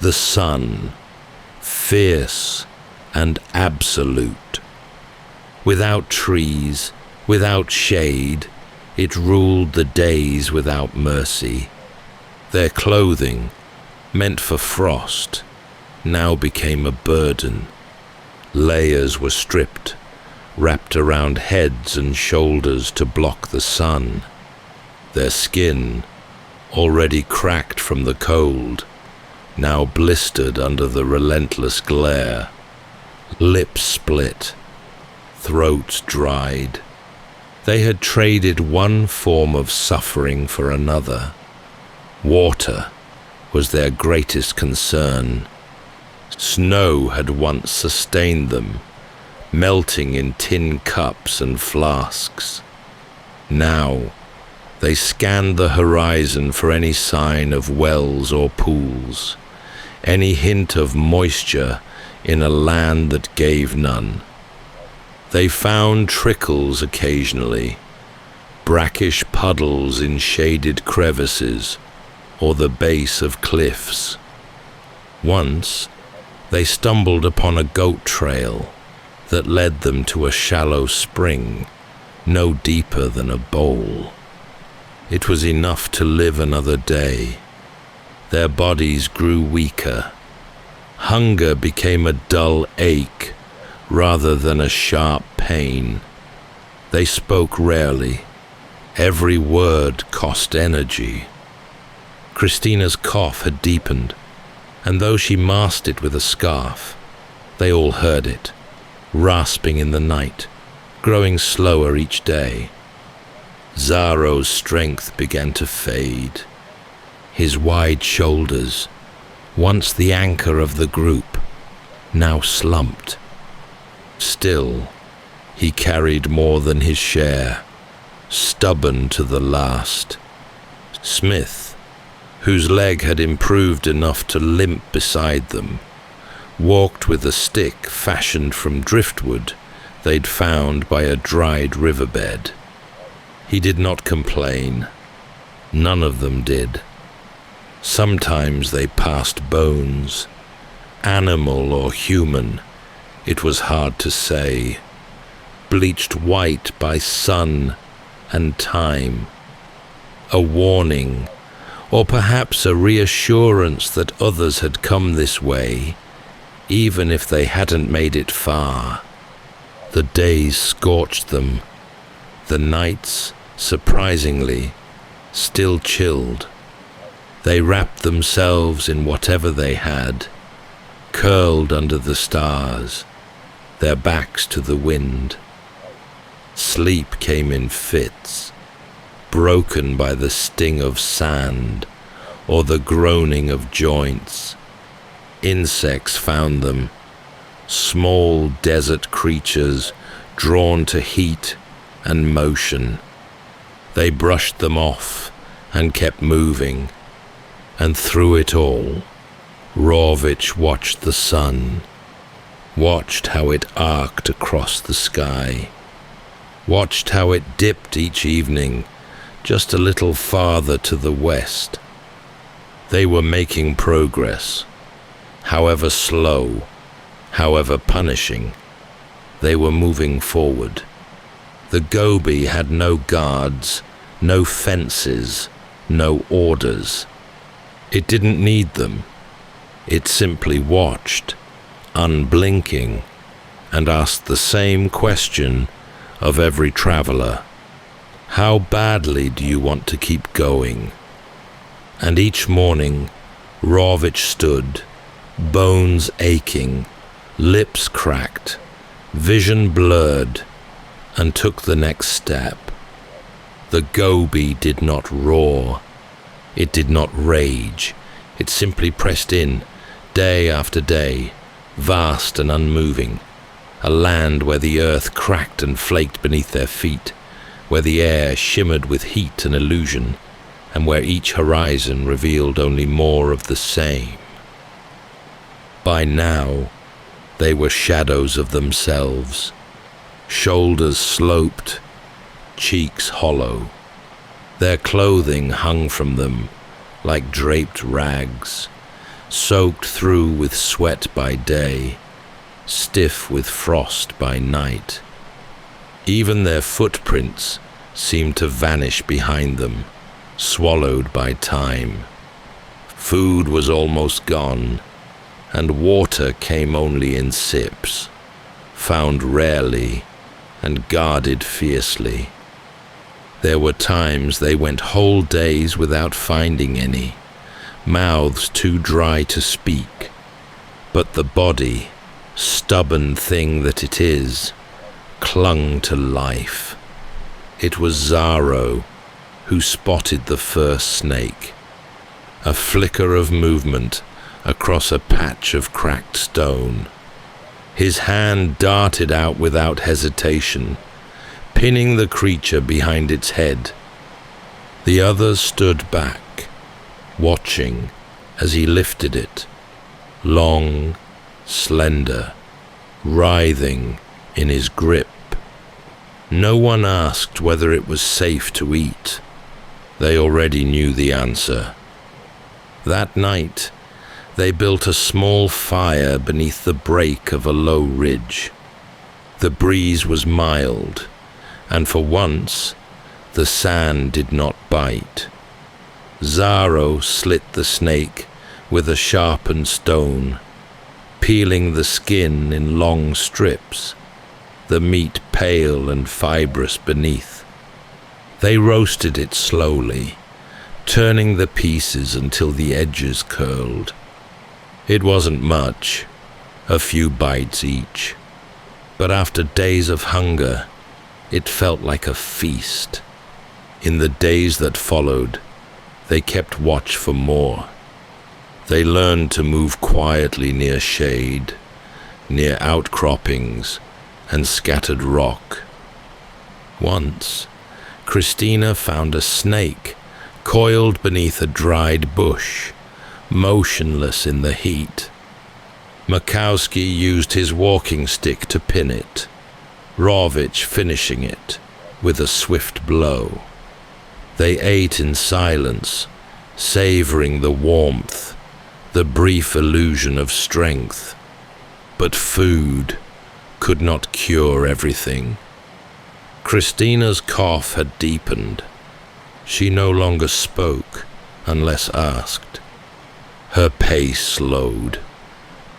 Speaker 1: the sun, fierce and absolute. Without trees, without shade, it ruled the days without mercy. Their clothing, meant for frost, now became a burden. Layers were stripped, wrapped around heads and shoulders to block the sun. Their skin, already cracked from the cold, now blistered under the relentless glare. Lips split, throats dried. They had traded one form of suffering for another. Water was their greatest concern. Snow had once sustained them, melting in tin cups and flasks. Now, they scanned the horizon for any sign of wells or pools, any hint of moisture in a land that gave none. They found trickles occasionally, brackish puddles in shaded crevices or the base of cliffs. Once, they stumbled upon a goat trail that led them to a shallow spring, no deeper than a bowl. It was enough to live another day. Their bodies grew weaker. Hunger became a dull ache rather than a sharp pain. They spoke rarely. Every word cost energy. Christina's cough had deepened, and though she masked it with a scarf, they all heard it, rasping in the night, growing slower each day. Zaro's strength began to fade. His wide shoulders, once the anchor of the group, now slumped. Still, he carried more than his share, stubborn to the last. Smith, whose leg had improved enough to limp beside them, walked with a stick fashioned from driftwood they'd found by a dried riverbed. He did not complain. None of them did. Sometimes they passed bones, animal or human, it was hard to say, bleached white by sun and time. A warning, or perhaps a reassurance that others had come this way, even if they hadn't made it far. The days scorched them. The nights, surprisingly, still chilled. They wrapped themselves in whatever they had, curled under the stars, their backs to the wind. Sleep came in fits, broken by the sting of sand or the groaning of joints. Insects found them, small desert creatures drawn to heat and motion. They brushed them off and kept moving, and through it all, Rawicz watched the sun, watched how it arced across the sky, watched how it dipped each evening just a little farther to the west. They were making progress. However slow, however punishing, they were moving forward. The Gobi had no guards, no fences, no orders. It didn't need them. It simply watched, unblinking, and asked the same question of every traveler. How badly do you want to keep going? And each morning, Rawicz stood, bones aching, lips cracked, vision blurred, and took the next step. The goby did not roar. It did not rage. It simply pressed in, day after day, vast and unmoving, a land where the earth cracked and flaked beneath their feet, where the air shimmered with heat and illusion, and where each horizon revealed only more of the same. By now, they were shadows of themselves, shoulders sloped, cheeks hollow. Their clothing hung from them like draped rags, soaked through with sweat by day, stiff with frost by night. Even their footprints seemed to vanish behind them, swallowed by time. Food was almost gone, and water came only in sips, found rarely and guarded fiercely. There were times they went whole days without finding any, mouths too dry to speak, but the body, stubborn thing that it is, clung to life. It was Zaro who spotted the first snake. A flicker of movement across a patch of cracked stone. His hand darted out without hesitation, pinning the creature behind its head. The others stood back, watching as he lifted it, long, slender, writhing in his grip. No one asked whether it was safe to eat. They already knew the answer. That night, they built a small fire beneath the break of a low ridge. The breeze was mild, and for once, the sand did not bite. Zaro slit the snake with a sharpened stone, peeling the skin in long strips, the meat pale and fibrous beneath. They roasted it slowly, turning the pieces until the edges curled. It wasn't much, a few bites each, but after days of hunger, it felt like a feast. In the days that followed, they kept watch for more. They learned to move quietly near shade, near outcroppings and scattered rock. Once, Christina found a snake coiled beneath a dried bush, motionless in the heat. Makowski used his walking stick to pin it, Rawicz finishing it with a swift blow. They ate in silence, savoring the warmth, the brief illusion of strength. But food could not cure everything. Christina's cough had deepened. She no longer spoke unless asked. Her pace slowed.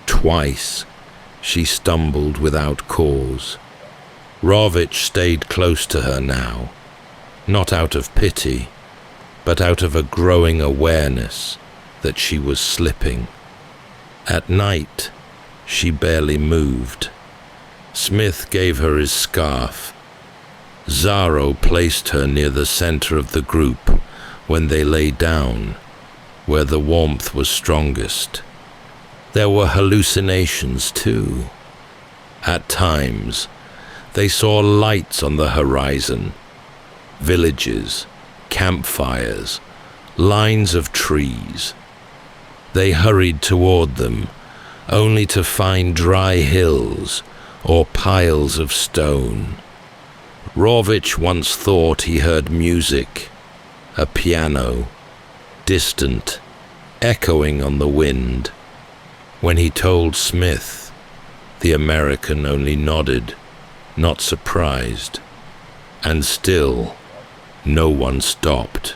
Speaker 1: Twice she stumbled without cause. Rawicz stayed close to her now, not out of pity, but out of a growing awareness that she was slipping. At night, she barely moved. Smith gave her his scarf. Zaro placed her near the center of the group when they lay down, where the warmth was strongest. There were hallucinations too. At times, they saw lights on the horizon, villages, campfires, lines of trees. They hurried toward them, only to find dry hills or piles of stone. Rawicz once thought he heard music, a piano, distant, echoing on the wind. When he told Smith, the American only nodded, not surprised. And still, no one stopped.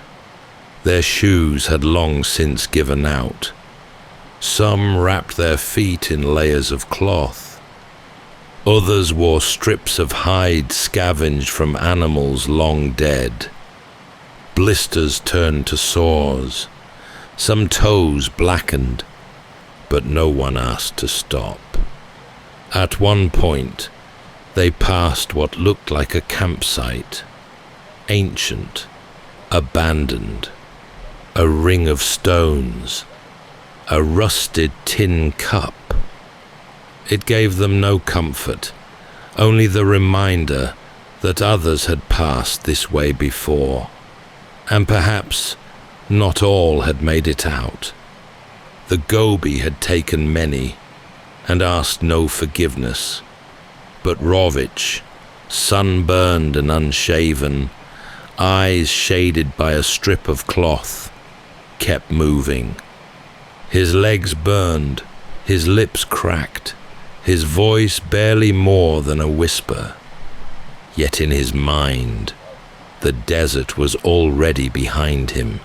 Speaker 1: Their shoes had long since given out. Some wrapped their feet in layers of cloth. Others wore strips of hide scavenged from animals long dead. Blisters turned to sores. Some toes blackened, but no one asked to stop. At one point, they passed what looked like a campsite. ancient, abandoned. A ring of stones, a rusted tin cup. It gave them no comfort, only the reminder that others had passed this way before, and perhaps not all had made it out. The Gobi had taken many and asked no forgiveness, but Rawicz, sunburned and unshaven, eyes shaded by a strip of cloth, kept moving. His legs burned, his lips cracked, his voice barely more than a whisper. Yet in his mind, the desert was already behind him.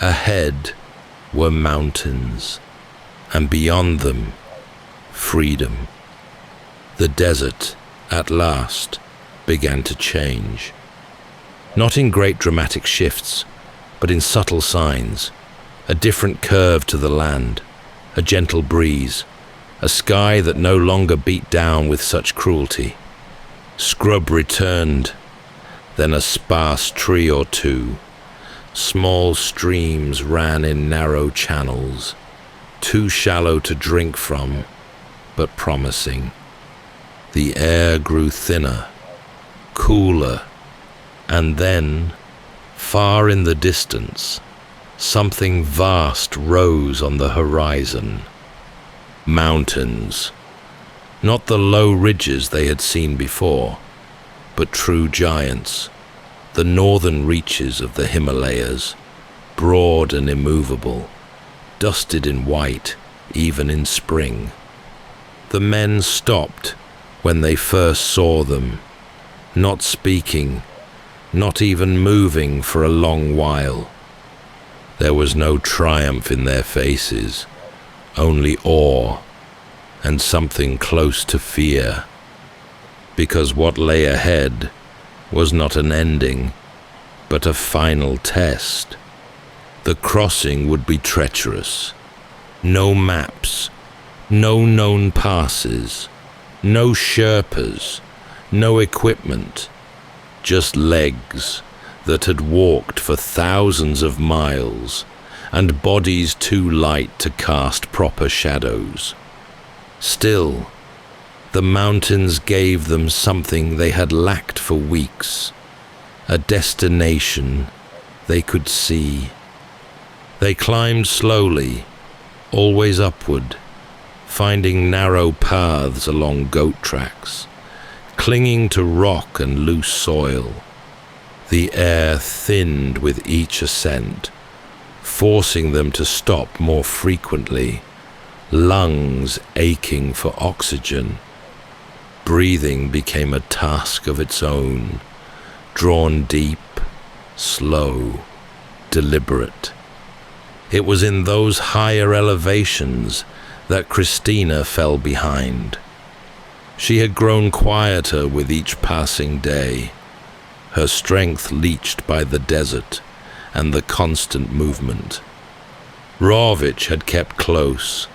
Speaker 1: Ahead were mountains, and beyond them, freedom. The desert, at last, began to change. Not in great dramatic shifts, but in subtle signs. A different curve to the land, a gentle breeze, a sky that no longer beat down with such cruelty. Scrub returned, then a sparse tree or two. Small streams ran in narrow channels, too shallow to drink from, but promising. The air grew thinner, cooler, and then, far in the distance, something vast rose on the horizon. Mountains. Not the low ridges they had seen before, but true giants, the northern reaches of the Himalayas, broad and immovable, dusted in white even in spring. The men stopped when they first saw them, not speaking, not even moving for a long while. There was no triumph in their faces, only awe and something close to fear, because what lay ahead was not an ending, but a final test. The crossing would be treacherous. No maps, no known passes, no Sherpas, no equipment, just legs that had walked for thousands of miles and bodies too light to cast proper shadows. Still, the mountains gave them something they had lacked for weeks, a destination they could see. They climbed slowly, always upward, finding narrow paths along goat tracks, clinging to rock and loose soil. The air thinned with each ascent, forcing them to stop more frequently, lungs aching for oxygen. Breathing became a task of its own, drawn deep, slow, deliberate. It was in those higher elevations that Christina fell behind. She had grown quieter with each passing day, her strength leached by the desert and the constant movement. Rawicz had kept close,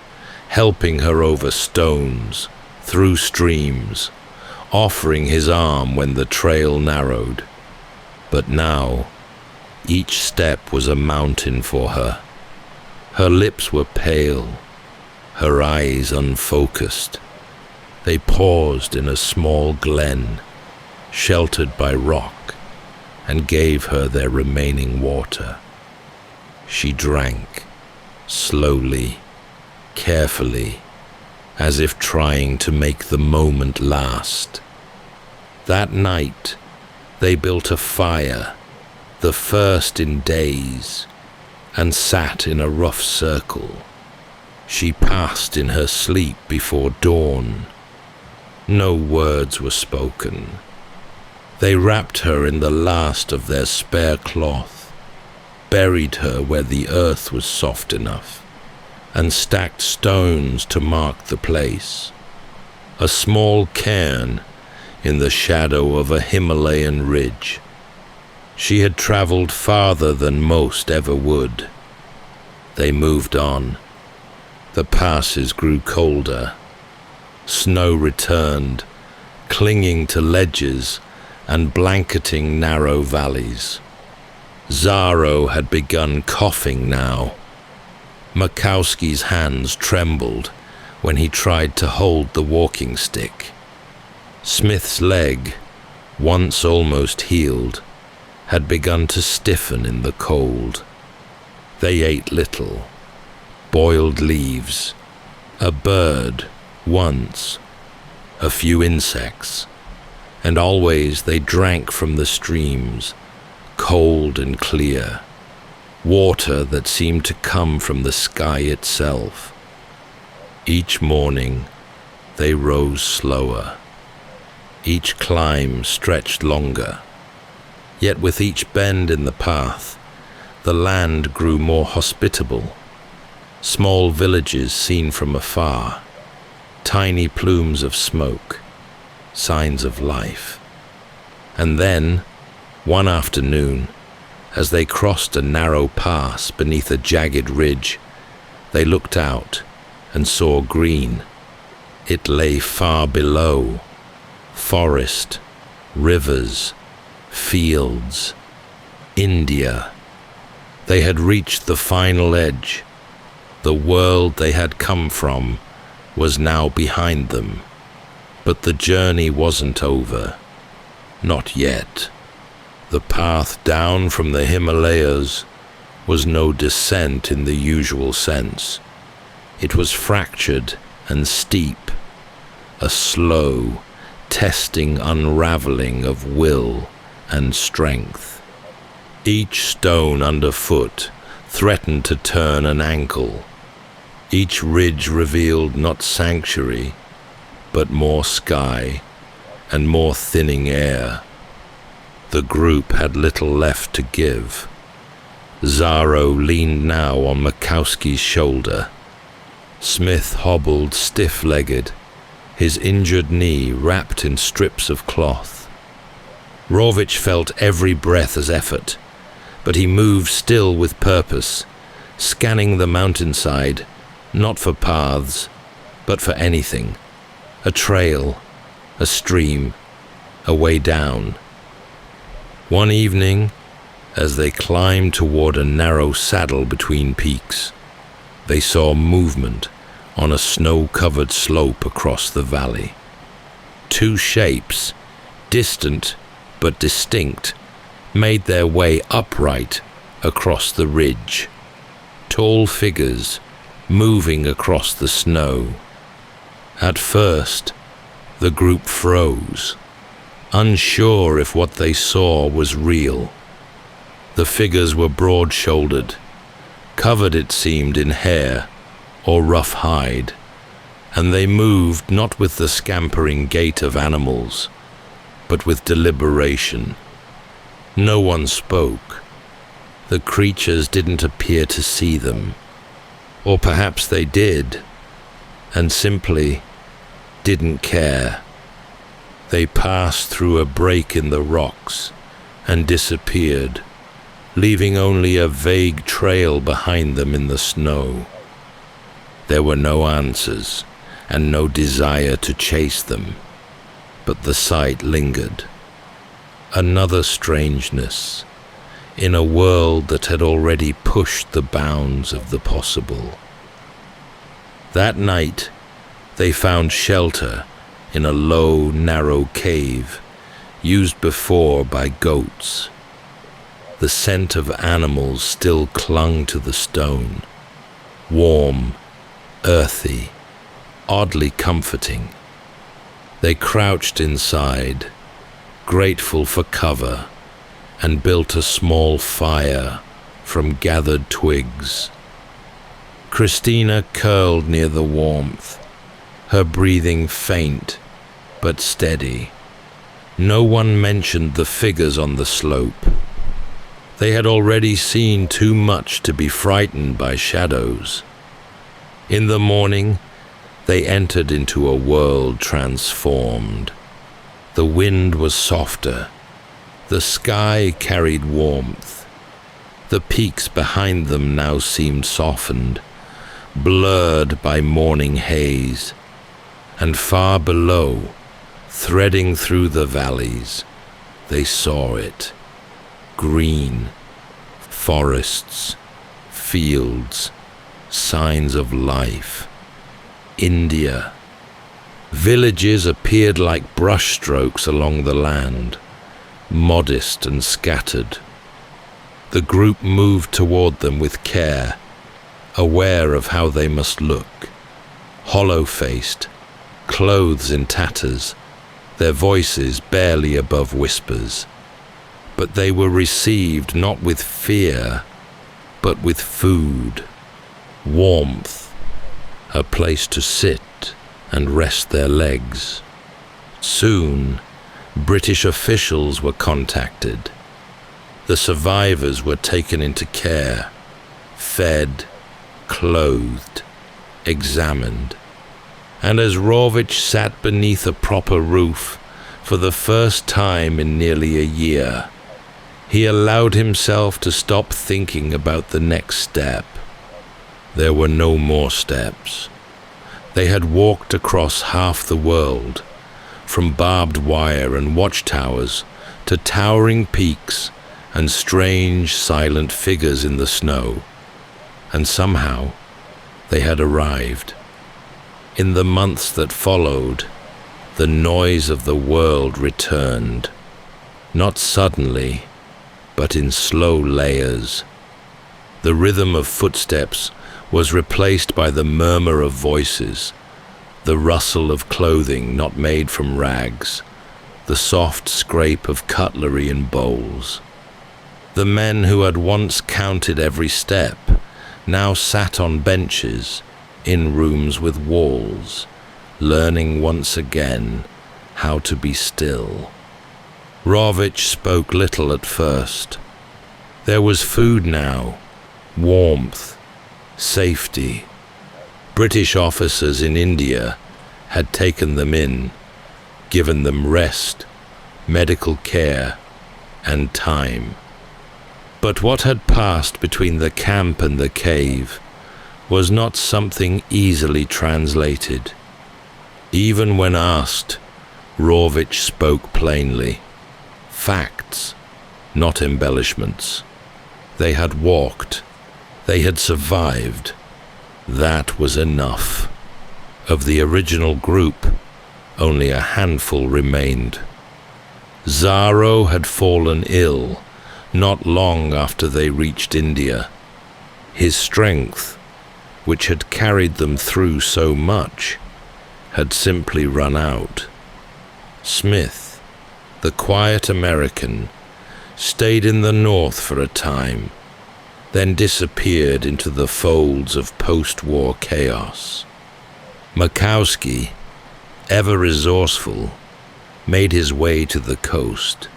Speaker 1: helping her over stones, through streams, offering his arm when the trail narrowed. But now, each step was a mountain for her. Her lips were pale, her eyes unfocused. They paused in a small glen, sheltered by rock, and gave her their remaining water. She drank, slowly, carefully, as if trying to make the moment last. That night, they built a fire, the first in days, and sat in a rough circle. She passed in her sleep before dawn. No words were spoken. They wrapped her in the last of their spare cloth, buried her where the earth was soft enough, and stacked stones to mark the place. A small cairn in the shadow of a Himalayan ridge. She had traveled farther than most ever would. They moved on. The passes grew colder. Snow returned, clinging to ledges and blanketing narrow valleys. Zaro had begun coughing now. Makowski's hands trembled when he tried to hold the walking stick. Smith's leg, once almost healed, had begun to stiffen in the cold. They ate little. Boiled leaves, a bird once, a few insects, and always they drank from the streams, cold and clear, water that seemed to come from the sky itself. Each morning they rose slower. Each climb stretched longer. Yet with each bend in the path, the land grew more hospitable. Small villages seen from afar, tiny plumes of smoke, signs of life. And then, one afternoon, as they crossed a narrow pass beneath a jagged ridge, they looked out and saw green. It lay far below. Forest, rivers, fields, India. They had reached the final edge. The world they had come from was now behind them. But the journey wasn't over. Not yet. The path down from the Himalayas was no descent in the usual sense. It was fractured and steep, a slow, testing unraveling of will and strength. Each stone underfoot threatened to turn an ankle. Each ridge revealed not sanctuary, but more sky and more thinning air. The group had little left to give. Zaro leaned now on Makowski's shoulder. Smith hobbled stiff-legged, his injured knee wrapped in strips of cloth. Rawicz felt every breath as effort, but he moved still with purpose, scanning the mountainside, not for paths, but for anything. A trail, a stream, a way down. One evening, as they climbed toward a narrow saddle between peaks, they saw movement on a snow-covered slope across the valley. Two shapes, distant but distinct, made their way upright across the ridge. Tall figures moving across the snow. At first, the group froze, unsure if what they saw was real. The figures were broad-shouldered, covered, it seemed, in hair or rough hide, and they moved not with the scampering gait of animals, but with deliberation. No one spoke. The creatures didn't appear to see them, or perhaps they did, and simply didn't care. They passed through a break in the rocks and disappeared, leaving only a vague trail behind them in the snow. There were no answers and no desire to chase them, but the sight lingered. Another strangeness in a world that had already pushed the bounds of the possible. That night, they found shelter in a low, narrow cave used before by goats. The scent of animals still clung to the stone, warm, earthy, oddly comforting. They crouched inside, grateful for cover, and built a small fire from gathered twigs. Christina curled near the warmth, her breathing faint but steady. No one mentioned the figures on the slope. They had already seen too much to be frightened by shadows. In the morning, they entered into a world transformed. The wind was softer. The sky carried warmth. The peaks behind them now seemed softened, blurred by morning haze. And far below, threading through the valleys, They saw it. Green, forests, fields, signs of life. India. Villages appeared like brushstrokes along the land, modest and scattered. The group moved toward them with care, aware of how they must look. Hollow-faced, clothes in tatters, their voices barely above whispers. But they were received not with fear, but with food, warmth, a place to sit and rest their legs. Soon, British officials were contacted. The survivors were taken into care, fed, clothed, examined. And as Rawicz sat beneath a proper roof for the first time in nearly a year, he allowed himself to stop thinking about the next step. There were no more steps. They had walked across half the world, from barbed wire and watchtowers to towering peaks and strange, silent figures in the snow. And somehow, they had arrived. In the months that followed, the noise of the world returned, not suddenly, but in slow layers. The rhythm of footsteps was replaced by the murmur of voices, the rustle of clothing not made from rags, the soft scrape of cutlery in bowls. The men who had once counted every step now sat on benches in rooms with walls, learning once again how to be still. Rawicz spoke little at first. There was food now, warmth, safety. British officers in India had taken them in, given them rest, medical care, and time. But what had passed between the camp and the cave was not something easily translated. Even when asked, Rawicz spoke plainly. Facts, not embellishments. They had walked. They had survived. That was enough. Of the original group, only a handful remained. Zaro had fallen ill not long after they reached India. His strength, which had carried them through so much, had simply run out. Smith, the quiet American, stayed in the north for a time, then disappeared into the folds of post-war chaos. Makowski, ever resourceful, made his way to the coast,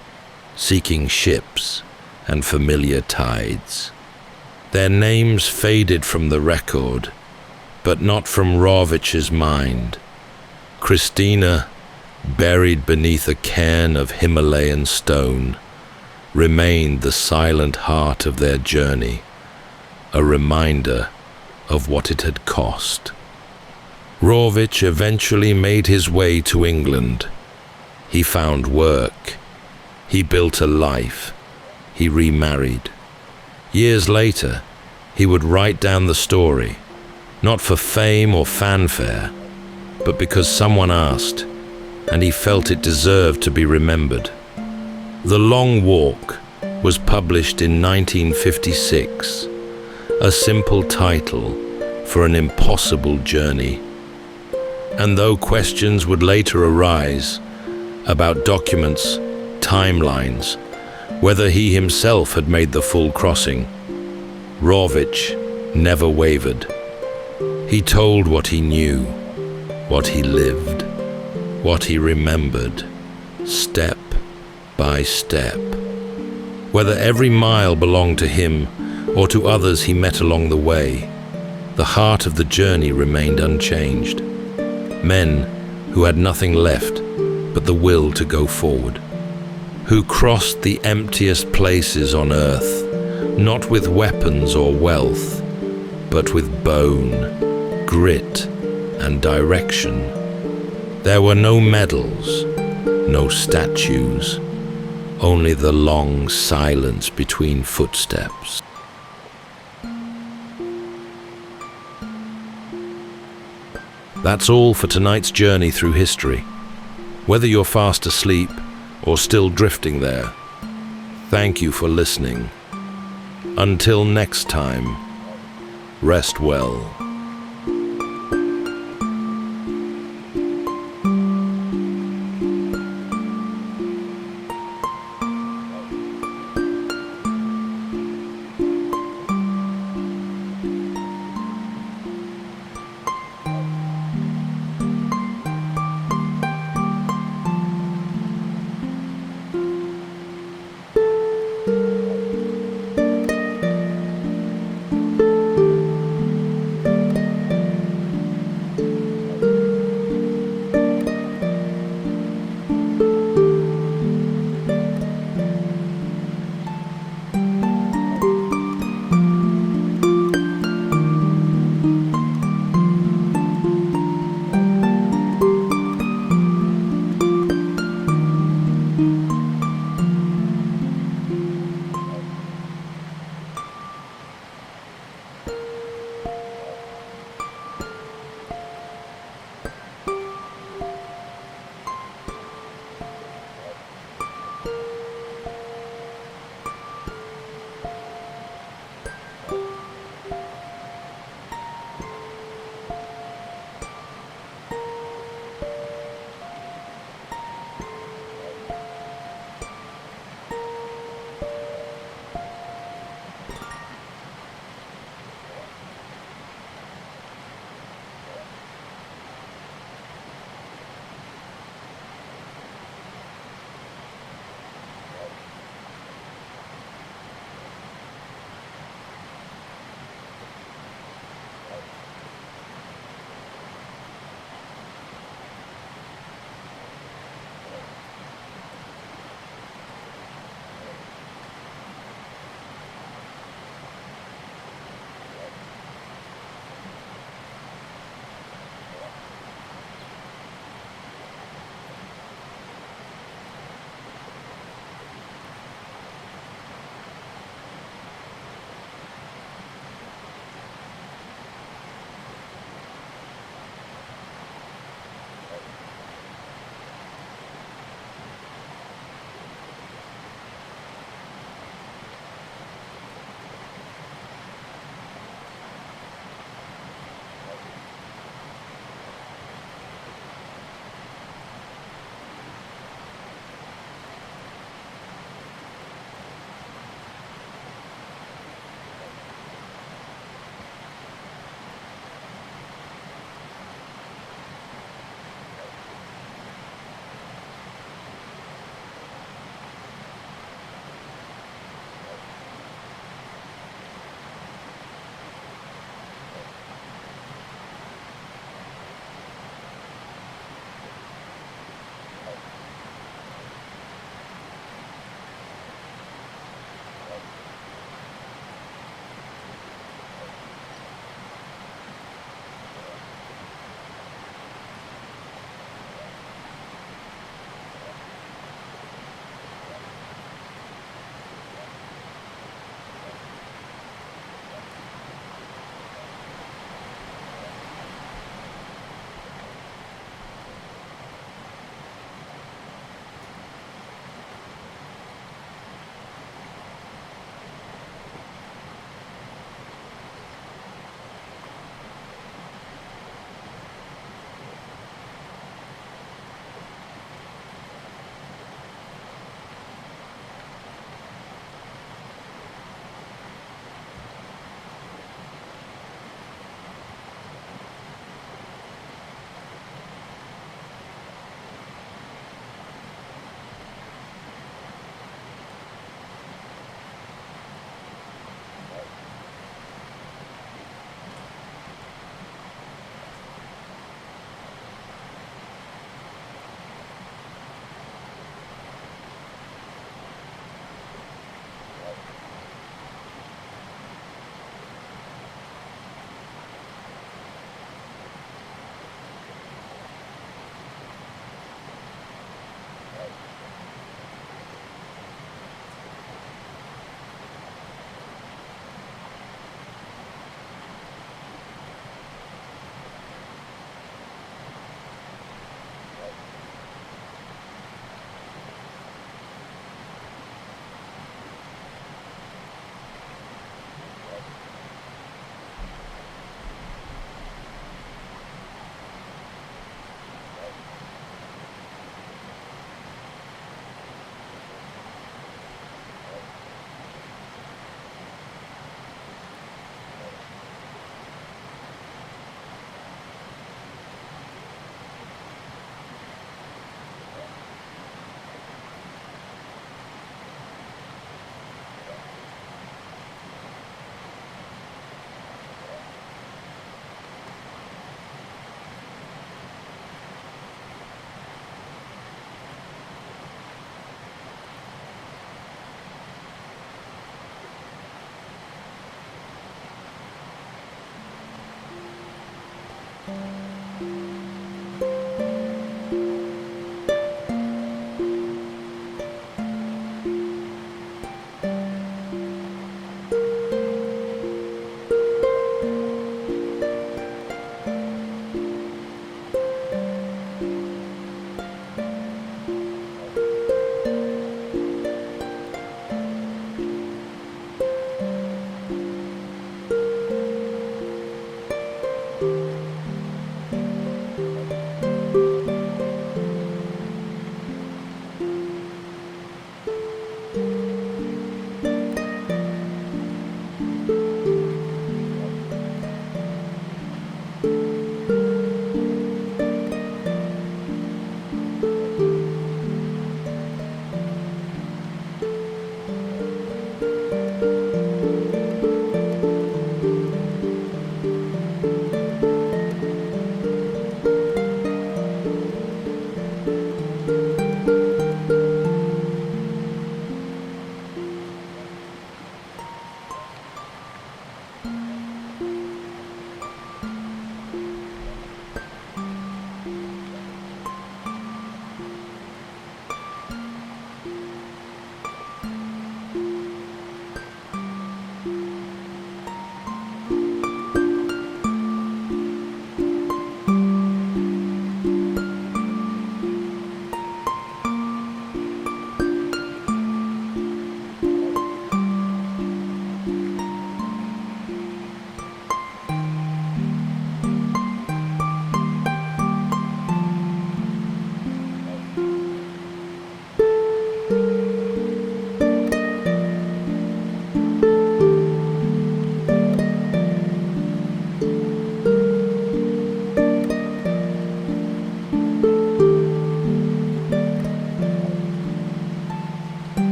Speaker 1: seeking ships and familiar tides. Their names faded from the record, but not from Rawicz's mind. Christina, buried beneath a cairn of Himalayan stone, remained the silent heart of their journey, a reminder of what it had cost. Rawicz eventually made his way to England. He found work. He built a life. He remarried. Years later, he would write down the story, not for fame or fanfare, but because someone asked, and he felt it deserved to be remembered. The Long Walk was published in 1956, a simple title for an impossible journey. And though questions would later arise about documents, timelines, whether he himself had made the full crossing, Rawicz never wavered. He told what he knew, what he lived, what he remembered, step by step. Whether every mile belonged to him or to others he met along the way, the heart of the journey remained unchanged. Men who had nothing left but the will to go forward, who crossed the emptiest places on earth, not with weapons or wealth, but with bone, grit, and direction. There were no medals, no statues, only the long silence between footsteps. That's all for tonight's journey through history. Whether you're fast asleep or still drifting there, thank you for listening. Until next time, rest well.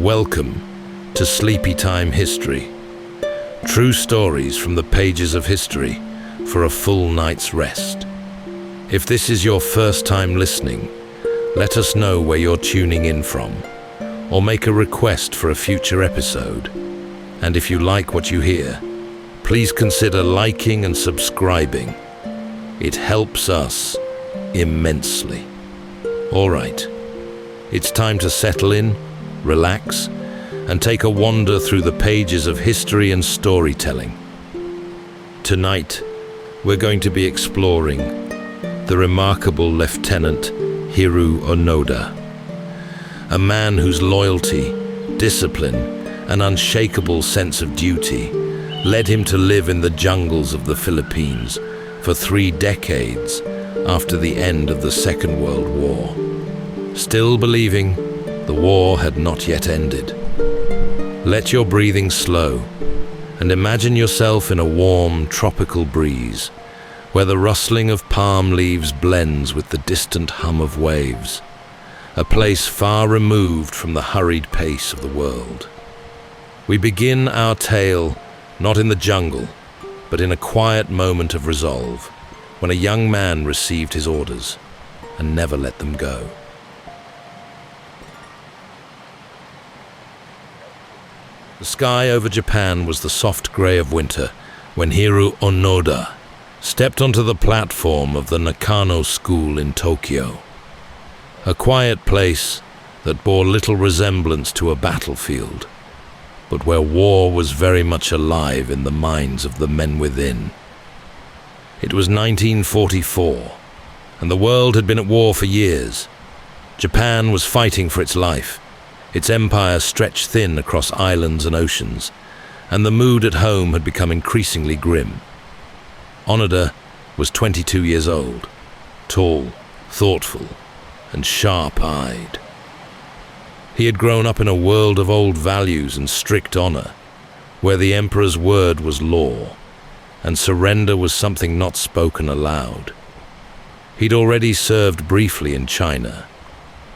Speaker 1: Welcome to Sleepytime History. True stories from the pages of history for a full night's rest. If this is your first time listening, let us know where you're tuning in from, or make a request for a future episode. And if you like what you hear, please consider liking and subscribing. It helps us immensely. All right, it's time to settle in, relax, and take a wander through the pages of history and storytelling. Tonight, we're going to be exploring the remarkable Lieutenant Hiroo Onoda, a man whose loyalty, discipline, and unshakable sense of duty led him to live in the jungles of the Philippines for 3 decades after the end of the Second World War, still believing the war had not yet ended. Let your breathing slow and imagine yourself in a warm tropical breeze where the rustling of palm leaves blends with the distant hum of waves, a place far removed from the hurried pace of the world. We begin our tale not in the jungle, but in a quiet moment of resolve when a young man received his orders and never let them go. The sky over Japan was the soft grey of winter when Hiroo Onoda stepped onto the platform of the Nakano School in Tokyo, a quiet place that bore little resemblance to a battlefield, but where war was very much alive in the minds of the men within. It was 1944, and the world had been at war for years. Japan was fighting for its life. Its empire stretched thin across islands and oceans, and the mood at home had become increasingly grim. Onoda was 22 years old, tall, thoughtful, and sharp-eyed. He had grown up in a world of old values and strict honor, where the emperor's word was law, and surrender was something not spoken aloud. He'd already served briefly in China,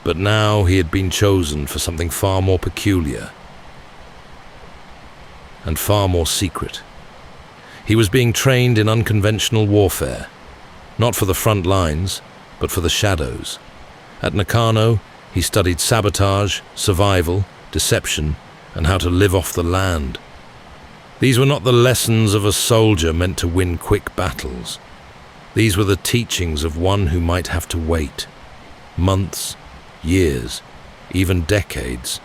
Speaker 1: but now he had been chosen for something far more peculiar and far more secret. He was being trained in unconventional warfare, not for the front lines, but for the shadows. At Nakano, he studied sabotage, survival, deception, and how to live off the land. These were not the lessons of a soldier meant to win quick battles. These were the teachings of one who might have to wait months, years, even decades,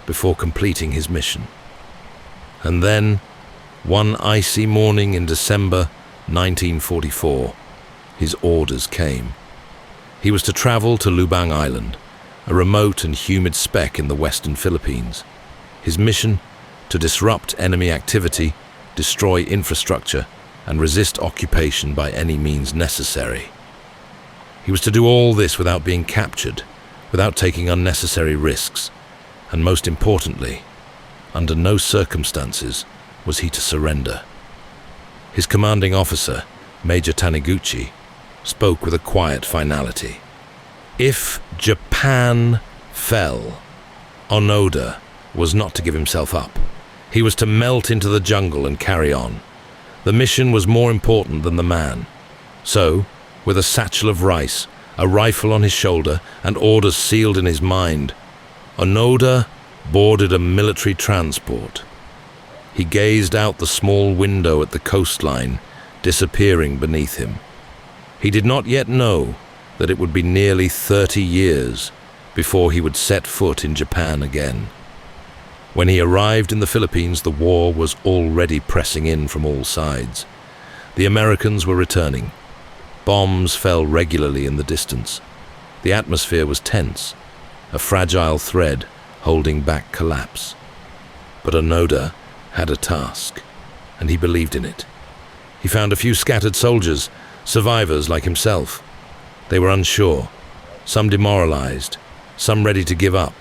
Speaker 1: before completing his mission. And then, one icy morning in December 1944, his orders came. He was to travel to Lubang Island, a remote and humid speck in the western Philippines. His mission: to disrupt enemy activity, destroy infrastructure, and resist occupation by any means necessary. He was to do all this without being captured, without taking unnecessary risks, and most importantly, under no circumstances was he to surrender. His commanding officer, Major Taniguchi, spoke with a quiet finality. If Japan fell, Onoda was not to give himself up. He was to melt into the jungle and carry on. The mission was more important than the man. So, with a satchel of rice, a rifle on his shoulder, and orders sealed in his mind, Onoda boarded a military transport. He gazed out the small window at the coastline, disappearing beneath him. He did not yet know that it would be nearly 30 years before he would set foot in Japan again. When he arrived in the Philippines, the war was already pressing in from all sides. The Americans were returning. Bombs fell regularly in the distance. The atmosphere was tense, a fragile thread holding back collapse. But Onoda had a task, and he believed in it. He found a few scattered soldiers, survivors like himself. They were unsure, some demoralized, some ready to give up.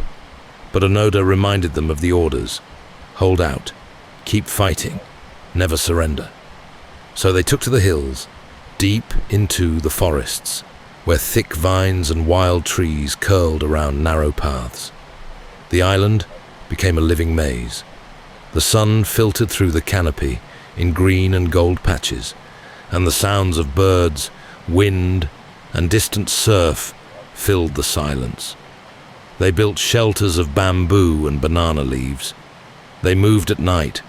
Speaker 1: But Onoda reminded them of the orders: hold out, keep fighting, never surrender. So they took to the hills, deep into the forests, where thick vines and wild trees curled around narrow paths. The island became a living maze. The sun filtered through the canopy in green and gold patches, and the sounds of birds, wind, and distant surf filled the silence. They built shelters of bamboo and banana leaves. They moved at night,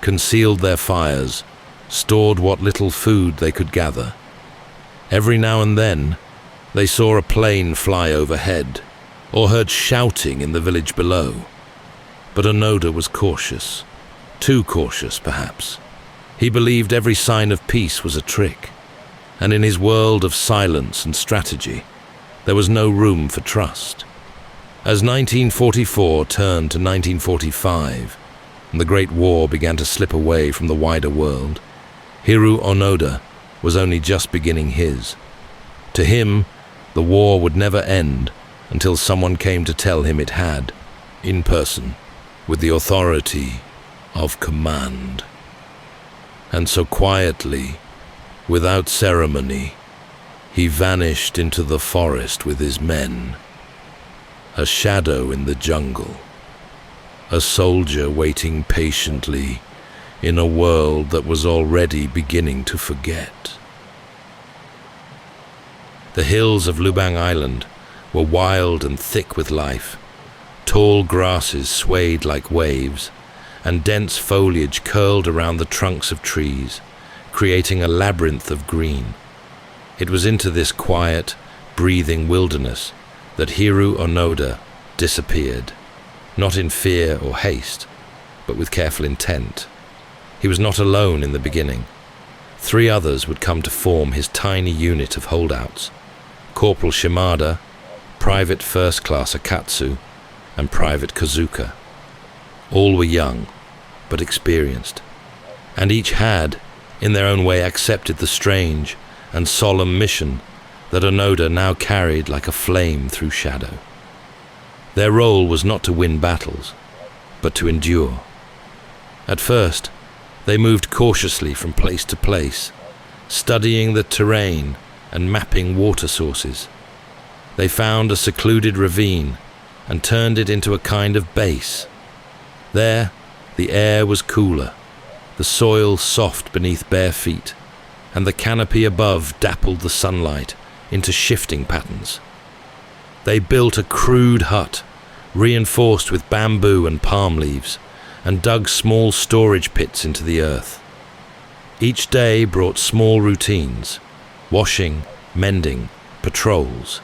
Speaker 1: concealed their fires, stored what little food they could gather. Every now and then, they saw a plane fly overhead, or heard shouting in the village below. But Onoda was cautious, too cautious perhaps. He believed every sign of peace was a trick, and in his world of silence and strategy, there was no room for trust. As 1944 turned to 1945, and the Great War began to slip away from the wider world, Hiroo Onoda was only just beginning his. To him, the war would never end until someone came to tell him it had, in person, with the authority of command. And so quietly, without ceremony, he vanished into the forest with his men. A shadow in the jungle, a soldier waiting patiently in a world that was already beginning to forget. The hills of Lubang Island were wild and thick with life. Tall grasses swayed like waves, and dense foliage curled around the trunks of trees, creating a labyrinth of green. It was into this quiet, breathing wilderness that Hiroo Onoda disappeared, not in fear or haste, but with careful intent. He was not alone in the beginning. 3 others would come to form his tiny unit of holdouts: Corporal Shimada, Private First Class Akatsu, and Private Kazuka. All were young, but experienced, and each had, in their own way, accepted the strange and solemn mission that Onoda now carried like a flame through shadow. Their role was not to win battles, but to endure. At first, they moved cautiously from place to place, studying the terrain and mapping water sources. They found a secluded ravine and turned it into a kind of base. There, the air was cooler, the soil soft beneath bare feet, and the canopy above dappled the sunlight into shifting patterns. They built a crude hut, reinforced with bamboo and palm leaves, and dug small storage pits into the earth. Each day brought small routines: washing, mending, patrols.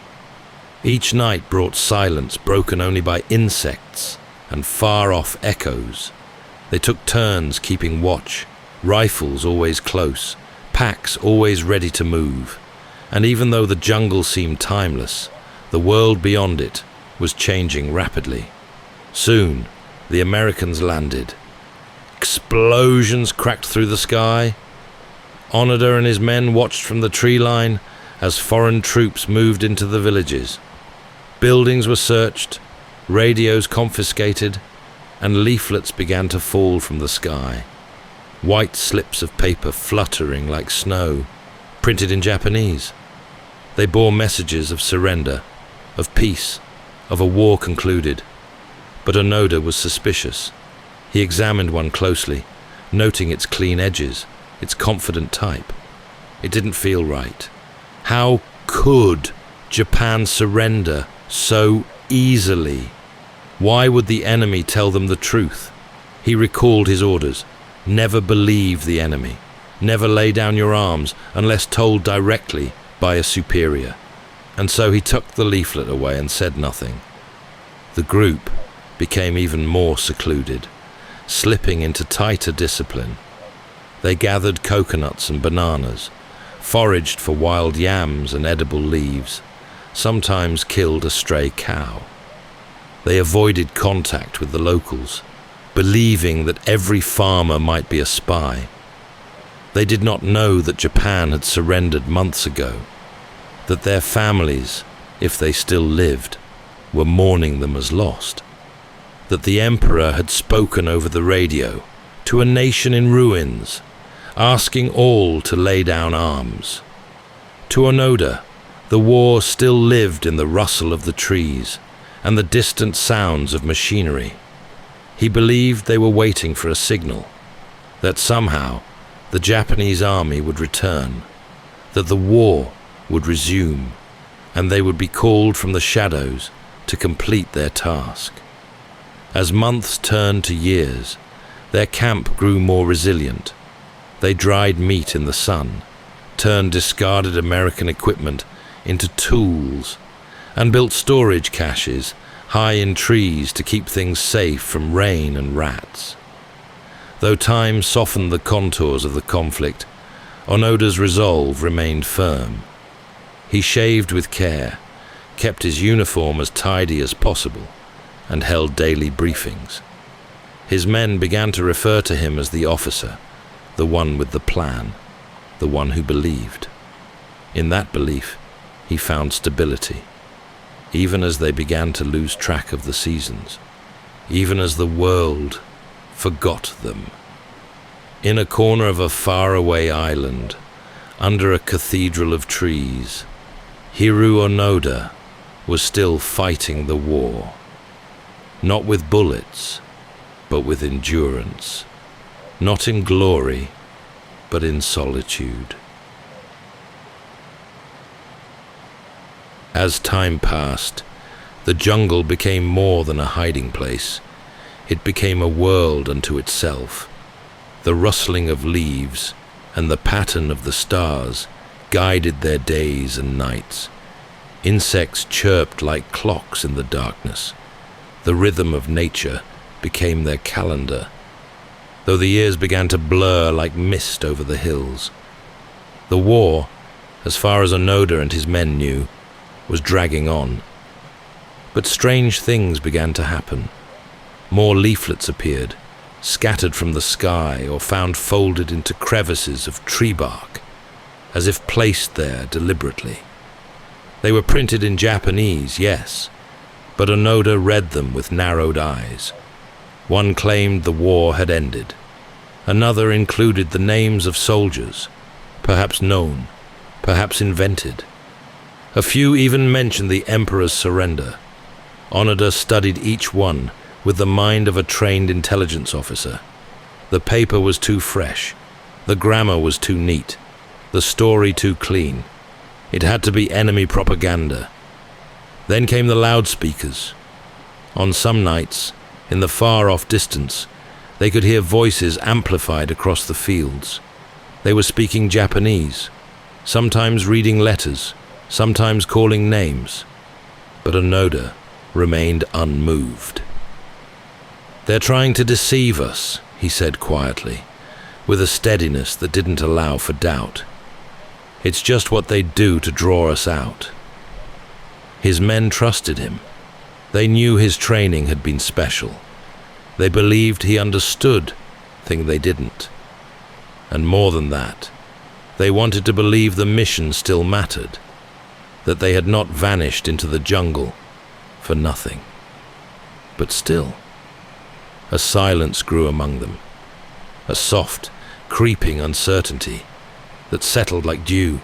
Speaker 1: Each night brought silence broken only by insects and far-off echoes. They took turns keeping watch, rifles always close, packs always ready to move. And even though the jungle seemed timeless, the world beyond it was changing rapidly. Soon, the Americans landed. Explosions cracked through the sky. Onoda and his men watched from the tree line as foreign troops moved into the villages. Buildings were searched, radios confiscated, and leaflets began to fall from the sky. White slips of paper fluttering like snow, printed in Japanese. They bore messages of surrender, of peace, of a war concluded. But Onoda was suspicious. He examined one closely, noting its clean edges, its confident type. It didn't feel right. How could Japan surrender so easily? Why would the enemy tell them the truth? He recalled his orders. Never believe the enemy. Never lay down your arms unless told directly by a superior. And so he tucked the leaflet away and said nothing. The group became even more secluded, slipping into tighter discipline. They gathered coconuts and bananas, foraged for wild yams and edible leaves, sometimes killed a stray cow. They avoided contact with the locals, believing that every farmer might be a spy. They did not know that Japan had surrendered months ago, that their families, if they still lived, were mourning them as lost, that the emperor had spoken over the radio to a nation in ruins, asking all to lay down arms. To Onoda, the war still lived in the rustle of the trees and the distant sounds of machinery. He believed they were waiting for a signal, that somehow the Japanese army would return, that the war would resume, and they would be called from the shadows to complete their task. As months turned to years, their camp grew more resilient. They dried meat in the sun, turned discarded American equipment into tools, and built storage caches high in trees to keep things safe from rain and rats. Though time softened the contours of the conflict, Onoda's resolve remained firm. He shaved with care, kept his uniform as tidy as possible, and held daily briefings. His men began to refer to him as the officer, the one with the plan, the one who believed. In that belief, he found stability, even as they began to lose track of the seasons, even as the world forgot them. In a corner of a faraway island, under a cathedral of trees, Hiroo Onoda was still fighting the war. Not with bullets, but with endurance. Not in glory, but in solitude. As time passed, the jungle became more than a hiding place. It became a world unto itself. The rustling of leaves and the pattern of the stars guided their days and nights. Insects chirped like clocks in the darkness. The rhythm of nature became their calendar, though the years began to blur like mist over the hills. The war, as far as Onoda and his men knew, was dragging on. But strange things began to happen. More leaflets appeared, scattered from the sky or found folded into crevices of tree bark, as if placed there deliberately. They were printed in Japanese, yes, but Onoda read them with narrowed eyes. One claimed the war had ended. Another included the names of soldiers, perhaps known, perhaps invented. A few even mentioned the Emperor's surrender. Onoda studied each one with the mind of a trained intelligence officer. The paper was too fresh. The grammar was too neat. The story too clean. It had to be enemy propaganda. Then came the loudspeakers. On some nights, in the far-off distance, they could hear voices amplified across the fields. They were speaking Japanese, sometimes reading letters, sometimes calling names. But Onoda remained unmoved. "They're trying to deceive us," he said quietly, with a steadiness that didn't allow for doubt. "It's just what they do to draw us out." His men trusted him. They knew his training had been special. They believed he understood things they didn't. And more than that, they wanted to believe the mission still mattered, that they had not vanished into the jungle for nothing. But still, a silence grew among them, a soft, creeping uncertainty that settled like dew.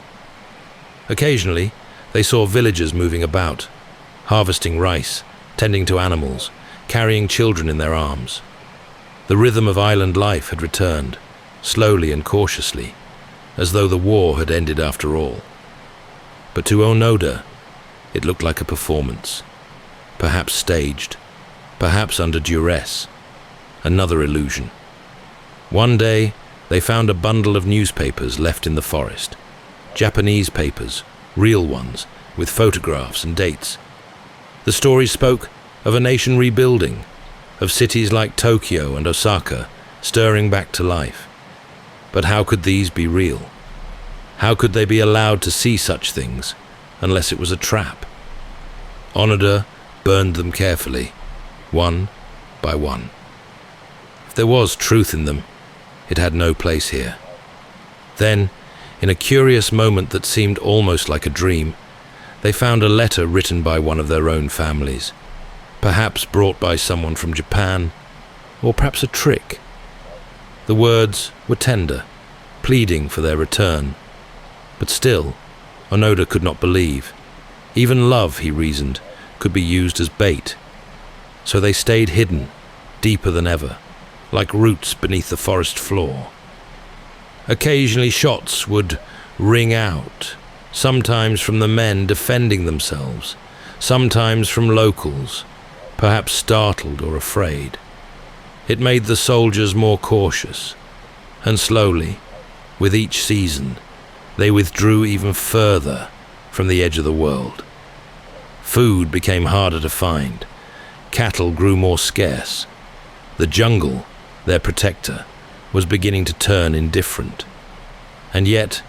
Speaker 1: Occasionally, they saw villagers moving about, harvesting rice, tending to animals, carrying children in their arms. The rhythm of island life had returned, slowly and cautiously, as though the war had ended after all. But to Onoda, it looked like a performance, perhaps staged, perhaps under duress, another illusion. One day, they found a bundle of newspapers left in the forest, Japanese papers, real ones, with photographs and dates. The story spoke of a nation rebuilding, of cities like Tokyo and Osaka stirring back to life. But how could these be real? How could they be allowed to see such things unless it was a trap? Onoda burned them carefully, one by one. If there was truth in them, it had no place here. Then, in a curious moment that seemed almost like a dream, they found a letter written by one of their own families, perhaps brought by someone from Japan, or perhaps a trick. The words were tender, pleading for their return. But still, Onoda could not believe. Even love, he reasoned, could be used as bait. So they stayed hidden, deeper than ever, like roots beneath the forest floor. Occasionally shots would ring out, sometimes from the men defending themselves, sometimes from locals, perhaps startled or afraid. It made the soldiers more cautious, and slowly, with each season, they withdrew even further from the edge of the world. Food became harder to find. Cattle grew more scarce. The jungle, their protector, was beginning to turn indifferent. And yet,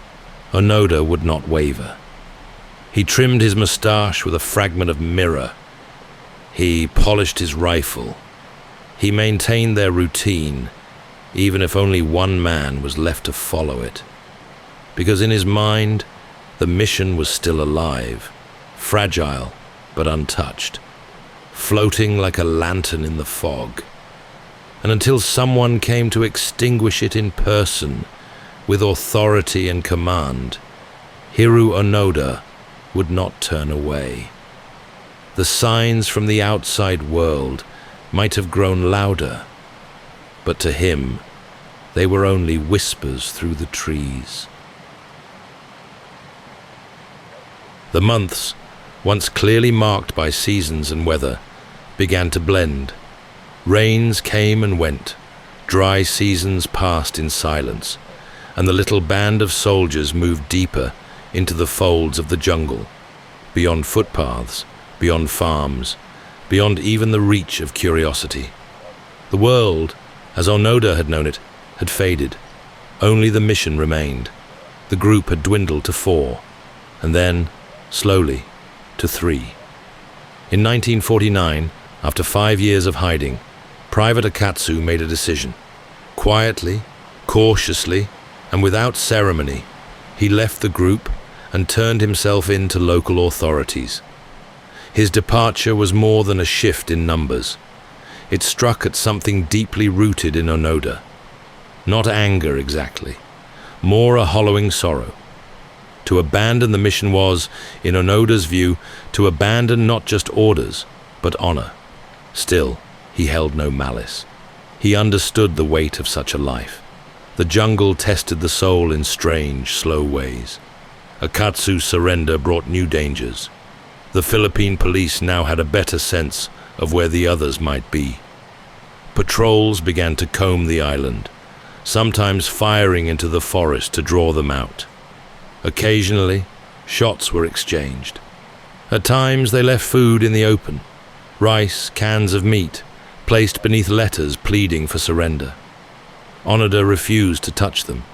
Speaker 1: Onoda would not waver. He trimmed his moustache with a fragment of mirror. He polished his rifle. He maintained their routine, even if only one man was left to follow it. Because in his mind, the mission was still alive, fragile but untouched, floating like a lantern in the fog. And until someone came to extinguish it in person, with authority and command, Hiroo Onoda would not turn away. The signs from the outside world might have grown louder, but to him, they were only whispers through the trees. The months, once clearly marked by seasons and weather, began to blend. Rains came and went, dry seasons passed in silence, and the little band of soldiers moved deeper into the folds of the jungle, beyond footpaths, beyond farms, beyond even the reach of curiosity. The world, as Onoda had known it, had faded. Only the mission remained. The group had dwindled to 4, and then, slowly, to 3. In 1949, after 5 years of hiding, Private Akatsu made a decision. Quietly, cautiously, and without ceremony, he left the group and turned himself in to local authorities. His departure was more than a shift in numbers. It struck at something deeply rooted in Onoda. Not anger exactly, more a hollowing sorrow. To abandon the mission was, in Onoda's view, to abandon not just orders, but honor. Still, he held no malice. He understood the weight of such a life. The jungle tested the soul in strange, slow ways. Akatsu's surrender brought new dangers. The Philippine police now had a better sense of where the others might be. Patrols began to comb the island, sometimes firing into the forest to draw them out. Occasionally, shots were exchanged. At times they left food in the open, rice, cans of meat, placed beneath letters pleading for surrender. Onoda refused to touch them.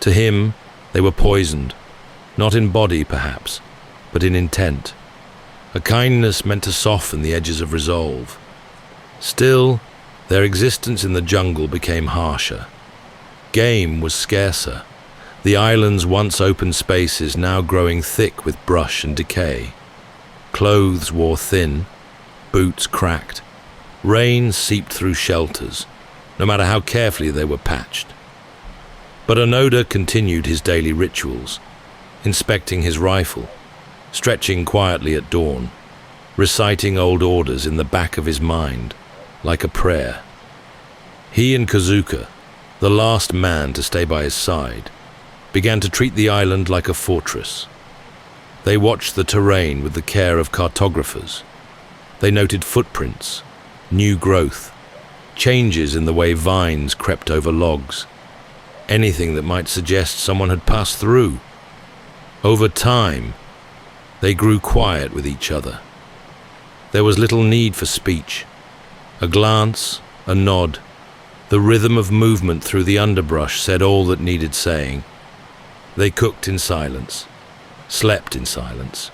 Speaker 1: To him, they were poisoned, not in body perhaps, but in intent. A kindness meant to soften the edges of resolve. Still, their existence in the jungle became harsher. Game was scarcer. The island's once open spaces now growing thick with brush and decay. Clothes wore thin, boots cracked. Rain seeped through shelters, no matter how carefully they were patched. But Onoda continued his daily rituals, inspecting his rifle, stretching quietly at dawn, reciting old orders in the back of his mind, like a prayer. He and Kazuka, the last man to stay by his side, began to treat the island like a fortress. They watched the terrain with the care of cartographers. They noted footprints, new growth, changes in the way vines crept over logs, anything that might suggest someone had passed through. Over time, they grew quiet with each other. There was little need for speech. A glance, a nod, the rhythm of movement through the underbrush said all that needed saying. They cooked in silence, slept in silence,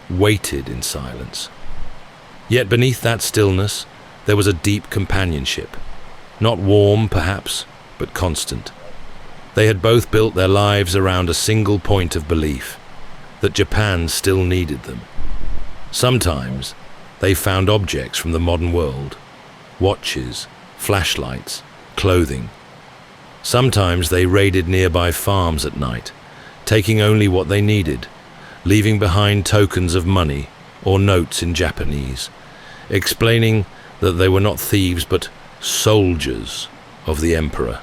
Speaker 1: waited in silence. Yet beneath that stillness, there was a deep companionship. Not warm, perhaps, but constant. They had both built their lives around a single point of belief, that Japan still needed them. Sometimes, they found objects from the modern world, watches, flashlights, clothing. Sometimes they raided nearby farms at night, taking only what they needed, leaving behind tokens of money or notes in Japanese, explaining that they were not thieves but soldiers of the Emperor,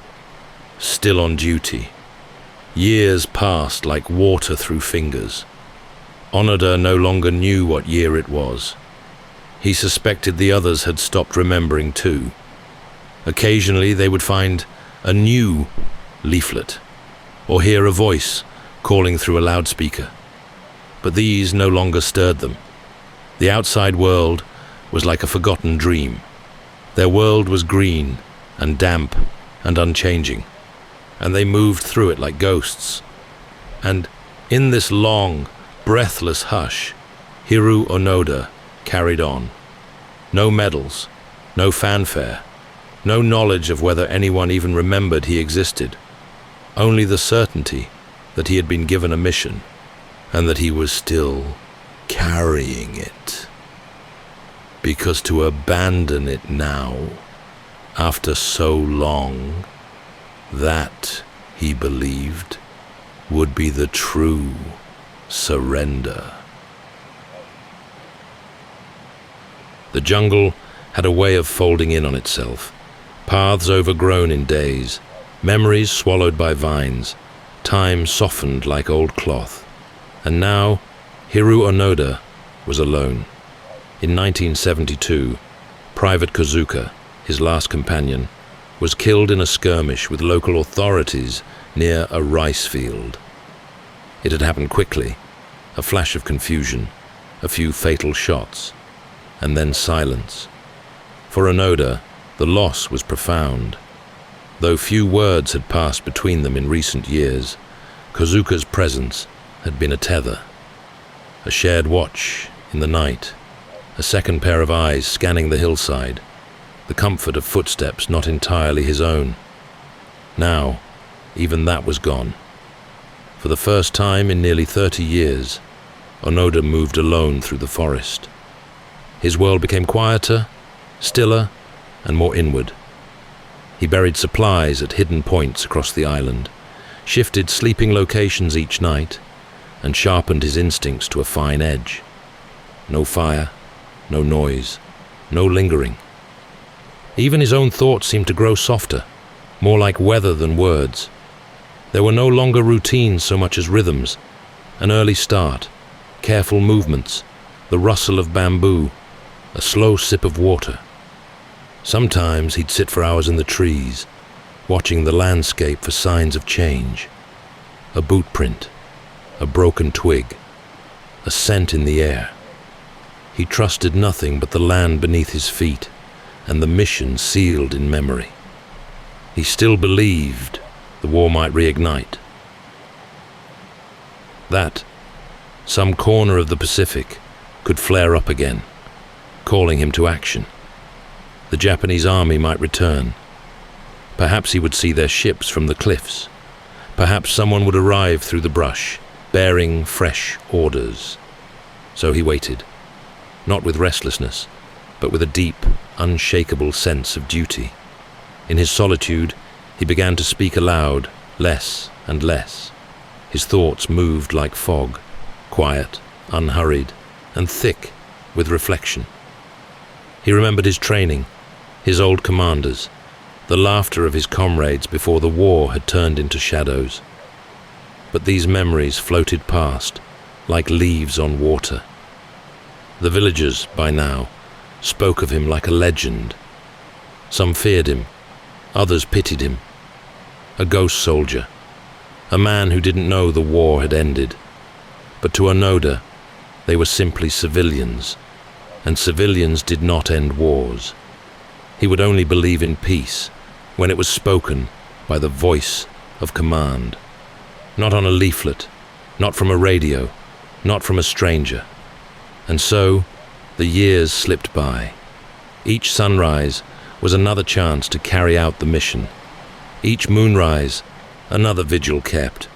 Speaker 1: still on duty. Years passed like water through fingers. Onoda no longer knew what year it was. He suspected the others had stopped remembering too. Occasionally they would find a new leaflet, or hear a voice calling through a loudspeaker. But these no longer stirred them. The outside world was like a forgotten dream. Their world was green and damp and unchanging, and they moved through it like ghosts. And in this long, breathless hush, Hiroo Onoda carried on. No medals, no fanfare, no knowledge of whether anyone even remembered he existed. Only the certainty that he had been given a mission, and that he was still carrying it. Because to abandon it now, after so long, that, he believed, would be the true surrender. The jungle had a way of folding in on itself, paths overgrown in days, memories swallowed by vines, time softened like old cloth. And now, Hiroo Onoda was alone. In 1972, Private Kazuka, his last companion, was killed in a skirmish with local authorities near a rice field. It had happened quickly, a flash of confusion, a few fatal shots, and then silence. For Onoda, the loss was profound. Though few words had passed between them in recent years, Kazuka's presence had been a tether. A shared watch in the night, a second pair of eyes scanning the hillside, the comfort of footsteps not entirely his own. Now, even that was gone. For the first time in nearly 30 years, Onoda moved alone through the forest. His world became quieter, stiller, and more inward. He buried supplies at hidden points across the island, shifted sleeping locations each night, and sharpened his instincts to a fine edge. No fire, no noise, no lingering. Even his own thoughts seemed to grow softer, more like weather than words. There were no longer routines so much as rhythms, an early start, careful movements, the rustle of bamboo, a slow sip of water. Sometimes he'd sit for hours in the trees, watching the landscape for signs of change. A boot print, a broken twig, a scent in the air. He trusted nothing but the land beneath his feet and the mission sealed in memory. He still believed the war might reignite. That some corner of the Pacific could flare up again, calling him to action. The Japanese army might return. Perhaps he would see their ships from the cliffs. Perhaps someone would arrive through the brush, bearing fresh orders. So he waited, not with restlessness, but with a deep, unshakable sense of duty. In his solitude, he began to speak aloud, less and less. His thoughts moved like fog, quiet, unhurried, and thick with reflection. He remembered his training, his old commanders, the laughter of his comrades before the war had turned into shadows. But these memories floated past, like leaves on water. The villagers, by now, spoke of him like a legend. Some feared him, others pitied him. A ghost soldier, a man who didn't know the war had ended. But to Onoda, they were simply civilians, and civilians did not end wars. He would only believe in peace when it was spoken by the voice of command. Not on a leaflet, not from a radio, not from a stranger. And so, the years slipped by. Each sunrise was another chance to carry out the mission. Each moonrise, another vigil kept.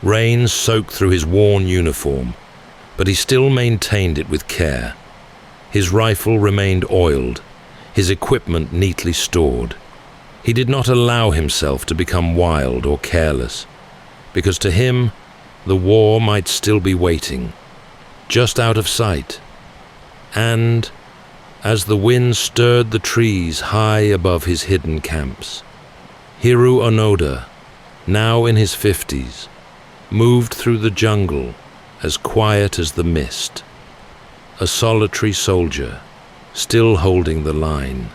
Speaker 1: Rain soaked through his worn uniform, but he still maintained it with care. His rifle remained oiled, his equipment neatly stored. He did not allow himself to become wild or careless, because to him, the war might still be waiting, just out of sight. And as the wind stirred the trees high above his hidden camps. Hiroo Onoda, now in his 50s, moved through the jungle as quiet as the mist, a solitary soldier, still holding the line.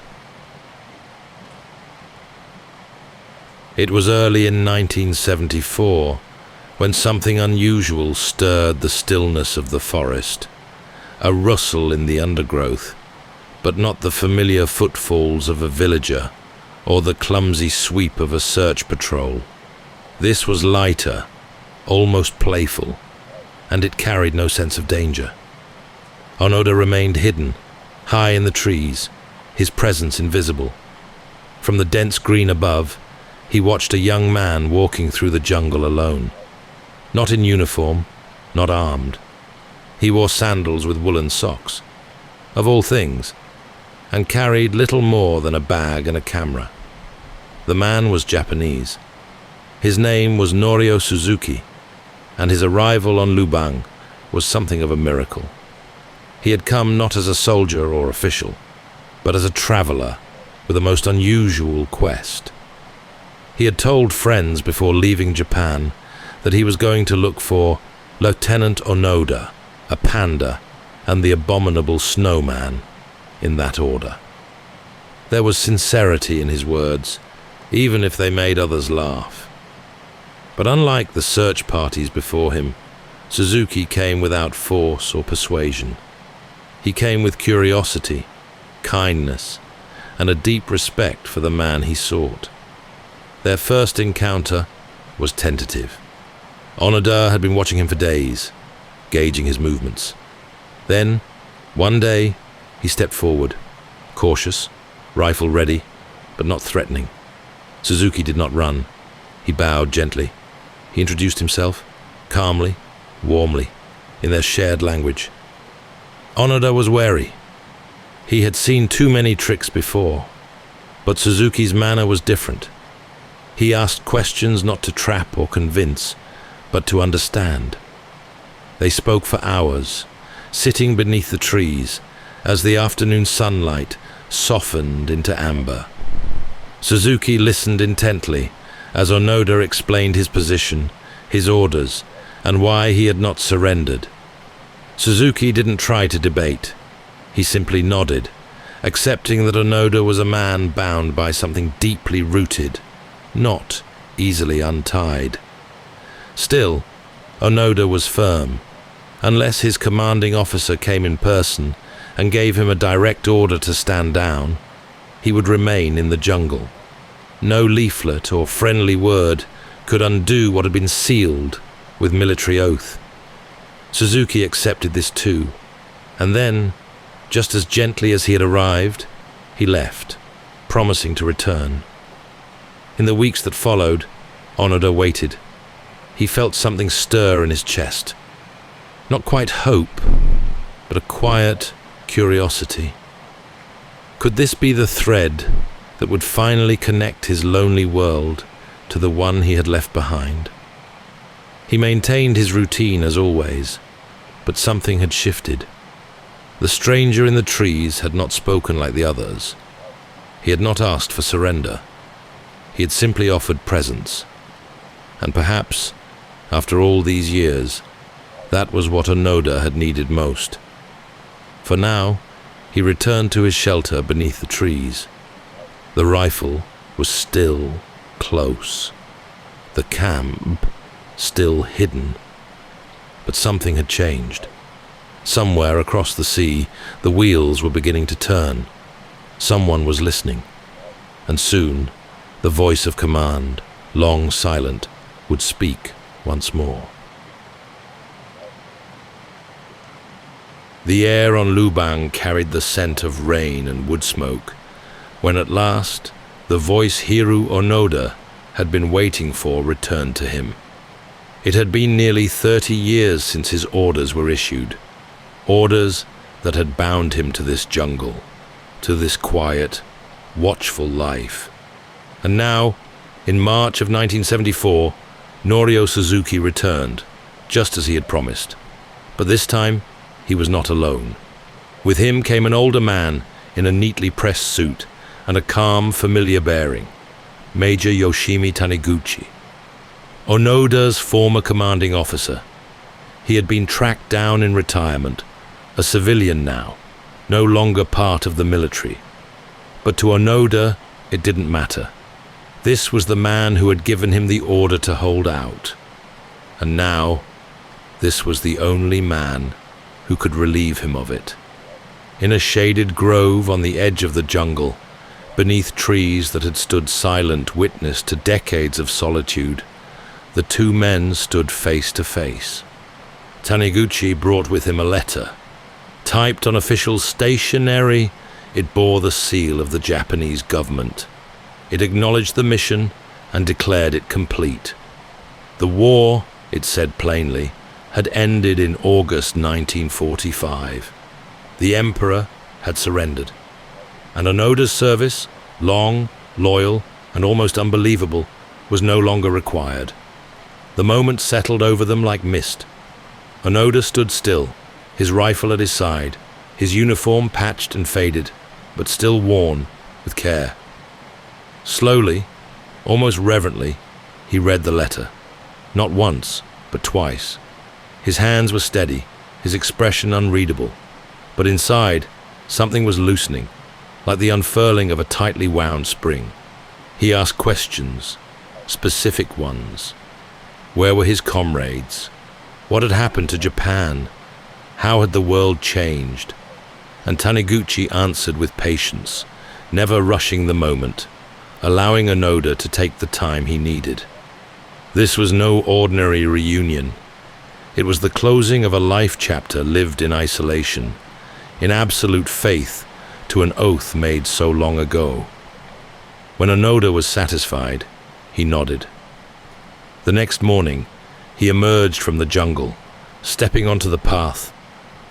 Speaker 1: It was early in 1974 when something unusual stirred the stillness of the forest, a rustle in the undergrowth, but not the familiar footfalls of a villager or the clumsy sweep of a search patrol. This was lighter, almost playful, and it carried no sense of danger. Onoda remained hidden, high in the trees, his presence invisible. From the dense green above, he watched a young man walking through the jungle alone. Not in uniform, not armed. He wore sandals with woolen socks, of all things, and carried little more than a bag and a camera. The man was Japanese. His name was Norio Suzuki, and his arrival on Lubang was something of a miracle. He had come not as a soldier or official, but as a traveler with a most unusual quest. He had told friends before leaving Japan that he was going to look for Lieutenant Onoda, a panda, and the abominable snowman, in that order. There was sincerity in his words, even if they made others laugh. But unlike the search parties before him, Suzuki came without force or persuasion. He came with curiosity, kindness, and a deep respect for the man he sought. Their first encounter was tentative. Onoda had been watching him for days, gauging his movements. Then, one day, he stepped forward, cautious, rifle ready, but not threatening. Suzuki did not run. He bowed gently. He introduced himself, calmly, warmly, in their shared language. Onoda was wary. He had seen too many tricks before, but Suzuki's manner was different. He asked questions not to trap or convince, but to understand. They spoke for hours, sitting beneath the trees, as the afternoon sunlight softened into amber. Suzuki listened intently as Onoda explained his position, his orders, and why he had not surrendered. Suzuki didn't try to debate. He simply nodded, accepting that Onoda was a man bound by something deeply rooted, not easily untied. Still, Onoda was firm. Unless his commanding officer came in person and gave him a direct order to stand down, he would remain in the jungle. No leaflet or friendly word could undo what had been sealed with military oath. Suzuki accepted this too, and then, just as gently as he had arrived, he left, promising to return. In the weeks that followed, Onoda waited. He felt something stir in his chest. Not quite hope, but a quiet curiosity. Could this be the thread that would finally connect his lonely world to the one he had left behind? He maintained his routine as always, but something had shifted. The stranger in the trees had not spoken like the others. He had not asked for surrender. He had simply offered presence. And perhaps, after all these years, that was what Onoda had needed most. For now, he returned to his shelter beneath the trees. The rifle was still close. The camp still hidden. But something had changed. Somewhere across the sea, the wheels were beginning to turn. Someone was listening. And soon, the voice of command, long silent, would speak once more. The air on Lubang carried the scent of rain and wood smoke, when at last the voice Hiroo Onoda had been waiting for returned to him. It had been nearly 30 years since his orders were issued, orders that had bound him to this jungle, to this quiet, watchful life. And now, in March of 1974, Norio Suzuki returned, just as he had promised. But this time, he was not alone. With him came an older man in a neatly pressed suit and a calm, familiar bearing. Major Yoshimi Taniguchi. Onoda's former commanding officer. He had been tracked down in retirement, a civilian now, no longer part of the military. But to Onoda, it didn't matter. This was the man who had given him the order to hold out. And now, this was the only man who could relieve him of it. In a shaded grove on the edge of the jungle, beneath trees that had stood silent witness to decades of solitude, the two men stood face to face. Taniguchi brought with him a letter. Typed on official stationery, it bore the seal of the Japanese government. It acknowledged the mission and declared it complete. The war, it said plainly, had ended in August 1945. The Emperor had surrendered. And Onoda's service, long, loyal, and almost unbelievable, was no longer required. The moment settled over them like mist. Onoda stood still, his rifle at his side, his uniform patched and faded, but still worn with care. Slowly, almost reverently, he read the letter. Not once, but twice. His hands were steady, his expression unreadable. But inside, something was loosening, like the unfurling of a tightly wound spring. He asked questions, specific ones. Where were his comrades? What had happened to Japan? How had the world changed? And Taniguchi answered with patience, never rushing the moment, allowing Onoda to take the time he needed. This was no ordinary reunion. It was the closing of a life chapter lived in isolation, in absolute faith to an oath made so long ago. When Onoda was satisfied, he nodded. The next morning, he emerged from the jungle, stepping onto the path,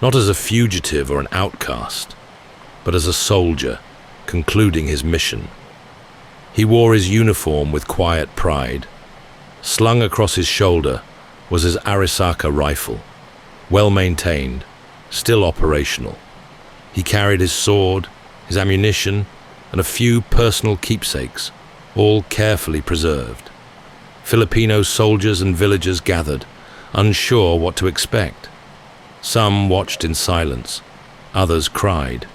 Speaker 1: not as a fugitive or an outcast, but as a soldier, concluding his mission. He wore his uniform with quiet pride. Slung across his shoulder was his Arisaka rifle, well maintained, still operational. He carried his sword, his ammunition, and a few personal keepsakes, all carefully preserved. Filipino soldiers and villagers gathered, unsure what to expect. Some watched in silence, others cried,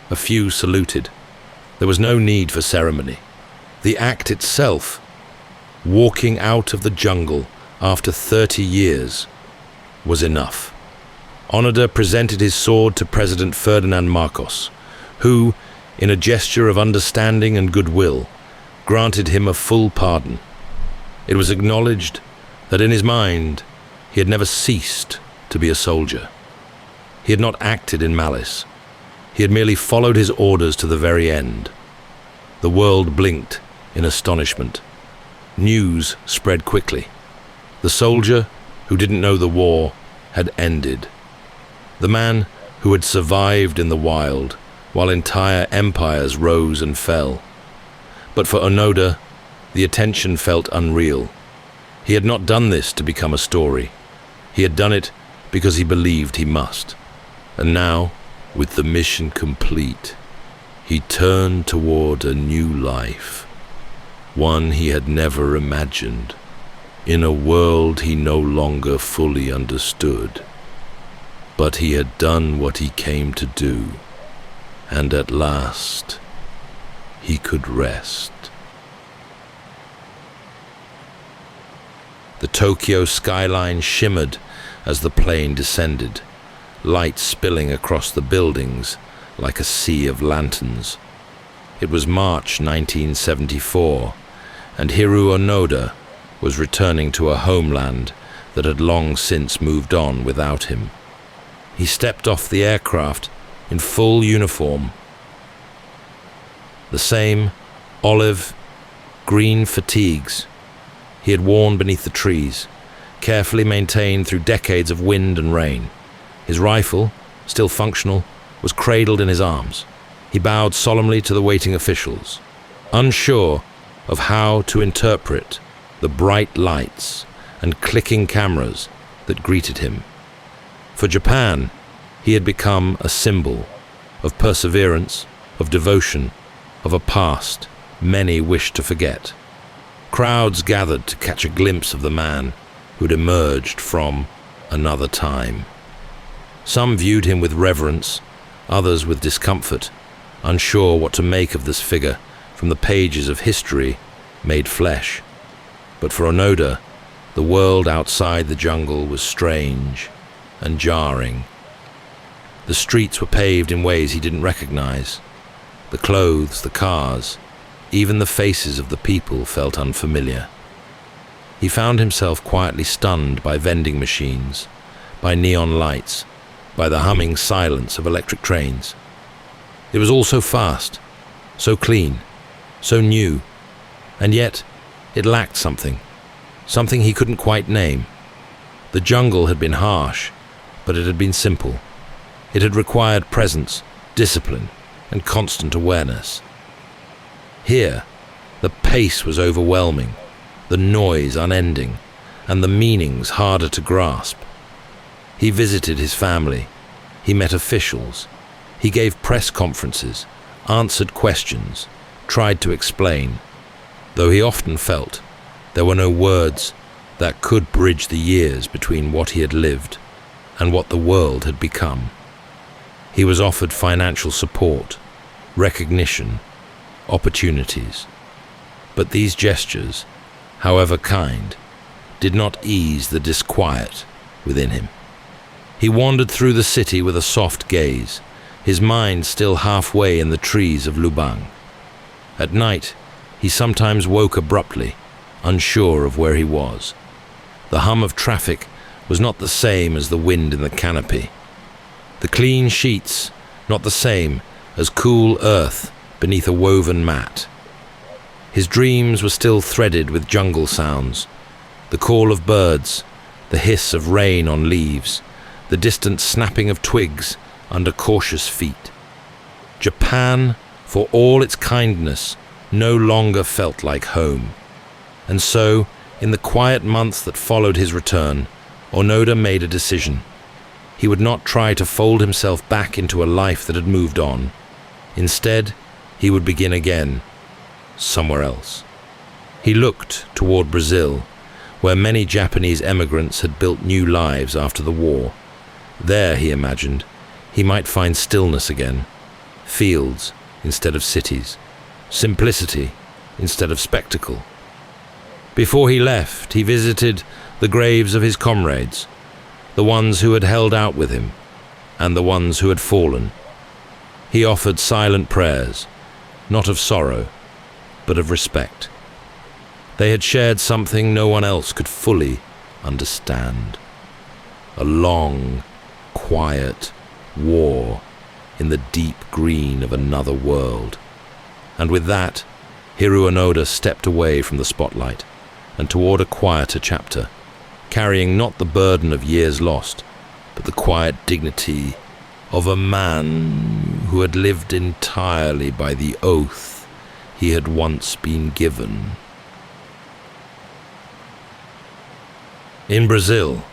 Speaker 1: a few saluted. There was no need for ceremony. The act itself, walking out of the jungle after 30 years, was enough. Onoda presented his sword to President Ferdinand Marcos, who, in a gesture of understanding and goodwill, granted him a full pardon. It was acknowledged that in his mind he had never ceased to be a soldier. He had not acted in malice. He had merely followed his orders to the very end. The world blinked in astonishment. News spread quickly. The soldier who didn't know the war had ended. The man who had survived in the wild while entire empires rose and fell. But for Onoda, the attention felt unreal. He had not done this to become a story. He had done it because he believed he must. And now, with the mission complete, he turned toward a new life, one he had never imagined, in a world he no longer fully understood. But he had done what he came to do, and at last he could rest. The Tokyo skyline shimmered as the plane descended, light spilling across the buildings like a sea of lanterns. It was March 1974, and Hiroo Onoda was returning to a homeland that had long since moved on without him. He stepped off the aircraft in full uniform. The same olive-green fatigues he had worn beneath the trees, carefully maintained through decades of wind and rain. His rifle, still functional, was cradled in his arms. He bowed solemnly to the waiting officials, unsure of how to interpret the bright lights and clicking cameras that greeted him. For Japan, he had become a symbol of perseverance, of devotion, of a past many wished to forget. Crowds gathered to catch a glimpse of the man who'd emerged from another time. Some viewed him with reverence, others with discomfort, unsure what to make of this figure from the pages of history made flesh. But for Onoda, the world outside the jungle was strange and jarring. The streets were paved in ways he didn't recognize. The clothes, the cars, even the faces of the people felt unfamiliar. He found himself quietly stunned by vending machines, by neon lights, by the humming silence of electric trains. It was all so fast, so clean, so new, and yet it lacked something he couldn't quite name. The jungle had been harsh, but it had been simple. It had required presence, discipline, and constant awareness. Here, the pace was overwhelming, the noise unending, and the meanings harder to grasp. He visited his family, he met officials, he gave press conferences, answered questions, tried to explain, though he often felt there were no words that could bridge the years between what he had lived and what the world had become. He was offered financial support, recognition, opportunities. But these gestures, however kind, did not ease the disquiet within him. He wandered through the city with a soft gaze, his mind still halfway in the trees of Lubang. At night, he sometimes woke abruptly, unsure of where he was. The hum of traffic was not the same as the wind in the canopy. The clean sheets, not the same as cool earth beneath a woven mat. His dreams were still threaded with jungle sounds, the call of birds, the hiss of rain on leaves, the distant snapping of twigs under cautious feet. Japan, for all its kindness, no longer felt like home. And so, in the quiet months that followed his return, Onoda made a decision. He would not try to fold himself back into a life that had moved on. Instead, he would begin again, somewhere else. He looked toward Brazil, where many Japanese emigrants had built new lives after the war. There, he imagined, he might find stillness again, fields instead of cities, simplicity instead of spectacle. Before he left, he visited the graves of his comrades, the ones who had held out with him, and the ones who had fallen. He offered silent prayers, not of sorrow, but of respect. They had shared something no one else could fully understand. A long, quiet war in the deep green of another world. And with that, Hiroo Onoda stepped away from the spotlight and toward a quieter chapter, carrying not the burden of years lost, but the quiet dignity of a man who had lived entirely by the oath he had once been given. In Brazil,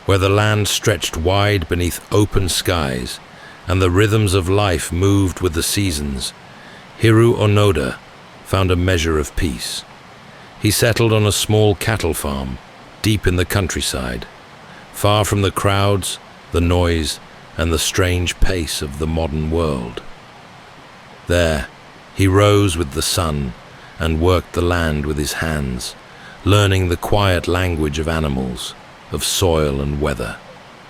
Speaker 1: where the land stretched wide beneath open skies and the rhythms of life moved with the seasons, Hiroo Onoda found a measure of peace. He settled on a small cattle farm deep in the countryside, far from the crowds, the noise, and the strange pace of the modern world. There, he rose with the sun and worked the land with his hands, learning the quiet language of animals, of soil and weather,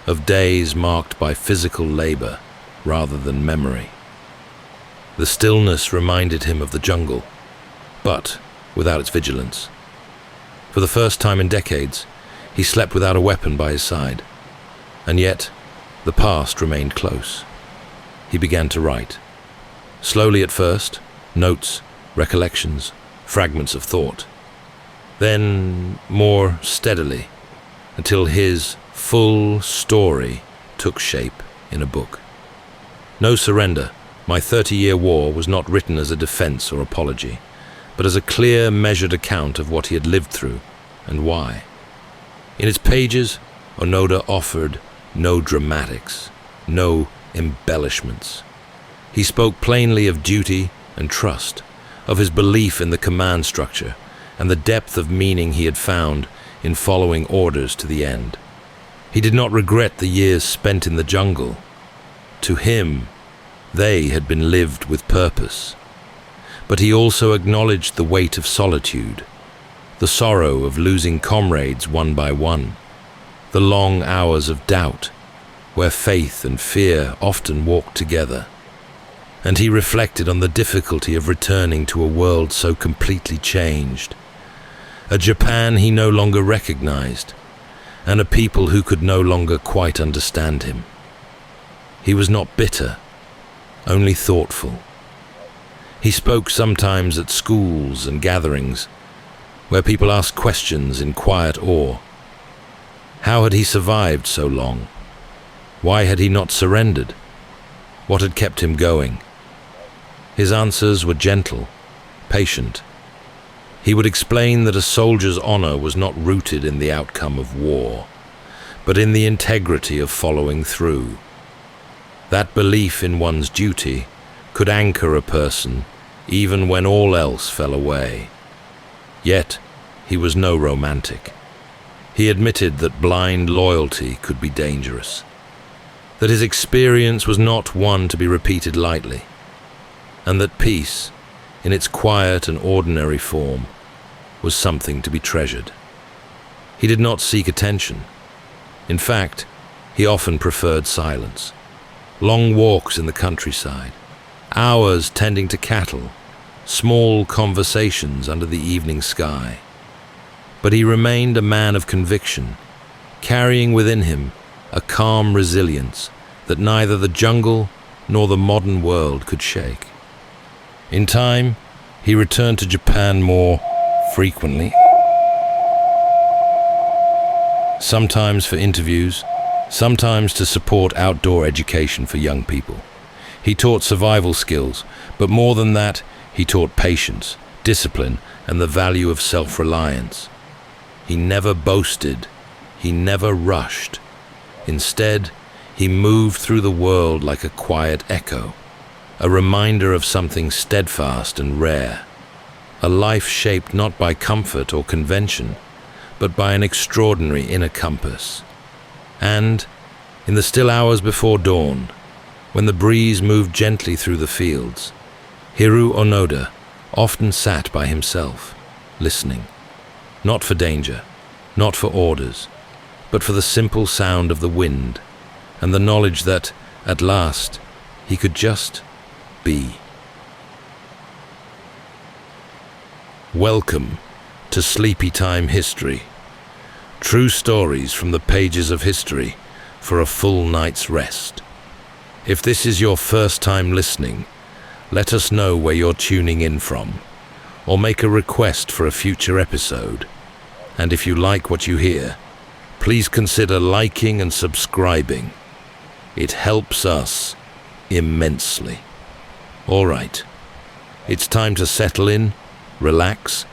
Speaker 1: of days marked by physical labor rather than memory. The stillness reminded him of the jungle, but without its vigilance. For the first time in decades, he slept without a weapon by his side, and yet the past remained close. He began to write. Slowly at first, notes, recollections, fragments of thought. Then more steadily, until his full story took shape in a book. No Surrender, My 30-Year War, was not written as a defense or apology, but as a clear, measured account of what he had lived through and why. In its pages, Onoda offered no dramatics, no embellishments. He spoke plainly of duty and trust, of his belief in the command structure, and the depth of meaning he had found in following orders to the end. He did not regret the years spent in the jungle. To him, they had been lived with purpose. But he also acknowledged the weight of solitude, the sorrow of losing comrades one by one, the long hours of doubt, where faith and fear often walked together. And he reflected on the difficulty of returning to a world so completely changed, a Japan he no longer recognized, and a people who could no longer quite understand him. He was not bitter, only thoughtful. He spoke sometimes at schools and gatherings, where people asked questions in quiet awe. How had he survived so long? Why had he not surrendered? What had kept him going? His answers were gentle, patient. He would explain that a soldier's honor was not rooted in the outcome of war, but in the integrity of following through. That belief in one's duty could anchor a person even when all else fell away. Yet, he was no romantic. He admitted that blind loyalty could be dangerous, that his experience was not one to be repeated lightly, and that peace, in its quiet and ordinary form, was something to be treasured. He did not seek attention. In fact, he often preferred silence. Long walks in the countryside, hours tending to cattle, small conversations under the evening sky. But he remained a man of conviction, carrying within him a calm resilience that neither the jungle nor the modern world could shake. In time, he returned to Japan more frequently, sometimes for interviews, sometimes to support outdoor education for young people. He taught survival skills, but more than that, he taught patience, discipline, and the value of self-reliance. He never boasted, he never rushed. Instead, he moved through the world like a quiet echo, a reminder of something steadfast and rare, a life shaped not by comfort or convention, but by an extraordinary inner compass. And, in the still hours before dawn, when the breeze moved gently through the fields, Hiroo Onoda often sat by himself, listening, not for danger, not for orders, but for the simple sound of the wind and the knowledge that, at last, he could just be. Welcome to Sleepytime History, true stories from the pages of history for a full night's rest. If this is your first time listening, let us know where you're tuning in from, or make a request for a future episode. And if you like what you hear, please consider liking and subscribing. It helps us immensely. All right, it's time to settle in, relax,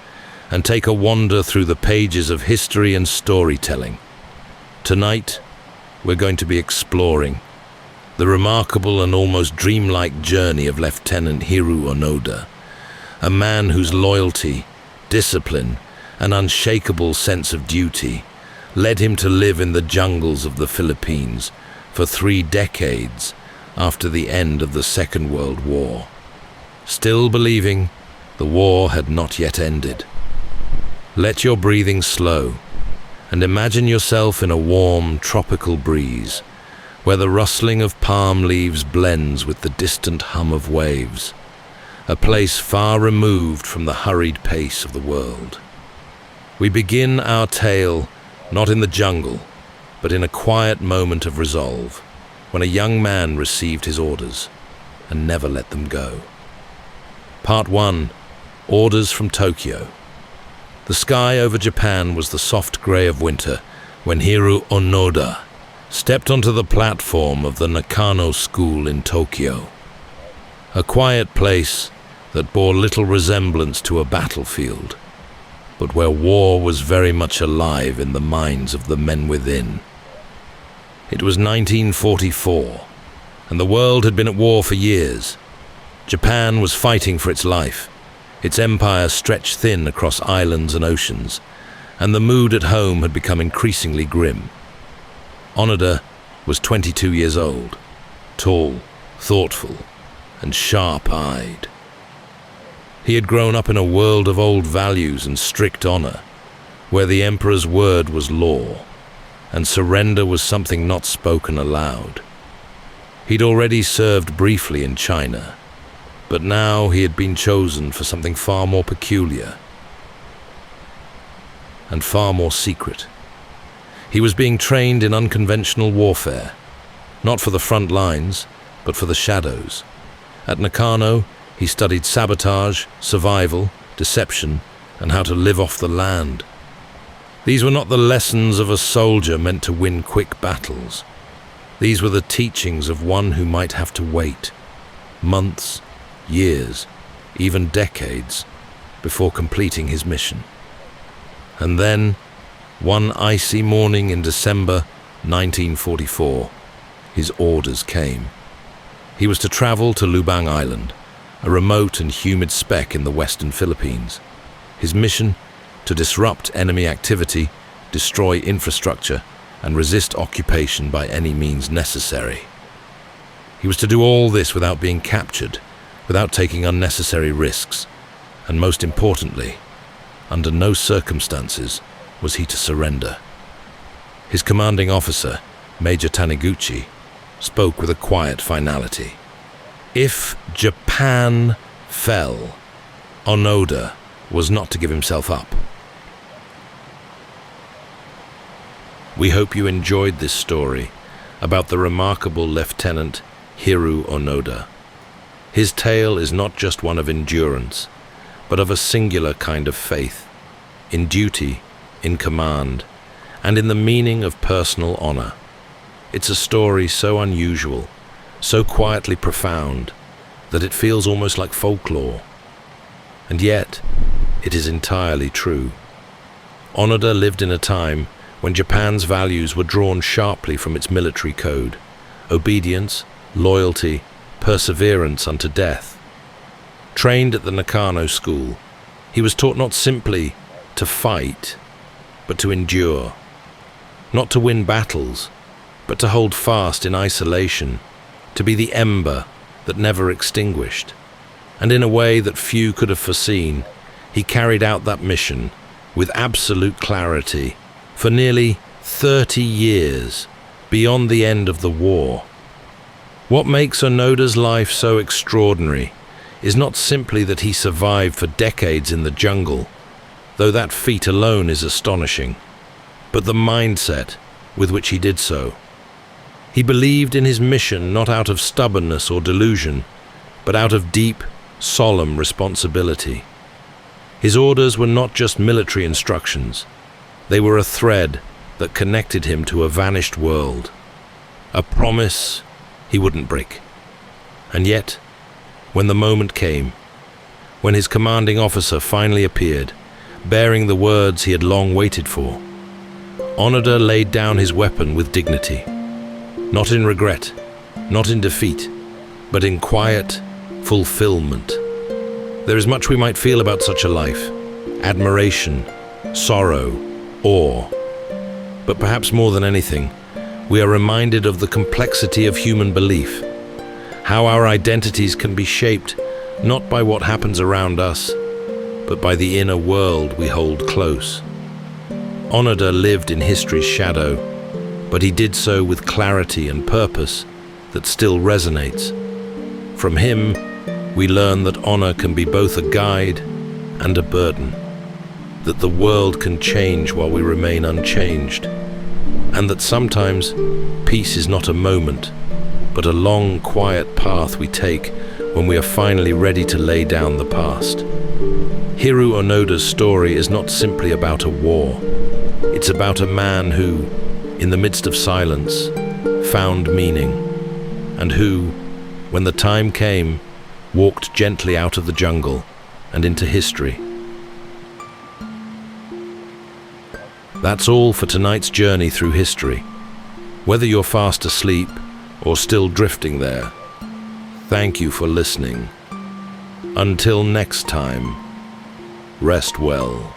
Speaker 1: and take a wander through the pages of history and storytelling. Tonight, we're going to be exploring the remarkable and almost dreamlike journey of Lieutenant Hiroo Onoda, a man whose loyalty, discipline, and unshakable sense of duty led him to live in the jungles of the Philippines for 3 decades after the end of the Second World War, still believing the war had not yet ended. Let your breathing slow and imagine yourself in a warm, tropical breeze where the rustling of palm leaves blends with the distant hum of waves, a place far removed from the hurried pace of the world. We begin our tale not in the jungle, but in a quiet moment of resolve, when a young man received his orders and never let them go. Part 1. Orders from Tokyo. The sky over Japan was the soft grey of winter when Hiroo Onoda stepped onto the platform of the Nakano School in Tokyo, a quiet place that bore little resemblance to a battlefield, but where war was very much alive in the minds of the men within. It was 1944, and the world had been at war for years. Japan was fighting for its life. Its empire stretched thin across islands and oceans, and the mood at home had become increasingly grim. Onoda was 22 years old, tall, thoughtful, and sharp-eyed. He had grown up in a world of old values and strict honor, where the emperor's word was law, and surrender was something not spoken aloud. He'd already served briefly in China, but now he had been chosen for something far more peculiar and far more secret. He was being trained in unconventional warfare, not for the front lines, but for the shadows. At Nakano, he studied sabotage, survival, deception, and how to live off the land. These were not the lessons of a soldier meant to win quick battles. These were the teachings of one who might have to wait months, years, even decades before completing his mission. And then, one icy morning in December 1944, his orders came. He was to travel to Lubang Island, a remote and humid speck in the western Philippines. His mission: to disrupt enemy activity, destroy infrastructure, and resist occupation by any means necessary. He was to do all this without being captured, without taking unnecessary risks, and most importantly, under no circumstances was he to surrender. His commanding officer, Major Taniguchi, spoke with a quiet finality. If Japan fell, Onoda was not to give himself up. We hope you enjoyed this story about the remarkable Lieutenant Hiroo Onoda. His tale is not just one of endurance, but of a singular kind of faith, in duty, in command, and in the meaning of personal honor. It's a story so unusual, so quietly profound, that it feels almost like folklore. And yet, it is entirely true. Onoda lived in a time when Japan's values were drawn sharply from its military code: obedience, loyalty, perseverance unto death. Trained at the Nakano school, he was taught not simply to fight, but to endure. Not to win battles, but to hold fast in isolation, to be the ember that never extinguished. And in a way that few could have foreseen, he carried out that mission with absolute clarity for nearly 30 years, beyond the end of the war. What makes Onoda's life so extraordinary is not simply that he survived for decades in the jungle, though that feat alone is astonishing, but the mindset with which he did so. He believed in his mission not out of stubbornness or delusion, but out of deep, solemn responsibility. His orders were not just military instructions. They were a thread that connected him to a vanished world, a promise he wouldn't break. And yet, when the moment came, when his commanding officer finally appeared, bearing the words he had long waited for, Onoda laid down his weapon with dignity, not in regret, not in defeat, but in quiet fulfillment. There is much we might feel about such a life: admiration, sorrow, awe. But perhaps more than anything, we are reminded of the complexity of human belief, how our identities can be shaped not by what happens around us, but by the inner world we hold close. Onoda lived in history's shadow, but he did so with clarity and purpose that still resonates. From him, we learn that honor can be both a guide and a burden, that the world can change while we remain unchanged, and that sometimes peace is not a moment, but a long, quiet path we take when we are finally ready to lay down the past. Hiroo Onoda's story is not simply about a war. It's about a man who, in the midst of silence, found meaning, and who, when the time came, walked gently out of the jungle and into history. That's all for tonight's journey through history. Whether you're fast asleep or still drifting there, thank you for listening. Until next time, rest well.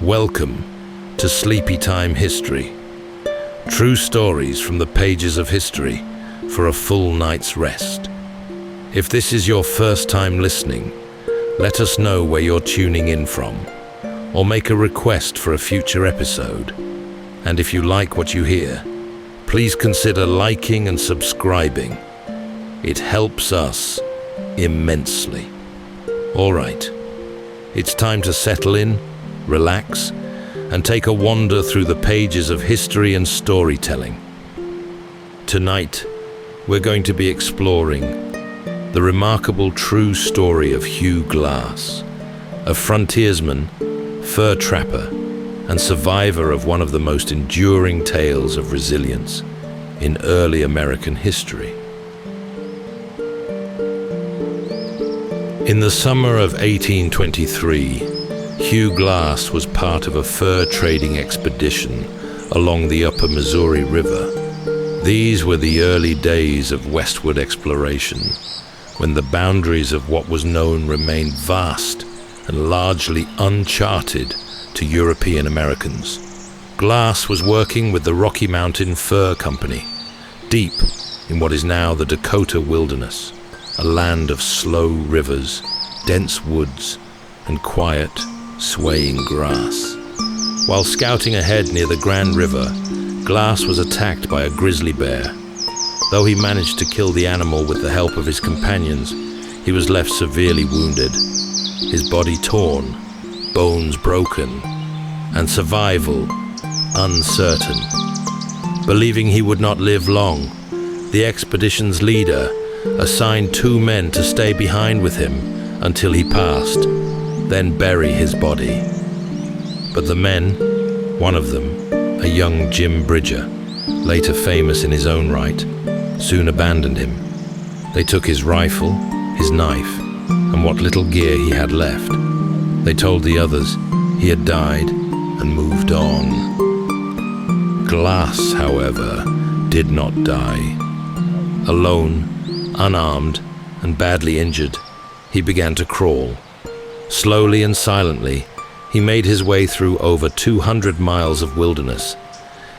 Speaker 1: Welcome to Sleepytime History. True stories from the pages of history for a full night's rest. If this is your first time listening, let us know where you're tuning in from, or make a request for a future episode. And if you like what you hear, please consider liking and subscribing. It helps us immensely. All right, it's time to settle in, relax, and take a wander through the pages of history and storytelling. Tonight, we're going to be exploring the remarkable true story of Hugh Glass, a frontiersman, fur trapper, and survivor of one of the most enduring tales of resilience in early American history. In the summer of 1823, Hugh Glass was part of a fur trading expedition along the upper Missouri River. These were the early days of westward exploration, when the boundaries of what was known remained vast and largely uncharted to European Americans. Glass was working with the Rocky Mountain Fur Company, deep in what is now the Dakota wilderness, a land of slow rivers, dense woods, and quiet, swaying grass. While scouting ahead near the Grand River, Glass was attacked by a grizzly bear. Though he managed to kill the animal with the help of his companions, he was left severely wounded, his body torn, bones broken, and survival uncertain. Believing he would not live long, the expedition's leader assigned 2 men to stay behind with him until he passed, then bury his body. But the men, one of them, a young Jim Bridger, later famous in his own right, soon abandoned him. They took his rifle, his knife, and what little gear he had left. They told the others he had died and moved on. Glass, however, did not die. Alone, unarmed, and badly injured, he began to crawl. Slowly and silently, he made his way through over 200 miles of wilderness.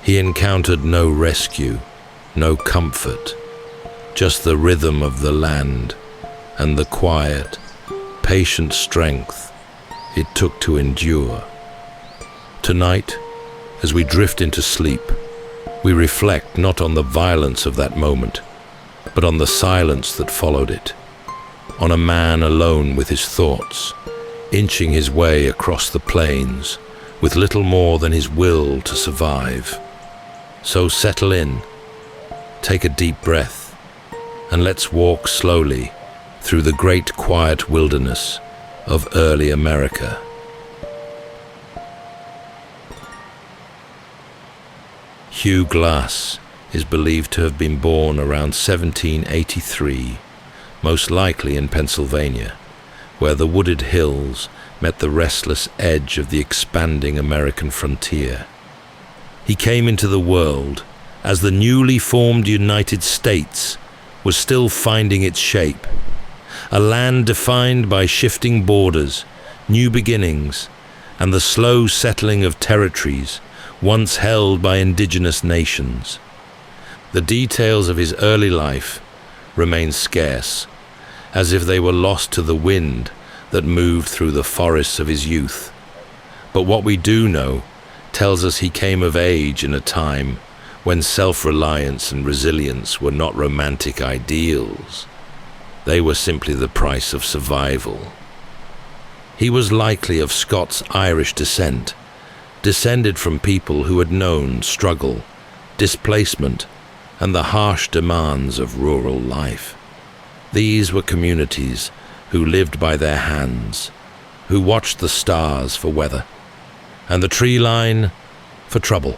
Speaker 1: He encountered no rescue, no comfort, just the rhythm of the land and the quiet, patient strength it took to endure. Tonight, as we drift into sleep, we reflect not on the violence of that moment, but on the silence that followed it, on a man alone with his thoughts, inching his way across the plains with little more than his will to survive. So settle in, take a deep breath, and let's walk slowly through the great quiet wilderness of early America. Hugh Glass is believed to have been born around 1783, most likely in Pennsylvania, where the wooded hills met the restless edge of the expanding American frontier. He came into the world as the newly formed United States was still finding its shape, a land defined by shifting borders, new beginnings, and the slow settling of territories once held by indigenous nations. The details of his early life remain scarce, as if they were lost to the wind that moved through the forests of his youth. But what we do know tells us he came of age in a time when self-reliance and resilience were not romantic ideals. They were simply the price of survival. He was likely of Scots-Irish descent, descended from people who had known struggle, displacement, and the harsh demands of rural life. These were communities who lived by their hands, who watched the stars for weather, and the tree line for trouble.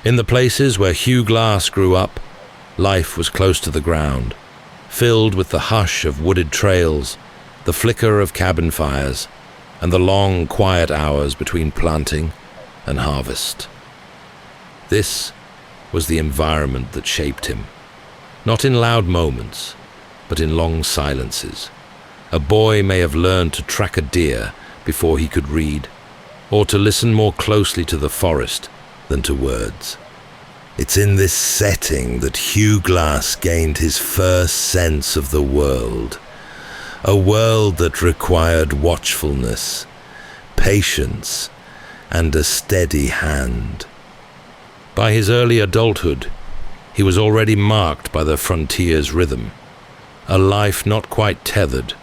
Speaker 1: In the places where Hugh Glass grew up, life was close to the ground, filled with the hush of wooded trails, the flicker of cabin fires, and the long, quiet hours between planting and harvest. This was the environment that shaped him. Not in loud moments, but in long silences. A boy may have learned to track a deer before he could read, or to listen more closely to the forest than to words. It's in this setting that Hugh Glass gained his first sense of the world, a world that required watchfulness, patience, and a steady hand. By his early adulthood, he was already marked by the frontier's rhythm, a life not quite tethered,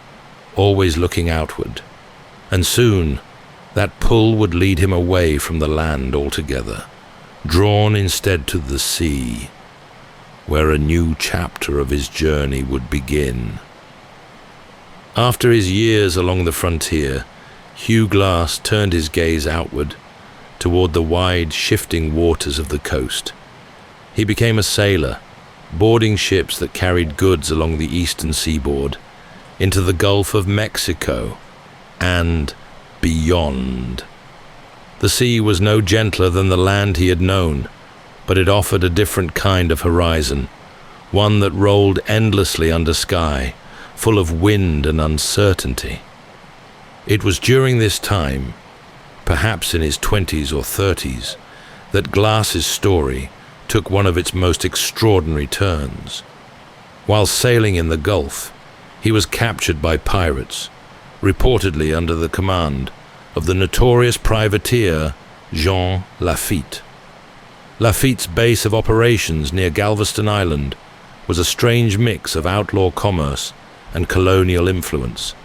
Speaker 1: always looking outward, and soon that pull would lead him away from the land altogether, drawn instead to the sea, where a new chapter of his journey would begin. After his years along the frontier, Hugh Glass turned his gaze outward, toward the wide, shifting waters of the coast. He became a sailor, boarding ships that carried goods along the eastern seaboard, into the Gulf of Mexico, and beyond. The sea was no gentler than the land he had known, but it offered a different kind of horizon, one that rolled endlessly under sky, full of wind and uncertainty. It was during this time, perhaps in his 20s or 30s, that Glass's story took one of its most extraordinary turns. While sailing in the Gulf, he was captured by pirates, reportedly under the command of the notorious privateer Jean Lafitte. Lafitte's base of operations near Galveston Island was a strange mix of outlaw commerce and colonial influence,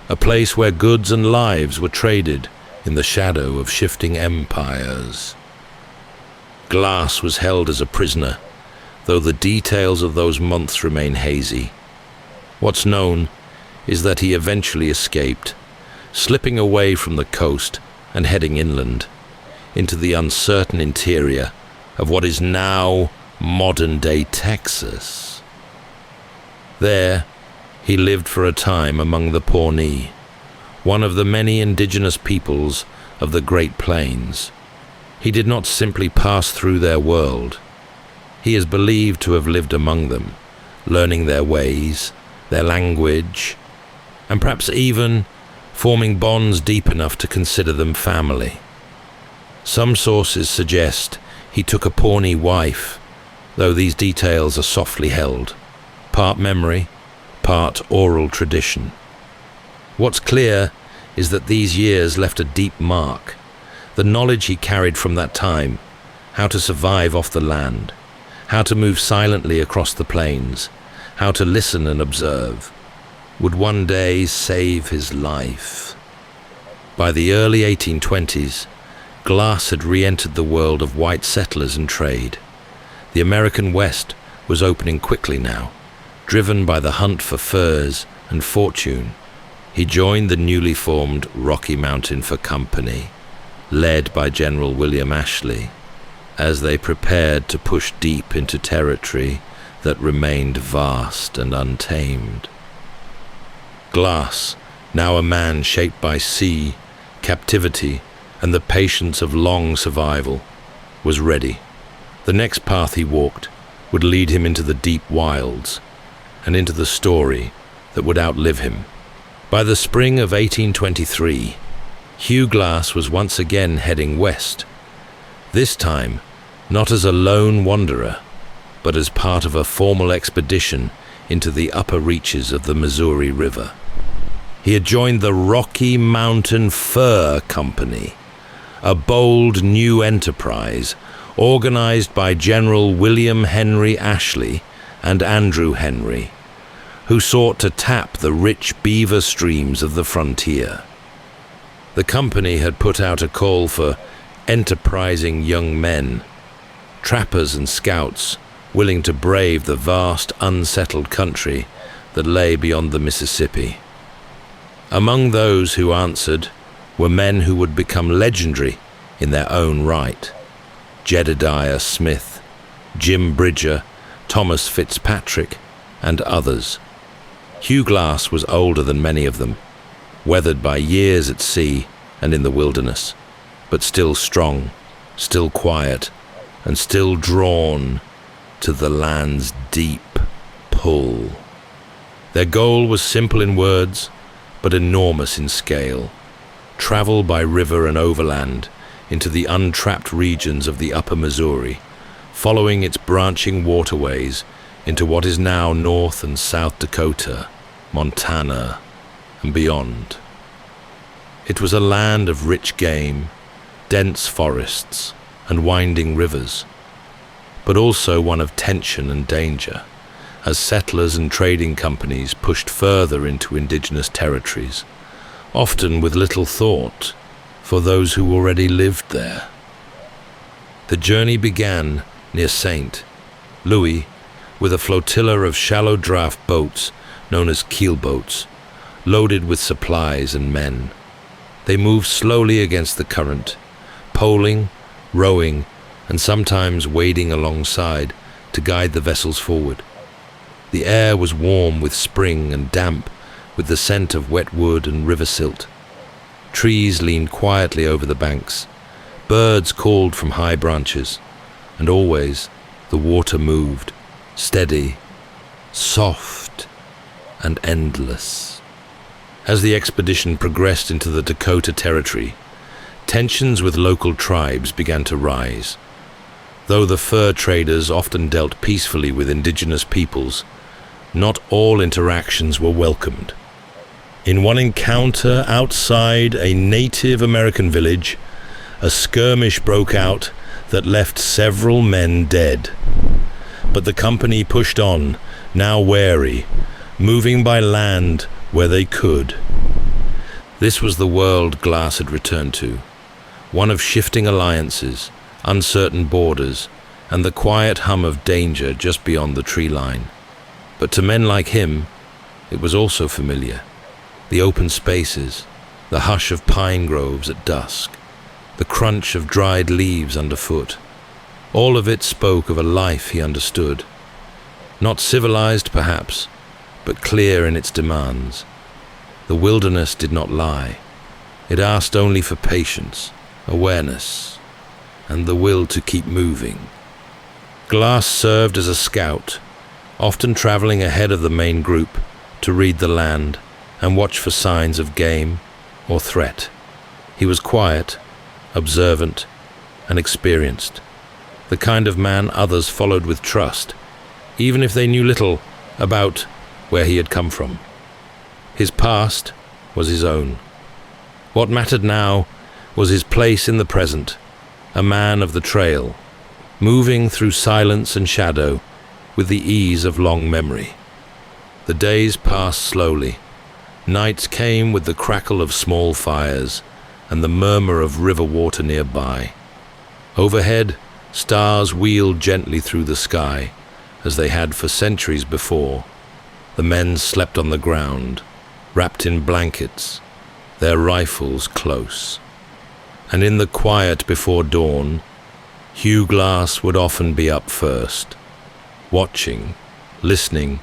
Speaker 1: a place where goods and lives were traded in the shadow of shifting empires. Glass was held as a prisoner, though the details of those months remain hazy. What's known is that he eventually escaped, slipping away from the coast and heading inland, into the uncertain interior of what is now modern-day Texas. There, he lived for a time among the Pawnee, one of the many indigenous peoples of the Great Plains. He did not simply pass through their world. He is believed to have lived among them, learning their ways, their language, and perhaps even forming bonds deep enough to consider them family. Some sources suggest he took a Pawnee wife, though these details are softly held, part memory, part oral tradition. What's clear is that these years left a deep mark. The knowledge he carried from that time, how to survive off the land, how to move silently across the plains, how to listen and observe, would one day save his life. By the early 1820s, Glass had re-entered the world of white settlers and trade. The American West was opening quickly now, driven by the hunt for furs and fortune. He joined the newly formed Rocky Mountain for Company, led by General William Ashley, as they prepared to push deep into territory that remained vast and untamed. Glass, now a man shaped by sea, captivity, and the patience of long survival, was ready. The next path he walked would lead him into the deep wilds, and into the story that would outlive him. By the spring of 1823, Hugh Glass was once again heading west, this time not as a lone wanderer, but as part of a formal expedition into the upper reaches of the Missouri River. He had joined the Rocky Mountain Fur Company, a bold new enterprise organized by General William Henry Ashley and Andrew Henry, who sought to tap the rich beaver streams of the frontier. The company had put out a call for enterprising young men, trappers and scouts willing to brave the vast unsettled country that lay beyond the Mississippi. Among those who answered were men who would become legendary in their own right: Jedediah Smith, Jim Bridger, Thomas Fitzpatrick, and others. Hugh Glass was older than many of them, weathered by years at sea and in the wilderness, but still strong, still quiet, and still drawn to the land's deep pull. Their goal was simple in words, but enormous in scale. Travel by river and overland into the untrapped regions of the upper Missouri, following its branching waterways into what is now North and South Dakota, Montana, and beyond. It was a land of rich game, dense forests, and winding rivers, but also one of tension and danger, as settlers and trading companies pushed further into indigenous territories, often with little thought for those who already lived there. The journey began near St. Louis with a flotilla of shallow draft boats known as keelboats, loaded with supplies and men. They moved slowly against the current, poling, rowing, and sometimes wading alongside to guide the vessels forward. The air was warm with spring and damp with the scent of wet wood and river silt. Trees leaned quietly over the banks. Birds called from high branches. And always the water moved, steady, soft, and endless. As the expedition progressed into the Dakota Territory, tensions with local tribes began to rise. Though the fur traders often dealt peacefully with indigenous peoples, not all interactions were welcomed. In one encounter outside a Native American village, a skirmish broke out that left several men dead. But the company pushed on, now wary, moving by land where they could. This was the world Glass had returned to, one of shifting alliances, uncertain borders, and the quiet hum of danger just beyond the tree line. But to men like him, it was also familiar. The open spaces, the hush of pine groves at dusk, the crunch of dried leaves underfoot. All of it spoke of a life he understood. Not civilized, perhaps, but clear in its demands. The wilderness did not lie. It asked only for patience, awareness, and the will to keep moving. Glass served as a scout, often traveling ahead of the main group to read the land and watch for signs of game or threat. He was quiet, observant, and experienced, the kind of man others followed with trust, even if they knew little about where he had come from. His past was his own. What mattered now was his place in the present, a man of the trail, moving through silence and shadow with the ease of long memory. The days passed slowly. Nights came with the crackle of small fires and the murmur of river water nearby. Overhead, stars wheeled gently through the sky, as they had for centuries before. The men slept on the ground, wrapped in blankets, their rifles close. And in the quiet before dawn, Hugh Glass would often be up first, watching, listening,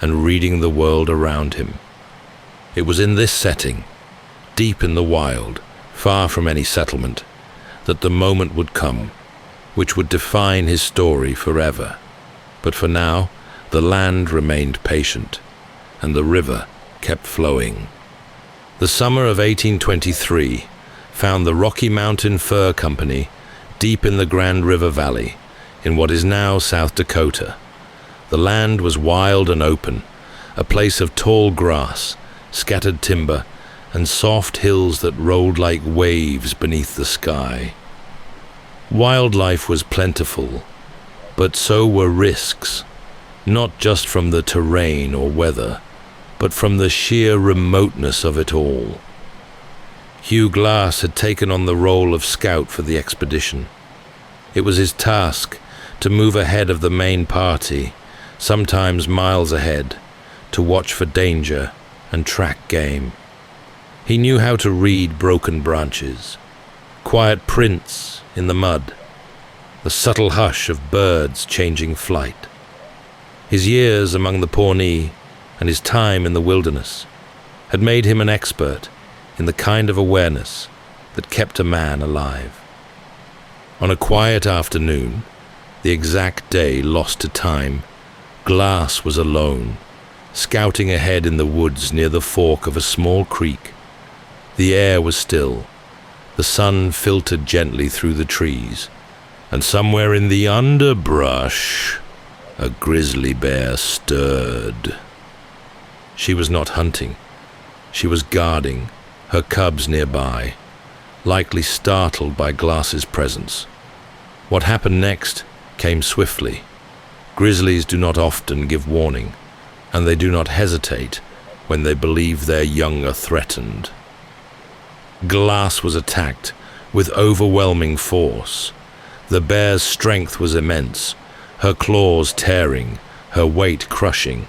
Speaker 1: and reading the world around him. It was in this setting, deep in the wild, far from any settlement, that the moment would come, which would define his story forever. But for now, the land remained patient, and the river kept flowing. The summer of 1823 found the Rocky Mountain Fur Company deep in the Grand River Valley, in what is now South Dakota. The land was wild and open, a place of tall grass, scattered timber, and soft hills that rolled like waves beneath the sky. Wildlife was plentiful, but so were risks, not just from the terrain or weather, but from the sheer remoteness of it all. Hugh Glass had taken on the role of scout for the expedition. It was his task to move ahead of the main party, sometimes miles ahead, to watch for danger and track game. He knew how to read broken branches, quiet prints in the mud, the subtle hush of birds changing flight. His years among the Pawnee and his time in the wilderness had made him an expert in the kind of awareness that kept a man alive. On a quiet afternoon, the exact day lost to time, Glass was alone, scouting ahead in the woods near the fork of a small creek. The air was still. The sun filtered gently through the trees, and somewhere in the underbrush, a grizzly bear stirred. She was not hunting. She was guarding, her cubs nearby, likely startled by Glass's presence. What happened next came swiftly. Grizzlies do not often give warning, and they do not hesitate when they believe their young are threatened. Glass was attacked with overwhelming force. The bear's strength was immense, her claws tearing, her weight crushing.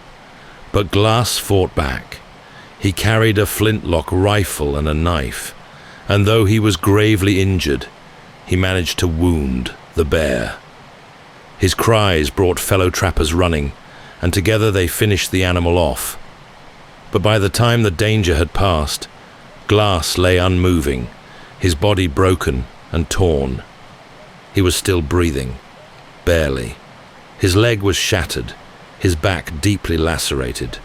Speaker 1: But Glass fought back. He carried a flintlock rifle and a knife, and though he was gravely injured, he managed to wound the bear. His cries brought fellow trappers running, and together they finished the animal off. But by the time the danger had passed, Glass lay unmoving, his body broken and torn. He was still breathing, barely. His leg was shattered, his back deeply lacerated,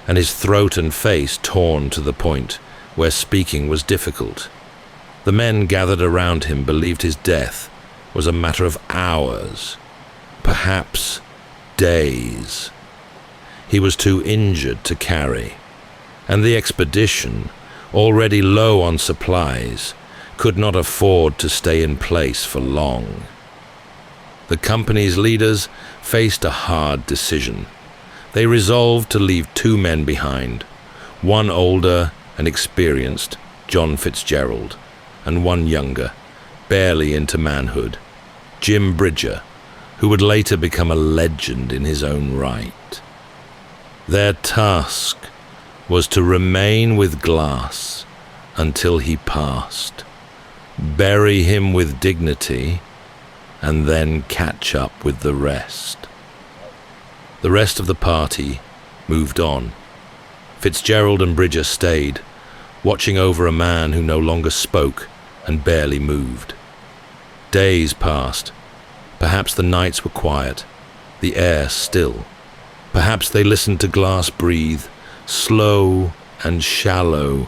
Speaker 1: and his throat and face torn to the point where speaking was difficult. The men gathered around him believed his death was a matter of hours, perhaps days. He was too injured to carry, and the expedition, already low on supplies, could not afford to stay in place for long. The company's leaders faced a hard decision. They resolved to leave 2 men behind, one older and experienced, John Fitzgerald, and one younger, barely into manhood, Jim Bridger, who would later become a legend in his own right. Their task was to remain with Glass until he passed, bury him with dignity, and then catch up with the rest. The rest of the party moved on. Fitzgerald and Bridger stayed, watching over a man who no longer spoke and barely moved. Days passed. Perhaps the nights were quiet, the air still. Perhaps they listened to Glass breathe, slow and shallow,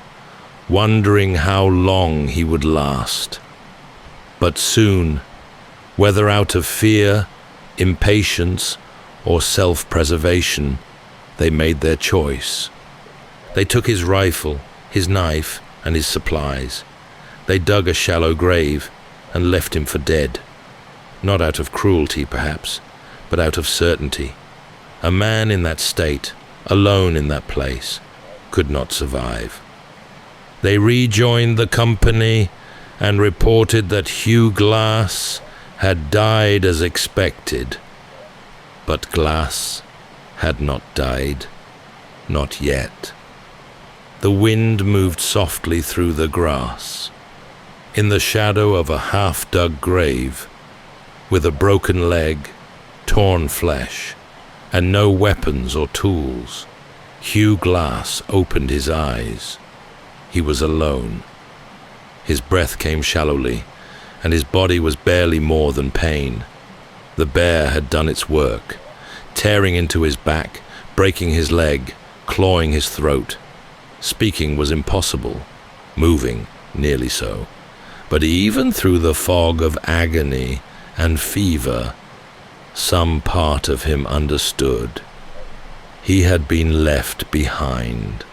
Speaker 1: wondering how long he would last. But soon, whether out of fear, impatience, or self-preservation, they made their choice. They took his rifle, his knife, and his supplies. They dug a shallow grave and left him for dead. Not out of cruelty, perhaps, but out of certainty. A man in that state, alone in that place, could not survive. They rejoined the company and reported that Hugh Glass had died as expected. But Glass had not died, not yet. The wind moved softly through the grass. In the shadow of a half-dug grave, with a broken leg, torn flesh, and no weapons or tools, Hugh Glass opened his eyes. He was alone. His breath came shallowly, and his body was barely more than pain. The bear had done its work, tearing into his back, breaking his leg, clawing his throat. Speaking was impossible, moving nearly so. But even through the fog of agony and fever, some part of him understood. He had been left behind.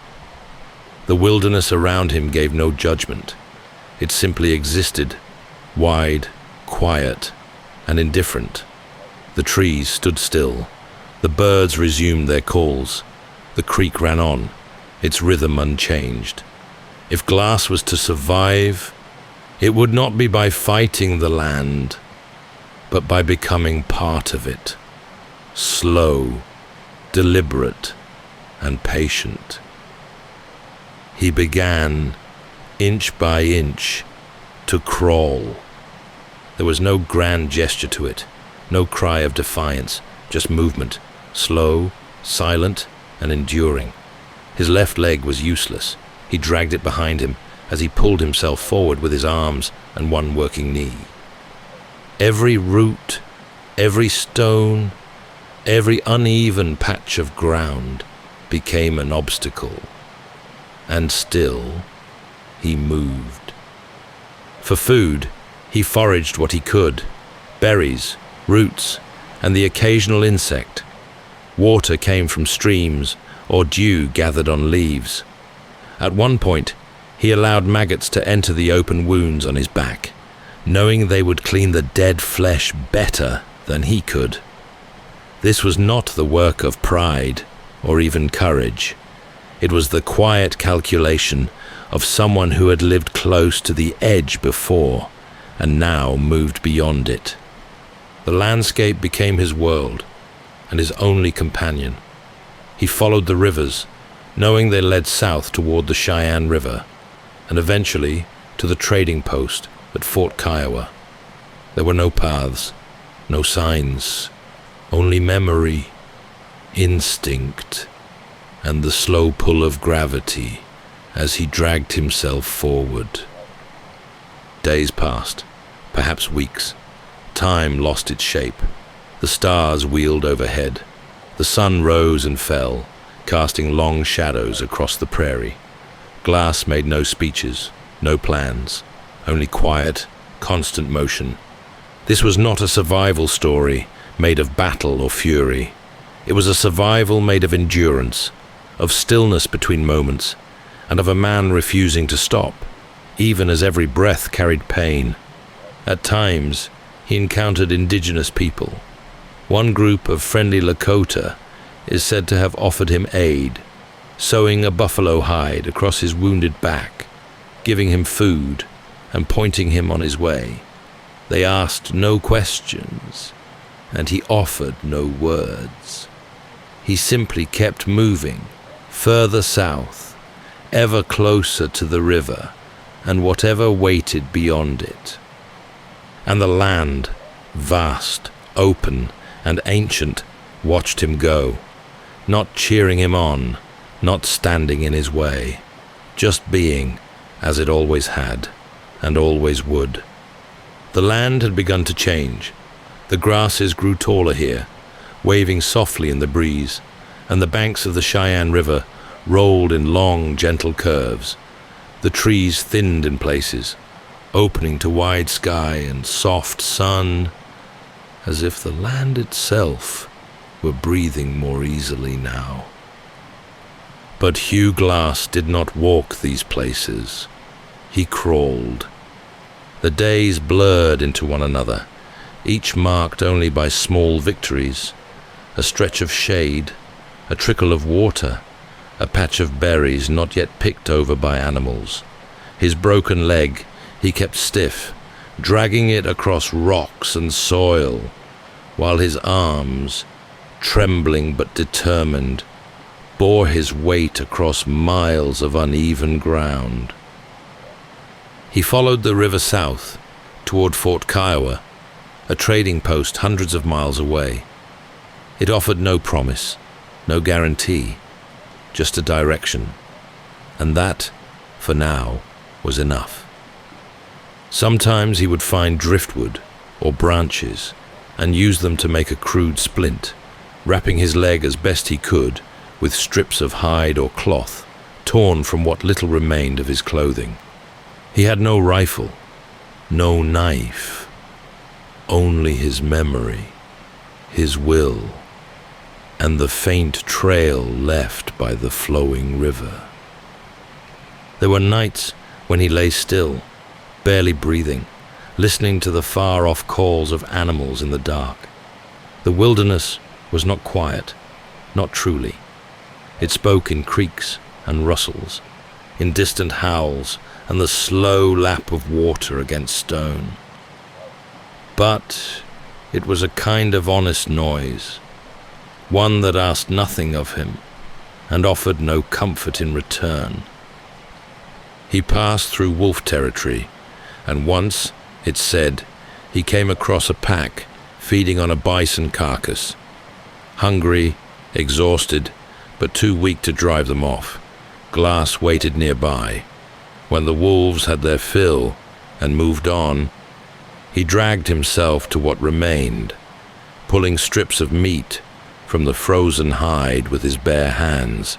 Speaker 1: The wilderness around him gave no judgment. It simply existed, wide, quiet, and indifferent. The trees stood still. The birds resumed their calls. The creek ran on, its rhythm unchanged. If Glass was to survive, it would not be by fighting the land, but by becoming part of it, slow, deliberate, and patient. He began, inch by inch, to crawl. There was no grand gesture to it, no cry of defiance, just movement, slow, silent, and enduring. His left leg was useless. He dragged it behind him as he pulled himself forward with his arms and one working knee. Every root, Every stone, every uneven patch of ground became an obstacle. And still, he moved. For food, he foraged what he could: berries, roots, and the occasional insect. Water came from streams or dew gathered on leaves. At one point, he allowed maggots to enter the open wounds on his back, knowing they would clean the dead flesh better than he could. This was not the work of pride or even courage. It was the quiet calculation of someone who had lived close to the edge before and now moved beyond it. The landscape became his world and his only companion. He followed the rivers, knowing they led south toward the Cheyenne River, and eventually to the trading post at Fort Kiowa. There were no paths, no signs, only memory, instinct, and the slow pull of gravity as he dragged himself forward. Days passed, perhaps weeks. Time lost its shape. The stars wheeled overhead. The sun rose and fell, casting long shadows across the prairie. Glass made no speeches, no plans, only quiet, constant motion. This was not a survival story made of battle or fury. It was a survival made of endurance, of stillness between moments, and of a man refusing to stop, even as every breath carried pain. At times, he encountered indigenous people. One group of friendly Lakota is said to have offered him aid, sewing a buffalo hide across his wounded back, giving him food, and pointing him on his way. They asked no questions, and he offered no words. He simply kept moving, further south, ever closer to the river, and whatever waited beyond it. And the land, vast, open, and ancient, watched him go, not cheering him on, not standing in his way, just being as it always had and always would. The land had begun to change. The grasses grew taller here, waving softly in the breeze, and the banks of the Cheyenne River rolled in long, gentle curves. The trees thinned in places, opening to wide sky and soft sun, as if the land itself were breathing more easily now. But Hugh Glass did not walk these places. He crawled. The days blurred into one another, each marked only by small victories: a stretch of shade, a trickle of water, a patch of berries not yet picked over by animals. His broken leg he kept stiff, dragging it across rocks and soil, while his arms, trembling but determined, bore his weight across miles of uneven ground. He followed the river south toward Fort Kiowa, a trading post hundreds of miles away. It offered no promise, no guarantee, just a direction, and that, for now, was enough. Sometimes he would find driftwood or branches and use them to make a crude splint, wrapping his leg as best he could with strips of hide or cloth torn from what little remained of his clothing. He had no rifle, no knife, only his memory, his will, and the faint trail left by the flowing river. There were nights when he lay still, barely breathing, listening to the far-off calls of animals in the dark. The wilderness was not quiet, not truly. It spoke in creaks and rustles, in distant howls and the slow lap of water against stone. But it was a kind of honest noise, one that asked nothing of him and offered no comfort in return. He passed through wolf territory, and once, it said, he came across a pack feeding on a bison carcass. Hungry, exhausted, but too weak to drive them off, Glass waited nearby. When the wolves had their fill and moved on, he dragged himself to what remained, pulling strips of meat from the frozen hide with his bare hands.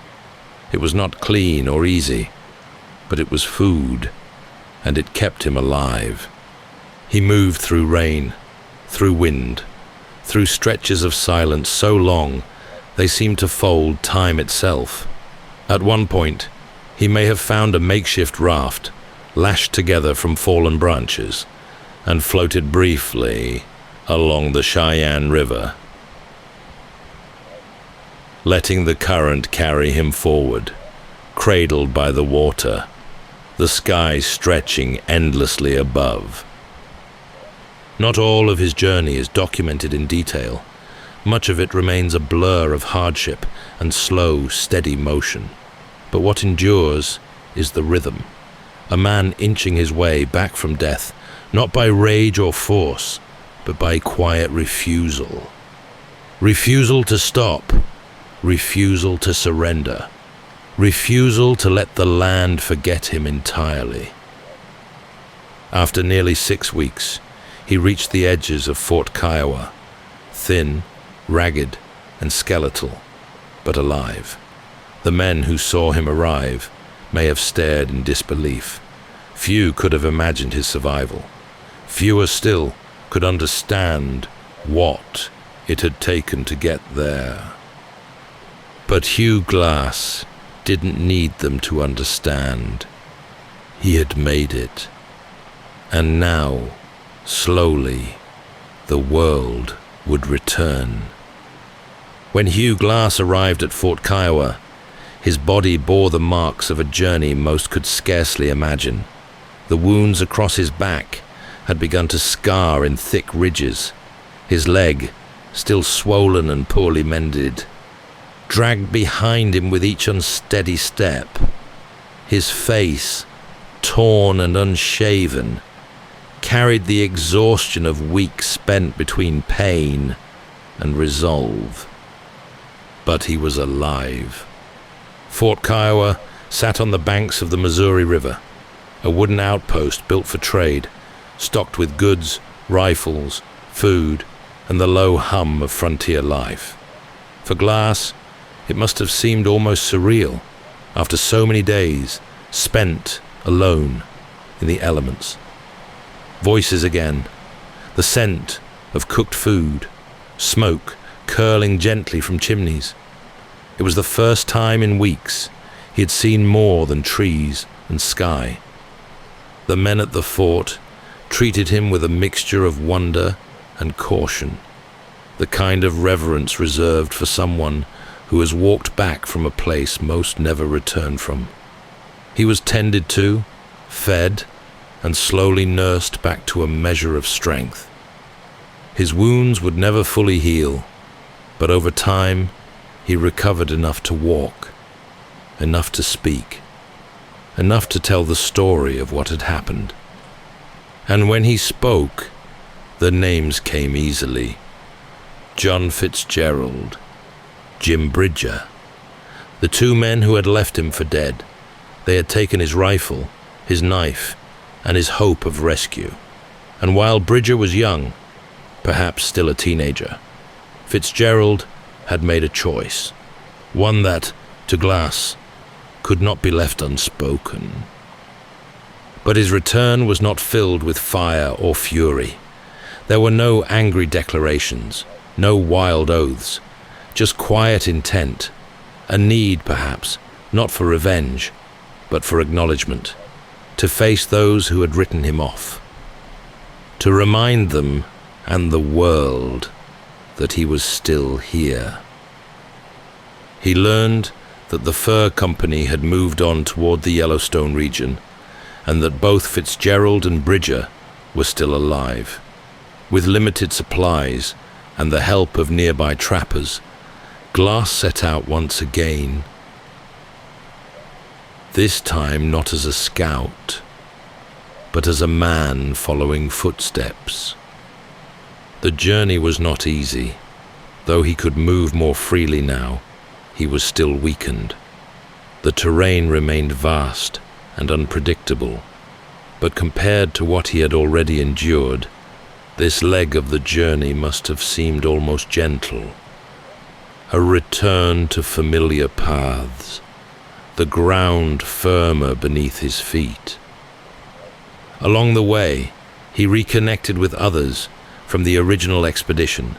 Speaker 1: It was not clean or easy, but it was food, and it kept him alive. He moved through rain, through wind, through stretches of silence so long they seemed to fold time itself. At one point, he may have found a makeshift raft, lashed together from fallen branches, and floated briefly along the Cheyenne River, letting the current carry him forward, cradled by the water, the sky stretching endlessly above. Not all of his journey is documented in detail. Much of it remains a blur of hardship and slow, steady motion. But what endures is the rhythm, a man inching his way back from death, not by rage or force, but by quiet refusal. Refusal to stop, refusal to surrender, refusal to let the land forget him entirely. After nearly 6 weeks, he reached the edges of Fort Kiowa, thin, ragged, and skeletal, but alive. The men who saw him arrive may have stared in disbelief. Few could have imagined his survival. Fewer still could understand what it had taken to get there. But Hugh Glass didn't need them to understand. He had made it. And now, slowly, the world would return. When Hugh Glass arrived at Fort Kiowa, his body bore the marks of a journey most could scarcely imagine. The wounds across his back had begun to scar in thick ridges. His leg, still swollen and poorly mended, dragged behind him with each unsteady step. His face, torn and unshaven, carried the exhaustion of weeks spent between pain and resolve. But he was alive. Fort Kiowa sat on the banks of the Missouri River, a wooden outpost built for trade, stocked with goods, rifles, food, and the low hum of frontier life. For Glass, it must have seemed almost surreal, after so many days spent alone in the elements. Voices again, the scent of cooked food, smoke curling gently from chimneys. It was the first time in weeks he had seen more than trees and sky. The men at the fort treated him with a mixture of wonder and caution, the kind of reverence reserved for someone who has walked back from a place most never return from. He was tended to, fed, and slowly nursed back to a measure of strength. His wounds would never fully heal, but over time he recovered enough to walk, enough to speak, enough to tell the story of what had happened. And when he spoke, the names came easily. John Fitzgerald, Jim Bridger, the 2 men who had left him for dead. They had taken his rifle, his knife, and his hope of rescue. And while Bridger was young, perhaps still a teenager, Fitzgerald had made a choice, one that, to Glass, could not be left unspoken. But his return was not filled with fire or fury. There were no angry declarations, no wild oaths, just quiet intent, a need, perhaps, not for revenge, but for acknowledgement, to face those who had written him off, to remind them and the world that he was still here. He learned that the fur company had moved on toward the Yellowstone region, and that both Fitzgerald and Bridger were still alive. With limited supplies and the help of nearby trappers, Glass set out once again. This time not as a scout, but as a man following footsteps. The journey was not easy. Though he could move more freely now, he was still weakened. The terrain remained vast and unpredictable, but compared to what he had already endured, This leg of the journey must have seemed almost gentle. A return to familiar paths, the ground firmer beneath his feet. Along the way, he reconnected with others from the original expedition.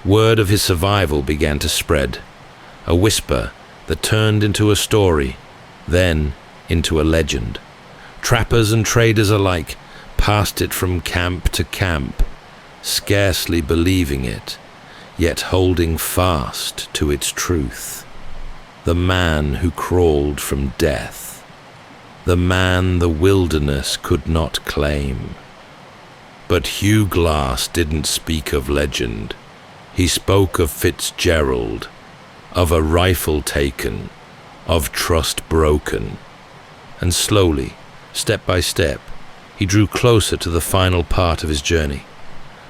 Speaker 1: Word of his survival began to spread, a whisper that turned into a story, then into a legend. Trappers and traders alike passed it from camp to camp, scarcely believing it, yet holding fast to its truth. The man who crawled from death, the man the wilderness could not claim. But Hugh Glass didn't speak of legend. He spoke of Fitzgerald, of a rifle taken, of trust broken. And slowly, step by step, he drew closer to the final part of his journey,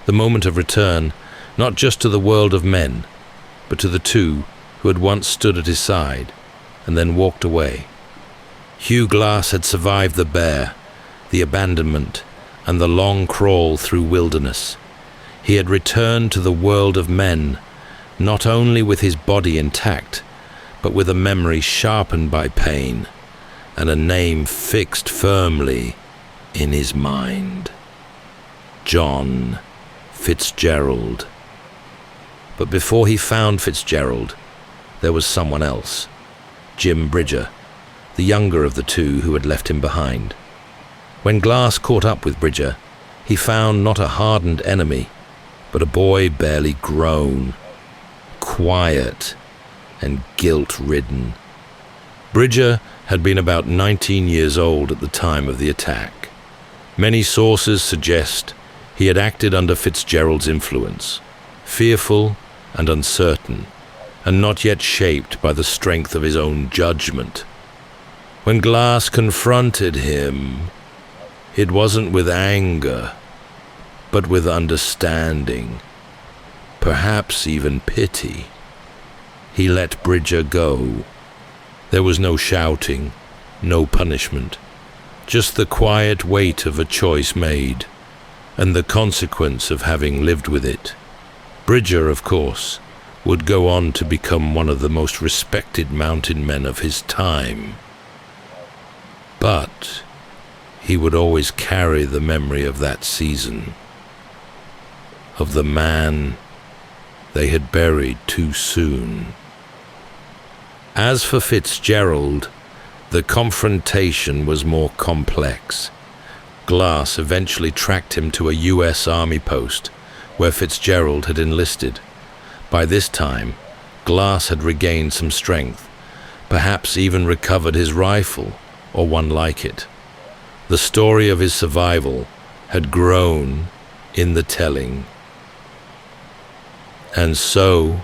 Speaker 1: the moment of return, not just to the world of men, but to the two who had once stood at his side and then walked away. Hugh Glass had survived the bear, the abandonment, and the long crawl through wilderness. He had returned to the world of men, not only with his body intact, but with a memory sharpened by pain and a name fixed firmly in his mind. John Fitzgerald. But before he found Fitzgerald, there was someone else, Jim Bridger, the younger of the two who had left him behind. When Glass caught up with Bridger, he found not a hardened enemy, but a boy barely grown, quiet and guilt-ridden. Bridger had been about 19 years old at the time of the attack. Many sources suggest he had acted under Fitzgerald's influence, fearful and uncertain, and not yet shaped by the strength of his own judgment. When Glass confronted him, it wasn't with anger, but with understanding, perhaps even pity. He let Bridger go. There was no shouting, no punishment, just the quiet weight of a choice made, and the consequence of having lived with it. Bridger, of course, would go on to become one of the most respected mountain men of his time. But he would always carry the memory of that season, of the man they had buried too soon. As for Fitzgerald, the confrontation was more complex. Glass eventually tracked him to a U.S. Army post where Fitzgerald had enlisted. By this time, Glass had regained some strength, perhaps even recovered his rifle, or one like it. The story of his survival had grown in the telling. And so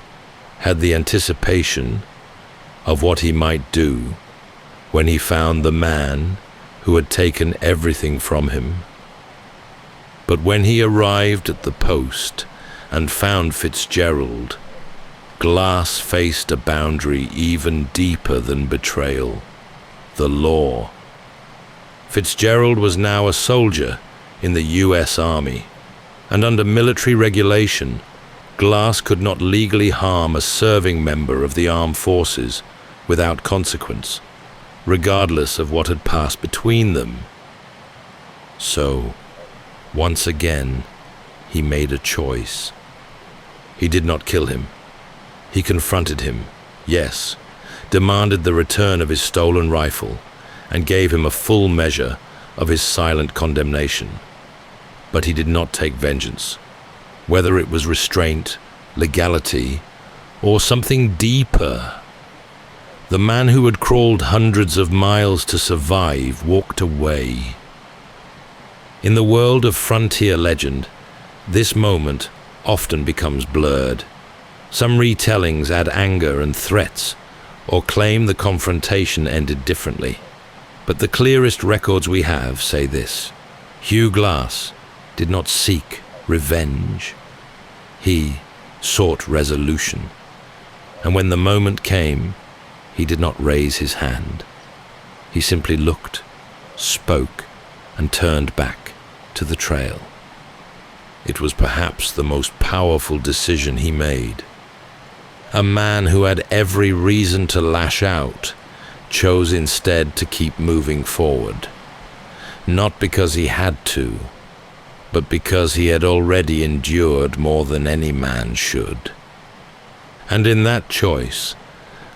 Speaker 1: had the anticipation of what he might do when he found the man who had taken everything from him. But when he arrived at the post and found Fitzgerald, Glass faced a boundary even deeper than betrayal: the law. Fitzgerald was now a soldier in the U.S. Army, and under military regulation, Glass could not legally harm a serving member of the armed forces without consequence, regardless of what had passed between them. So, once again, he made a choice. He did not kill him. He confronted him, yes, demanded the return of his stolen rifle, and gave him a full measure of his silent condemnation. But he did not take vengeance, whether it was restraint, legality, or something deeper. The man who had crawled hundreds of miles to survive walked away. In the world of frontier legend, this moment often becomes blurred. Some retellings add anger and threats, or claim the confrontation ended differently. But the clearest records we have say this: Hugh Glass did not seek revenge. He sought resolution. And when the moment came, he did not raise his hand. He simply looked, spoke, and turned back to the trail. it was perhaps the most powerful decision he made. A man who had every reason to lash out chose instead to keep moving forward, not because he had to, but because he had already endured more than any man should. And in that choice,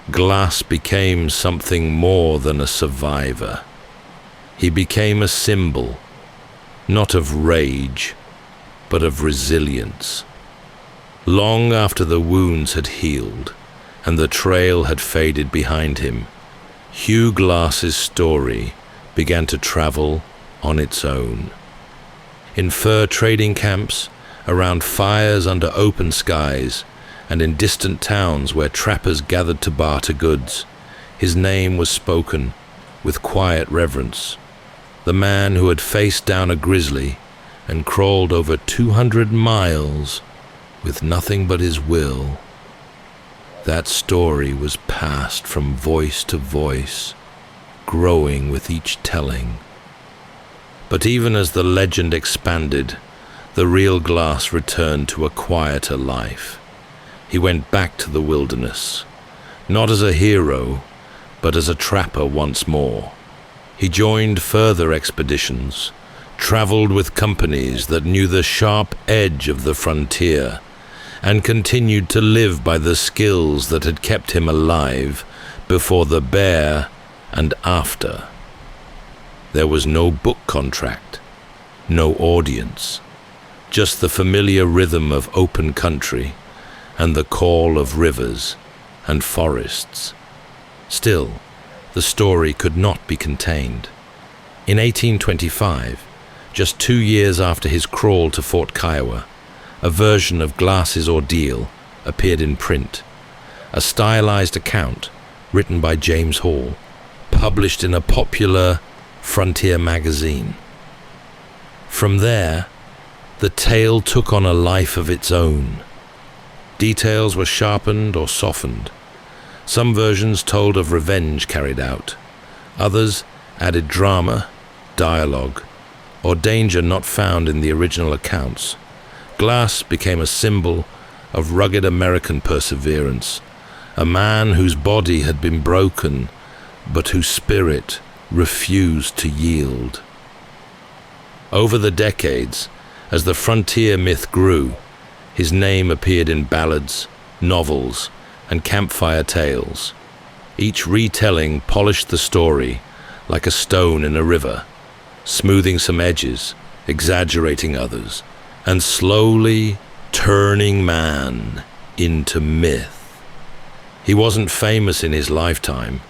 Speaker 1: Glass became something more than a survivor. He became a symbol, not of rage, but of resilience. Long after the wounds had healed and the trail had faded behind him, Hugh Glass's story began to travel on its own. In fur trading camps, around fires under open skies, and in distant towns where trappers gathered to barter goods, his name was spoken with quiet reverence. The man who had faced down a grizzly and crawled over 200 miles with nothing but his will. That story was passed from voice to voice, growing with each telling. But even as the legend expanded, the real Glass returned to a quieter life. He went back to the wilderness, not as a hero, but as a trapper once more. He joined further expeditions, traveled with companies that knew the sharp edge of the frontier, and continued to live by the skills that had kept him alive before the bear and after. There was no book contract, no audience, just the familiar rhythm of open country and the call of rivers and forests. Still, the story could not be contained. In 1825, just 2 years after his crawl to Fort Kiowa, a version of Glass's ordeal appeared in print, a stylized account written by James Hall, published in a popular frontier magazine. From there, the tale took on a life of its own. Details were sharpened or softened. Some versions told of revenge carried out. Others added drama, dialogue, or danger not found in the original accounts. Glass became a symbol of rugged American perseverance, a man whose body had been broken, but whose spirit refused to yield. Over the decades, as the frontier myth grew, his name appeared in ballads, novels, and campfire tales. Each retelling polished the story like a stone in a river, smoothing some edges, exaggerating others, and slowly turning man into myth. He wasn't famous in his lifetime,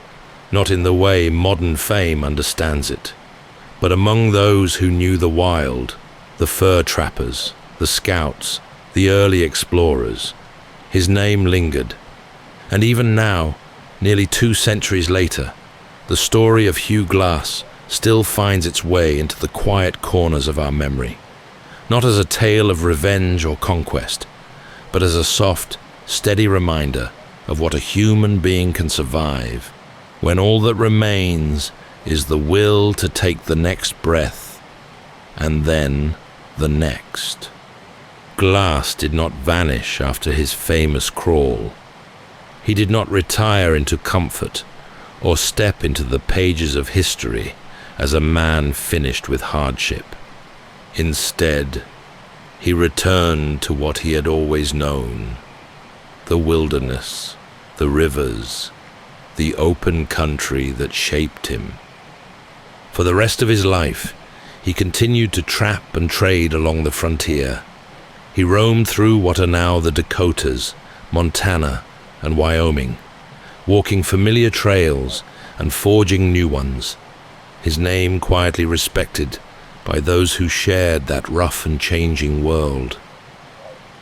Speaker 1: not in the way modern fame understands it, but among those who knew the wild, the fur trappers, the scouts, the early explorers, his name lingered. And even now, nearly 2 centuries later, the story of Hugh Glass still finds its way into the quiet corners of our memory, not as a tale of revenge or conquest, but as a soft, steady reminder of what a human being can survive when all that remains is the will to take the next breath, and then the next. Glass did not vanish after his famous crawl. He did not retire into comfort or step into the pages of history as a man finished with hardship. Instead, he returned to what he had always known: the wilderness, the rivers, the open country that shaped him. For the rest of his life, he continued to trap and trade along the frontier. He roamed through what are now the Dakotas, Montana, and Wyoming, walking familiar trails and forging new ones, his name quietly respected by those who shared that rough and changing world.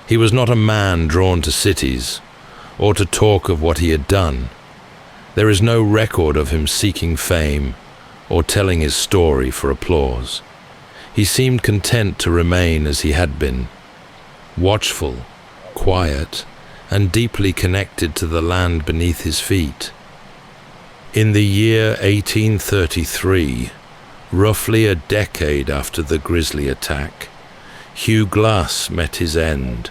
Speaker 1: He was not a man drawn to cities or to talk of what he had done. There is no record of him seeking fame or telling his story for applause. He seemed content to remain as he had been, watchful, quiet, and deeply connected to the land beneath his feet. In the year 1833, roughly a decade after the grisly attack, Hugh Glass met his end,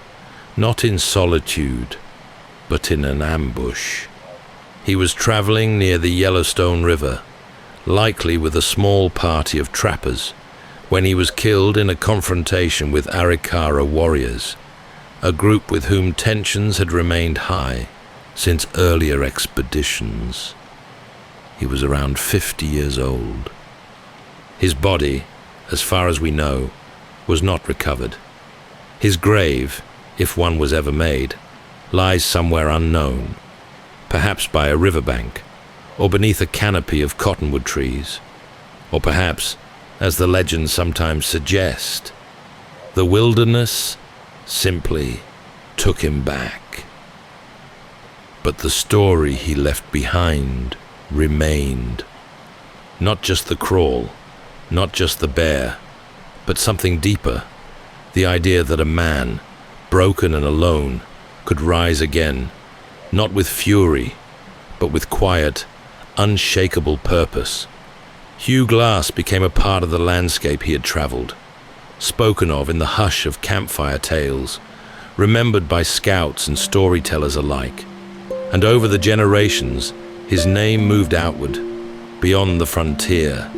Speaker 1: not in solitude, but in an ambush. He was travelling near the Yellowstone River, likely with a small party of trappers, when he was killed in a confrontation with Arikara warriors, a group with whom tensions had remained high since earlier expeditions. He was around 50 years old. His body, as far as we know, was not recovered. His grave, if one was ever made, lies somewhere unknown, perhaps by a riverbank, or beneath a canopy of cottonwood trees, or perhaps, as the legends sometimes suggest, the wilderness simply took him back. But the story he left behind remained. Not just the crawl, not just the bear, but something deeper, the idea that a man, broken and alone, could rise again, not with fury, but with quiet, unshakable purpose. Hugh Glass became a part of the landscape he had travelled, spoken of in the hush of campfire tales, remembered by scouts and storytellers alike. And over the generations, his name moved outward, beyond the frontier,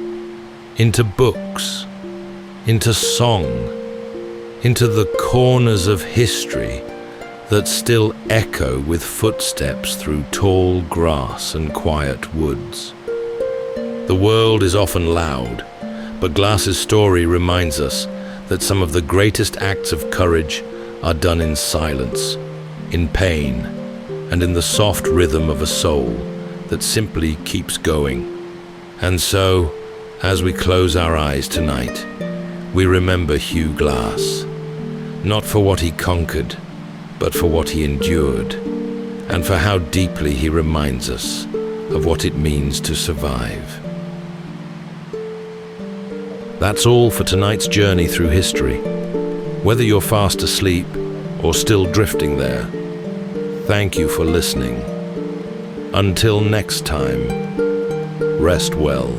Speaker 1: into books, into song, into the corners of history that still echo with footsteps through tall grass and quiet woods. The world is often loud, but Glass's story reminds us that some of the greatest acts of courage are done in silence, in pain, and in the soft rhythm of a soul that simply keeps going. And so, as we close our eyes tonight, we remember Hugh Glass, not for what he conquered, but for what he endured, and for how deeply he reminds us of what it means to survive. That's all for tonight's journey through history. Whether you're fast asleep or still drifting there, thank you for listening. Until next time, rest well.